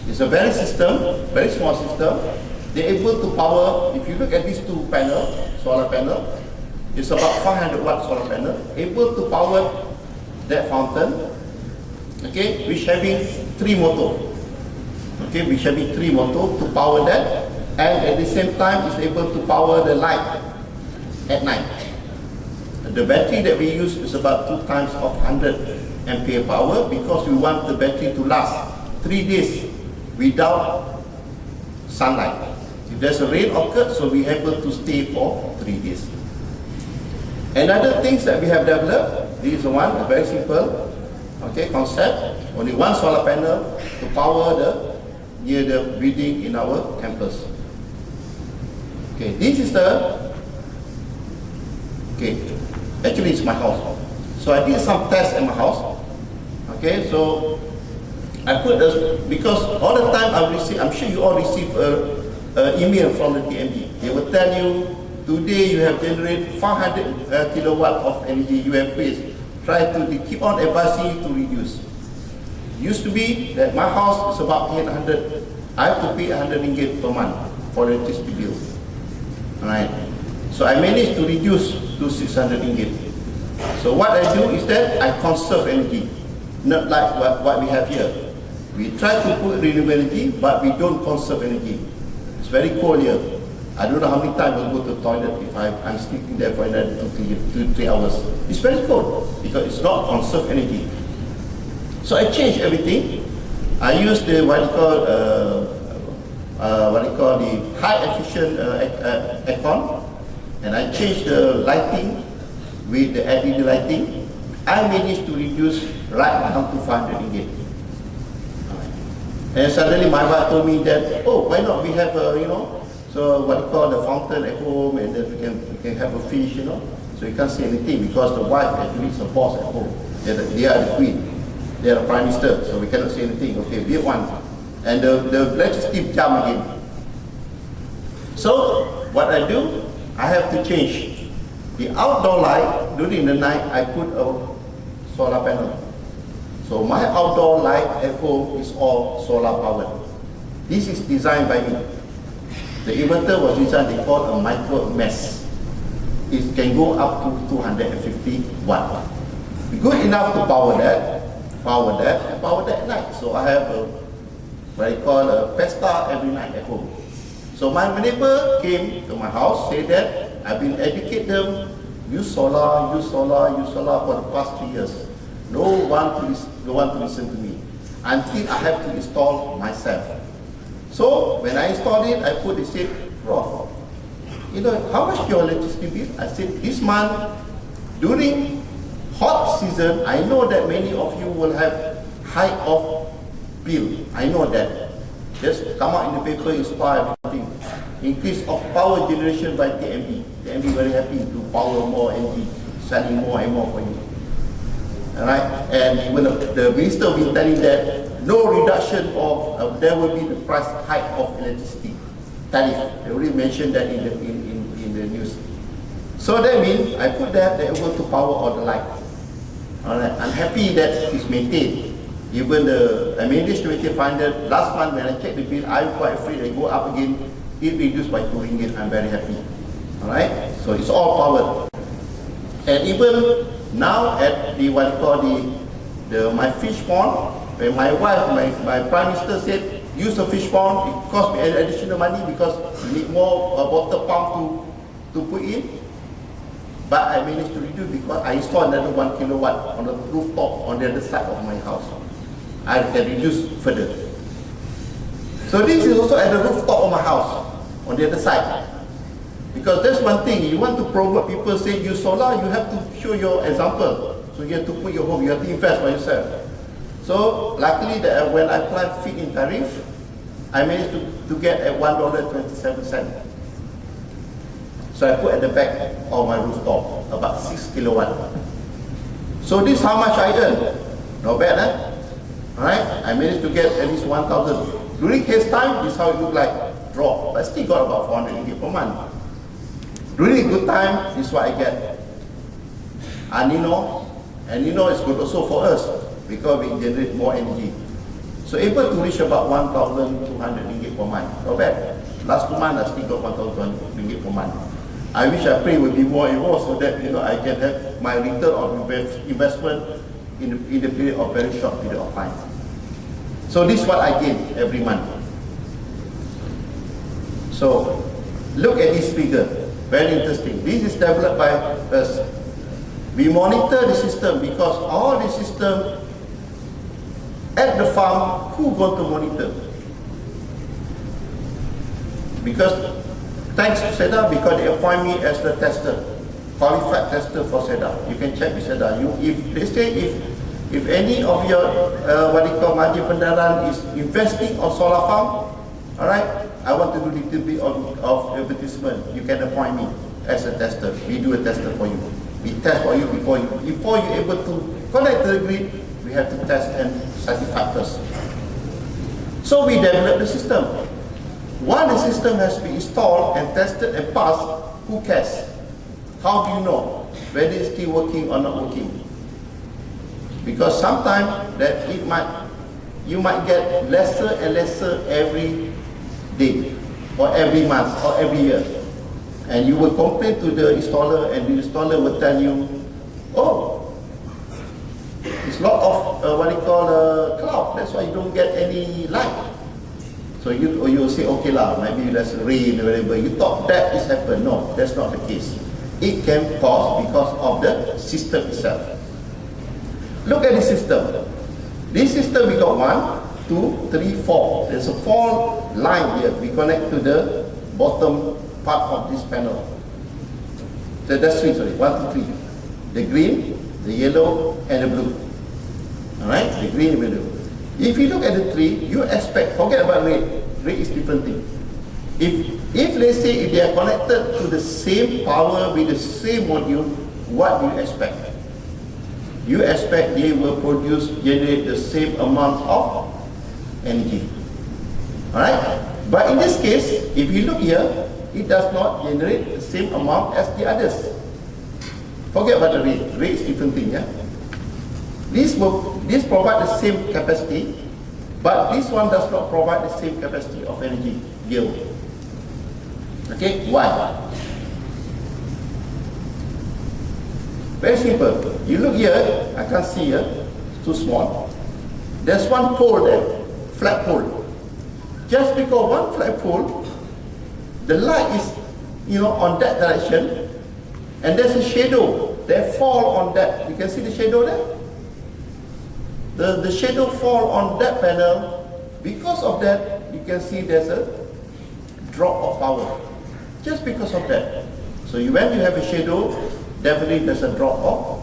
It's a very small system. They're able to power. If you look at these two panels, solar panel, it's about 500 watt solar panel, able to power that fountain. Okay, which having 3 motor. Okay, which having 3 motor to power that, and at the same time is able to power the light at night. The battery that we use is about 2 times of 100 ampere power because we want the battery to last 3 days without sunlight. If there's a rain occur, so we're able to stay for 3 days. Another things that we have developed, this is one, a very simple, okay, concept. Only one solar panel to power near the building in our campus. Okay, this is actually it's my house. So I did some tests at my house. Okay, so I put because all the time I'm sure you all receive email from the TMD. They will tell you, today you have generated 500 kilowatt of energy you have wasted. Try to keep on advising you to reduce. Used to be that my house is about 800. I have to pay 100 ringgit per month for electricity bill. Alright. So I managed to reduce to 600 ringgit. So what I do is that I conserve energy, not like what we have here. We try to put renewable energy, but we don't conserve energy. It's very cold here. I don't know how many times I'll go to the toilet if I'm sleeping there for another 2-3 hours. It's very cold because it's not conserve energy. So I changed everything. I use the what you call the high efficient aircon, and I changed the lighting with the LED lighting. I managed to reduce right down to 500 ringgit. And suddenly my wife told me that, oh, why not we have so what you call the fountain at home, and then we can have a fish, So you can't say anything because the wife actually is the boss at home. They are the queen. They are the prime minister, so we cannot say anything. Okay, we want. And the electricity jump again. So what I do, I have to change the outdoor light. During the night, I put a solar panel. So my outdoor light at home is all solar powered. This is designed by me. The inverter was designed, they call a micro MES. It can go up to 250 watt. Good enough to power that, and power that at night. So I have what I call a pesta every night at home. So my neighbor came to my house, said that I've been educating them, use solar for the past 3 years. No one to listen to me until I have to install myself. So when I installed it, I put, they said, Prof, you know, how much your electricity bill? I said, this month, during hot season, I know that many of you will have high of bill. I know that. Just come out in the paper, install everything. Increase of power generation by TMB. TMB very happy to power more energy, selling more and more for you. Alright, and even the minister will be telling that no reduction of there will be the price hike of electricity tariff. They already mentioned that in the news. So that means I put that they're able to power all the light. Alright, I'm happy that it's maintained. Even I managed to make it $500. Last month when I checked the bill, I'm quite afraid I go up again. It reduced by RM2. I'm very happy. Alright, so it's all powered. And even now at the what you call my fish pond, when my wife, my prime minister said use a fish pond, it cost me additional money because you need more water pump to put in. But I managed to reduce because I installed another 1 kilowatt on the rooftop on the other side of my house. I can reduce further. So this is also at the rooftop of my house, on the other side. Because that's one thing, you want to promote people say use solar, you have to show your example. So you have to put your home, you have to invest for yourself. So luckily that when I applied feed-in tariff, I managed to get at $1.27. So I put at the back of my rooftop, about 6 kilowatt. So this is how much I earn. Not bad, eh? Alright, I managed to get at least 1,000. During his time, this is how it looked like. Drop, but still got about 400 ringgit per month. During a good time, this is what I get. And you know it's good also for us because we generate more energy. So able to reach about 1,200 ringgit per month. Not bad. Last 2 months, I still got 1,200 ringgit per month. I wish I pray will be more and more so that I can have my return of investment in the period of very short period of time. So this is what I gain every month. So look at this figure, very interesting. This is developed by us. We monitor the system because all the system at the farm, who going to monitor? Because thanks to Setar, because they appoint me as the tester, qualified tester for Setar. You can check with Setar. If they say if any of your what they call Majlis Bandaraya is investing on solar farm, all right, I want to do a little bit of advertisement. You can appoint me as a tester. We do a tester for you. We test for you before you're able to connect to the grid. We have to test and certify first. So we develop the system. Once the system has been installed and tested and passed, who cares? How do you know whether it's still working or not working? Because sometimes that you might get lesser and lesser every day, or every month, or every year. And you will complain to the installer, and the installer will tell you, oh, it's a lot of what you call cloud, that's why you don't get any light. So you will say, okay lah, maybe there's rain or whatever. You thought that is happened. No, that's not the case. It can cause because of the system itself. Look at the system. This system we got 1, 2, 3, 4. There's a 4 line here. We connect to the bottom part of this panel. So that's 3, sorry, 1, 2, 3. The green, the yellow, and the blue. Alright, the green and the blue. If you look at the 3, you expect, forget about red. Red is different thing. If let's say if they are connected to the same power with the same module, what do you expect? You expect they will generate the same amount of energy. Alright? But in this case, if you look here, it does not generate the same amount as the others. Forget about the red. Red is different thing, yeah? This provides the same capacity, but this one does not provide the same capacity of energy yield. Okay, why? Very simple. You look here, I can't see here, it's too small. There's one pole there, flat pole. just because one flagpole, the light is, on that direction, and there's a shadow that fall on that. You can see the shadow there? The shadow fall on that panel. Because of that, you can see there's a drop of power. Just because of that. So when you have a shadow, definitely there's a drop of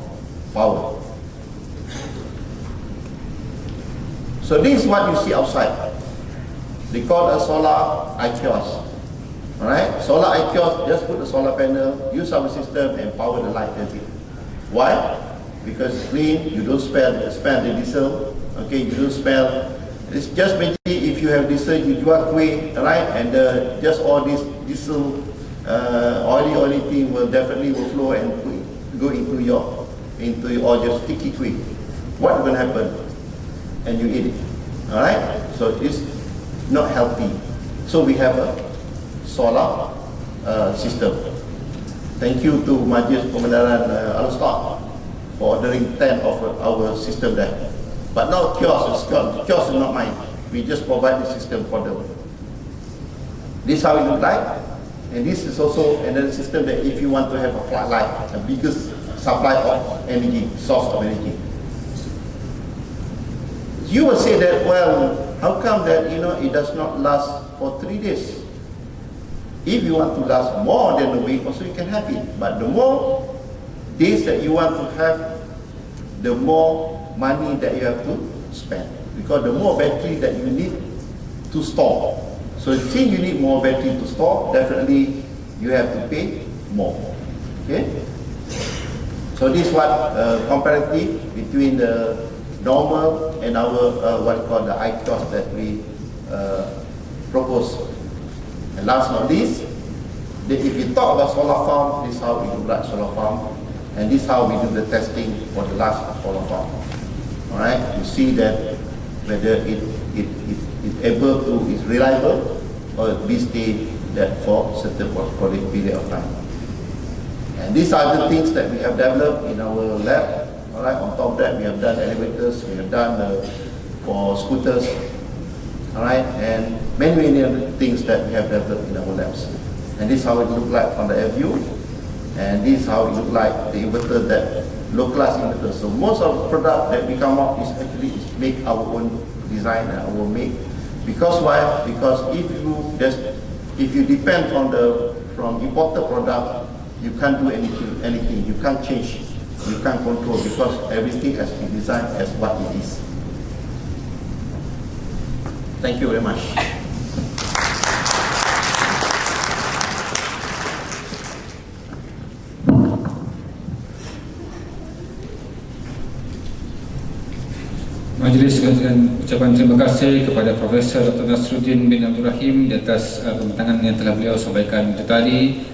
power. So this is what you see outside. They call a solar eye-kiosk. Alright? Solar eye-kiosk, just put the solar panel, use our system and power the light. That's it. Why? Because it's clean, you don't spend the diesel. Okay, you don't spend. It's just maybe if you have diesel, you jual kuih, right? And just all this diesel, oily thing will definitely flow and go into your all your sticky kuih. What will happen? And you eat it. Alright? So it's not healthy. So we have a solar system. Thank you to Majlis Penganjuran Alor for ordering 10 of our system there. But now kiosk is not mine. We just provide the system for them. This is how it looks like. And this is also another system that if you want to have a floodlight, the biggest supply of energy, source of energy. You will say that, well, how come that it does not last for 3 days? If you want to last more than a week, also you can have it. But the more days that you want to have, the more money that you have to spend. Because the more battery that you need to store. So since you need more battery to store, definitely you have to pay more. Okay? So this is what comparative between the normal and our what we call the eye-kiosk that we propose. And last but not least, if you talk about solar farm, this is how we do large solar farm, and this is how we do the testing for the large solar farm. Alright, you see that whether it is reliable or it stay that for certain period of time. And these are the things that we have developed in our lab. Alright, on top of that we have done elevators, we have done for scooters, alright, and many other things that we have developed in our labs. And this is how it looks like from the air view, and this is how it looks like the inverter that localized inverter. So most of the product that we come up is actually make our own design and our make. Because why? Because if you depend from imported product, you can't do anything. You can't change. You can't control because everything has been designed as what it is. Thank you very much. Majlis dengan ucapan terima kasih kepada Profesor Dr. Nasruddin bin Abdul Rahim di atas pembintangan yang telah beliau sampaikan itu tadi.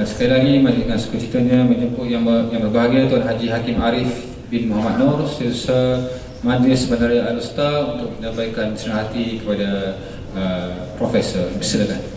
Sekali lagi majlis dengan sukacitanya menjemput yang berbahagia Tuan Haji Hakim Arif bin Muhammad Nur, Setiausaha Majlis Bandaraya Alor untuk menyampaikan senang hati kepada Profesor. Silakan.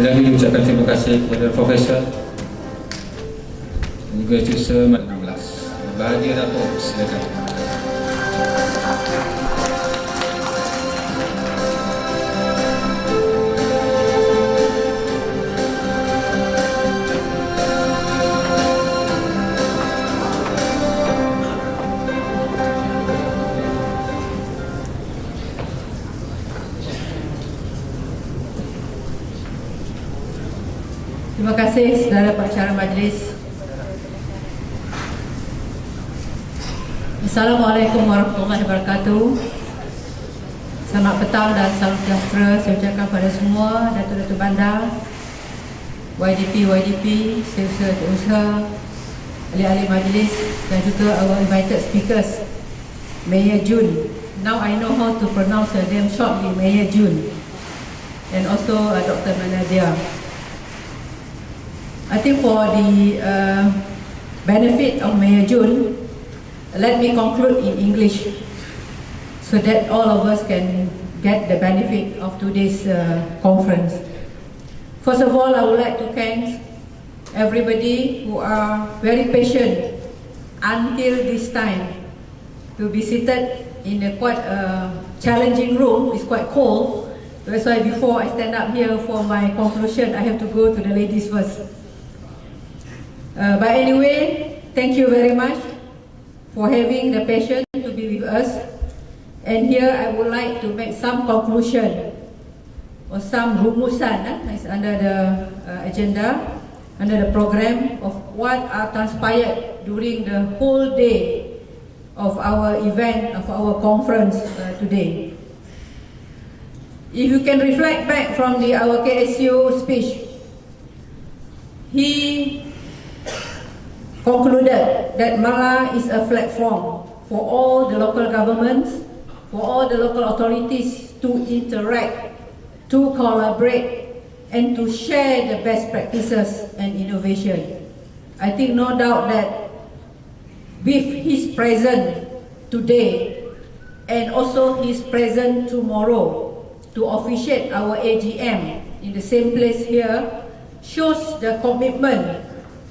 Sekali lagi ucapkan terima kasih kepada Profesor dan juga Setiausaha Majlis 16. Bahagia Datuk, silakan. Terima kasih saudara pengacara majlis. Assalamualaikum warahmatullahi wabarakatuh. Selamat petang dan salam sejahtera saya ucapkan pada semua Datuk-Datuk Bandar, YDP, setiausaha, ahli-ahli majlis dan juga our invited speakers, Mayor Jun. Now I know how to pronounce her name shortly, Mayor Jun, and also Dr. Manadia. I think for the benefit of Mayor Jun, let me conclude in English so that all of us can get the benefit of today's conference. First of all, I would like to thank everybody who are very patient until this time to be seated in a quite challenging room. It's quite cold. That's why before I stand up here for my conclusion, I have to go to the ladies first. But anyway, thank you very much for having the patience to be with us. And here I would like to make some conclusion or some rumusan under the agenda, under the program of what are transpired during the whole day of our event, of our conference today. If you can reflect back from our KSU speech, he concluded that Mala is a platform for all the local governments, for all the local authorities to interact, to collaborate, and to share the best practices and innovation. I think no doubt that with his presence today and also his presence tomorrow to officiate our AGM in the same place here shows the commitment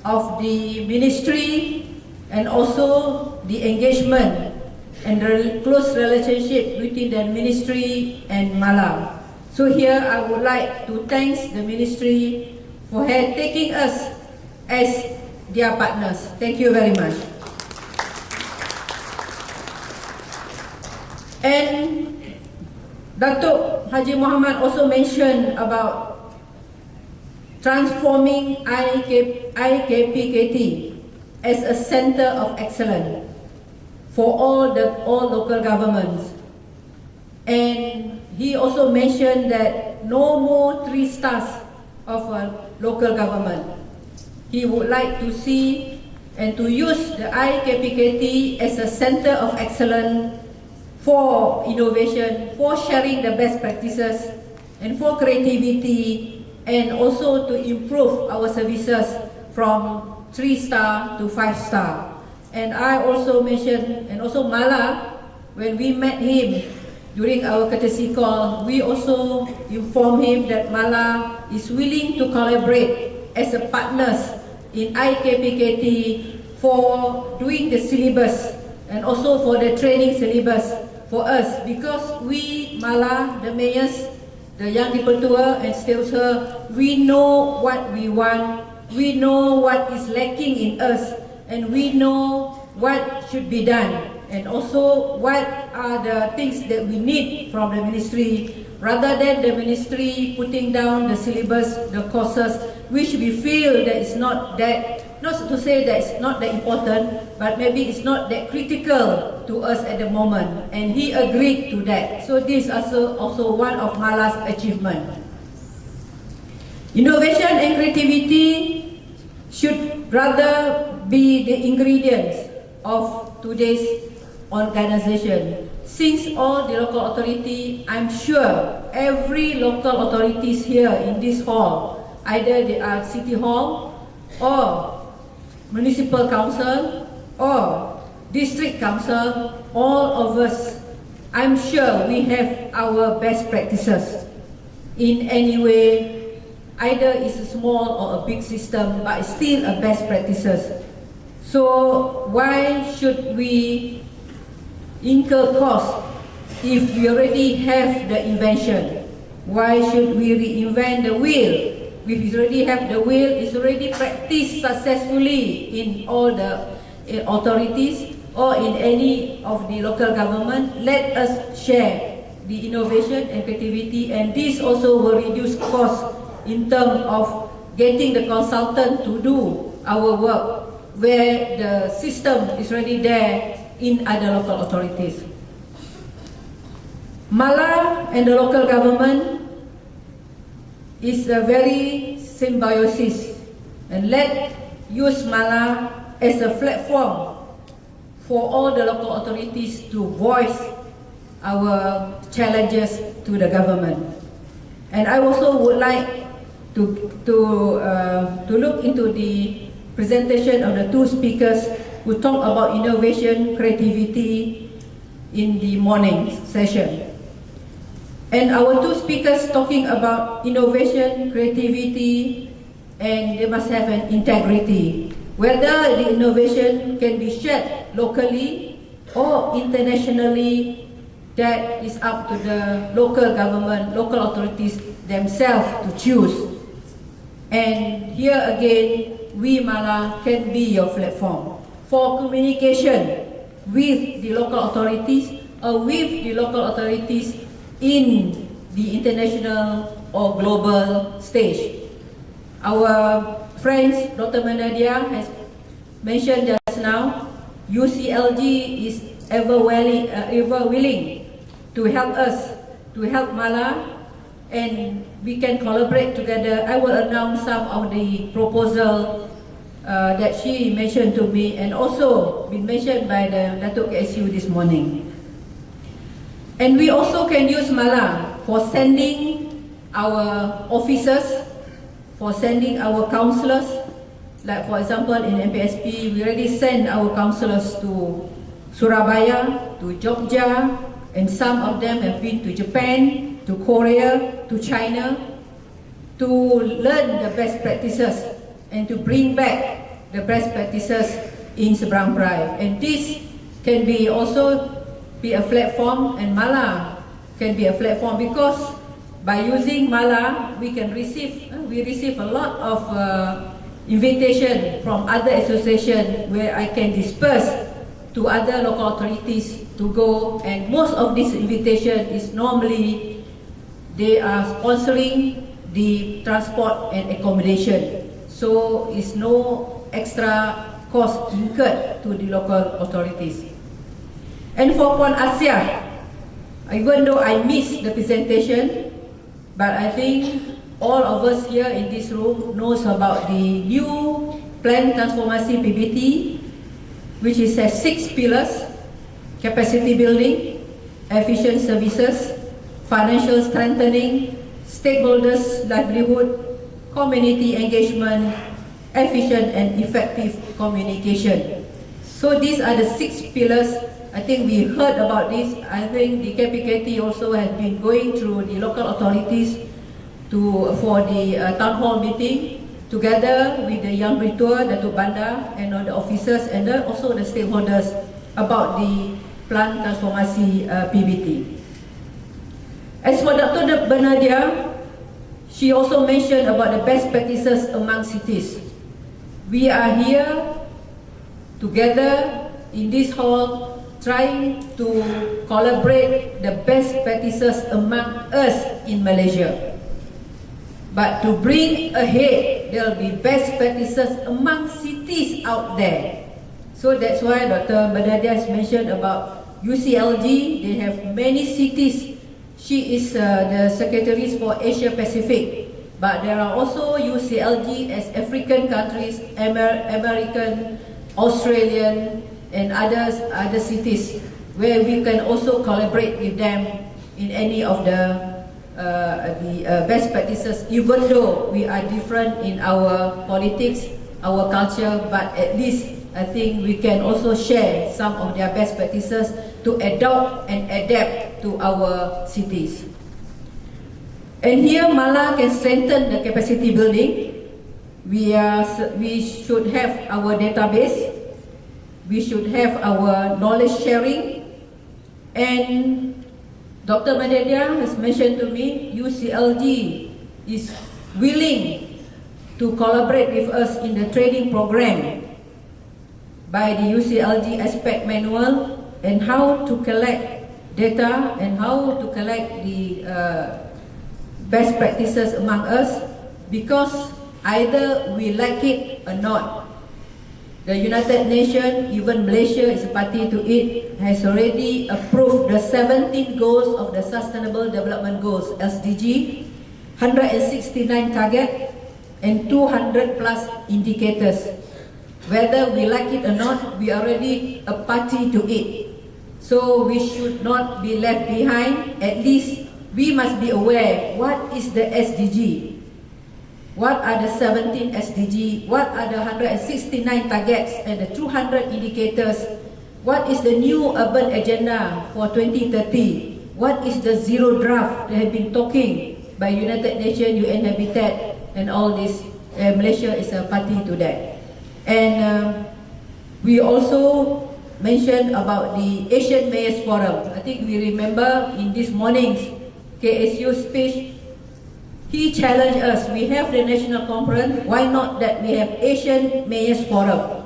of the ministry and also the engagement and the close relationship between the ministry and Mala. So here I would like to thank the ministry for taking us as their partners. Thank you very much. And Datuk Haji Muhammad also mentioned about transforming IKPKT as a center of excellence for all local governments. And he also mentioned that no more 3 stars of a local government. He would like to see and to use the IKPKT as a center of excellence for innovation, for sharing the best practices, and for creativity, and also to improve our services from 3-star to 5-star. And I also mentioned, and also Mala, when we met him during our courtesy call, we also informed him that Mala is willing to collaborate as a partners in IKPKT for doing the syllabus and also for the training syllabus for us, because we, Mala, the mayors, the young people tour and setiausaha, we know what we want, we know what is lacking in us, and we know what should be done, and also what are the things that we need from the ministry, rather than the ministry putting down the syllabus, the courses, which we feel that is not that, not to say that it's not that important, but maybe it's not that critical to us at the moment, and he agreed to that. So this is also one of Mala's achievement. Innovation and creativity should rather be the ingredients of today's organization. Since all the local authority, I'm sure every local authorities here in this hall, either they are city hall or municipal council or district council, all of us, I'm sure we have our best practices in any way. Either it's a small or a big system, but it's still a best practices. So why should we incur cost if we already have the invention? Why should we reinvent the wheel? If we already have the wheel, it's already practiced successfully in all the authorities or in any of the local government. Let us share the innovation and creativity, and this also will reduce cost in terms of getting the consultant to do our work, where the system is already there in other local authorities. Mala and the local government is a very symbiosis, and let's use Mala as a platform for all the local authorities to voice our challenges to the government. And I also would like to look into the presentation of the two speakers who talk about innovation, creativity in the morning session. And our two speakers talking about innovation, creativity, and they must have an integrity. Whether the innovation can be shared locally or internationally, that is up to the local government, local authorities themselves to choose. And here again, we Mala can be your platform for communication with the local authorities or with the local authorities in the international or global stage. Our friends, Dr. Manadia has mentioned just now, UCLG is ever willing to help us, to help Mala, and we can collaborate together. I will announce some of the proposal that she mentioned to me and also been mentioned by the Datuk KSU this morning. And we also can use Mala for sending our officers, for sending our councillors. Like for example in MPSP, we already send our councillors to Surabaya, to Jogja, and some of them have been to Japan, to Korea, to China, to learn the best practices and to bring back the best practices in Seberang Perai. And this can be also be a platform, and Mala can be a platform, because by using Mala we receive a lot of invitation from other associations where I can disperse to other local authorities to go, and most of this invitation is normally they are sponsoring the transport and accommodation, so it's no extra cost incurred to the local authorities. And for Puan Asia, even though I missed the presentation, but I think all of us here in this room knows about the new plan transformasi PBT, which has 6 pillars: capacity building, efficient services, financial strengthening, stakeholders' livelihood, community engagement, efficient and effective communication. So these are the 6 pillars. I think we heard about this. I think the KPKT also has been going through the local authorities for the town hall meeting together with the Yang Britua, Datuk Bandar, and all the officers, and then also the stakeholders about the plan transformasi PBT. As for Dr. Bernadia, she also mentioned about the best practices among cities. We are here together in this hall trying to collaborate the best practices among us in Malaysia. But to bring ahead, there will be best practices among cities out there. So that's why Dr. Badadia has mentioned about UCLG. They have many cities. She is the secretary for Asia Pacific. But there are also UCLG as African countries, American, Australian, and other cities where we can also collaborate with them in any of the best practices, even though we are different in our politics, our culture, but at least I think we can also share some of their best practices to adopt and adapt to our cities. And here Mala can strengthen the capacity building. We should have our database. We should have our knowledge sharing, and Dr. Madadia has mentioned to me UCLG is willing to collaborate with us in the training program by the UCLG aspect manual and how to collect data and how to collect the best practices among us, because either we like it or not, The United Nations, even Malaysia is a party to it, has already approved the 17 goals of the Sustainable Development Goals, SDG, 169 targets and 200 plus indicators. Whether we like it or not, we are already a party to it. So we should not be left behind. At least we must be aware what is the SDG. What are the 17 SDG? What are the 169 targets and the 200 indicators? What is the new urban agenda for 2030? What is the zero draft that have been talking by United Nations, UN Habitat, and all this? Malaysia is a party to that. And we also mentioned about the Asian Mayors Forum. I think we remember in this morning's KSU speech, he challenged us. We have the national conference. Why not that we have Asian Mayors Forum?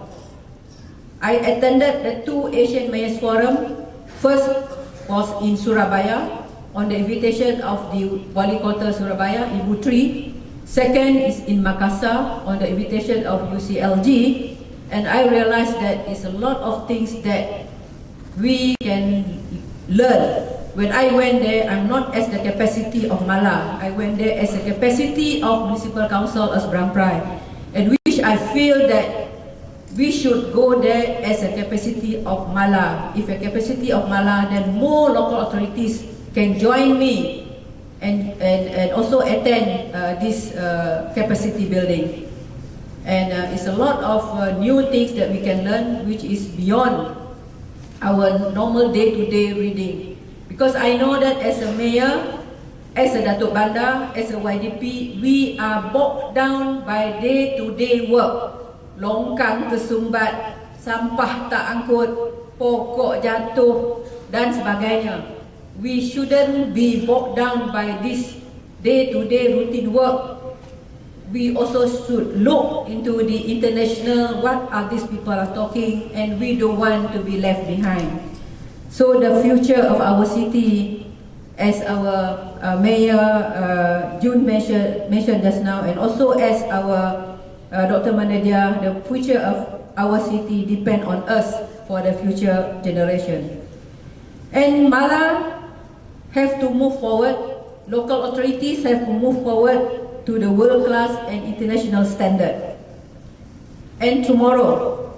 I attended the 2 Asian Mayors Forum. First was in Surabaya on the invitation of the Wali Kota Surabaya, Ibu Tri. Second is in Makassar on the invitation of UCLG. And I realized that it's a lot of things that we can learn. When I went there, I'm not as the capacity of Mala. I went there as the capacity of Municipal Council as Bramprai, and which I feel that we should go there as a capacity of Mala. If a capacity of Mala, then more local authorities can join me and also attend this capacity building. And it's a lot of new things that we can learn, which is beyond our normal day-to-day reading. Because I know that as a mayor, as a Datuk Bandar, as a YDP, we are bogged down by day-to-day work. Longkang tersumbat, sampah tak angkut, pokok jatuh, dan sebagainya. We shouldn't be bogged down by this day-to-day routine work. We also should look into the international, what are these people are talking, and we don't want to be left behind. So the future of our city, as our Mayor June mentioned just now, and also as our Dr. Manadia, the future of our city depend on us for the future generation. And Mala have to move forward, local authorities have to move forward to the world-class and international standard. And tomorrow,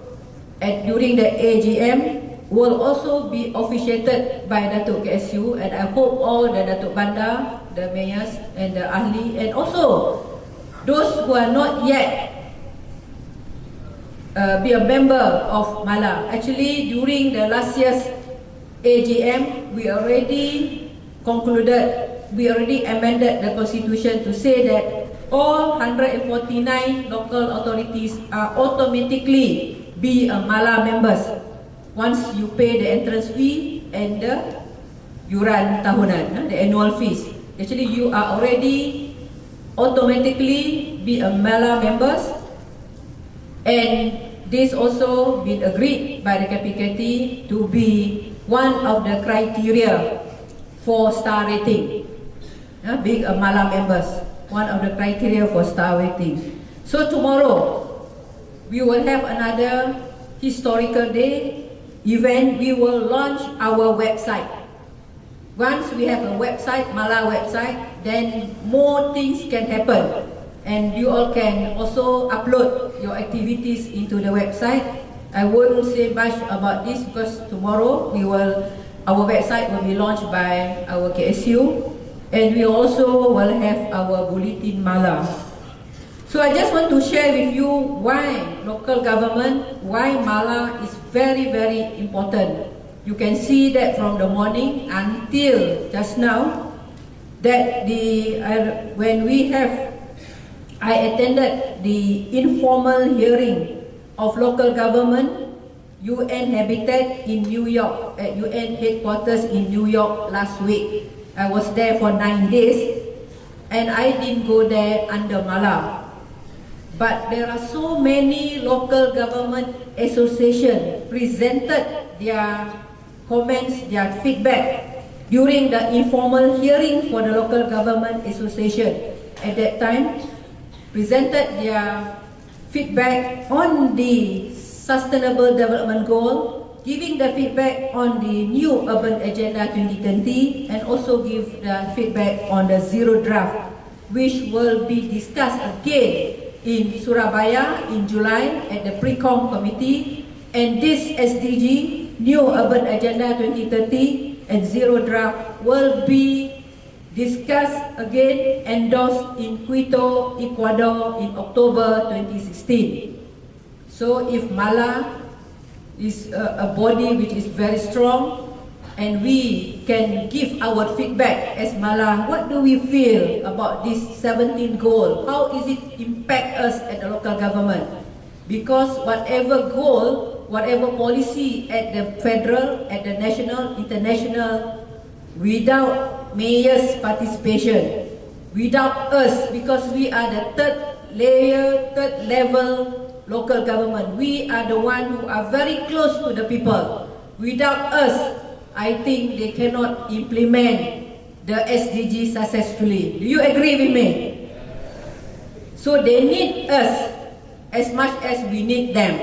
during the AGM, will also be officiated by Datuk KSU, and I hope all the Datuk Bandar, the mayors and the ahli, and also those who are not yet be a member of Mala. Actually, during the last year's AGM, we already amended the constitution to say that all 149 local authorities are automatically be a Mala members once you pay the entrance fee and the yuran tahunan, the annual fees. Actually, you are already automatically be a Mala members, and this also been agreed by the KPKT to be one of the criteria for star rating. Being a Mala members, one of the criteria for star rating. So tomorrow, we will have another historical day event. We will launch our website. Once we have a website, Mala website, then more things can happen. And you all can also upload your activities into the website. I won't say much about this because tomorrow our website will be launched by our KSU, and we also will have our bulletin Mala. So I just want to share with you why local government, why Mala is very, very important. You can see that from the morning until just now, that I attended the informal hearing of local government, UN Habitat in New York, at UN headquarters in New York last week. I was there for 9 days, and I didn't go there under Mala. But there are so many local government associations presented their comments, their feedback during the informal hearing for the local government association. At that time, presented their feedback on the Sustainable Development Goal, giving the feedback on the new Urban Agenda 2020, and also give the feedback on the Zero Draft, which will be discussed again in Surabaya in July at the Pre-Com Committee. And this SDG, New Urban Agenda 2030 and Zero Draft, will be discussed again, endorsed in Quito, Ecuador in October 2016. So if Mala is a body which is very strong, and we can give our feedback as Mala, what do we feel about this 17 goal? How is it impact us at the local government? Because whatever goal, whatever policy at the federal, at the national, international, without mayor's participation, without us, because we are the third layer, third level local government, we are the one who are very close to the people. Without us, I think they cannot implement the SDG successfully. Do you agree with me? So they need us as much as we need them.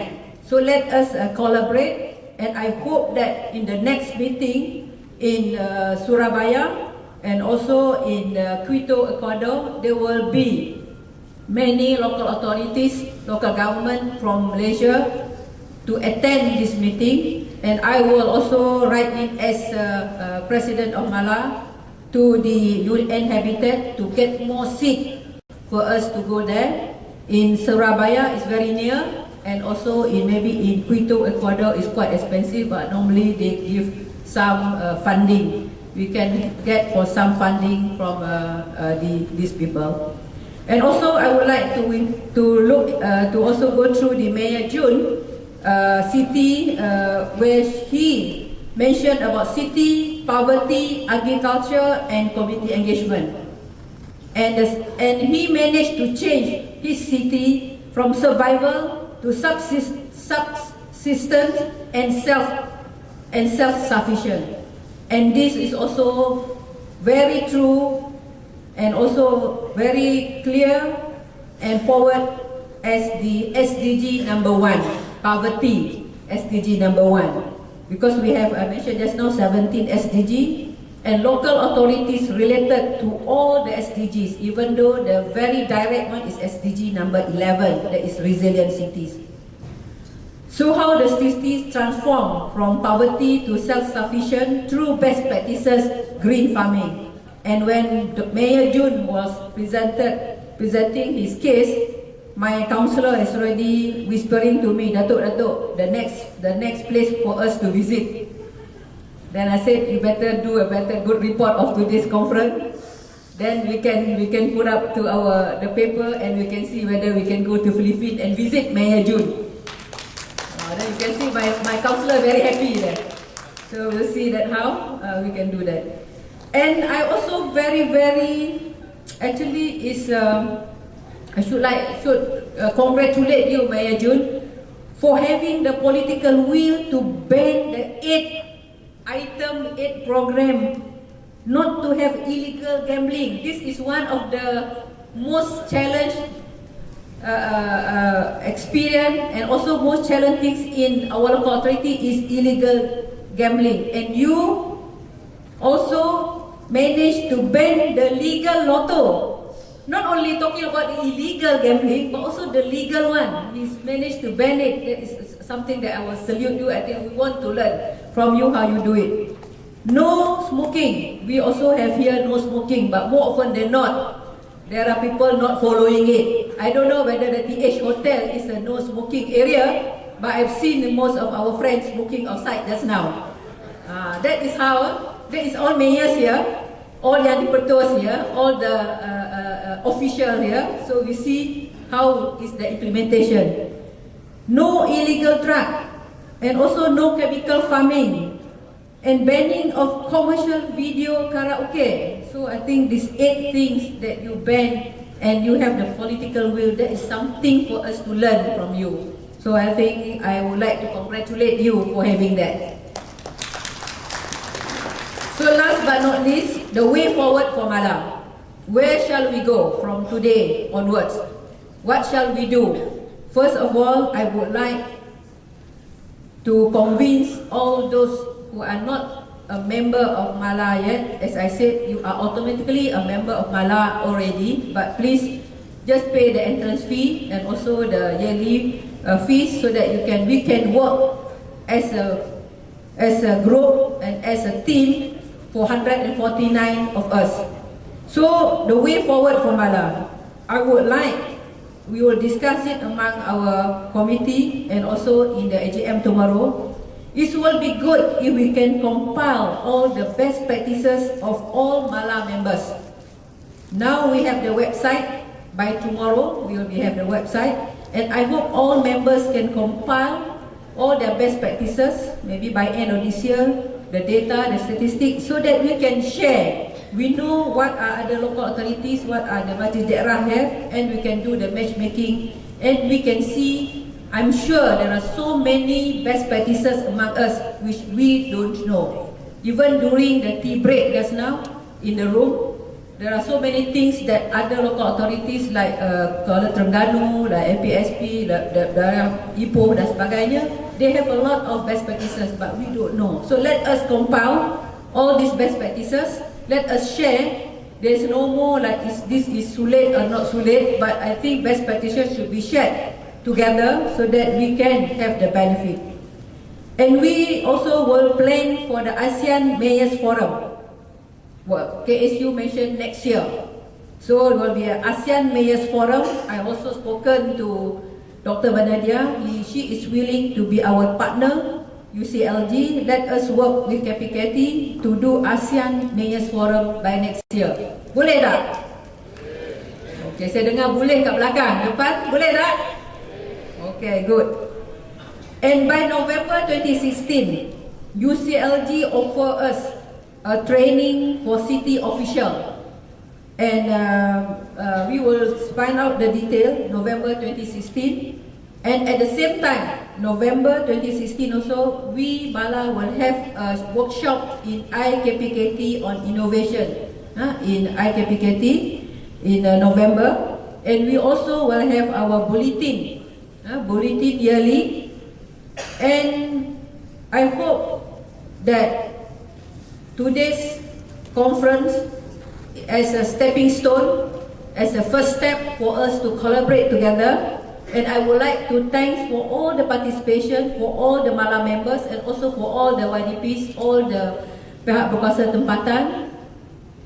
So let us collaborate, and I hope that in the next meeting in Surabaya and also in Quito, Ecuador, there will be many local authorities, local government from Malaysia to attend this meeting, and I will also write in as President of Mala to the UN Habitat to get more seats for us to go there. In Surabaya is very near, and also in maybe in Quito, Ecuador is quite expensive, but normally they give some funding. We can get for some funding from these people. And also, I would like to also go through the Mayor Jun city, where he mentioned about city, poverty, agriculture, and community engagement. And he managed to change his city from survival to subsistence and self-sufficient. And this is also very true and also very clear and forward as the SDG number 1, poverty SDG number 1. Because we have, I mentioned just now, 17 SDG, and local authorities related to all the SDGs, even though the very direct one is SDG number 11, that is resilient cities. So how the cities transform from poverty to self-sufficient through best practices green farming. And when Mayor Jun was presenting his case, my councillor is already whispering to me, Datuk, the next place for us to visit. Then I said, you better do a good report of today's conference. Then we can put up to the paper, and we can see whether we can go to Philippines and visit Mayor Jun. Then you can see my councillor very happy there. So we'll see that how we can do that. And I also actually I should congratulate you, Mayor Jun, for having the political will to ban the 8 program not to have illegal gambling. This is one of the most challenged experience, and also most challenging things in our local authority is illegal gambling. And you also managed to ban the legal lotto. Not only talking about the illegal gambling, but also the legal one. He's managed to ban it. That is something that I will salute you. I think we want to learn from you how you do it. No smoking. We also have here no smoking, but more often than not, there are people not following it. I don't know whether the TH Hotel is a no smoking area, but I've seen most of our friends smoking outside just now. That is all mayors here, all yang dipertuas here, all the officials here. So we see how is the implementation. No illegal drug, and also no chemical farming, and banning of commercial video karaoke. So I think these 8 things that you ban, and you have the political will, that is something for us to learn from you. So I think I would like to congratulate you for having that. So last but not least, the way forward for Mala. Where shall we go from today onwards? What shall we do? First of all, I would like to convince all those who are not a member of Mala yet. As I said, you are automatically a member of Mala already, but please just pay the entrance fee and also the yearly fees so that we can work as a group and as a team for 149 of us. So the way forward for Mala, we will discuss it among our committee and also in the AGM tomorrow. It will be good if we can compile all the best practices of all Mala members. Now we have the website. By tomorrow we will have the website, and I hope all members can compile all their best practices, maybe by end of this year, the data, the statistics, so that we can share. We know what are other local authorities, what are the Majlis daerah have, and we can do the matchmaking, and we can see, I'm sure there are so many best practices among us which we don't know. Even during the tea break just now in the room, there are so many things that other local authorities like Kuala Terengganu, like MPSP, Ipoh dan sebagainya, they have a lot of best practices but we don't know. So let us compile all these best practices, let us share. There's no more like this is sulit or not sulit, but I think best practices should be shared together so that we can have the benefit. And we also will plan for the ASEAN Mayors Forum. What KSU mentioned next year. So it will be an ASEAN Mayors Forum. I also spoken to Dr. Bandaraya. She is willing to be our partner, UCLG. Let us work with KPKT to do ASEAN Mayors Forum by next year. Boleh tak? Okay, saya dengar boleh kat belakang. Depan, boleh tak? Okay, good. And by November 2016, UCLG offer us a training for city official, and we will find out the detail November 2016, and at the same time November 2016 also we Mala will have a workshop in IKPKT on innovation in IKPKT in November, and we also will have our bulletin yearly, and I hope that today's conference as a stepping stone, as a first step for us to collaborate together. And I would like to thank for all the participation, for all the Mala members, and also for all the YDPs, all the pihak berkuasa tempatan.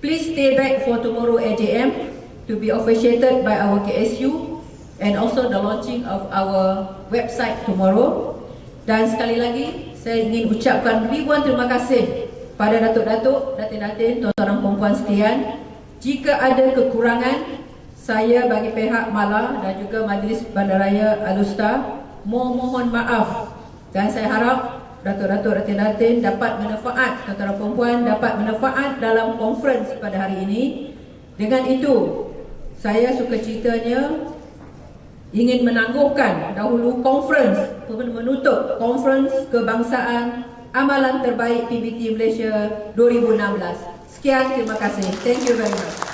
Please stay back for tomorrow AGM to be officiated by our KSU, and also the launching of our website tomorrow. Dan sekali lagi saya ingin ucapkan ribuan terima kasih pada datuk-datuk, datin-datin, tuan-tuan perempuan sekalian. Jika ada kekurangan, saya bagi pihak Mala dan juga Majlis Bandaraya Alustar mohon maaf, dan saya harap datuk-datuk, datin-datin dapat manfaat, tuan-tuan perempuan dapat manfaat dalam konferens pada hari ini. Dengan itu, saya sukacitanya ingin menangguhkan dahulu konferens menutup Konferen Kebangsaan Amalan Terbaik PBT Malaysia 2016. Sekian, terima kasih. Thank you very much.